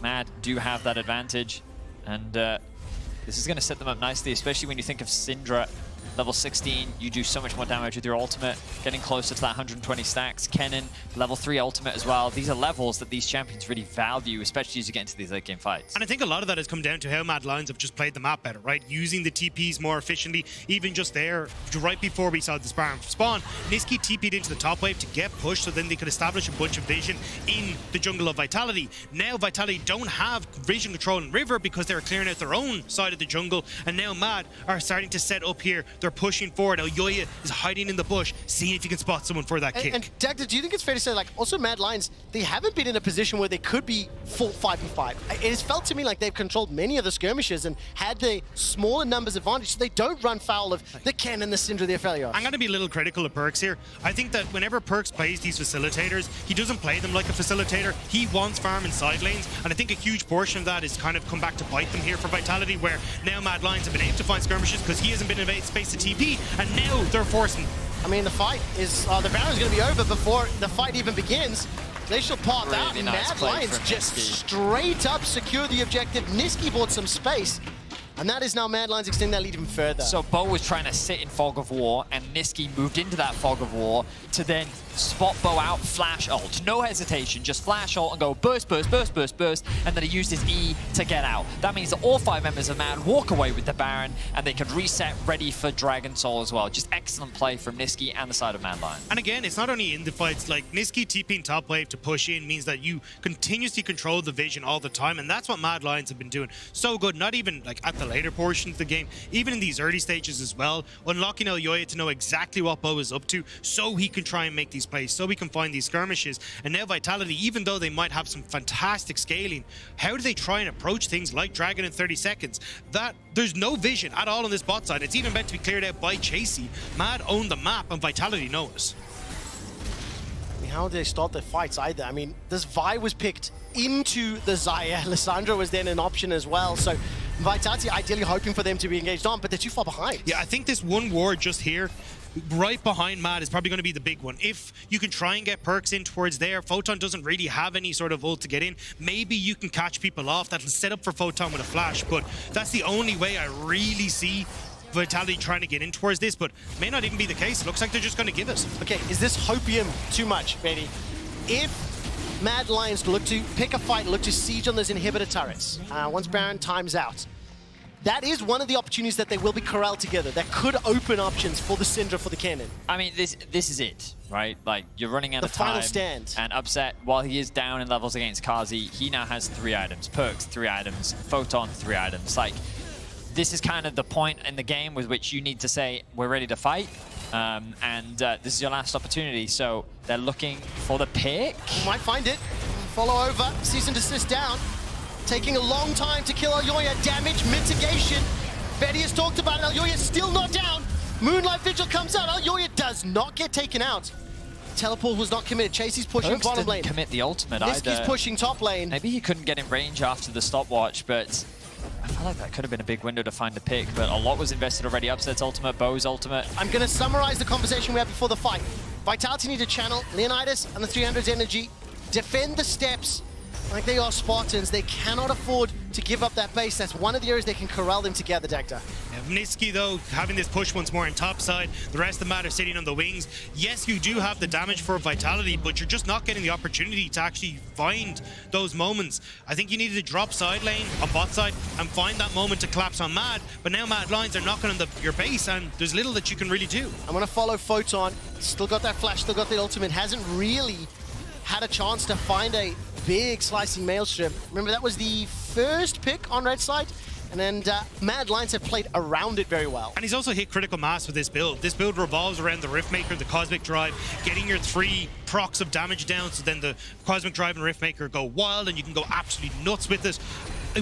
Mad do have that advantage, and this is going to set them up nicely, especially when you think of Syndra. Level 16, you do so much more damage with your ultimate, getting closer to that 120 stacks. Kennen, level 3 ultimate as well. These are levels that these champions really value, especially as you get into these late game fights. And I think a lot of that has come down to how Mad Lions have just played the map better, right? Using the TPs more efficiently. Even just there, right before we saw this Baron spawn, Niski TP'd into the top wave to get pushed, so then they could establish a bunch of vision in the jungle of Vitality. Now Vitality don't have vision control in River because they're clearing out their own side of the jungle, and now Mad are starting to set up here. They're pushing forward. Elyoya is hiding in the bush, seeing if he can spot someone for that kick. And Dagda, do you think it's fair to say, like, also Mad Lions, they haven't been in a position where they could be full 5v5. It has felt to me like they've controlled many of the skirmishes and had the smaller numbers advantage, so they don't run foul of the Kennen, the Syndra, the Aphelios. I'm going to be a little critical of Perkz here. I think that whenever Perkz plays these facilitators, he doesn't play them like a facilitator. He wants farm in side lanes, and I think a huge portion of that is kind of come back to bite them here for Vitality, where now Mad Lions have been able to find skirmishes because he hasn't been in space to TP, and now they're forcing. I mean, the fight is, the Baron's going to be over before the fight even begins. They shall pop really out, and nice Mad play Lions from just Niski. straight up secure the objective. Niski bought some space, and that is now Mad Lions extending that lead even further. So Bo was trying to sit in Fog of War, and Niski moved into that Fog of War to then spot Bo out, flash ult. No hesitation, just flash ult and go burst, burst, burst, burst, burst, and then he used his E to get out. That means that all 5 members of Mad walk away with the Baron, and they could reset ready for Dragon Soul as well. Just excellent play from Niski and the side of Mad Lions. And again, it's not only in the fights, like Niski TPing top wave to push in means that you continuously control the vision all the time, and that's what Mad Lions have been doing so good, not even like at the later portions of the game, even in these early stages as well, unlocking Elyoya to know exactly what Bo is up to so he can try and make these plays, so we can find these skirmishes. And now Vitality, even though they might have some fantastic scaling, how do they try and approach things like Dragon in 30 seconds? That there's no vision at all on this bot side. It's even meant to be cleared out by Chasey. Mad own the map, and Vitality knows. I mean, how did they start the fights either? I mean, this Vi was picked into the Zaya. Lissandra was then an option as well. So Vitality ideally hoping for them to be engaged on, but they're too far behind. Yeah, I think this one ward just here, right behind Mad, is probably going to be the big one. If you can try and get Perkz in towards there, Photon doesn't really have any sort of ult to get in. Maybe you can catch people off. That'll set up for Photon with a flash, but that's the only way I really see Vitality trying to get in towards this, but may not even be the case. It looks like they're just going to give us. Okay, is this hopium too much, Betty? If Mad Lions look to pick a fight, look to siege on those inhibitor turrets, once Baron times out, that is one of the opportunities that they will be corralled together. That could open options for the Syndra, for the Kennen. I mean, this is it, right? Like, you're running out of time. The final stand. And Upset, while he is down in levels against Kazi, he now has 3 items. Perkz, 3 items. Photon, 3 items. Like, this is kind of the point in the game with which you need to say, we're ready to fight. This is your last opportunity. So they're looking for the pick. You might find it. Follow over. Cease and desist down. Taking a long time to kill Elyoya. Damage mitigation. Betty has talked about it. Elyoya still not down. Moonlight Vigil comes out. Aljoya does not get taken out. Teleport was not committed. Chasey's pushing Perks bottom didn't lane. commit the ultimate Niski's either. pushing top lane. Maybe he couldn't get in range after the stopwatch, but I feel like that could have been a big window to find a pick, but a lot was invested already. Upset's ultimate, Bo's ultimate. I'm going to summarize the conversation we had before the fight. Vitality need to channel Leonidas and the 300's energy, defend the steps like they are Spartans. They cannot afford to give up that base. That's one of the areas they can corral them together, Dector. Niski, though, having this push once more on top side, the rest of the matter sitting on the wings. Yes, you do have the damage for Vitality, but you're just not getting the opportunity to actually find those moments. I think you needed to drop side lane on bot side and find that moment to collapse on Mad, but now Mad Lions are knocking on your base, and there's little that you can really do. I'm going to follow Photon. Still got that flash, still got the ultimate. Hasn't really had a chance to find a big slicing maelstrom. Remember, that was the first pick on red side, and then Mad Lions have played around it very well. And he's also hit critical mass with this build. This build revolves around the Riftmaker, the Cosmic Drive, getting your 3 procs of damage down, so then the Cosmic Drive and Riftmaker go wild, and you can go absolutely nuts with it,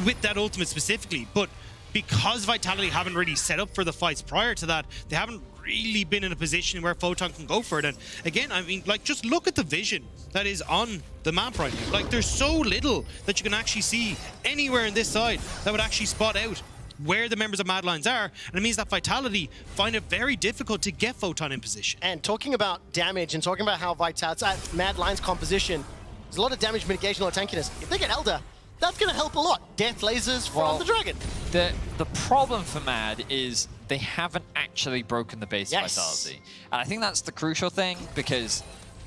with that ultimate specifically. But because Vitality haven't really set up for the fights prior to that, they haven't really been in a position where Photon can go for it. And again, I mean, like, just look at the vision that is on the map right now. Like, there's so little that you can actually see anywhere in this side that would actually spot out where the members of Mad Lions are, and it means that Vitality find it very difficult to get Photon in position. And talking about damage and talking about how Mad Lions composition, there's a lot of damage mitigation, a lot of tankiness. If they get Elder, that's going to help a lot. Death lasers from the Dragon. The problem for Mad is they haven't actually broken the base Vitality. And I think that's the crucial thing, because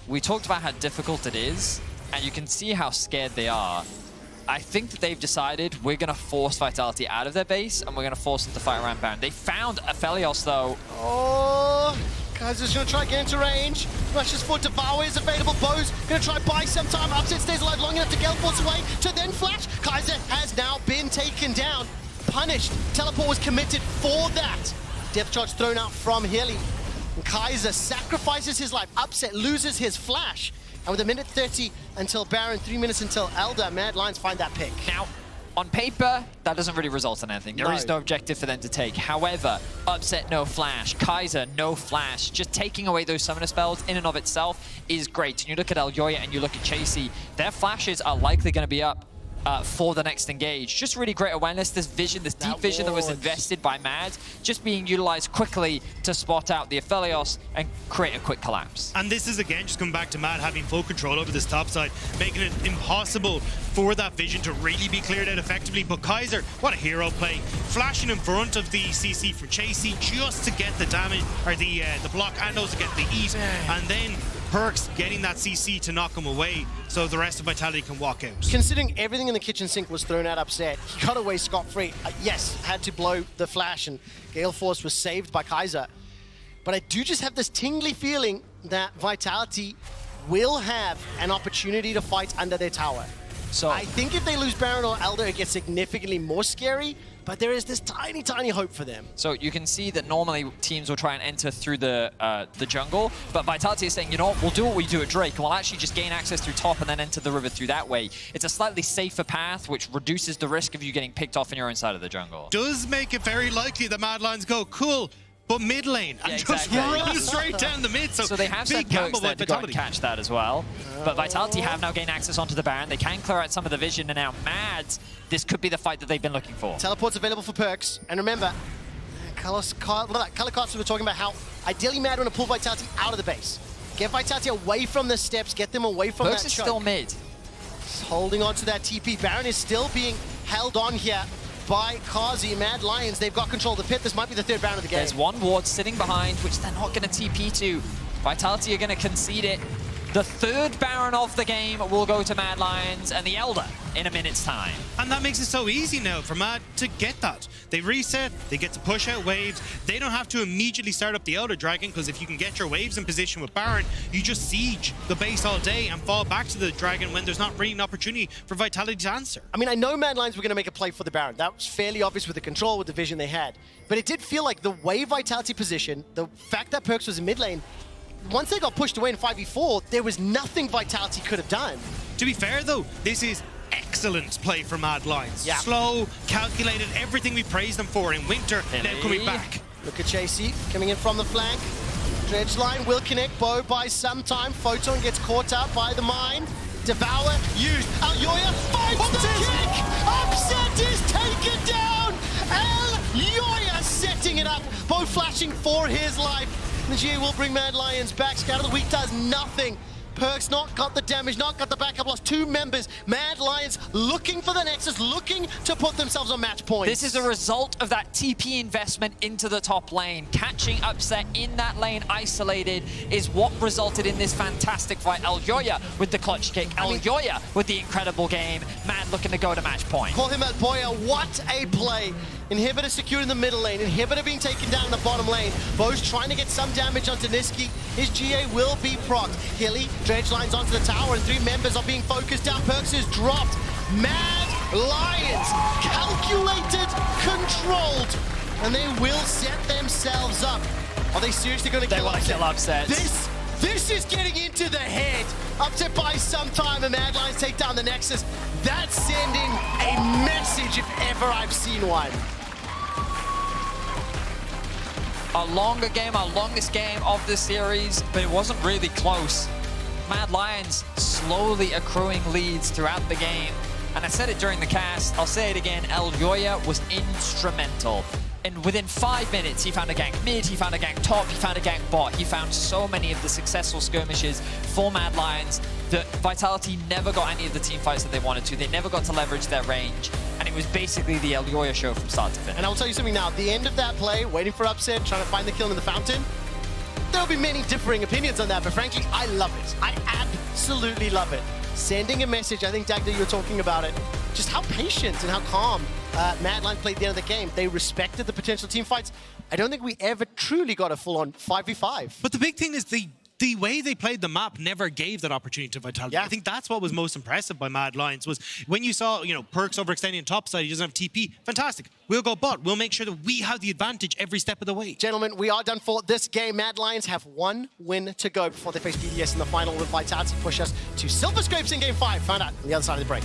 we talked about how difficult it is, and you can see how scared they are. I think that they've decided we're going to force Vitality out of their base, and we're going to force them to fight around Baron. They found Aphelios, though. Oh, Kaiser's going to try to get into range. Rushes for Devour is available. Bo's going to try buy some time. Upset stays alive long enough to Gale Force away to then flash. Kaiser has now been taken down. Punished. Teleport was committed for that. Death charge thrown out from Hilly. And Kaiser sacrifices his life. Upset loses his flash. And with 1:30 until Baron, 3 minutes until Elder, Mad Lions find that pick. Now, on paper, that doesn't really result in anything. There is no objective for them to take. However, Upset, no flash. Kaiser, no flash. Just taking away those summoner spells in and of itself is great. And you look at Aljoya and you look at Chasey, their flashes are likely going to be up for the next engage. Just really great awareness, this vision, this deep vision that was invested by Mad, just being utilized quickly to spot out the Aphelios and create a quick collapse. And this is, again, just coming back to Mad having full control over this top side, making it impossible for that vision to really be cleared out effectively. But Kaiser, what a hero play, flashing in front of the CC for Chasey just to get the damage, or the block, and also get the eat, and then Perks getting that CC to knock him away so the rest of Vitality can walk out. Considering everything in the kitchen sink was thrown out Upset, he got away scot-free. Yes, had to blow the flash, and Gale Force was saved by Kaiser. But I do just have this tingly feeling that Vitality will have an opportunity to fight under their tower. So I think if they lose Baron or Elder, it gets significantly more scary, but there is this tiny, tiny hope for them. So you can see that normally teams will try and enter through the jungle, but Vitality is saying, you know what, we'll do what we do at Drake, and we'll actually just gain access through top and then enter the river through that way. It's a slightly safer path, which reduces the risk of you getting picked off in your own side of the jungle. Does make it very likely that Mad Lions go, cool, but mid lane, and just run straight down the mid. So they have big set Perks gamble there by to go and Vitality. catch that as well. But Vitality have now gained access onto the Baron. They can clear out some of the vision, and now Mad, this could be the fight that they've been looking for. Teleport's available for Perks, and remember, Kalikatsu were talking about how ideally Mad want to pull Vitality out of the base. Get Vitality away from the steps, get them away from Perks that is choke. still mid. Just holding on to that TP. Baron is still being held on here by Kazi. Mad Lions, they've got control of the pit. This might be the third Baron of the game. There's one ward sitting behind, which they're not going to TP to. Vitality are going to concede it. The third Baron of the game will go to Mad Lions and the Elder in a minute's time. And that makes it so easy now for Mad to get that. They reset, they get to push out waves. They don't have to immediately start up the Elder Dragon, because if you can get your waves in position with Baron, you just siege the base all day and fall back to the Dragon when there's not really an opportunity for Vitality to answer. I mean, I know Mad Lions were going to make a play for the Baron. That was fairly obvious with the control, with the vision they had. But it did feel like the way Vitality positioned, the fact that Perks was in mid lane, once they got pushed away in 5v4, there was nothing Vitality could have done. To be fair, though, this is excellent play for Mad Lions. Yeah. Slow, calculated, everything we praised them for in winter, now coming back. Look at Chasey coming in from the flank. Dredge line will connect. Bo buys some time. Photon gets caught out by the mine. Devour used. Aljoya finds the kick! Upset is taken down! Aljoya setting it up. Bo flashing for his life. The GA will bring Mad Lions back. Scout of the Week does nothing. Perks not got the damage, not got the backup, lost 2 members. Mad Lions looking for the Nexus, looking to put themselves on match points. This is a result of that TP investment into the top lane. Catching Upset in that lane isolated is what resulted in this fantastic fight. Aljoya with the clutch kick, Aljoya with the incredible game. Mad looking to go to match point. Call him Aljoya, what a play. Inhibitor secured in the middle lane, Inhibitor being taken down in the bottom lane. Bo's trying to get some damage onto Niski. His GA will be procced. Hilly, Dredge lines onto the tower, and 3 members are being focused down. Perks is dropped. Mad Lions, calculated, controlled, and they will set themselves up. Are they seriously going to kill Upset? They want to kill Upset. This is getting into the head. Upset buys some time, and Mad Lions take down the Nexus. That's sending a message if ever I've seen one. A longer game, our longest game of the series, but it wasn't really close. Mad Lions slowly accruing leads throughout the game. And I said it during the cast, I'll say it again, Aljoya was instrumental. And within 5 minutes, he found a gank mid, he found a gank top, he found a gank bot. He found so many of the successful skirmishes for Mad Lions that Vitality never got any of the team fights that they wanted to. They never got to leverage their range. And it was basically the Aljoya show from start to finish. And I will tell you something now, at the end of that play, waiting for Upset, trying to find the kill in the fountain, there'll be many differing opinions on that, but frankly, I love it. I absolutely love it. Sending a message, I think, Dagda, you were talking about it, just how patient and how calm Mad Lions played at the end of the game. They respected the potential team fights. I don't think we ever truly got a full-on 5v5. But the big thing is the way they played the map never gave that opportunity to Vitality. I think that's what was most impressive by Mad Lions was when you saw, Perks overextending topside, he doesn't have TP. Fantastic. We'll go bot. We'll make sure that we have the advantage every step of the way. Gentlemen, we are done for this game. Mad Lions have 1 win to go before they face BDS in the final with Vitality push us to Silver Scrapes in Game 5. Find out on the other side of the break.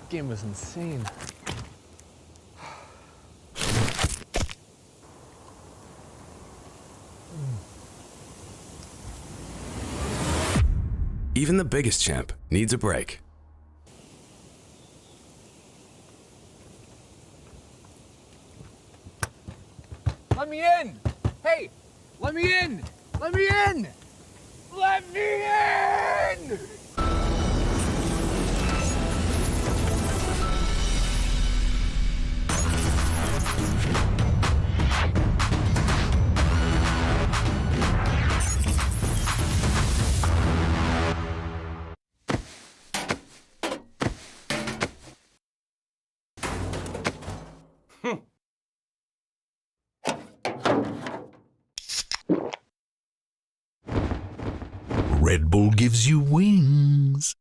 Game was insane. Even the biggest champ needs a break. Let me in! Hey! Let me in! Let me in! Let me in! Red Bull gives you wings.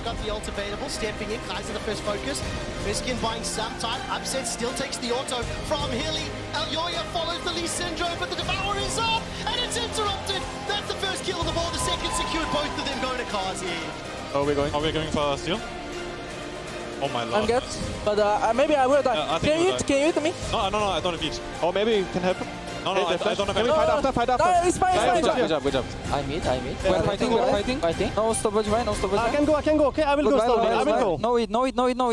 got the ult available, stepping in, Kaiser the first focus. Miskin buying some time, Upset still takes the auto from Hilly. Elyoya follows the Lee Syndrome, but the Devourer is up, and it's interrupted. That's the first kill on the ball, the second secured, both of them going to Kazi. Are we going for steal? Oh my lord. I'm good, but maybe I will die. Can you hit me? No, I don't have it. Or maybe you can help him. No, I don't have it. Fight after. No, it's fine. Good job. I mid. We're fighting. No stoppage, right? No stoppage. I can go. Okay, I will go slowly. I will go. No it.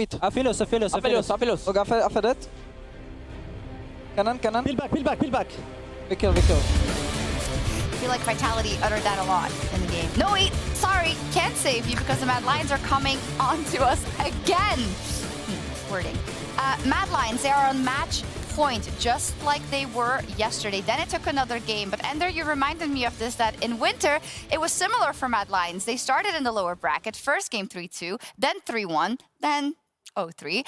Aphelios. Okay, after that. Cannon. Peel back. We kill. I feel like Vitality uttered that a lot in the game. No, wait, sorry, can't save you because the Mad Lions are coming onto us again. Wording. Mad Lions, they are on match point, just like they were yesterday. Then it took another game. But Ender, you reminded me of this, that in winter, it was similar for Mad Lions. They started in the lower bracket. First game 3-2, then 3-1, then 0-3.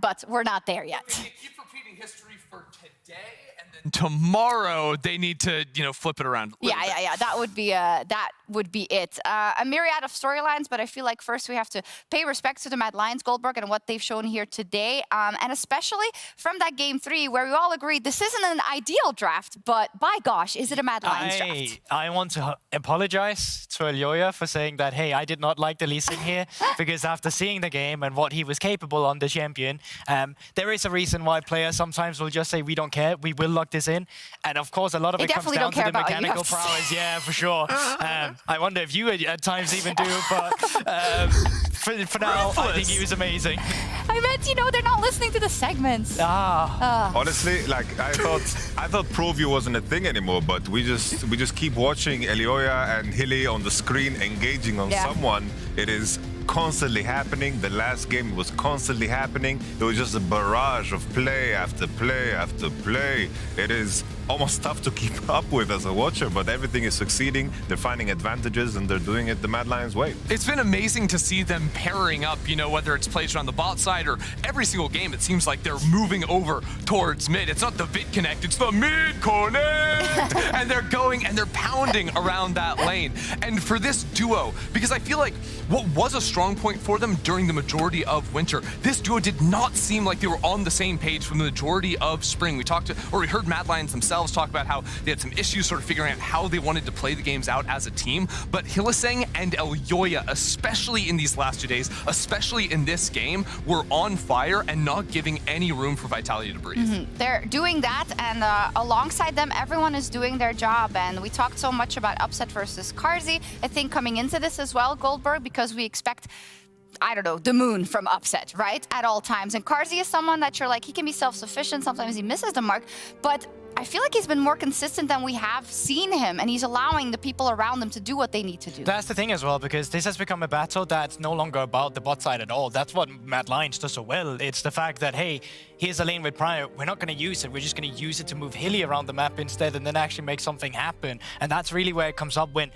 But we're not there yet. They keep repeating history for today, and then tomorrow they need to, flip it around. Yeah. That would be it. A myriad of storylines, but I feel like first we have to pay respect to the Mad Lions, Goldberg, and what they've shown here today. And especially from that game 3, where we all agreed this isn't an ideal draft, but by gosh, is it a Mad Lions draft? I want to apologize to Elyoya for saying that, hey, I did not like the Lee Sin here, because after seeing the game and what he was capable on the champion, there is a reason why players sometimes will just say, we don't care, we will lock this in. And of course, a lot of it comes down to the mechanical prowess. Yeah, for sure. I wonder if you at times even do, but for now, I think he was amazing. I meant, they're not listening to the segments. Honestly, I thought Pro View wasn't a thing anymore, but we just keep watching Elyoya and Hilly on the screen engaging on someone. It is constantly happening. The last game was constantly happening. It was just a barrage of play after play after play. It is almost tough to keep up with as a watcher, but everything is succeeding. They're finding advantages and they're doing it the Mad Lions way. It's been amazing to see them pairing up, whether it's plays around the bot side or every single game, it seems like they're moving over towards mid. It's not the VIT connect, it's the mid connect! And they're going and they're pounding around that lane. And for this duo, because I feel like what was a strong point for them during the majority of winter, this duo did not seem like they were on the same page from the majority of spring. We heard Mad Lions themselves talk about how they had some issues sort of figuring out how they wanted to play the games out as a team, but Hylissang and Elyoya, especially in these last 2 days, especially in this game, were on fire and not giving any room for Vitality to breathe. They're doing that, and alongside them, everyone is doing their job, and we talked so much about Upset versus Carzzy, I think coming into this as well, Goldberg, because we expect the moon from Upset, right? At all times. And Carzzy is someone that you're like, he can be self-sufficient, sometimes he misses the mark, but I feel like he's been more consistent than we have seen him, and he's allowing the people around him to do what they need to do. That's the thing as well, because this has become a battle that's no longer about the bot side at all. That's what Mad Lions does so well. It's the fact that, hey, here's a lane with Prior. We're not going to use it. We're just going to use it to move Hilly around the map instead and then actually make something happen. And that's really where it comes up when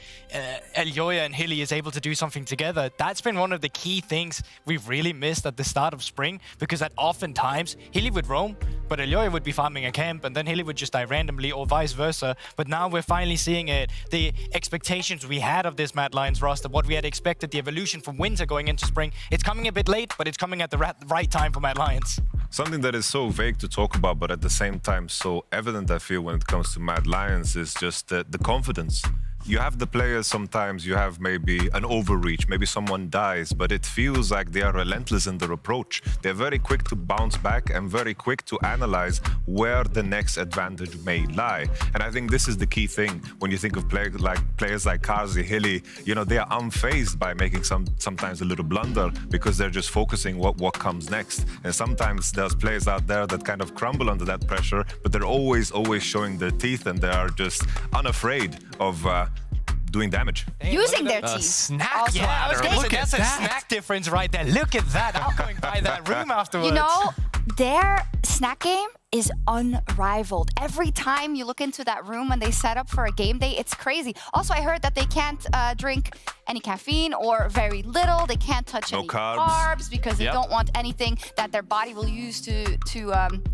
Elyoya and Hilly is able to do something together. That's been one of the key things we've really missed at the start of spring, because that oftentimes Hilly would roam, but Elyoya would be farming a camp, and then Hilly would just die randomly, or vice versa. But now we're finally seeing it. The expectations we had of this Mad Lions roster, what we had expected, the evolution from winter going into spring, it's coming a bit late, but it's coming at the right time for Mad Lions. Something that is so vague to talk about, but at the same time so evident, I feel, when it comes to Mad Lions, is just the confidence. You have the players, sometimes you have maybe an overreach, maybe someone dies, but it feels like they are relentless in their approach. They're very quick to bounce back and very quick to analyze where the next advantage may lie. And I think this is the key thing when you think of players like Carzzy, Hilly. They are unfazed by making sometimes a little blunder, because they're just focusing what comes next. And sometimes there's players out there that kind of crumble under that pressure, but they're always showing their teeth, and they are just unafraid of doing damage. Using their teeth. Snack that's a snack difference right there. Look at that. I'm going by that room afterwards. Their snack game is unrivaled. Every time you look into that room when they set up for a game day, it's crazy. Also, I heard that they can't drink any caffeine or very little. They can't touch No any carbs. because they don't want anything that their body will use to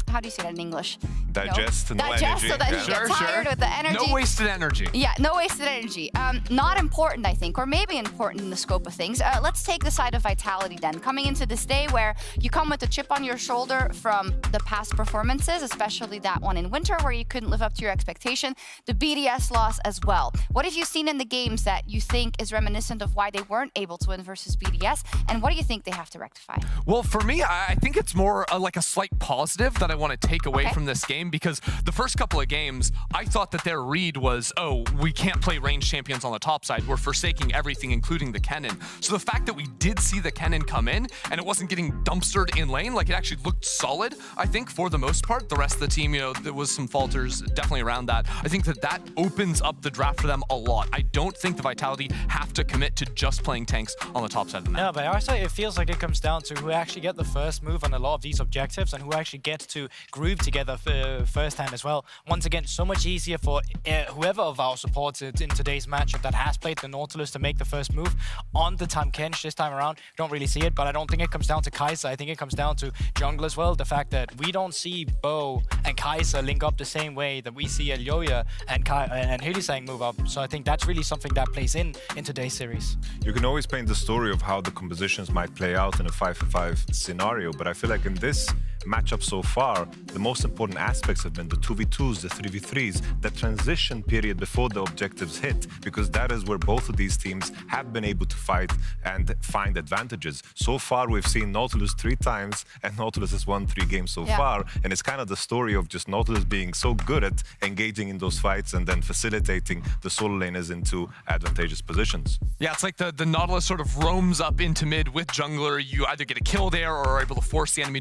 how do you say that in English? Digest, no digest energy. so that Yeah. you get tired with the energy. No wasted energy. Yeah, no wasted energy. Not important, I think, or maybe important in the scope of things. Let's take the side of Vitality then. Coming into this day where you come with a chip on your shoulder from the past performances, especially that one in winter where you couldn't live up to your expectation, the BDS loss as well. What have you seen in the games that you think is reminiscent of why they weren't able to win versus BDS, and what do you think they have to rectify? Well, for me, I think it's more like a slight positive that I want to take away from this game, because the first couple of games, I thought that their read was, oh, we can't play range champions on the top side. We're forsaking everything, including the Kennen. So the fact that we did see the Kennen come in and it wasn't getting dumpstered in lane, like it actually looked solid, I think, for the most part. The rest of the team, you know, there was some falters definitely around that. I think that that opens up the draft for them a lot. I don't think the Vitality have to commit to just playing tanks on the top side of the map. No, but also it feels like it comes down to who actually get the first move on a lot of these objectives and who actually gets to groove together firsthand as well. Once again, so much easier for whoever of our supporters in today's matchup that has played the Nautilus to make the first move on the Tahm Kench this time around. Don't really see it, but I don't think it comes down to Kai'Sa. I think it comes down to jungle as well. The fact that we don't see Bo and Kai'Sa link up the same way that we see Elyoya and Hylissang move up. So I think that's really something that plays in today's series. You can always paint the story of how the compositions might play out in a 5v5 scenario, but I feel like in this matchup so far, the most important aspects have been the 2v2s, the 3v3s, the transition period before the objectives hit, because that is where both of these teams have been able to fight and find advantages. So far, we've seen Nautilus 3 times, and Nautilus has won 3 games so far, and it's kind of the story of just Nautilus being so good at engaging in those fights and then facilitating the solo laners into advantageous positions. Yeah, it's like the Nautilus sort of roams up into mid with jungler. You either get a kill there or are able to force the enemy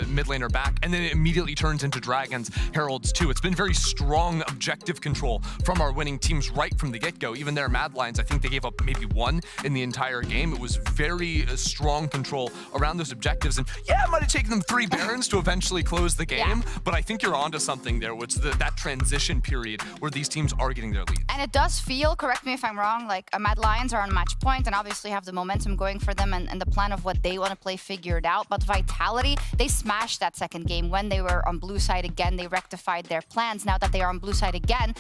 mid laner back, and then it immediately turns into Dragons, Heralds too. It's been very strong objective control from our winning teams right from the get-go. Even their Mad Lions, I think they gave up maybe 1 in the entire game. It was very strong control around those objectives, and yeah, it might have taken them 3 Barons to eventually close the game, but I think you're onto something there, which is that transition period where these teams are getting their lead. And it does feel, correct me if I'm wrong, like Mad Lions are on match point and obviously have the momentum going for them and the plan of what they want to play figured out, but Vitality, they smashed that second game when they were on blue side again. They rectified their plans. Now that they are on blue side again,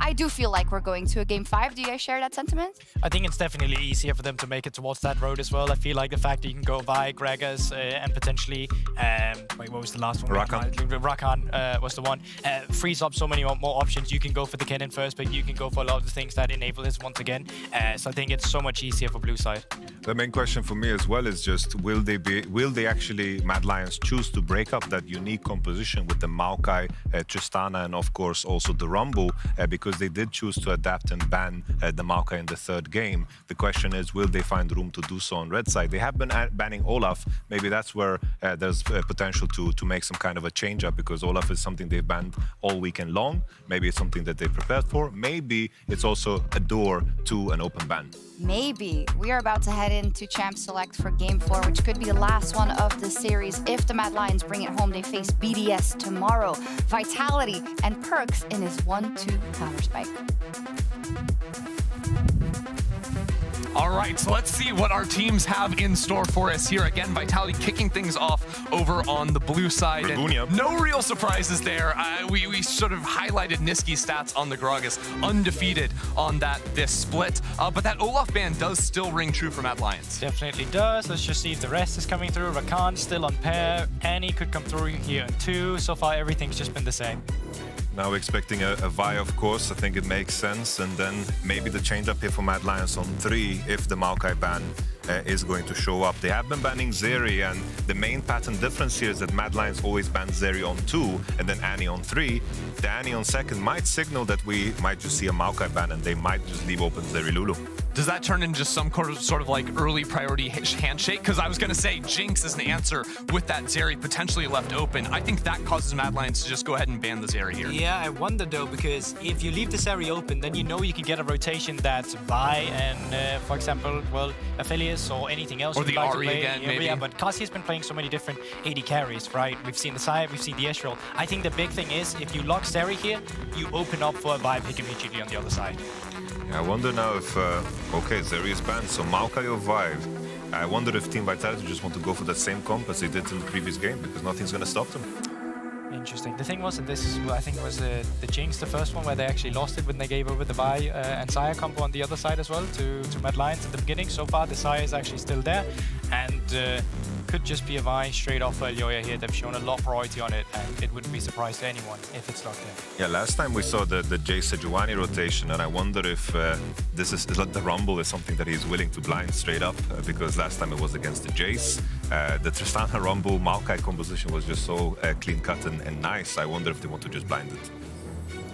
I do feel like we're going to a game 5. Do you guys share that sentiment? I think it's definitely easier for them to make it towards that road as well. I feel like the fact that you can go Vi, Gragas, and potentially, wait, what was the last one? Rakan was the one. Frees up so many more options. You can go for the Kennen first, but you can go for a lot of the things that enable this once again. So I think it's so much easier for blue side. The main question for me as well is just, will they actually, Mad Lions, choose to break up that unique composition with the Maokai, Tristana, and of course also the Rumble, because they did choose to adapt and ban the Maokai in the 3rd game. The question is, will they find room to do so on red side? They have been banning Olaf. Maybe that's where there's potential to make some kind of a change up, because Olaf is something they've banned all weekend long. Maybe it's something that they prepared for. Maybe it's also a door to an open ban. Maybe. We are about to head into Champ Select for Game 4, which could be the last one of the series. If the Mad Lions bring it home, they face BDS tomorrow. Vitality and Perks in his 1-2 counter spike. All right, so let's see what our teams have in store for us here. Again, Vitality kicking things off over on the blue side. And no real surprises there. We sort of highlighted Niski's stats on the Gragas, undefeated on this split. But that Olaf ban does still ring true for Mad Lions. Definitely does. Let's just see if the rest is coming through. Rakan still on pair. Annie could come through here in 2. So far, everything's just been the same. Now expecting a Vi, of course. I think it makes sense. And then maybe the change up here for Mad Lions on 3 if the Maokai ban is going to show up. They have been banning Zeri, and the main pattern difference here is that Mad Lions always ban Zeri on 2 and then Annie on 3. The Annie on 2nd might signal that we might just see a Maokai ban and they might just leave open Zeri Lulu. Does that turn into some sort of like early priority handshake? Because I was going to say Jinx is an answer with that Zeri potentially left open. I think that causes Mad Lions to just go ahead and ban the Zeri here. Yeah, I wonder though, because if you leave the Zeri open, then you know you can get a rotation that's Vi and, for example, well, Aphelios or anything else. Or the like Ahri again, maybe. Yeah, but Kazi's been playing so many different AD carries, right? We've seen the Sai, we've seen the Ezreal. I think the big thing is, if you lock Zeri here, you open up for a Vi pick immediately on the other side. I wonder now if, okay, Zeri is banned, so Maokai or Vive. I wonder if Team Vitality just want to go for that same comp as they did in the previous game, because nothing's going to stop them. Interesting. The thing was that this, I think it was the Jinx, the first one, where they actually lost it when they gave over the Vi and Xayah combo on the other side as well to Mad Lions at the beginning. So far, the Xayah is actually still there, and could just be a Vi straight off Elyoya here. They've shown a lot of priority on it, and it wouldn't be surprised to anyone if it's locked in. Yeah, last time we saw the Jace Sejuani rotation, and I wonder if this is like the Rumble is something that he's willing to blind straight up, because last time it was against the Jace. The Tristana Rumble Maokai composition was just so clean-cut and nice. I wonder if they want to just blind it.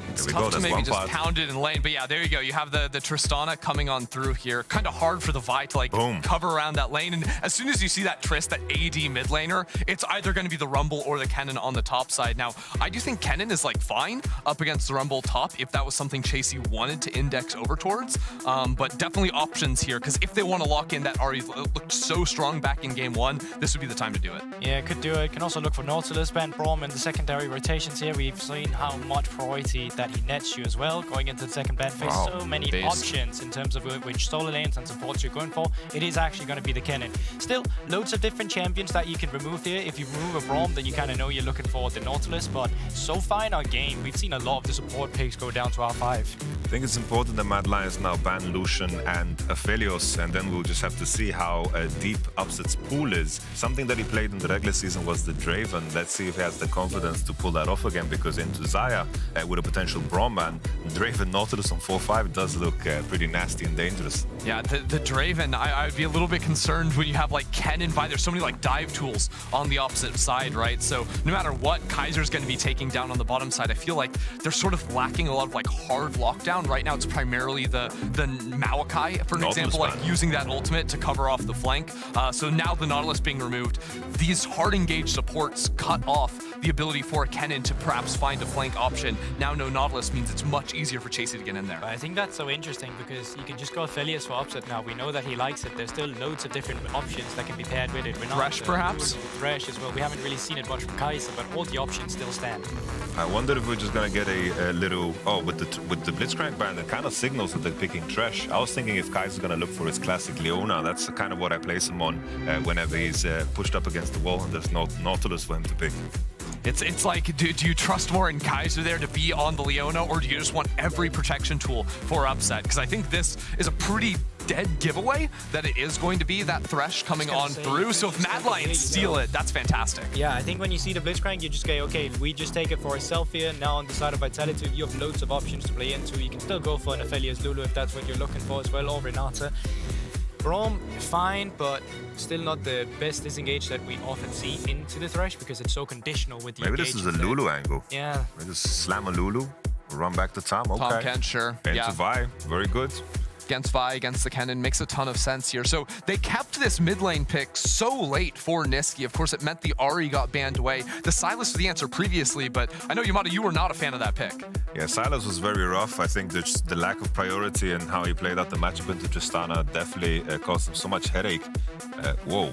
It's tough to maybe just pound it in lane, but yeah, there you go. You have the Tristana coming on through here. Kind of hard for the Vi to like cover around that lane, and as soon as you see that Trist, that AD mid laner, it's either going to be the Rumble or the Kennen on the top side. Now, I do think Kennen is like fine up against the Rumble top if that was something Chasey wanted to index over towards, but definitely options here, because if they want to lock in that Ahri looked so strong back in game 1, this would be the time to do it. Yeah, could do it. Can also look for Nautilus, ban Braum in the secondary rotations here. We've seen how much priority that he nets you as well going into the second ban phase. Wow. So many options in terms of which solo lanes and supports you're going for. It is actually going to be the Kennen. Still, loads of different champions that you can remove here. If you remove a Braum, then you kind of know you're looking for the Nautilus, but so far in our game, we've seen a lot of the support picks go down to R5. I think it's important that Mad Lions now ban Lucian and Aphelios, and then we'll just have to see how deep Upset's pool is. Something that he played in the regular season was the Draven. Let's see if he has the confidence to pull that off again, because into Xayah with a potential Braum ban, Draven Nautilus on 4-5 does look pretty nasty and dangerous. Yeah, the Draven, I'd be a little bit concerned when you have like Ken and Vi. There's so many like dive tools on the opposite side, right? So no matter what Kaiser's going to be taking down on the bottom side, I feel like they're sort of lacking a lot of like hard lockdown. Right now it's primarily the Maokai, for an example, like using that ultimate to cover off the flank. So now the Nautilus being removed, these hard engaged supports cut off the ability for Kennen to perhaps find a flank option. Now no Nautilus means it's much easier for Chasey to get in there. I think that's so interesting because you can just go Aphelios for Upset now. We know that he likes it. There's still loads of different options that can be paired with it. Thresh perhaps? Thresh as well. We haven't really seen it much from Kaiser, but all the options still stand. I wonder if we're just gonna get a little with the Blitzcrank ban. It kind of signals that they're picking Thresh. I was thinking if Kaiser's gonna look for his classic Leona, that's kind of what I place him on whenever he's pushed up against the wall and there's no Nautilus for him to pick. It's like, do you trust more in Kaiser there to be on the Leona, or do you just want every protection tool for Upset? Because I think this is a pretty dead giveaway that it is going to be that Thresh coming on through. So if Mad Lions steal it, that's fantastic. Yeah, I think when you see the Blitzcrank, you just go, okay, we just take it for ourselves here. Now on the side of Vitality, you have loads of options to play into. You can still go for an Aphelios Lulu if that's what you're looking for as well, or Renata. Braum, fine, but still not the best disengage that we often see into the Thresh because it's so conditional with the Maybe this is a Lulu angle. Yeah. Maybe just slam a Lulu, run back to Tom. Okay. Tom Kent, sure. Into Vi, very good. Against Vi, against the Kennen, makes a ton of sense here. So they kept this mid lane pick so late for Niski. Of course, it meant the Ahri got banned away. The Sylas was the answer previously, but I know, Yamada, you were not a fan of that pick. Yeah, Sylas was very rough. I think the lack of priority and how he played out the matchup into Tristana definitely caused him so much headache. Whoa.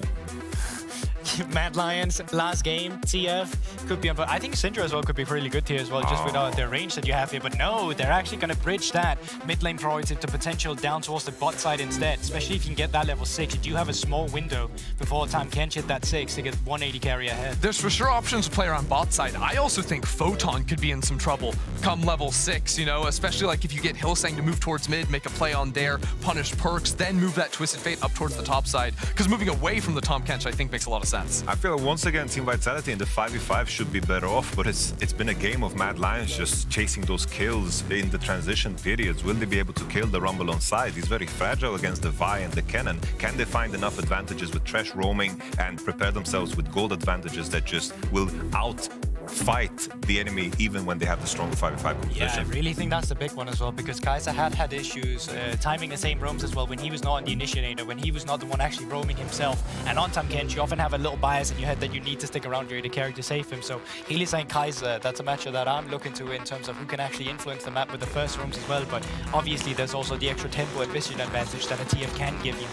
Mad Lions, last game, TF, could be, but I think Syndra as well could be really good here as well, just without the range that you have here. But no, they're actually going to bridge that mid lane priority to potential down towards the bot side instead, especially if you can get that level 6. You do have a small window before time can hit that 6 to get 180 carry ahead. There's for sure options to play around bot side. I also think Photon could be in some trouble come level 6, you know, especially like if you get Hillsang to move towards mid, make a play on there, punish Perks, then move that Twisted Fate up towards the top side. Because moving away from the Tom Kench, I think makes a lot of sense. I feel once again Team Vitality in the 5v5 should be better off, but it's been a game of Mad Lions just chasing those kills in the transition periods. Will they be able to kill the Rumble on side? He's very fragile against the Vi and the Kennen. Can they find enough advantages with Thresh roaming and prepare themselves with gold advantages that just will outfight the enemy even when they have the stronger 5v5 composition? Yeah, I really think that's the big one as well, because Kaiser had issues timing the same roams as well when he was not on the initiator, when he was not the one actually roaming himself. And on Tam Kench, you often have a little bias in your head that you need to stick around here to carry to save him. So Healy and Kaiser, that's a matchup that I'm looking to in terms of who can actually influence the map with the first roams as well. But obviously there's also the extra tempo and vision advantage that a TF can give you.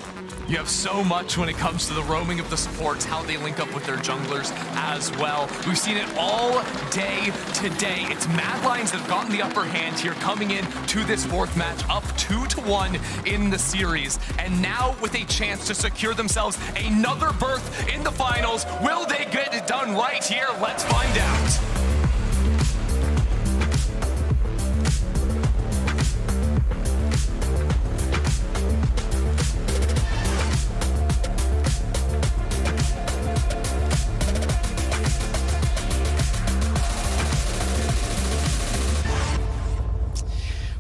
You have so much when it comes to the roaming of the supports, how they link up with their junglers as well. We've seen it all day today. It's Mad Lions that have gotten the upper hand here, coming in to this fourth match, up 2-1 in the series. And now with a chance to secure themselves another berth in the finals. Will they get it done right here? Let's find out.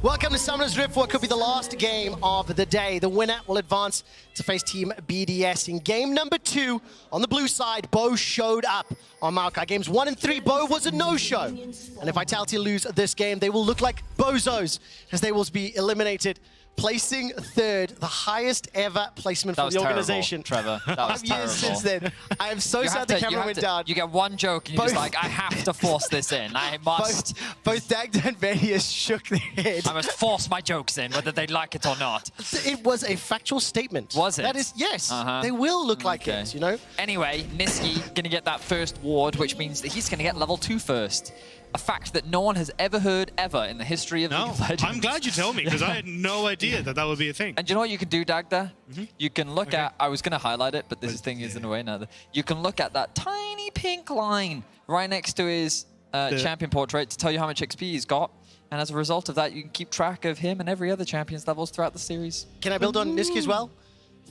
Welcome to Summoner's Rift, what could be the last game of the day. The winner will advance to face Team BDS in game number 2. On the blue side, Bo showed up on Maokai. Games 1 and 3, Bo was a no-show. And if Vitality lose this game, they will look like bozos, as they will be eliminated, placing third, the highest ever placement for the organization. Trevor. That was 5 years since then. I am so sad the camera went down. You get one joke and you're just like, I have to force this in. I must. Both Dagda and Vedius shook their head. I must force my jokes in, whether they like it or not. It was a factual statement. Was it? That is, yes. They will look like it, you know? Anyway, Nisqy going to get that first ward, which means that he's going to get level 2 first. A fact that no one has ever heard ever in the history of League of Legends. I'm glad you told me, because I had no idea that would be a thing. And you know what you can do, Dagda? You can look at, I was going to highlight it, but this thing is in the way now. You can look at that tiny pink line right next to his champion portrait to tell you how much XP he's got. And as a result of that, you can keep track of him and every other champion's levels throughout the series. Can I build on Nisqy as well?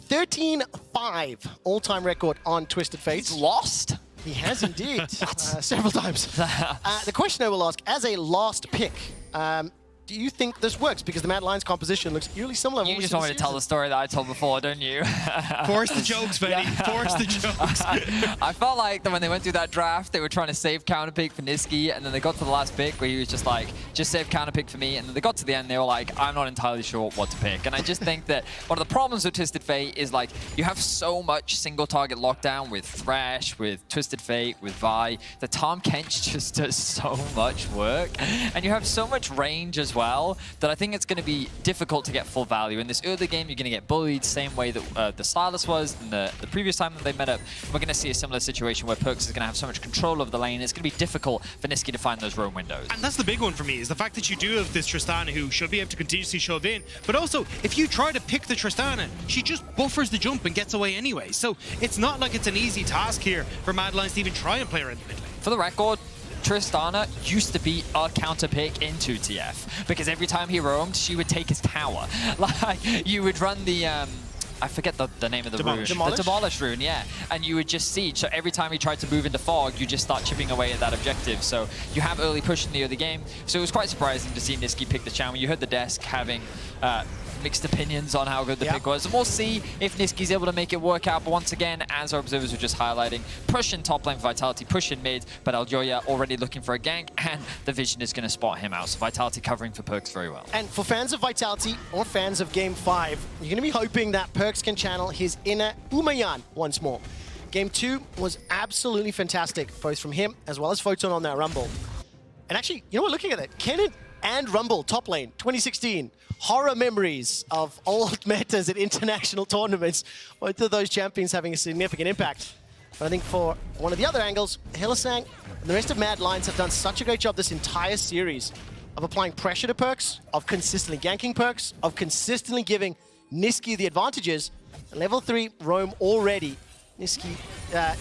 13-5 all-time record on Twisted Fates. He's lost? He has indeed, several times. The question I will ask, as a last pick, do you think this works? Because the Mad Lions composition looks eerily similar. You just want me to tell the story that I told before, don't you? Force the jokes, Benny. Force the jokes. I felt like that when they went through that draft, they were trying to save counter pick for Nisqy, and then they got to the last pick where he was just like, just save counter pick for me. And then they got to the end, they were like, I'm not entirely sure what to pick. And I just think that one of the problems with Twisted Fate is like, you have so much single target lockdown with Thresh, with Twisted Fate, with Vi, that Tom Kench just does so much work. And you have so much range as well that I think it's going to be difficult to get full value. In this early game, you're going to get bullied same way that the Silas was in the previous time that they met up. We're going to see a similar situation where Perkz is going to have so much control over the lane. It's going to be difficult for Nisqy to find those roam windows. And that's the big one for me, is the fact that you do have this Tristana who should be able to continuously shove in. But also, if you try to pick the Tristana, she just buffers the jump and gets away anyway. So it's not like it's an easy task here for Mad Lions to even try and play her in the mid lane. For the record, Tristana used to be a counter pick in 2TF because every time he roamed, she would take his tower. Like, you would run the, I forget the name of the rune. The Demolish rune, yeah. And you would just siege. So every time he tried to move into Fog, you just start chipping away at that objective. So you have early push in the early game. So it was quite surprising to see Nisqy pick the champion. You heard the desk having mixed opinions on how good the pick was. And we'll see if Nisqy's able to make it work out. But once again, as our observers were just highlighting, push in top lane for Vitality, push in mid, but Eljoya already looking for a gank, and the Vision is going to spot him out. So Vitality covering for Perkz very well. And for fans of Vitality or fans of Game 5, you're going to be hoping that Perkz can channel his inner Umayan once more. Game 2 was absolutely fantastic, both from him as well as Photon on that Rumble. And actually, you know what, looking at it, Kennen and Rumble, top lane, 2016. Horror memories of old metas at international tournaments. Both of those champions having a significant impact. But I think for one of the other angles, Hylissang and the rest of Mad Lions have done such a great job this entire series of applying pressure to Perkz, of consistently ganking Perkz, of consistently giving Nisqy the advantages. Level 3 roam already. Nisqy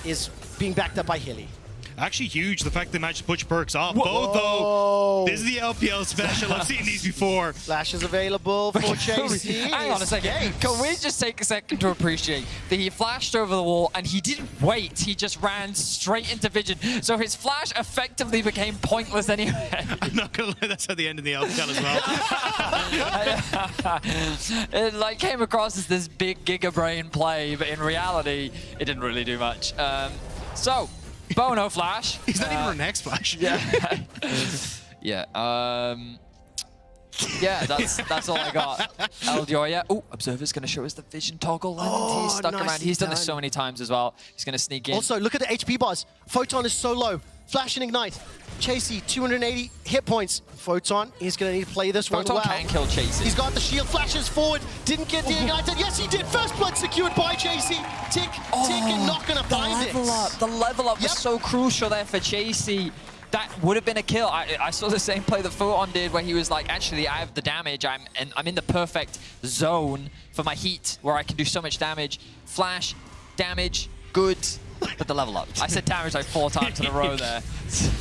is being backed up by Hilly. Actually huge, the fact they managed to push Perkz off. Both though, this is the LPL special. I've seen these before. Flash is available for Chase. Hang on a second. Can we just take a second to appreciate that he flashed over the wall and he didn't wait. He just ran straight into Vision. So his flash effectively became pointless anyway. I'm not going to lie, that's at the end of the LPL as well. It like came across as this big Giga Brain play, but in reality, it didn't really do much. So, Bono flash. He's not even our next flash. Yeah. Yeah, that's all I got. Eljoya. Oh, Observer's going to show us the Vision toggle, and he's stuck around. He's done this so many times as well. He's going to sneak in. Also, look at the HP bars. Photon is so low. Flash and Ignite. Chasey, 280 hit points. Photon is going to need to play this one well. Photon can kill Chasey. He's got the shield, flashes forward, didn't get the Ignite. Yes, he did. First blood secured by Chasey. Tick, and not going to find it. The level up was so crucial there for Chasey. That would have been a kill. I saw the same play that Photon did where he was like, actually, I have the damage. I'm in the perfect zone for my heat where I can do so much damage. Flash, damage, good. But the level up. I said damage like 4 times in a row there.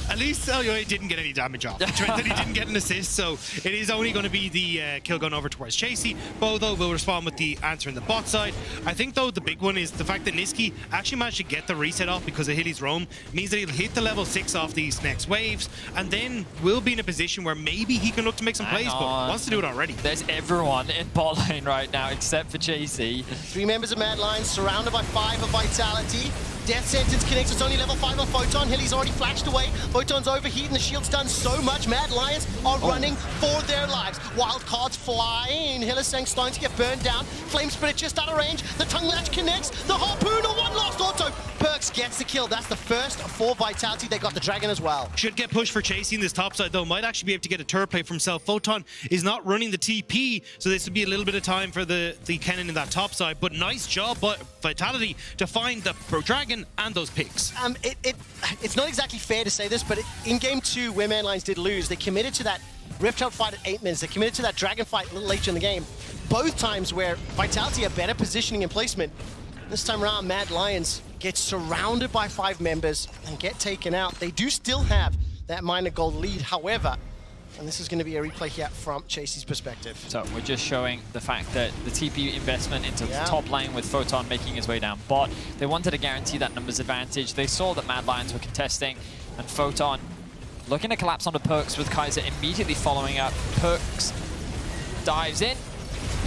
At least Elyoya didn't get any damage off. Trenton, he didn't get an assist, so it is only going to be the kill going over towards Chasey. Bo, though, will respond with the answer in the bot side. I think, though, the big one is the fact that Niski actually managed to get the reset off because of Hilly's roam. Means that he'll hit the level 6 off these next waves, and then will be in a position where maybe he can look to make some plays, but wants to do it already. There's everyone in bot lane right now except for Chasey. 3 members of Mad Lions surrounded by 5 of Vitality. Death Sentence connects, it's only level 5 on Photon. Hilly's already flashed away. Photon's overheating, the shield's done so much. Mad Lions are running for their lives. Wild cards flying. Hylissang starting to get burned down. Flame Spitter just out of range. The Tongue Latch connects. The Harpoon, one lost auto. Perks gets the kill. That's the first for Vitality. They got the Dragon as well. Should get pushed for Chasey in this top side, though. Might actually be able to get a turret play for himself. Photon is not running the TP, so this would be a little bit of time for the Kennen in that top side. But nice job by Vitality to find the Dragon and those picks. It's not exactly fair to say this, but in Game 2, where Mad Lions did lose, they committed to that Rift Out fight at 8 minutes. They committed to that Dragon fight a little later in the game. Both times where Vitality had better positioning and placement. This time around, Mad Lions get surrounded by 5 members and get taken out. They do still have that minor gold lead, however, and this is going to be a replay here from Chasey's perspective. So we're just showing the fact that the TP investment into the top lane with Photon making his way down bot. They wanted to guarantee that numbers advantage. They saw that Mad Lions were contesting, and Photon looking to collapse onto Perks with Kaiser immediately following up. Perks dives in,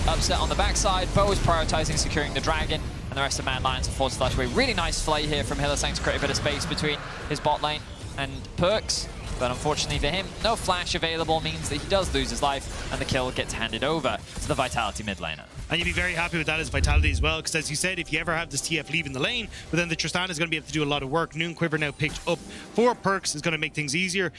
upset on the backside. Bo is prioritizing securing the Dragon, and the rest of Mad Lions are forced to flash away. Really nice play here from Hylissang to create a bit of space between his bot lane and Perks. But unfortunately for him, no flash available means that he does lose his life, and the kill gets handed over to the Vitality mid laner. And you'd be very happy with that as Vitality as well, because as you said, if you ever have this TF leaving the lane, but then the Tristana is going to be able to do a lot of work. Noon Quiver now picked up for Perks is going to make things easier.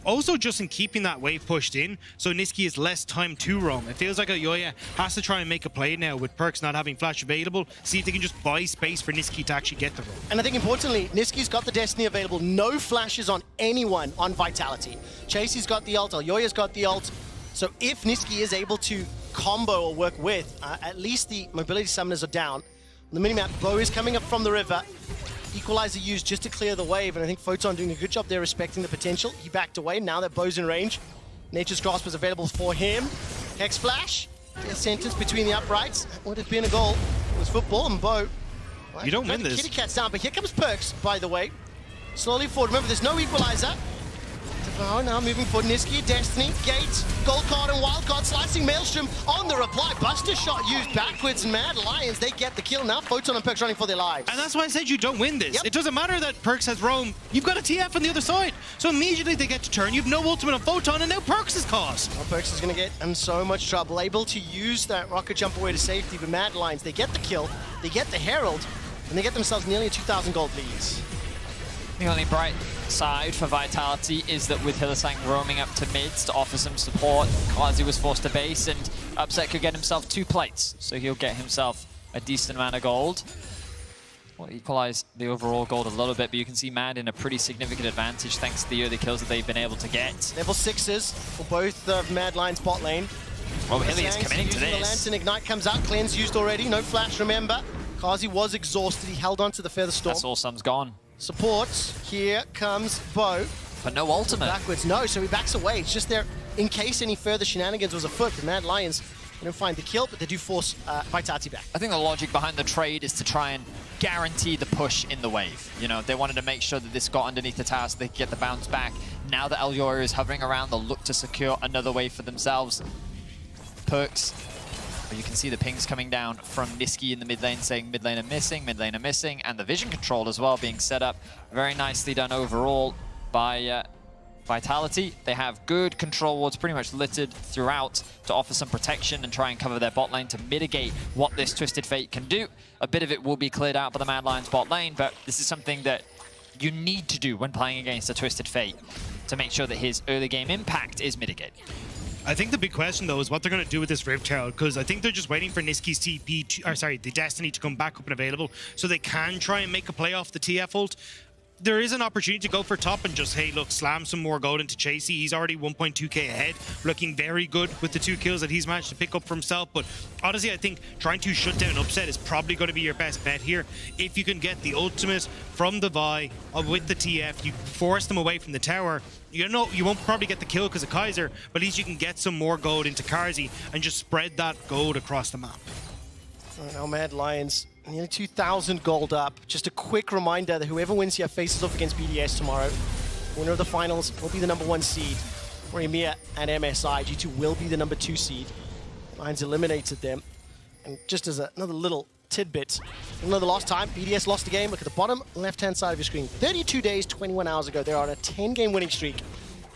Also, just in keeping that wave pushed in, so Niski has less time to roam. It feels like Elyoya has to try and make a play now with Perks not having flash available, see if they can just buy space for Niski to actually get the roam. And I think importantly, Niski's got the Destiny available. No flashes on anyone on Vitality. Chasey's got the ult, Elyoya's got the ult. So if Niski is able to combo or work with, at least the mobility summoners are down. On the minimap, Bo is coming up from the river. Equalizer used just to clear the wave, and I think Photon doing a good job there respecting the potential. He backed away, now that Bo's in range. Nature's Grasp is available for him. Hex Flash, a sentence between the uprights. Would have been a goal. It was football, and Bo... You don't win this. Kitty Cat's down, but here comes Perks, by the way. Slowly forward. Remember, there's no equalizer. Oh, now moving forward. Niski, Destiny, Gate, Gold Card and Wild Card, slicing Maelstrom on the reply. Buster shot used backwards, and Mad Lions, they get the kill. Now Photon and Perks running for their lives. And that's why I said you don't win this. It doesn't matter that Perks has roam. You've got a TF on the other side. So immediately they get to turn. You have no ultimate on Photon, and now Perks is caught. Well, Perks is going to get in so much trouble. Able to use that rocket jump away to safety, but Mad Lions, they get the kill, they get the Herald, and they get themselves nearly a 2,000 gold leads. The only bright side for Vitality is that with Hylissang roaming up to mids to offer some support, Kazi was forced to base, and Upset could get himself 2 plates, so he'll get himself a decent amount of gold. Will equalize the overall gold a little bit, but you can see Mad in a pretty significant advantage thanks to the early kills that they've been able to get. Level 6s for both of Mad Lions bot lane. Oh, Hilly is committing to The this. Lantern Ignite comes out, Cleanse used already, no flash, remember. Kazi was exhausted, he held on to the Feather Storm. That's all Sum's gone. Supports, here comes Bo. But no ultimate. Backwards, no, so he backs away. It's just there in case any further shenanigans was afoot. The Mad Lions don't find the kill, but they do force Vitality back. I think the logic behind the trade is to try and guarantee the push in the wave. You know, they wanted to make sure that this got underneath the tower so they could get the bounce back. Now that Elyoya is hovering around, they'll look to secure another wave for themselves. Perks. But you can see the pings coming down from Niski in the mid lane saying mid laner missing, and the vision control as well being set up. Very nicely done overall by Vitality. They have good control wards pretty much littered throughout to offer some protection and try and cover their bot lane to mitigate what this Twisted Fate can do. A bit of it will be cleared out by the Mad Lions bot lane, but this is something that you need to do when playing against a Twisted Fate to make sure that his early game impact is mitigated. I think the big question, though, is what they're going to do with this Rift Herald, because I think they're just waiting for Niski's the Destiny to come back up and available so they can try and make a play off the TF ult. There is an opportunity to go for top and just, hey, look, slam some more gold into Chasey. He's already 1.2k ahead, looking very good with the 2 kills that he's managed to pick up for himself. But honestly, I think trying to shut down Upset is probably going to be your best bet here. If you can get the ultimate from the Vi with the TF, you force them away from the tower. You know, you won't probably get the kill because of Kaiser, but at least you can get some more gold into Karzi and just spread that gold across the map. Now Mad Lions, nearly 2,000 gold up. Just a quick reminder that whoever wins here faces off against BDS tomorrow. Winner of the finals will be the #1 seed. For EMEA and MSI, G2 will be the #2 seed. Lions eliminated them. And just as another little tidbit, even though the last time BDS lost the game, look at the bottom left-hand side of your screen. 32 days, 21 hours ago, they're on a 10-game winning streak.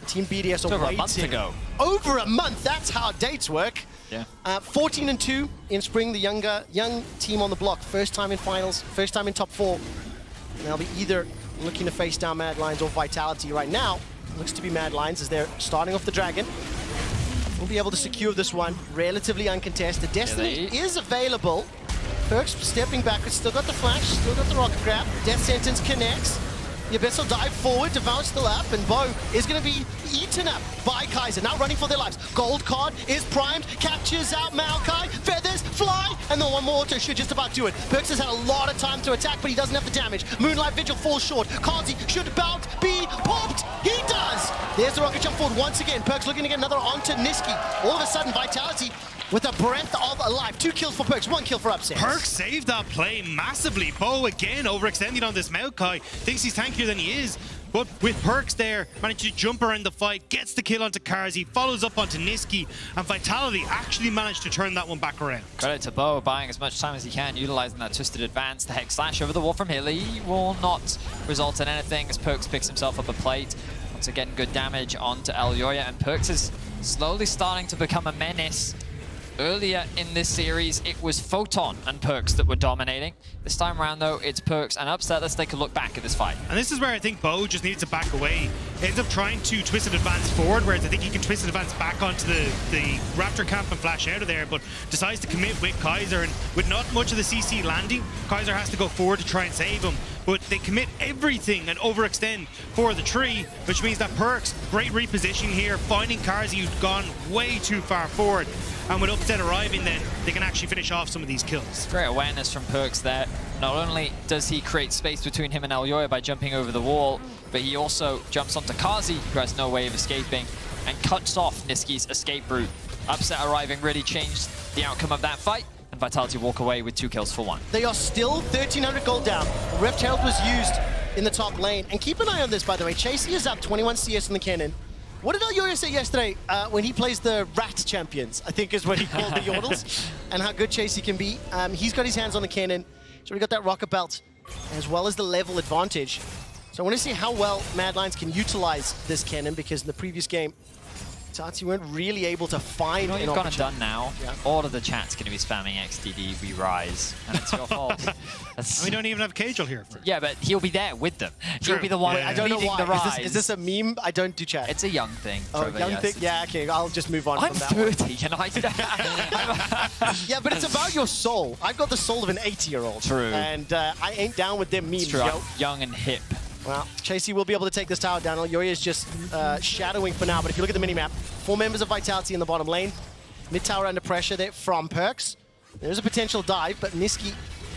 Team BDS are over waiting. a month ago. Over a month, that's how dates work. Yeah. 14-2 in spring, the young team on the block. First time in finals, first time in top 4. And they'll be either looking to face down Mad Lions or Vitality. Right now, looks to be Mad Lions as they're starting off the Dragon. We'll be able to secure this one relatively uncontested. Destiny is available. Perks stepping backwards, still got the flash, still got the rocket grab. Death Sentence connects. The Abyss will dive forward, Devour still up, and Bo is going to be eaten up by Kaiser, now running for their lives. Gold card is primed, captures out Maokai, feathers fly, and the one more auto should just about do it. Perks has had a lot of time to attack, but he doesn't have the damage. Moonlight Vigil falls short. Kazi should about be popped. He does! There's the rocket jump forward once again. Perks looking to get another onto Niski. All of a sudden, Vitality with a breath of alive. 2 kills for Perks, 1 kill for Upset. Perks saved that play massively. Bo again overextending on this Maokai. Thinks he's tankier than he is. But with Perks there, managed to jump around the fight, gets the kill onto Karzi, follows up onto Niski, and Vitality actually managed to turn that one back around. Credit to Bo, buying as much time as he can, utilizing that Twisted Advance. The Hex Slash over the wall from Hilly will not result in anything as Perks picks himself up a plate. Once again, good damage onto Elyoya, and Perks is slowly starting to become a menace. Earlier in this series, it was Photon and Perks that were dominating. This time around, though, it's Perks and Upset. Let's take a look back at this fight. And this is where I think Bo just needs to back away. He ends up trying to Twisted Advance forward, whereas I think he can Twisted Advance back onto the Raptor camp and flash out of there, but decides to commit with Kaiser, and with not much of the CC landing, Kaiser has to go forward to try and save him. But they commit everything and overextend for the tree, which means that Perks, great repositioning here, finding Karzi who's gone way too far forward. And with Upset arriving then, they can actually finish off some of these kills. Great awareness from Perks there. Not only does he create space between him and Elyoya by jumping over the wall, but he also jumps onto Kazi, who has no way of escaping, and cuts off Niski's escape route. Upset arriving really changed the outcome of that fight, and Vitality walk away with 2 kills for 1. They are still 1,300 gold down. Rift Herald was used in the top lane. And keep an eye on this, by the way. Chasey is up 21 CS on the cannon. What did Elyoya say yesterday when he plays the Rat Champions, I think is what he called the Yordles, and how good Chasey can be. He's got his hands on the cannon. So we got that rocket belt, as well as the level advantage. So I want to see how well Mad Lions can utilize this cannon, because in the previous game, Tati weren't really able to find you know what an you've opportunity. done now? Yeah. All of the chat's going to be spamming XDD, we rise, and it's your fault. We don't even have Cagel here. Yeah, but he'll be there with them. True. He'll be the one I don't know leading why. the rise. Is this a meme? I don't do chat. It's a young thing. Oh, Trevor, young yes. thing? Yeah, okay, I'll just move on I'm from that 30, and I... Yeah, but it's about your soul. I've got the soul of an 80-year-old. True. And I ain't down with them memes, It's true. yo. I'm young and hip. Well, Chasey will be able to take this tower down. Elyoya is just shadowing for now, but if you look at the minimap, 4 members of Vitality in the bottom lane. Mid tower under pressure there from Perks. There's a potential dive, but Niski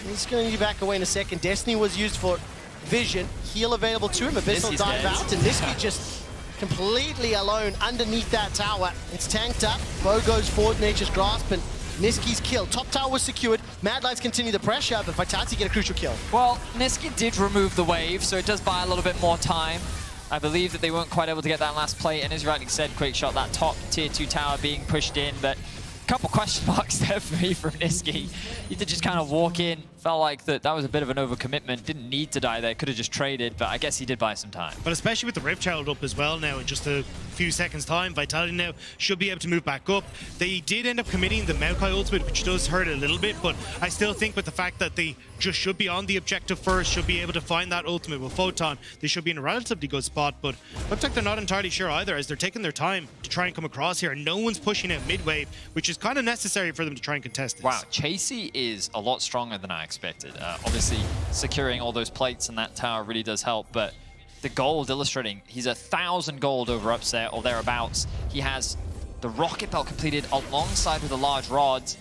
is going to be back away in a second. Destiny was used for vision. Heal available to him. Abyss will dive out, and Niski just completely alone underneath that tower. It's tanked up. Bo goes forward, Nature's Grasp, and Niski's killed. Top tower was secured. Mad Lions continue the pressure, but Vitality get a crucial kill. Well, Niski did remove the wave, so it does buy a little bit more time. I believe that they weren't quite able to get that last play, and as rightly said, quick shot, that top tier 2 tower being pushed in, but a couple question marks there for me from Niski. You had to just kind of walk in, Felt like that was a bit of an overcommitment. Didn't need to die there. Could have just traded, but I guess he did buy some time. But especially with the Rift Child up as well now in just a few seconds time, Vitality now should be able to move back up. They did end up committing the Maokai ultimate, which does hurt a little bit, but I still think with the fact that they just should be on the objective first, should be able to find that ultimate with Photon, they should be in a relatively good spot, but looks like they're not entirely sure either as they're taking their time to try and come across here. No one's pushing out mid-wave, which is kind of necessary for them to try and contest this. Wow, Chasey is a lot stronger than I expected. Obviously, securing all those plates and that tower really does help, but the gold illustrating, he's 1,000 gold over upset or thereabouts. He has the rocket belt completed alongside with the large rods,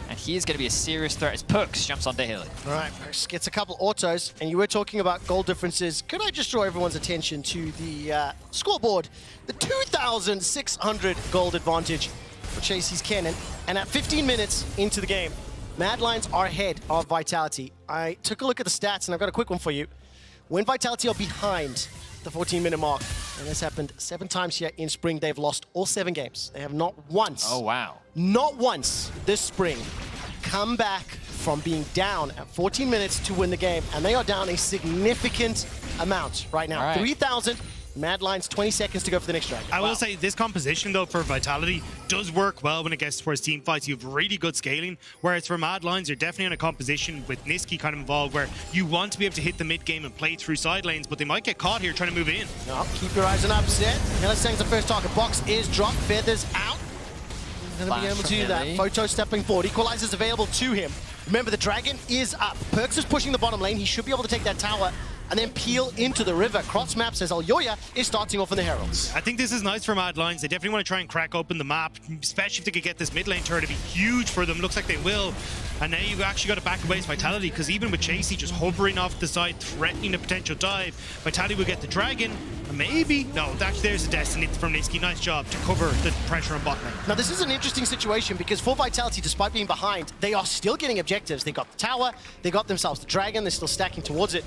and he is going to be a serious threat as Perks jumps on Haley. All right, Perks gets a couple autos, and you were talking about goal differences. Could I just draw everyone's attention to the scoreboard? The 2,600 gold advantage for Chasey's Cannon, and at 15 minutes into the game, Mad Lions are ahead of Vitality. I took a look at the stats, and I've got a quick one for you. When Vitality are behind the 14-minute mark, and this happened 7 times here in spring, they've lost all 7 games. They have not once, not once this spring, come back from being down at 14 minutes to win the game, and they are down a significant amount right now. All right. 3,000. Mad Lions, 20 seconds to go for the next dragon. I will say this composition, though, for Vitality does work well when it gets towards team fights. You have really good scaling, whereas for Mad Lions, you're definitely on a composition with Niski kind of involved where you want to be able to hit the mid game and play through side lanes, but they might get caught here trying to move in. No, keep your eyes on upset. Hellesang's the first target. Box is dropped. Feathers out. Going to be able to do that. Photo stepping forward. Equalizer's available to him. Remember, the dragon is up. Perks is pushing the bottom lane. He should be able to take that tower and then peel into the river. Cross map says Alyoya is starting off in the Heralds. I think this is nice for Mad Lions. They definitely want to try and crack open the map, especially if they could get this mid lane turret. It'd be huge for them. Looks like they will. And now you've actually got to back away his Vitality, because even with Chasey just hovering off the side, threatening a potential dive, Vitality will get the dragon. And maybe, no, actually there's a Destiny from Niski. Nice job to cover the pressure on bot lane. Now this is an interesting situation because for Vitality, despite being behind, they are still getting objectives. They got the tower, they got themselves the dragon, they're still stacking towards it.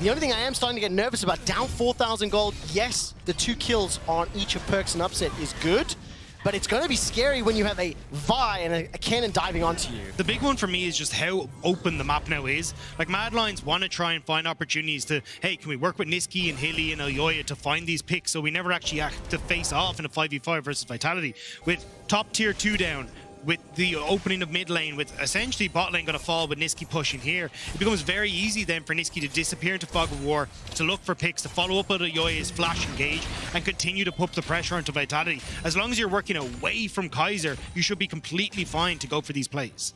The only thing I am starting to get nervous about, down 4,000 gold, yes, the 2 kills on each of Perks and Upset is good, but it's going to be scary when you have a Vi and a cannon diving onto you. The big one for me is just how open the map now is. Like, Mad Lions want to try and find opportunities to, hey, can we work with Niski and Hilly and Alyoya to find these picks so we never actually have to face off in a 5v5 versus Vitality. With top tier 2 down, with the opening of mid lane, with essentially bot lane going to fall with Niski pushing here, it becomes very easy then for Niski to disappear into Fog of War, to look for picks, to follow up with Alyoya's flash engage, and continue to put the pressure onto Vitality. As long as you're working away from Kaiser, you should be completely fine to go for these plays.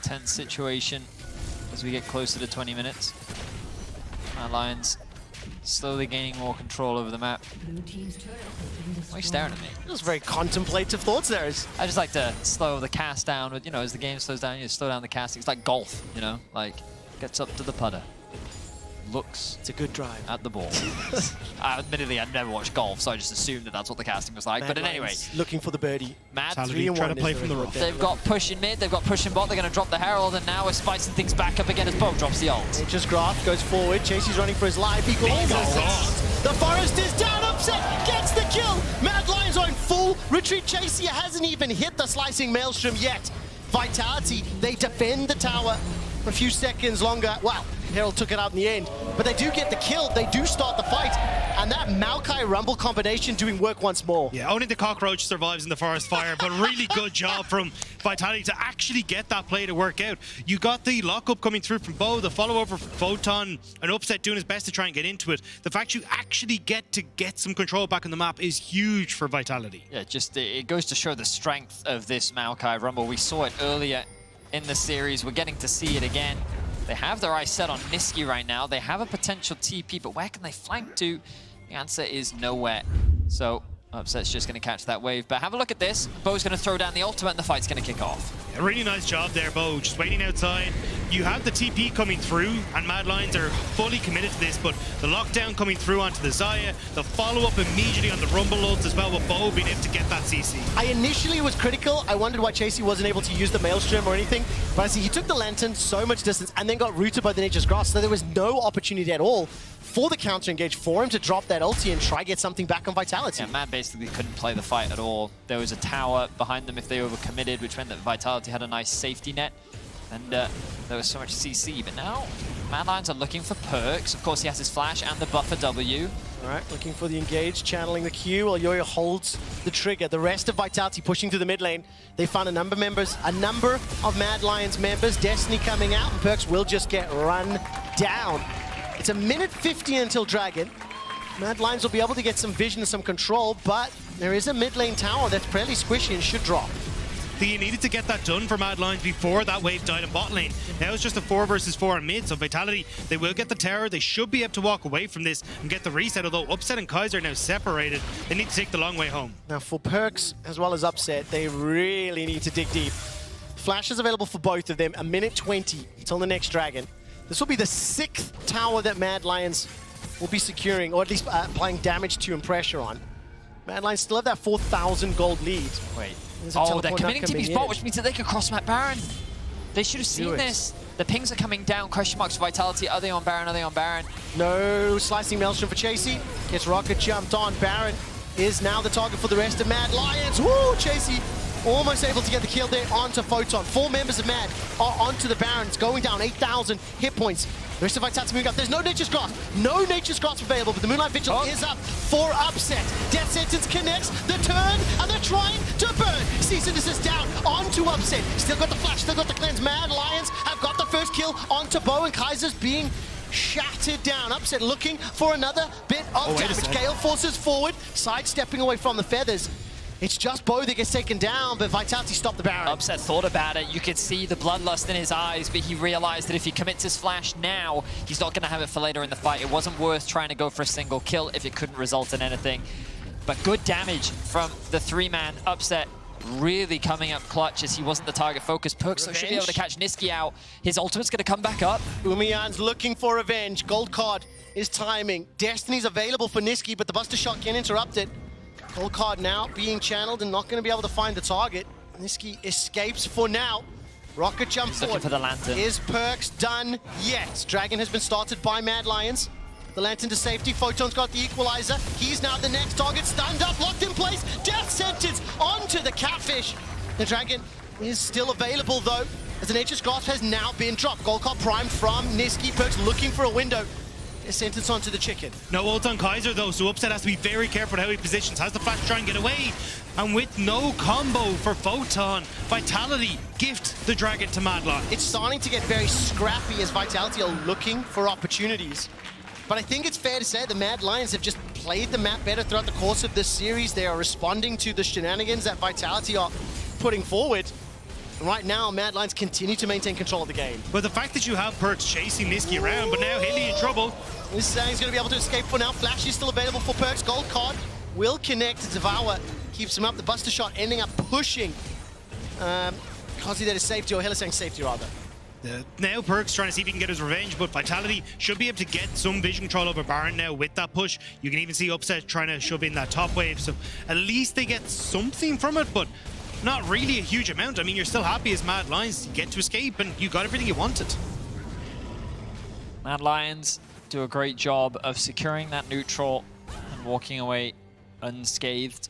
Tense situation as we get closer to 20 minutes. Our Lions slowly gaining more control over the map. Why are you staring at me? Those very contemplative thoughts there. I just like to slow the cast down with, as the game slows down, you slow down the casting. It's like golf, like gets up to the putter. Looks it's a good drive at the ball. Admittedly, I've never watched golf, so I just assumed that that's what the casting was like. Mad but anyway, looking for the birdie. Mad trying to play from the rock. They've got push in mid, they've got push in bot, they're going to drop the Herald, and now we're spicing things back up again as Bo drops the ult. Nature's Graph goes forward, Chasey's running for his life, equalizes. The forest is down, Upset gets the kill. Mad Lions are in full retreat. Chasey hasn't even hit the slicing maelstrom yet. Vitality, they defend the tower for a few seconds longer. Wow, Herald took it out in the end, but they do get the kill. They do start the fight, and that Maokai Rumble combination doing work once more. Yeah, only the cockroach survives in the forest fire, but really good job from Vitality to actually get that play to work out. You got the lockup coming through from Bo, the follow over from Photon, and Upset doing his best to try and get into it. The fact you actually get to get some control back on the map is huge for Vitality. Yeah, just it goes to show the strength of this Maokai Rumble. We saw it earlier in the series. We're getting to see it again. They have their eyes set on Niski right now. They have a potential TP, but where can they flank to? The answer is nowhere. So Upset's just going to catch that wave. But have a look at this. Bo's going to throw down the ultimate and the fight's going to kick off. A really nice job there, Bo. Just waiting outside, you have the TP coming through, and Mad Lions are fully committed to this, but the lockdown coming through onto the Xayah, the follow-up immediately on the Rumble ults as well, with Bo being able to get that CC. I initially was critical. I wondered why Chasey wasn't able to use the Maelstrom or anything, but I see he took the Lantern so much distance and then got rooted by the Nature's Grasp, so there was no opportunity at all for the counter engage for him to drop that ulti and try get something back on Vitality. Yeah, Mad basically couldn't play the fight at all. There was a tower behind them if they overcommitted, which meant that Vitality had a nice safety net. And there was so much CC, but now Mad Lions are looking for perks. Of course, he has his flash and the buffer W. All right, looking for the engage, channeling the Q while Yoyo holds the trigger. The rest of Vitality pushing through the mid lane. They found a number of Mad Lions members. Destiny coming out, and Perks will just get run down. It's a minute 50 until Dragon. Mad Lions will be able to get some vision and some control, but there is a mid lane tower that's fairly squishy and should drop. You needed to get that done for Mad Lions before that wave died in bot lane. Now it's just a 4 versus 4 in mid, so Vitality, they will get the tower. They should be able to walk away from this and get the reset, although Upset and Kaiser are now separated. They need to take the long way home. Now for Perks as well as Upset, they really need to dig deep. Flash is available for both of them, a minute 20 until the next Dragon. This will be the 6th tower that Mad Lions will be securing, or at least applying damage to and pressure on. Mad Lions still have that 4,000 gold lead. Wait. Oh, they're committing to TP spot, which means that they can cross map Baron. They should have seen this. The pings are coming down. Question marks for Vitality. Are they on Baron? Are they on Baron? No slicing Maelstrom for Chasey. Gets rocket jumped on. Baron is now the target for the rest of Mad Lions. Woo! Chasey almost able to get the kill there onto Photon. 4 members of Mad are onto the Baron. It's going down 8,000 hit points. The rest of Vitality moving up. There's no Nature's Grasp. No Nature's Grasp available, but the Moonlight Vigil is up for Upset. Death Sentence connects the turn, and they're trying to burn. Cease and desist down onto Upset. Still got the flash, still got the cleanse. Mad Lions have got the first kill onto Bo, and Kaiser's being shattered down. Upset looking for another bit of damage. Gale forces forward, sidestepping away from the feathers. It's just Bo that gets taken down, but Vitality stopped the Baron. Upset thought about it. You could see the bloodlust in his eyes, but he realized that if he commits his flash now, he's not going to have it for later in the fight. It wasn't worth trying to go for a single kill if it couldn't result in anything. But good damage from the 3-man. Upset really coming up clutch as he wasn't the target focus. Perks should be able to catch Niski out. His ultimate's going to come back up. Umiyan's looking for revenge. Gold card is timing. Destiny's available for Niski, but the Buster Shot can interrupt it. Gold card now being channeled and not going to be able to find the target. Niski escapes for now. Rocket jump forward. For the Lantern. Is Perks done? Yes. Dragon has been started by Mad Lions. The Lantern to safety. Photon's got the equalizer. He's now the next target. Stunned up, locked in place. Death sentence onto the Catfish. The Dragon is still available though, as the Nature's Grasp has now been dropped. Gold card primed from Niski. Perks looking for a window. A sentence onto the chicken. No ult on Kaiser though, so Upset has to be very careful how he positions. Has the flash to try and get away. And with no combo for Photon, Vitality gift the Dragon to Mad Lions. It's starting to get very scrappy as Vitality are looking for opportunities. But I think it's fair to say the Mad Lions have just played the map better throughout the course of this series. They are responding to the shenanigans that Vitality are putting forward. Right now, Mad Lions continue to maintain control of the game. But the fact that you have Perks chasing Niski around, but now Hilly in trouble. This is going to be able to escape for now. Flash is still available for Perks. Gold card will connect to Devour. Keeps him up. The Buster Shot ending up pushing Kazi there to safety, or Hillisang safety rather. Now Perks trying to see if he can get his revenge, but Vitality should be able to get some vision control over Baron now with that push. You can even see Upset trying to shove in that top wave, so at least they get something from it, but not really a huge amount. I mean, you're still happy as Mad Lions. You get to escape, and you got everything you wanted. Mad Lions do a great job of securing that neutral and walking away unscathed.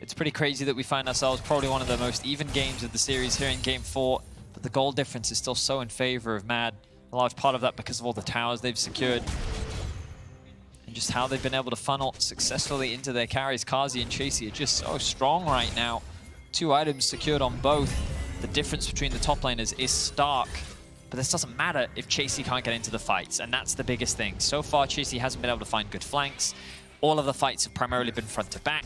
It's pretty crazy that we find ourselves probably one of the most even games of the series here in Game 4, but the goal difference is still so in favor of Mad. A large part of that because of all the towers they've secured and just how they've been able to funnel successfully into their carries. Kazi and Chasey are just so strong right now. 2 items secured on both. The difference between the top laners is stark. But this doesn't matter if Chasey can't get into the fights, and that's the biggest thing. So far, Chasey hasn't been able to find good flanks. All of the fights have primarily been front to back,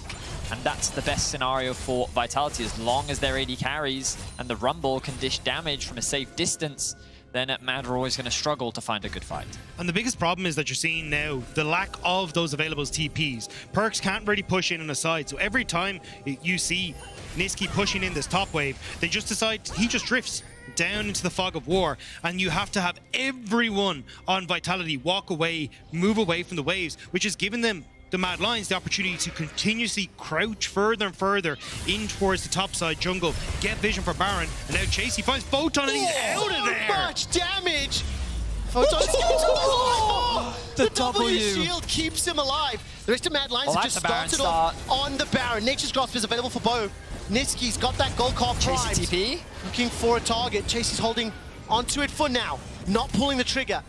and that's the best scenario for Vitality. As long as their AD carries and the Rumble can dish damage from a safe distance, then Mad are always going to struggle to find a good fight. And the biggest problem is that you're seeing now the lack of those available TPs. Perks can't really push in on the side, so every time you see Niski pushing in this top wave, they just decide he just drifts. down into the fog of war, and you have to have everyone on Vitality walk away, move away from the waves, which is giving them, the Mad Lions, the opportunity to continuously crouch further and further in towards the top side jungle, get vision for Baron, and now Chasey finds Photon and he's out of there! Much damage! Photon's the W shield keeps him alive. The rest of Mad Lions have just started off on the Baron. Nature's Grasp is available for Bo. Niski's got that gold card primed. TP. Looking for a target. Chasey's holding onto it for now. Not pulling the trigger.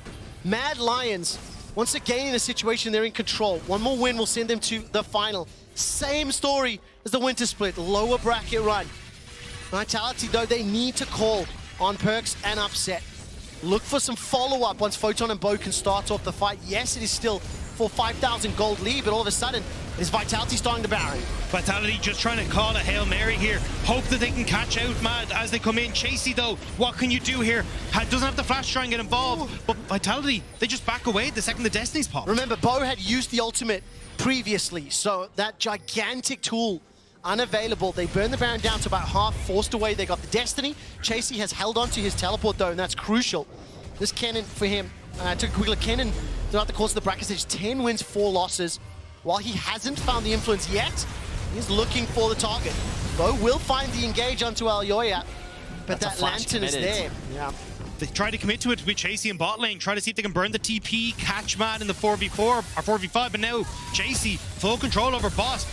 Mad Lions, once again in a situation they're in control. One more win will send them to the final. Same story as the Winter Split. Lower bracket run. Vitality, though, they need to call on Perks and Upset. Look for some follow-up once Photon and Bo can start off the fight. Yes, it is still for 5,000 gold lead, but all of a sudden, it is Vitality starting the Baron. Vitality just trying to call a Hail Mary here. Hope that they can catch out Mad as they come in. Chasey, though, what can you do here? Doesn't have the flash to try and get involved, but Vitality, they just back away the second the Destiny's pop. Remember, Bo had used the ultimate previously, so that gigantic tool unavailable. They burned the Baron down to about half, forced away. They got the Destiny. Chasey has held on to his teleport, though, and that's crucial. This Kennen for him, took a quick look. Kennen, throughout the course of the bracket stage, 10 wins, 4 losses. While he hasn't found the influence yet, he's looking for the target. Bo will find the engage onto Alyoya, but that lantern is there. Yeah. They try to commit to it with Chasey and bot lane, try to see if they can burn the TP, catch Mad in the 4v4 or 4v5, but now Chasey, full control over bot.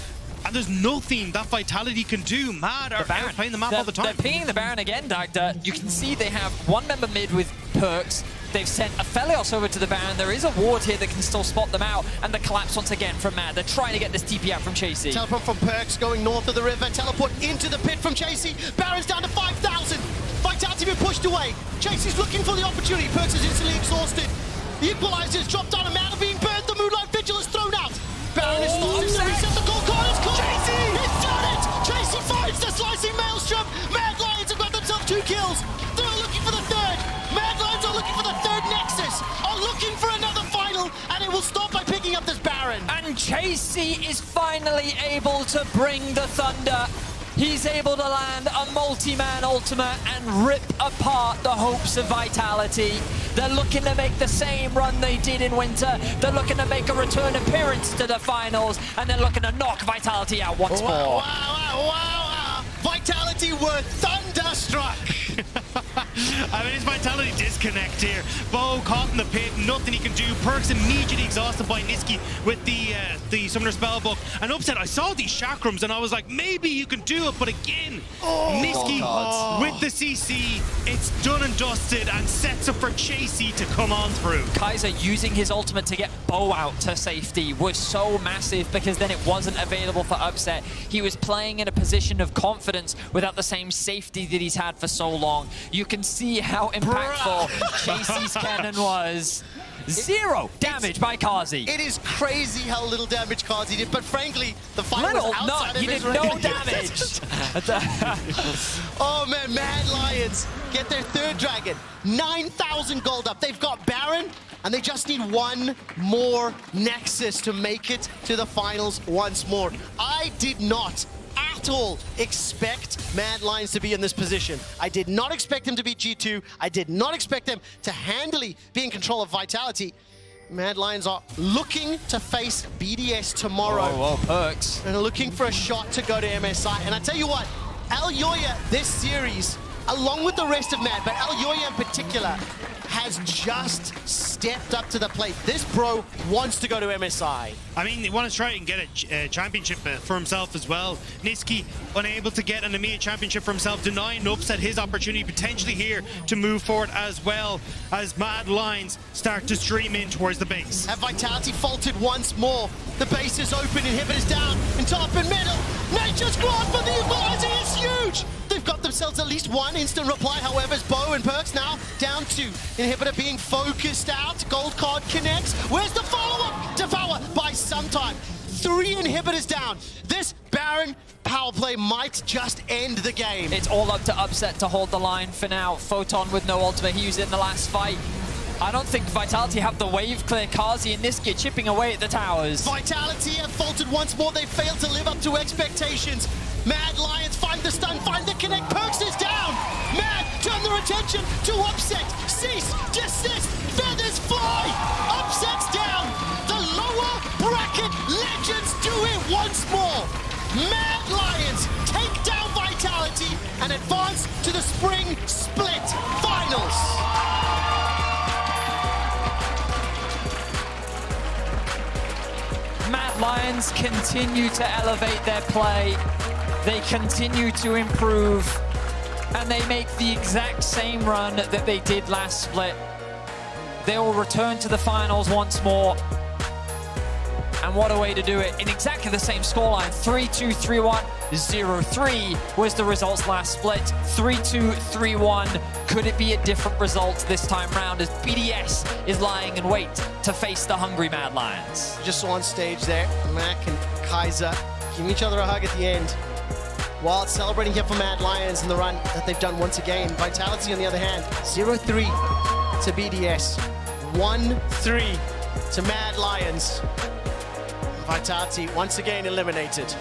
And there's nothing that Vitality can do. Mad are playing the map all the time. They're pinging the Baron again, Dagda. You can see they have one member mid with Perks. They've sent a Felios over to the Baron. There is a ward here that can still spot them out. And the collapse once again from Mad. They're trying to get this TP out from Chasey. Teleport from Perks going north of the river. Teleport into the pit from Chasey. Baron's down to 5,000. Vitality been pushed away. Chasey's looking for the opportunity. Perks is instantly exhausted. The equalizer's dropped down. A Mad are being burned. The Moonlight Vigil is thrown out. Baron is starting to reset the gold card. It's caught. Chasey! He's done it! Chasey finds the slicing maelstrom. Mad Lions have got themselves 2 kills. They're looking for the third. Mad Lions are looking for the third Nexus. Are looking for another final, and it will stop by picking up this Baron. And Chasey is finally able to bring the thunder. He's able to land a multi-man ultimate and rip apart the hopes of Vitality. They're looking to make the same run they did in winter. They're looking to make a return appearance to the finals, and they're looking to knock Vitality out once more. Wow. Vitality were thunderstruck. I mean, it's Vitality disconnect here. Bo caught in the pit, nothing he can do. Perks immediately exhausted by Niski with the Summoner Spellbook. And Upset, I saw these chakrams and I was like, maybe you can do it, but again, Niski with the CC, it's done and dusted and sets up for Chasey to come on through. Kaiser using his ultimate to get Bo out to safety was so massive because then it wasn't available for Upset. He was playing in a position of confidence without the same safety that he's had for so long. You can see how impactful Chasey's cannon was. 0 damage by Kazi. It is crazy how little damage Kazi did, but frankly, the fight was outside of he his did no range. damage. Oh man, Mad Lions get their third dragon. 9,000 gold up. They've got Baron, and they just need one more Nexus to make it to the finals once more. I did not at all expect Mad Lions to be in this position. I did not expect them to beat G2. I did not expect them to handily be in control of Vitality. Mad Lions are looking to face BDS tomorrow. Whoa, Perks. And looking for a shot to go to MSI. And I tell you what, Alyoya this series, along with the rest of Mad, but Alyoya in particular, has just stepped up to the plate. This bro wants to go to MSI. I mean, he wants to try and get a championship for himself as well. Niski unable to get an immediate championship for himself, denying Upset his opportunity potentially here to move forward as well as Mad Lions start to stream in towards the base. Have Vitality faltered once more. The base is open, inhibitors down, in top and middle. Nature's Grasp for the equalizer is huge! They've got themselves at least one instant reply, however, as Bo and Perks now down to inhibitor being focused out. Gold card connects. Where's the follow-up? Devour by some time. 3 inhibitors down. This Baron power play might just end the game. It's all up to Upset to hold the line for now. Photon with no ultimate. He used it in the last fight. I don't think Vitality have the wave clear. Kazi and Niski chipping away at the towers. Vitality have faltered once more. They failed to live up to expectations. Mad Lions find the stun, find the connect. Perks is down. Mad turn their attention to upset. Cease, desist, feathers fly. Upsets down. The lower bracket legends do it once more. Mad Lions take down Vitality and advance to the Spring Split Finals. Mad Lions continue to elevate their play. They continue to improve. And they make the exact same run that they did last split. They will return to the finals once more. And what a way to do it. In exactly the same scoreline, 3-2, 3-1, 0-3 was the results last split. 3-2, 3-1. Could it be a different result this time round as BDS is lying in wait to face the hungry Mad Lions? Just saw on stage there, Mac and Kaiser giving each other a hug at the end, while celebrating here for Mad Lions in the run that they've done once again. Vitality, on the other hand, 0-3 to BDS, 1-3 to Mad Lions. Vitality once again eliminated.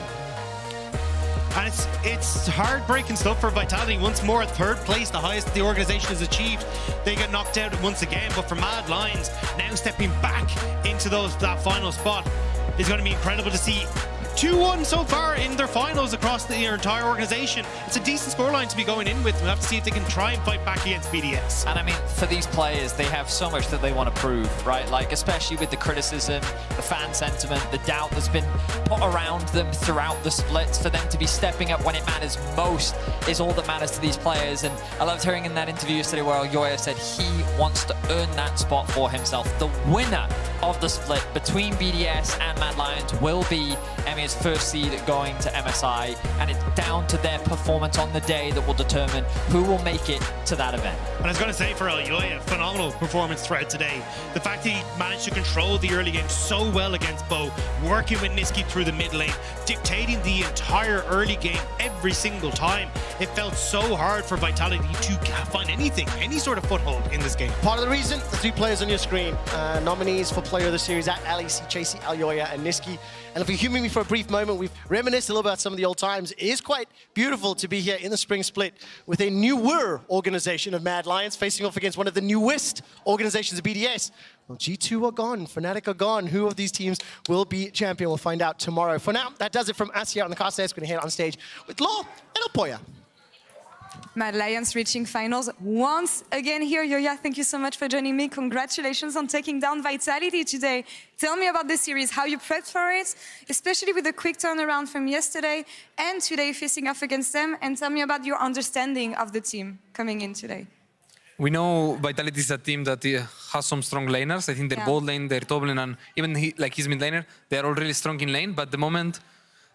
And it's heartbreaking stuff for Vitality. Once more at third place, the highest the organization has achieved. They get knocked out once again, but for Mad Lions, now stepping back into that final spot is going to be incredible to see. 2-1 so far in their finals across their entire organization. It's a decent scoreline to be going in with. We'll have to see if they can try and fight back against BDS. And I mean, for these players, they have so much that they want to prove, right? Like, especially with the criticism, the fan sentiment, the doubt that's been put around them throughout the splits. For them to be stepping up when it matters most is all that matters to these players. And I loved hearing in that interview yesterday where Yoya said he wants to earn that spot for himself. The winner of the split between BDS and Mad Lions will be EMEA's first seed going to MSI, and it's down to their performance on the day that will determine who will make it to that event. And I was going to say for Yoya, phenomenal performance throughout today. The fact that he managed to control the early game so well against Bo, working with Niski through the mid lane, dictating the entire early game every single time. It felt so hard for Vitality to find anything, any sort of foothold in this game. Part of the reason, the three players on your screen, nominees for Player of the Series at LEC, Chasey, Alyoya, and Niski. And if you humor me for a brief moment, we've reminisced a little about some of the old times. It is quite beautiful to be here in the Spring Split with a newer organization of Mad Lions facing off against one of the newest organizations of BDS. Well, G2 are gone, Fnatic are gone. Who of these teams will be champion? We'll find out tomorrow. For now, that does it from us here on the cast. We're going to head on stage with Law and Opoya. Mad Lions reaching finals once again here. Yoya, thank you so much for joining me. Congratulations on taking down Vitality today. Tell me about this series, how you prepped for it, especially with the quick turnaround from yesterday and today facing off against them. And tell me about your understanding of the team coming in today. We know Vitality is a team that has some strong laners. I think their bot lane, their top lane, and even his mid laner, they are all really strong in lane. But at the moment,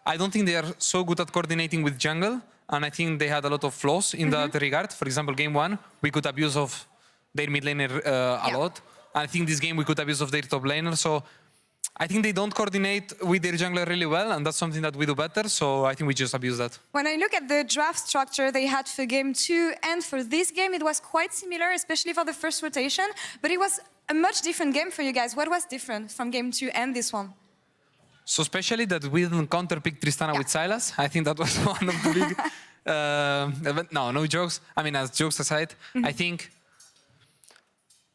I don't think they are so good at coordinating with jungle. And I think they had a lot of flaws in that regard. For example, game one, we could abuse of their mid laner a lot. I think this game we could abuse of their top laner. So I think they don't coordinate with their jungler really well, and that's something that we do better. So I think we just abuse that. When I look at the draft structure they had for game 2 and for this game, it was quite similar, especially for the first rotation. But it was a much different game for you guys. What was different from game 2 and this one? So especially that we didn't counter-pick Tristana with Sylas. I think that was one of the big... no jokes. I mean, as jokes aside, I think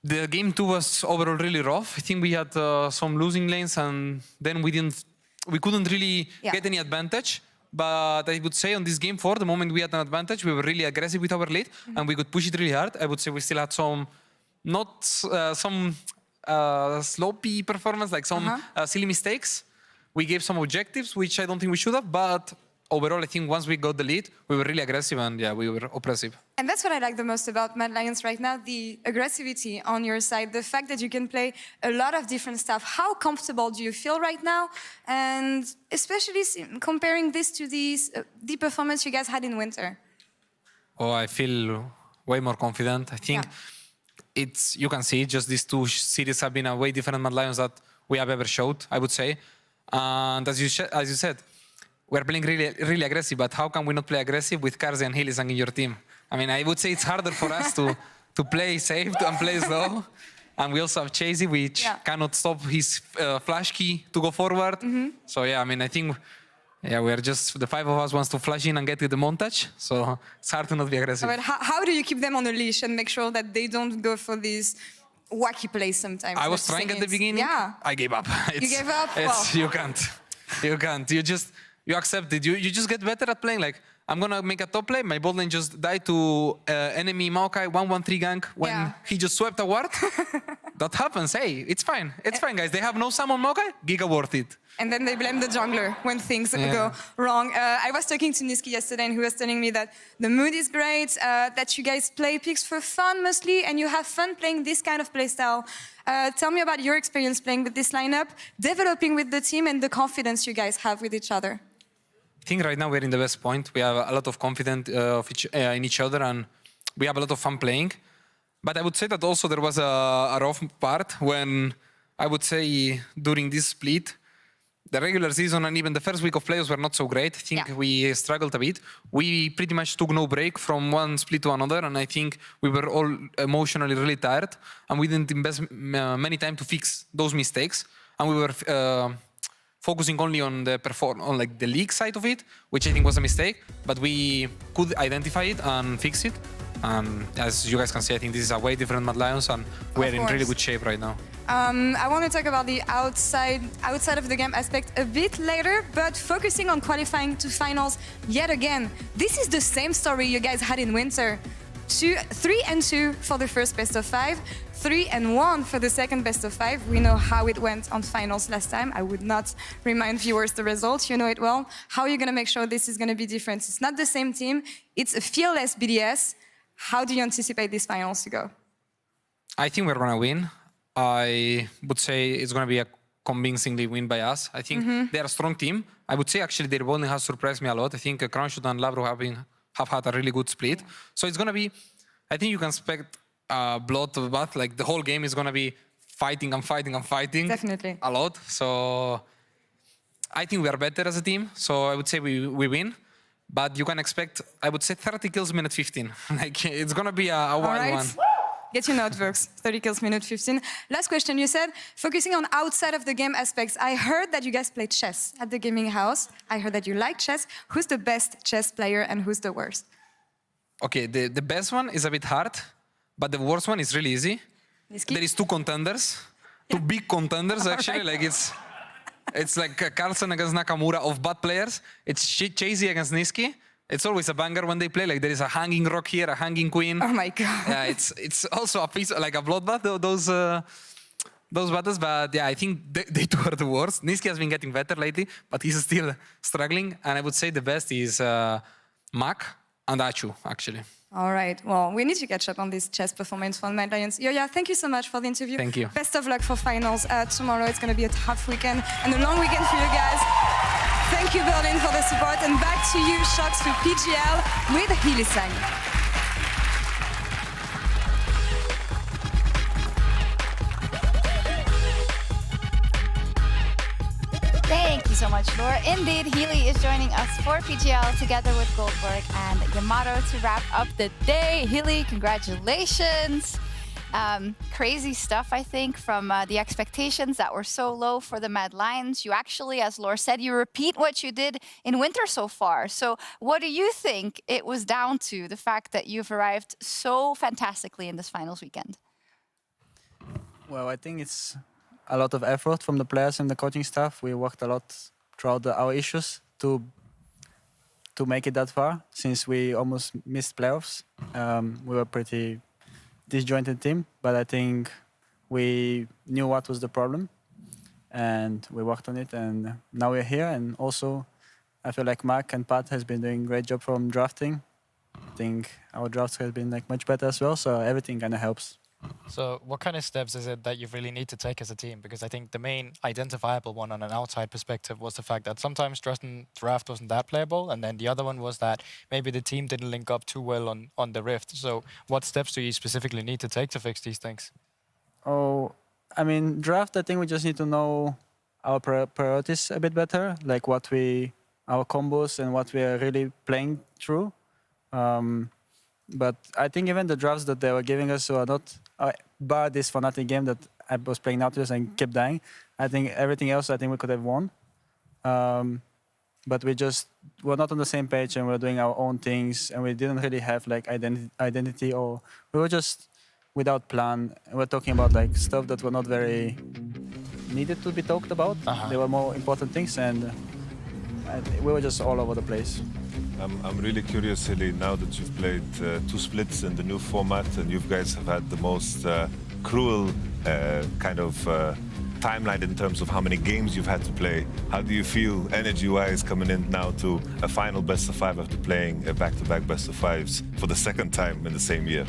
the game 2 was overall really rough. I think we had some losing lanes, and then we couldn't really get any advantage. But I would say on this game 4, the moment we had an advantage, we were really aggressive with our lead, and we could push it really hard. I would say we still had some, sloppy performance, like some silly mistakes. We gave some objectives, which I don't think we should have, but overall, I think once we got the lead, we were really aggressive and we were oppressive. And that's what I like the most about Mad Lions right now, the aggressivity on your side, the fact that you can play a lot of different stuff. How comfortable do you feel right now? And especially comparing this to the performance you guys had in winter. Oh, I feel way more confident. I think you can see just these two series have been a way different Mad Lions that we have ever showed, I would say. And as you said, we're playing really aggressive, but how can we not play aggressive with Karze and Hylissang in your team? I mean, I would say it's harder for us to play safe and play slow. And we also have Chasey, which cannot stop his flash key to go forward. So yeah, I mean, I think Yeah, we are just, the 5 of us wants to flash in and get to the montage, so it's hard to not be aggressive. But how do you keep them on a leash and make sure that they don't go for these wacky plays sometimes? I was trying at the beginning. Yeah. I gave up. You gave up? It's, Well. you can't. You can't. You accept it. You just get better at playing. Like, I'm gonna make a top play. My bot lane just died to enemy Maokai 1-1-3 gank when he just swept a ward. That happens. Hey, it's fine. It's fine, guys. They have no summon Maokai. Giga worth it. And then they blame the jungler when things go wrong. I was talking to Niski yesterday, and he was telling me that the mood is great, that you guys play picks for fun mostly, and you have fun playing this kind of playstyle. Tell me about your experience playing with this lineup, developing with the team, and the confidence you guys have with each other. I think right now we're in the best point. We have a lot of confidence in each other, and we have a lot of fun playing. But I would say that also there was a rough part when I would say during this split, the regular season and even the first week of playoffs were not so great. I think we struggled a bit. We pretty much took no break from one split to another, and I think we were all emotionally really tired, and we didn't invest many time to fix those mistakes. And we were focusing only on the like the league side of it, which I think was a mistake. But we could identify it and fix it. And as you guys can see, I think this is a way different Mad Lions, and we're in really good shape right now. I want to talk about the outside of the game aspect a bit later, but focusing on qualifying to finals yet again. This is the same story you guys had in winter. 3-2 for the first best of 5, 3-1 for the second best of 5. We know how it went on finals last time. I would not remind viewers the results, you know it well. How are you going to make sure this is going to be different? It's not the same team, it's a fearless BDS. How do you anticipate these finals to go? I think we're going to win. I would say it's going to be a convincingly win by us. I think they're a strong team. I would say actually their bowling has surprised me a lot. I think Crownshot and Labro have had a really good split. So it's going to be, I think you can expect bloodbath. Like the whole game is going to be fighting and fighting and fighting. Definitely. A lot. So I think we are better as a team. So I would say we win. But you can expect, I would say 30 kills minute 15. Like it's going to be a wild one. Get your notebooks. 30 kills, minute 15. Last question. You said focusing on outside of the game aspects. I heard that you guys play chess at the gaming house. I heard that you like chess. Who's the best chess player and who's the worst? Okay, the best one is a bit hard, but the worst one is really easy. There is two contenders, two big contenders actually. Like it's like Carlsen against Nakamura of bad players. It's Chasey against Niski. It's always a banger when they play. Like there is a hanging rock here, a hanging queen. Oh my god! Yeah, it's also a piece like a bloodbath. Those battles, but yeah, I think they two are the worst. Niski has been getting better lately, but he's still struggling. And I would say the best is Mac and Achu actually. All right. Well, we need to catch up on this chess performance from Mad Lions. Yoya, thank you so much for the interview. Thank you. Best of luck for finals tomorrow. It's going to be a tough weekend and a long weekend for you guys. Thank you, Berlin, for the support. And back to you, Shocks, for PGL with Hylissang. Thank you so much, Laura. Indeed, Healy is joining us for PGL together with Goldberg and Yamato to wrap up the day. Healy, congratulations. Crazy stuff, I think, from the expectations that were so low for the Mad Lions. You actually, as Laura said, you repeat what you did in winter so far. So what do you think it was down to, the fact that you've arrived so fantastically in this finals weekend? Well, I think it's a lot of effort from the players and the coaching staff. We worked a lot throughout our issues to make it that far. Since we almost missed playoffs, we were pretty disjointed team, but I think we knew what was the problem and we worked on it, and now we're here. And also I feel like Mark and Pat has been doing a great job from drafting. I think our drafts has been like much better as well, so everything kind of helps. So what kind of steps is it that you really need to take as a team? Because I think the main identifiable one on an outside perspective was the fact that sometimes draft wasn't that playable, and then the other one was that maybe the team didn't link up too well on the Rift. So what steps do you specifically need to take to fix these things? Oh, I mean, draft, I think we just need to know our priorities a bit better, like our combos and what we are really playing through. But I think even the drafts that they were giving us were not, bar this Fnatic game that I was playing Nautilus and kept dying, I think everything else, I think we could have won. but we're not on the same page, and we're doing our own things, and we didn't really have like identity, or we were just without plan. We're talking about like stuff that were not very needed to be talked about. There were more important things, and we were just all over the place. I'm really curious, Hilly, now that you've played 2 splits in the new format, and you guys have had the most cruel kind of timeline in terms of how many games you've had to play. How do you feel energy-wise coming in now to a final best of 5 after playing a back-to-back best of 5s for the second time in the same year?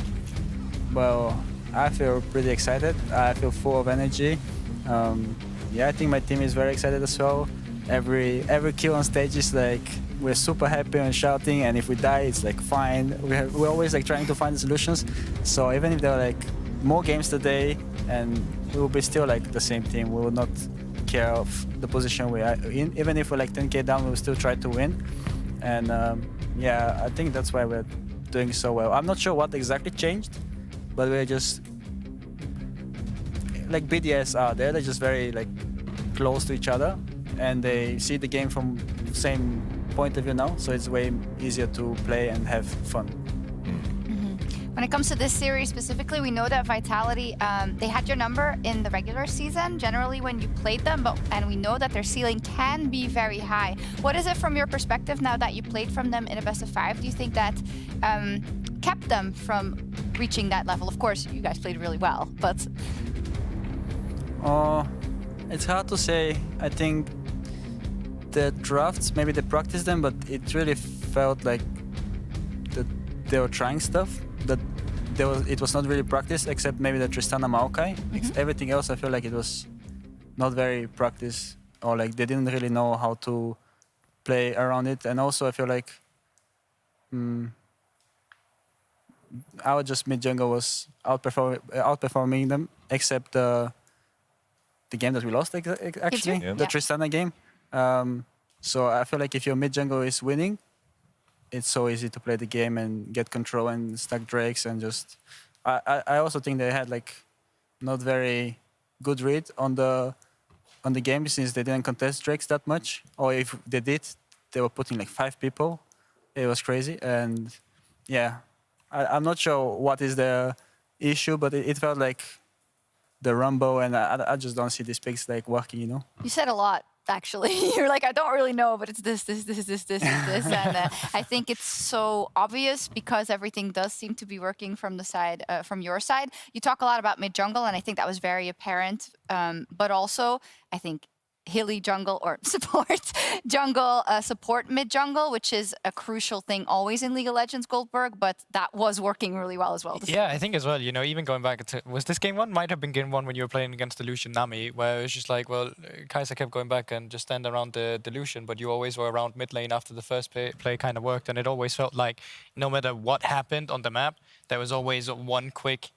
Well, I feel pretty excited. I feel full of energy. Yeah, I think my team is very excited as well. Every kill on stage is like we're super happy and shouting, and if we die, it's like fine. We're always like trying to find solutions. So even if there are like more games today, and we will be still like the same team. We will not care of the position we are in. Even if we're like 10k down, we will still try to win. And yeah, I think that's why we're doing so well. I'm not sure what exactly changed, but we're just like BDS are there. They're just very like close to each other, and they see the game from the same point of view now. So it's way easier to play and have fun. When it comes to this series specifically, we know that Vitality, they had your number in the regular season, generally when you played them, and we know that their ceiling can be very high. What is it from your perspective now that you played from them in a best of 5? Do you think that kept them from reaching that level? Of course, you guys played really well, but... It's hard to say. I think the drafts, maybe they practiced them, but it really felt like that they were trying stuff. That it was not really practice, except maybe the Tristana Maokai. Everything else, I feel like it was not very practice, or like they didn't really know how to play around it. And also, I feel like our just mid jungle was outperforming them, except the game that we lost actually, the Tristana game. So I feel like if your mid jungle is winning, it's so easy to play the game and get control and stack drakes and just. I also think they had like not very good read on the game, since they didn't contest drakes that much, or if they did, they were putting like 5 people. It was crazy, and yeah, I'm not sure what is the issue, but it felt like the Rumble, and I just don't see these picks like working, you know. You said a lot, actually. You're like, I don't really know, but it's this. And I think it's so obvious because everything does seem to be working from the side, from your side. You talk a lot about mid jungle, and I think that was very apparent. But also, I think hilly jungle or support jungle, support mid jungle, which is a crucial thing always in League of Legends, Goldberg, but that was working really well as well. Yeah, I think as well, you know, even going back to, was this game 1? Might have been game 1 when you were playing against the Lucian Nami, where it was just like, well, Kaiser kept going back and just stand around the Lucian, but you always were around mid lane after the first play kind of worked, and it always felt like no matter what happened on the map, there was always one quick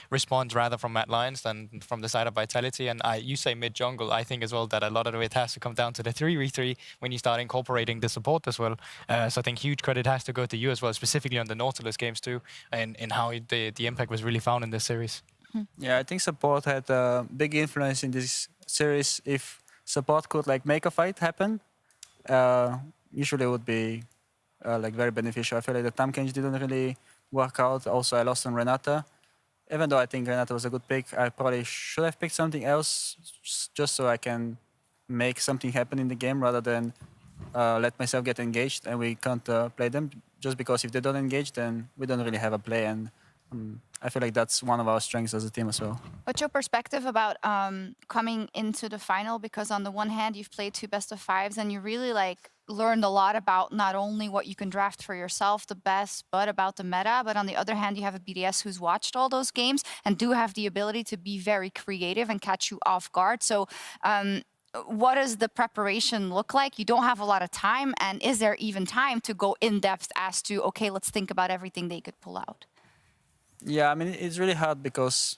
response rather from Matt Lyons than from the side of Vitality. And you say mid jungle, I think as well that a lot of it has to come down to the 3v3 when you start incorporating the support as well. So I think huge credit has to go to you as well, specifically on the Nautilus games too, and how the impact was really found in this series. Yeah, I think support had a big influence in this series. If support could like make a fight happen, usually it would be like very beneficial. I feel like the Tamkench didn't really work out. Also, I lost on Renata. Even though I think Renata was a good pick, I probably should have picked something else just so I can make something happen in the game rather than let myself get engaged and we can't play them. Just because if they don't engage, then we don't really have a play. And I feel like that's one of our strengths as a team as well. What's your perspective about coming into the final? Because on the one hand, you've played 2 best of 5s and you really like learned a lot about not only what you can draft for yourself the best, but about the meta. But on the other hand, you have a BDS who's watched all those games and do have the ability to be very creative and catch you off guard. So what does the preparation look like? You don't have a lot of time. And is there even time to go in depth as to, okay, let's think about everything they could pull out? Yeah, I mean, it's really hard because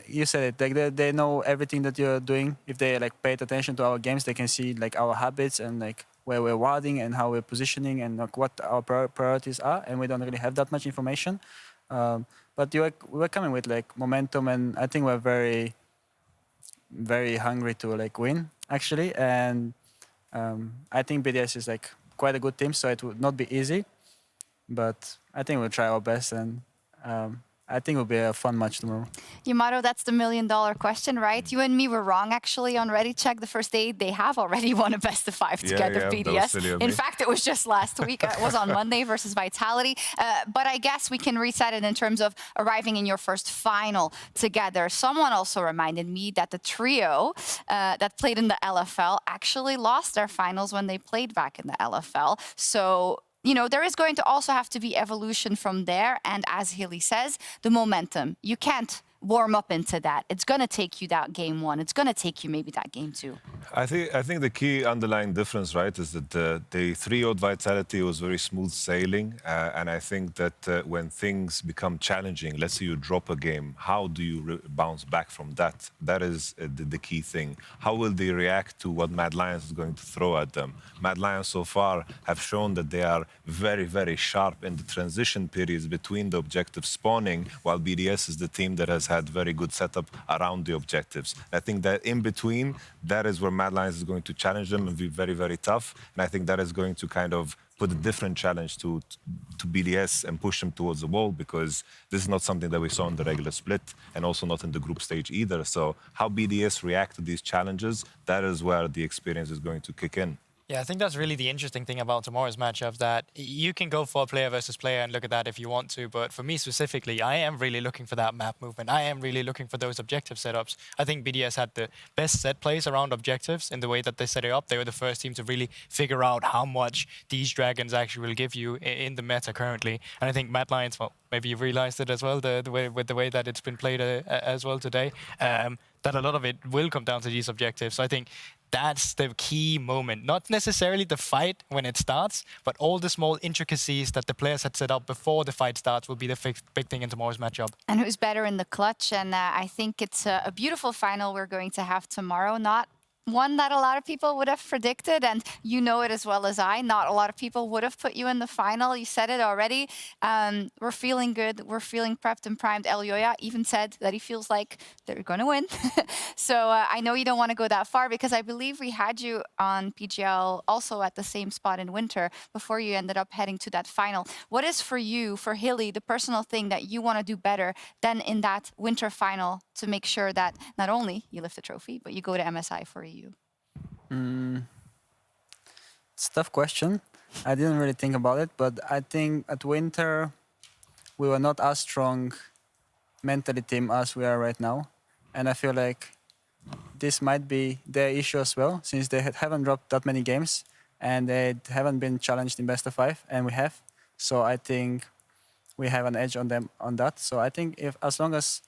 you said it, like they know everything that you're doing. If they like paid attention to our games, they can see like our habits and like where we're warding and how we're positioning and like what our priorities are. And we don't really have that much information. But we're coming with like momentum, and I think we're very, very hungry to like win actually. And I think BDS is like quite a good team, so it would not be easy. But I think we'll try our best, and I think it'll be a fun match tomorrow. Yamato, that's the million-dollar question, right? You and me were wrong, actually, on Ready Check the first day. They have already won a best-of-5 together, BDS. In fact, it was just last week. It was on Monday versus Vitality. But I guess we can reset it in terms of arriving in your first final together. Someone also reminded me that the trio that played in the LFL actually lost their finals when they played back in the LFL. So you know, there is going to also have to be evolution from there. And as Hilly says, the momentum. You can't warm up into that. It's going to take you that game 1. It's going to take you maybe that game 2. I think the key underlying difference, right, is that the 3-0 Vitality was very smooth sailing. And I think that when things become challenging, let's say you drop a game, how do you bounce back from that? That is the key thing. How will they react to what Mad Lions is going to throw at them? Mad Lions so far have shown that they are very, very sharp in the transition periods between the objectives spawning, while BDS is the team that has had very good setup around the objectives. I think that in between, that is where Mad Lions is going to challenge them and be very, very tough. And I think that is going to kind of put a different challenge to BDS and push them towards the wall, because this is not something that we saw in the regular split and also not in the group stage either. So how BDS react to these challenges, that is where the experience is going to kick in. Yeah, I think that's really the interesting thing about tomorrow's matchup, that you can go for player versus player and look at that if you want to. But for me specifically, I am really looking for that map movement. I am really looking for those objective setups. I think BDS had the best set plays around objectives in the way that they set it up. They were the first team to really figure out how much these dragons actually will give you in the meta currently. And I think Mad Lions, well, maybe you've realized it as well, the way that it's been played as well today, that a lot of it will come down to these objectives. So I think that's the key moment. Not necessarily the fight when it starts, but all the small intricacies that the players had set up before the fight starts will be the big thing in tomorrow's matchup. And who's better in the clutch? And I think it's a beautiful final we're going to have tomorrow. Not one that a lot of people would have predicted, and you know it as well as I. Not a lot of people would have put you in the final. You said it already. We're feeling good. We're feeling prepped and primed. Elyoya even said that he feels like they're going to win. So I know you don't want to go that far, because I believe we had you on PGL also at the same spot in winter before you ended up heading to that final. What is for you, for Hilly, the personal thing that you want to do better than in that winter final to make sure that not only you lift the trophy, but you go to MSI for EU? It's a tough question. I didn't really think about it, but I think at winter we were not as strong mentally team as we are right now. And I feel like this might be their issue as well, since they haven't dropped that many games and they haven't been challenged in best of 5, and we have. So I think we have an edge on them on that. So I think if as long as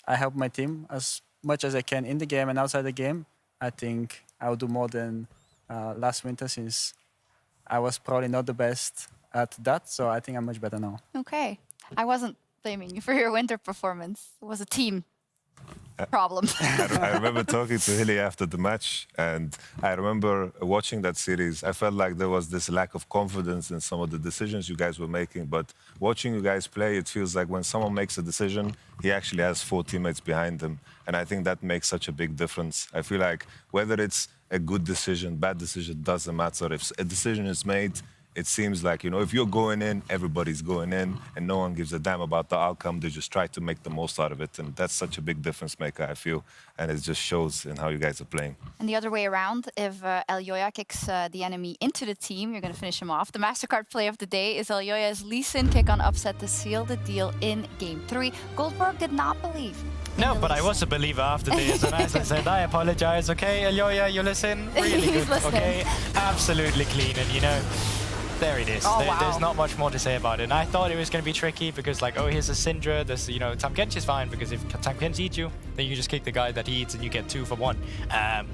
I help my team as much as I can in the game and outside the game, I think I'll do more than last winter, since I was probably not the best at that. So I think I'm much better now. Okay. I wasn't blaming you for your winter performance. It was a team problem. I remember talking to Hilly after the match, and I remember watching that series. I felt like there was this lack of confidence in some of the decisions you guys were making, but watching you guys play, it feels like when someone makes a decision, he actually has 4 teammates behind him, and I think that makes such a big difference. I feel like whether it's a good decision, bad decision, doesn't matter. If a decision is made, it seems like, you know, if you're going in, everybody's going in, and no one gives a damn about the outcome. They just try to make the most out of it, and that's such a big difference maker, I feel, and it just shows in how you guys are playing. And the other way around, if Elyoya kicks the enemy into the team, you're going to finish him off. The MasterCard play of the day is Elyoya's Lee Sin kick on upset to seal the deal in Game 3. Goldberg did not believe. No, but I was a believer after this, and as I said, I apologize, okay? Elyoya, you listen? Really good, okay? Absolutely clean, and you know, there it is. There's not much more to say about it. And I thought it was going to be tricky because, like, oh, here's a Syndra. There's, you know, Tahm is fine because if Tahm eats you, then you just kick the guy that he eats and you get 2 for 1.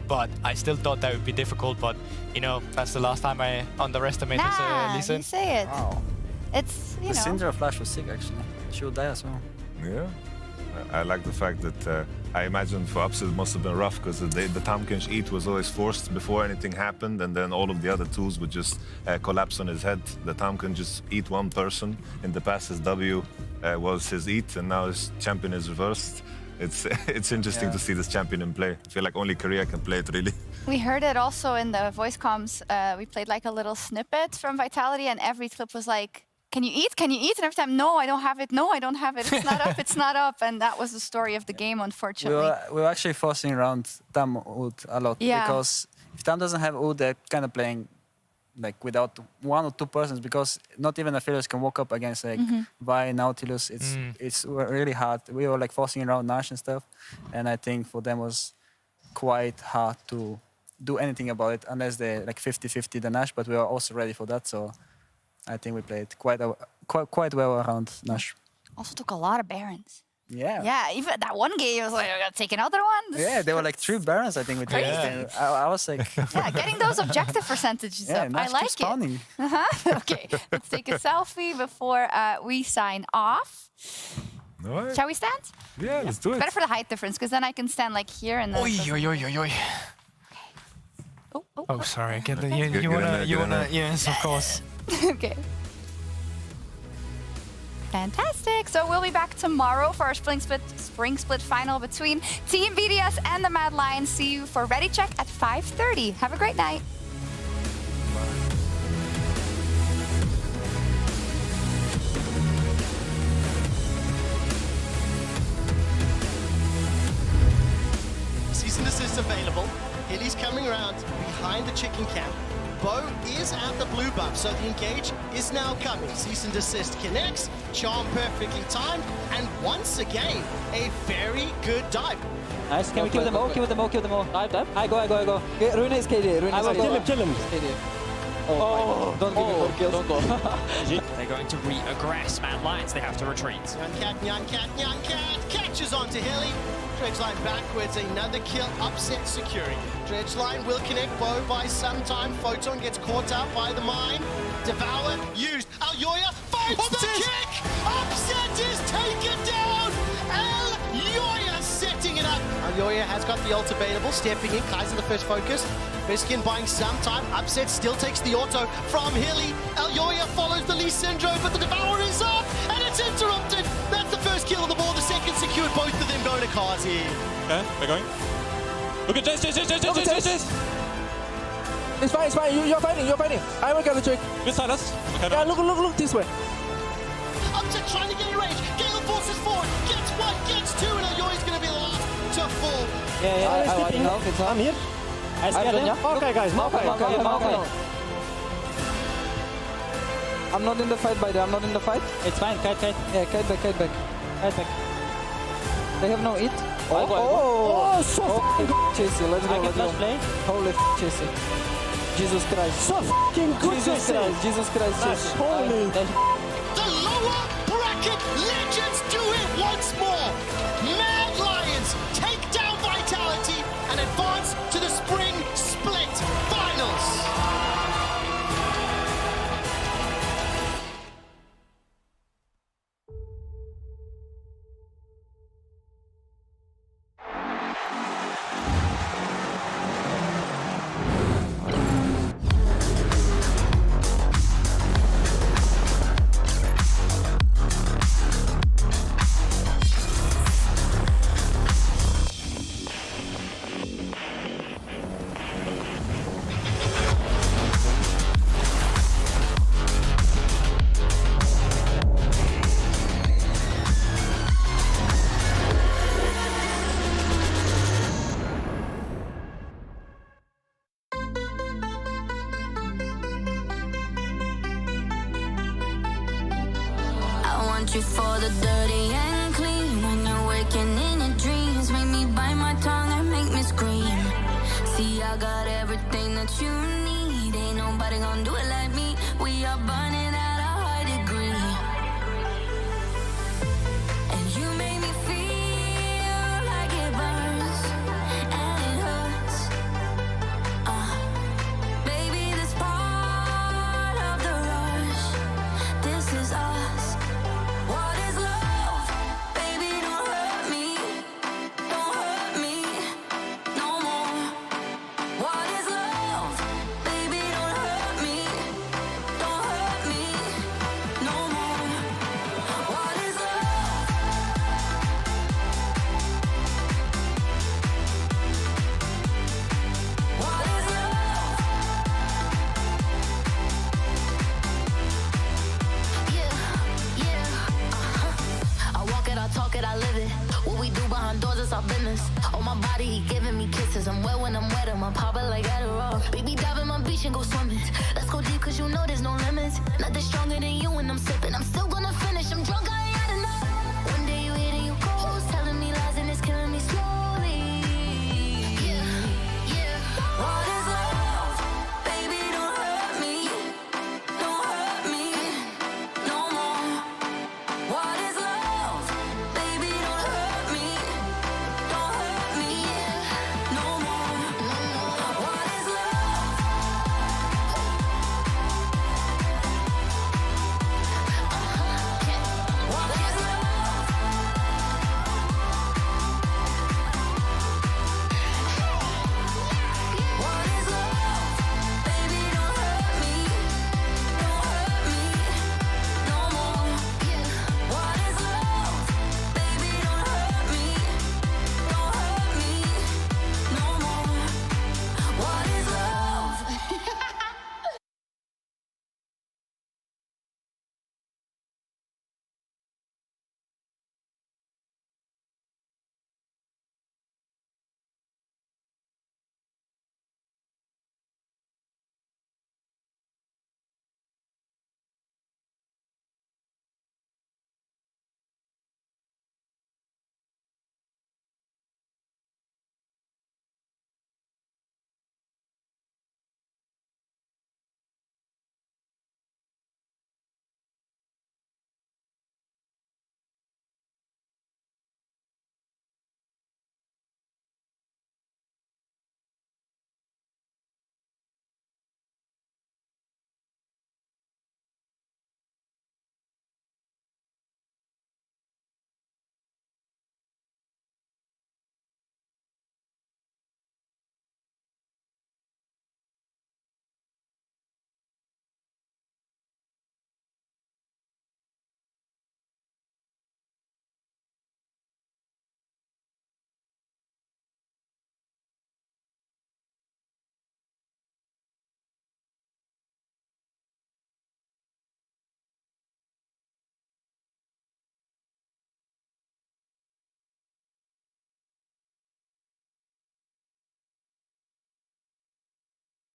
But I still thought that would be difficult. But, you know, that's the last time I underestimated Lee Sin. You say it. Wow. It's, you The know. Syndra flash was sick, actually. She would die as well. Yeah. I like the fact that I imagine for Ups it must have been rough, because the Tahm eat was always forced before anything happened, and then all of the other tools would just collapse on his head. The Tahm just eat one person. In the past, his W was his eat, and now his champion is reversed. it's interesting to see this champion in play. I feel like only Korea can play it, really. We heard it also in the voice comms. We played like a little snippet from Vitality, and every clip was like, "Can you eat? Can you eat?" And every time, "No, I don't have it. No, I don't have it. It's not up. It's not up." And that was the story of the game, unfortunately. We were actually forcing around Tam Ud a lot, because if Tam doesn't have Ud, they're kind of playing like without 1 or 2 persons, because not even affiliates can walk up against like Vi, Nautilus. It's really hard. We were like forcing around Nash and stuff, and I think for them was quite hard to do anything about it unless they like 50-50 the Nash. But we were also ready for that, so I think we played quite well around Nash. Also took a lot of Barons. Yeah. Yeah, even that one game, I was like, I gotta take another one. Yeah, there were like 3 Barons, I think, with Crazy. I was like... Yeah, getting those objective percentages up. Nash I like keeps spawning. it. Okay, let's take a selfie before we sign off. All right. Shall we stand? Yeah, let's do it. Better for the height difference, because then I can stand like here and then... Oi. Oh, sorry. Get the, you wanna, yes, of course. Okay. Fantastic. So we'll be back tomorrow for our spring split final between Team BDS and the Mad Lions. See you for Ready Check at 5:30. Have a great night. Cease and desist available. Hilly's coming around behind the chicken camp. Bo is at the blue buff, so the engage is now coming. Cease and desist connects, charm perfectly timed, and once again, a very good dive. Nice, can we kill them all? Kill them all. Dive. I go. Ruin is KD. I will kill him. Oh, don't give me more kills. Don't go. They're going to re-aggress Mad Lions. They have to retreat. Nyan cat catches onto Hilly. Dredgeline backwards, another kill, upset securing. Dredgeline will connect Bo by some time. Photon gets caught out by the mine. Devour used. Alyoya finds the kick! Upset is taken down! Alyoya setting it up. Alyoya has got the ult available, stepping in. Kaiser the first focus. Biskin buying some time. Upset still takes the auto from Hilly. Alyoya follows the Lee Syndrome, but the Devourer is up, and it's interrupted. That's the first kill of the ball. The second secured. Both of them going to Kazi. Okay, we're going. Look at Jace. It's fine. You're fighting. I will get the trick. Good Silas. Okay, yeah, look this way. Upset trying to get in range. Galen forces forward. Gets 1, gets 2, and Alyoya's going to be the last to fall. Yeah, I'm here. I scared him. Okay, guys. Okay. I'm not in the fight, by the way. I'm not in the fight. It's fine. Kite. Yeah, kite back. They have no hit. Oh, so f***ing good, Chasey. Let's go. Play. Holy Chasey. Jesus Christ. So f***ing good, Jesus Christ, Chasey. Holy. The lower bracket legends do it once more. Mad Lions take down Vitality and advance to the spring split finals. You for the dirty and clean. When you're waking in your dreams, make me bite my tongue and make me scream. See, I got everything that you need. Ain't nobody gonna do it like me. We are burning at a high degree. And you make me feel like it burns and it hurts. Baby, this part of the rush. This is us. What is love? Baby, don't hurt me no more. What is love? Baby, don't hurt me open doors, it's our business. On my body, he giving me kisses. I'm wet when I'm wet, I'm popping like Adderall. Baby, dive in my beach and go swimming. Let's go deep, cause you know there's no limits. Nothing stronger than you when I'm sipping. I'm still gonna finish, I'm drunk, I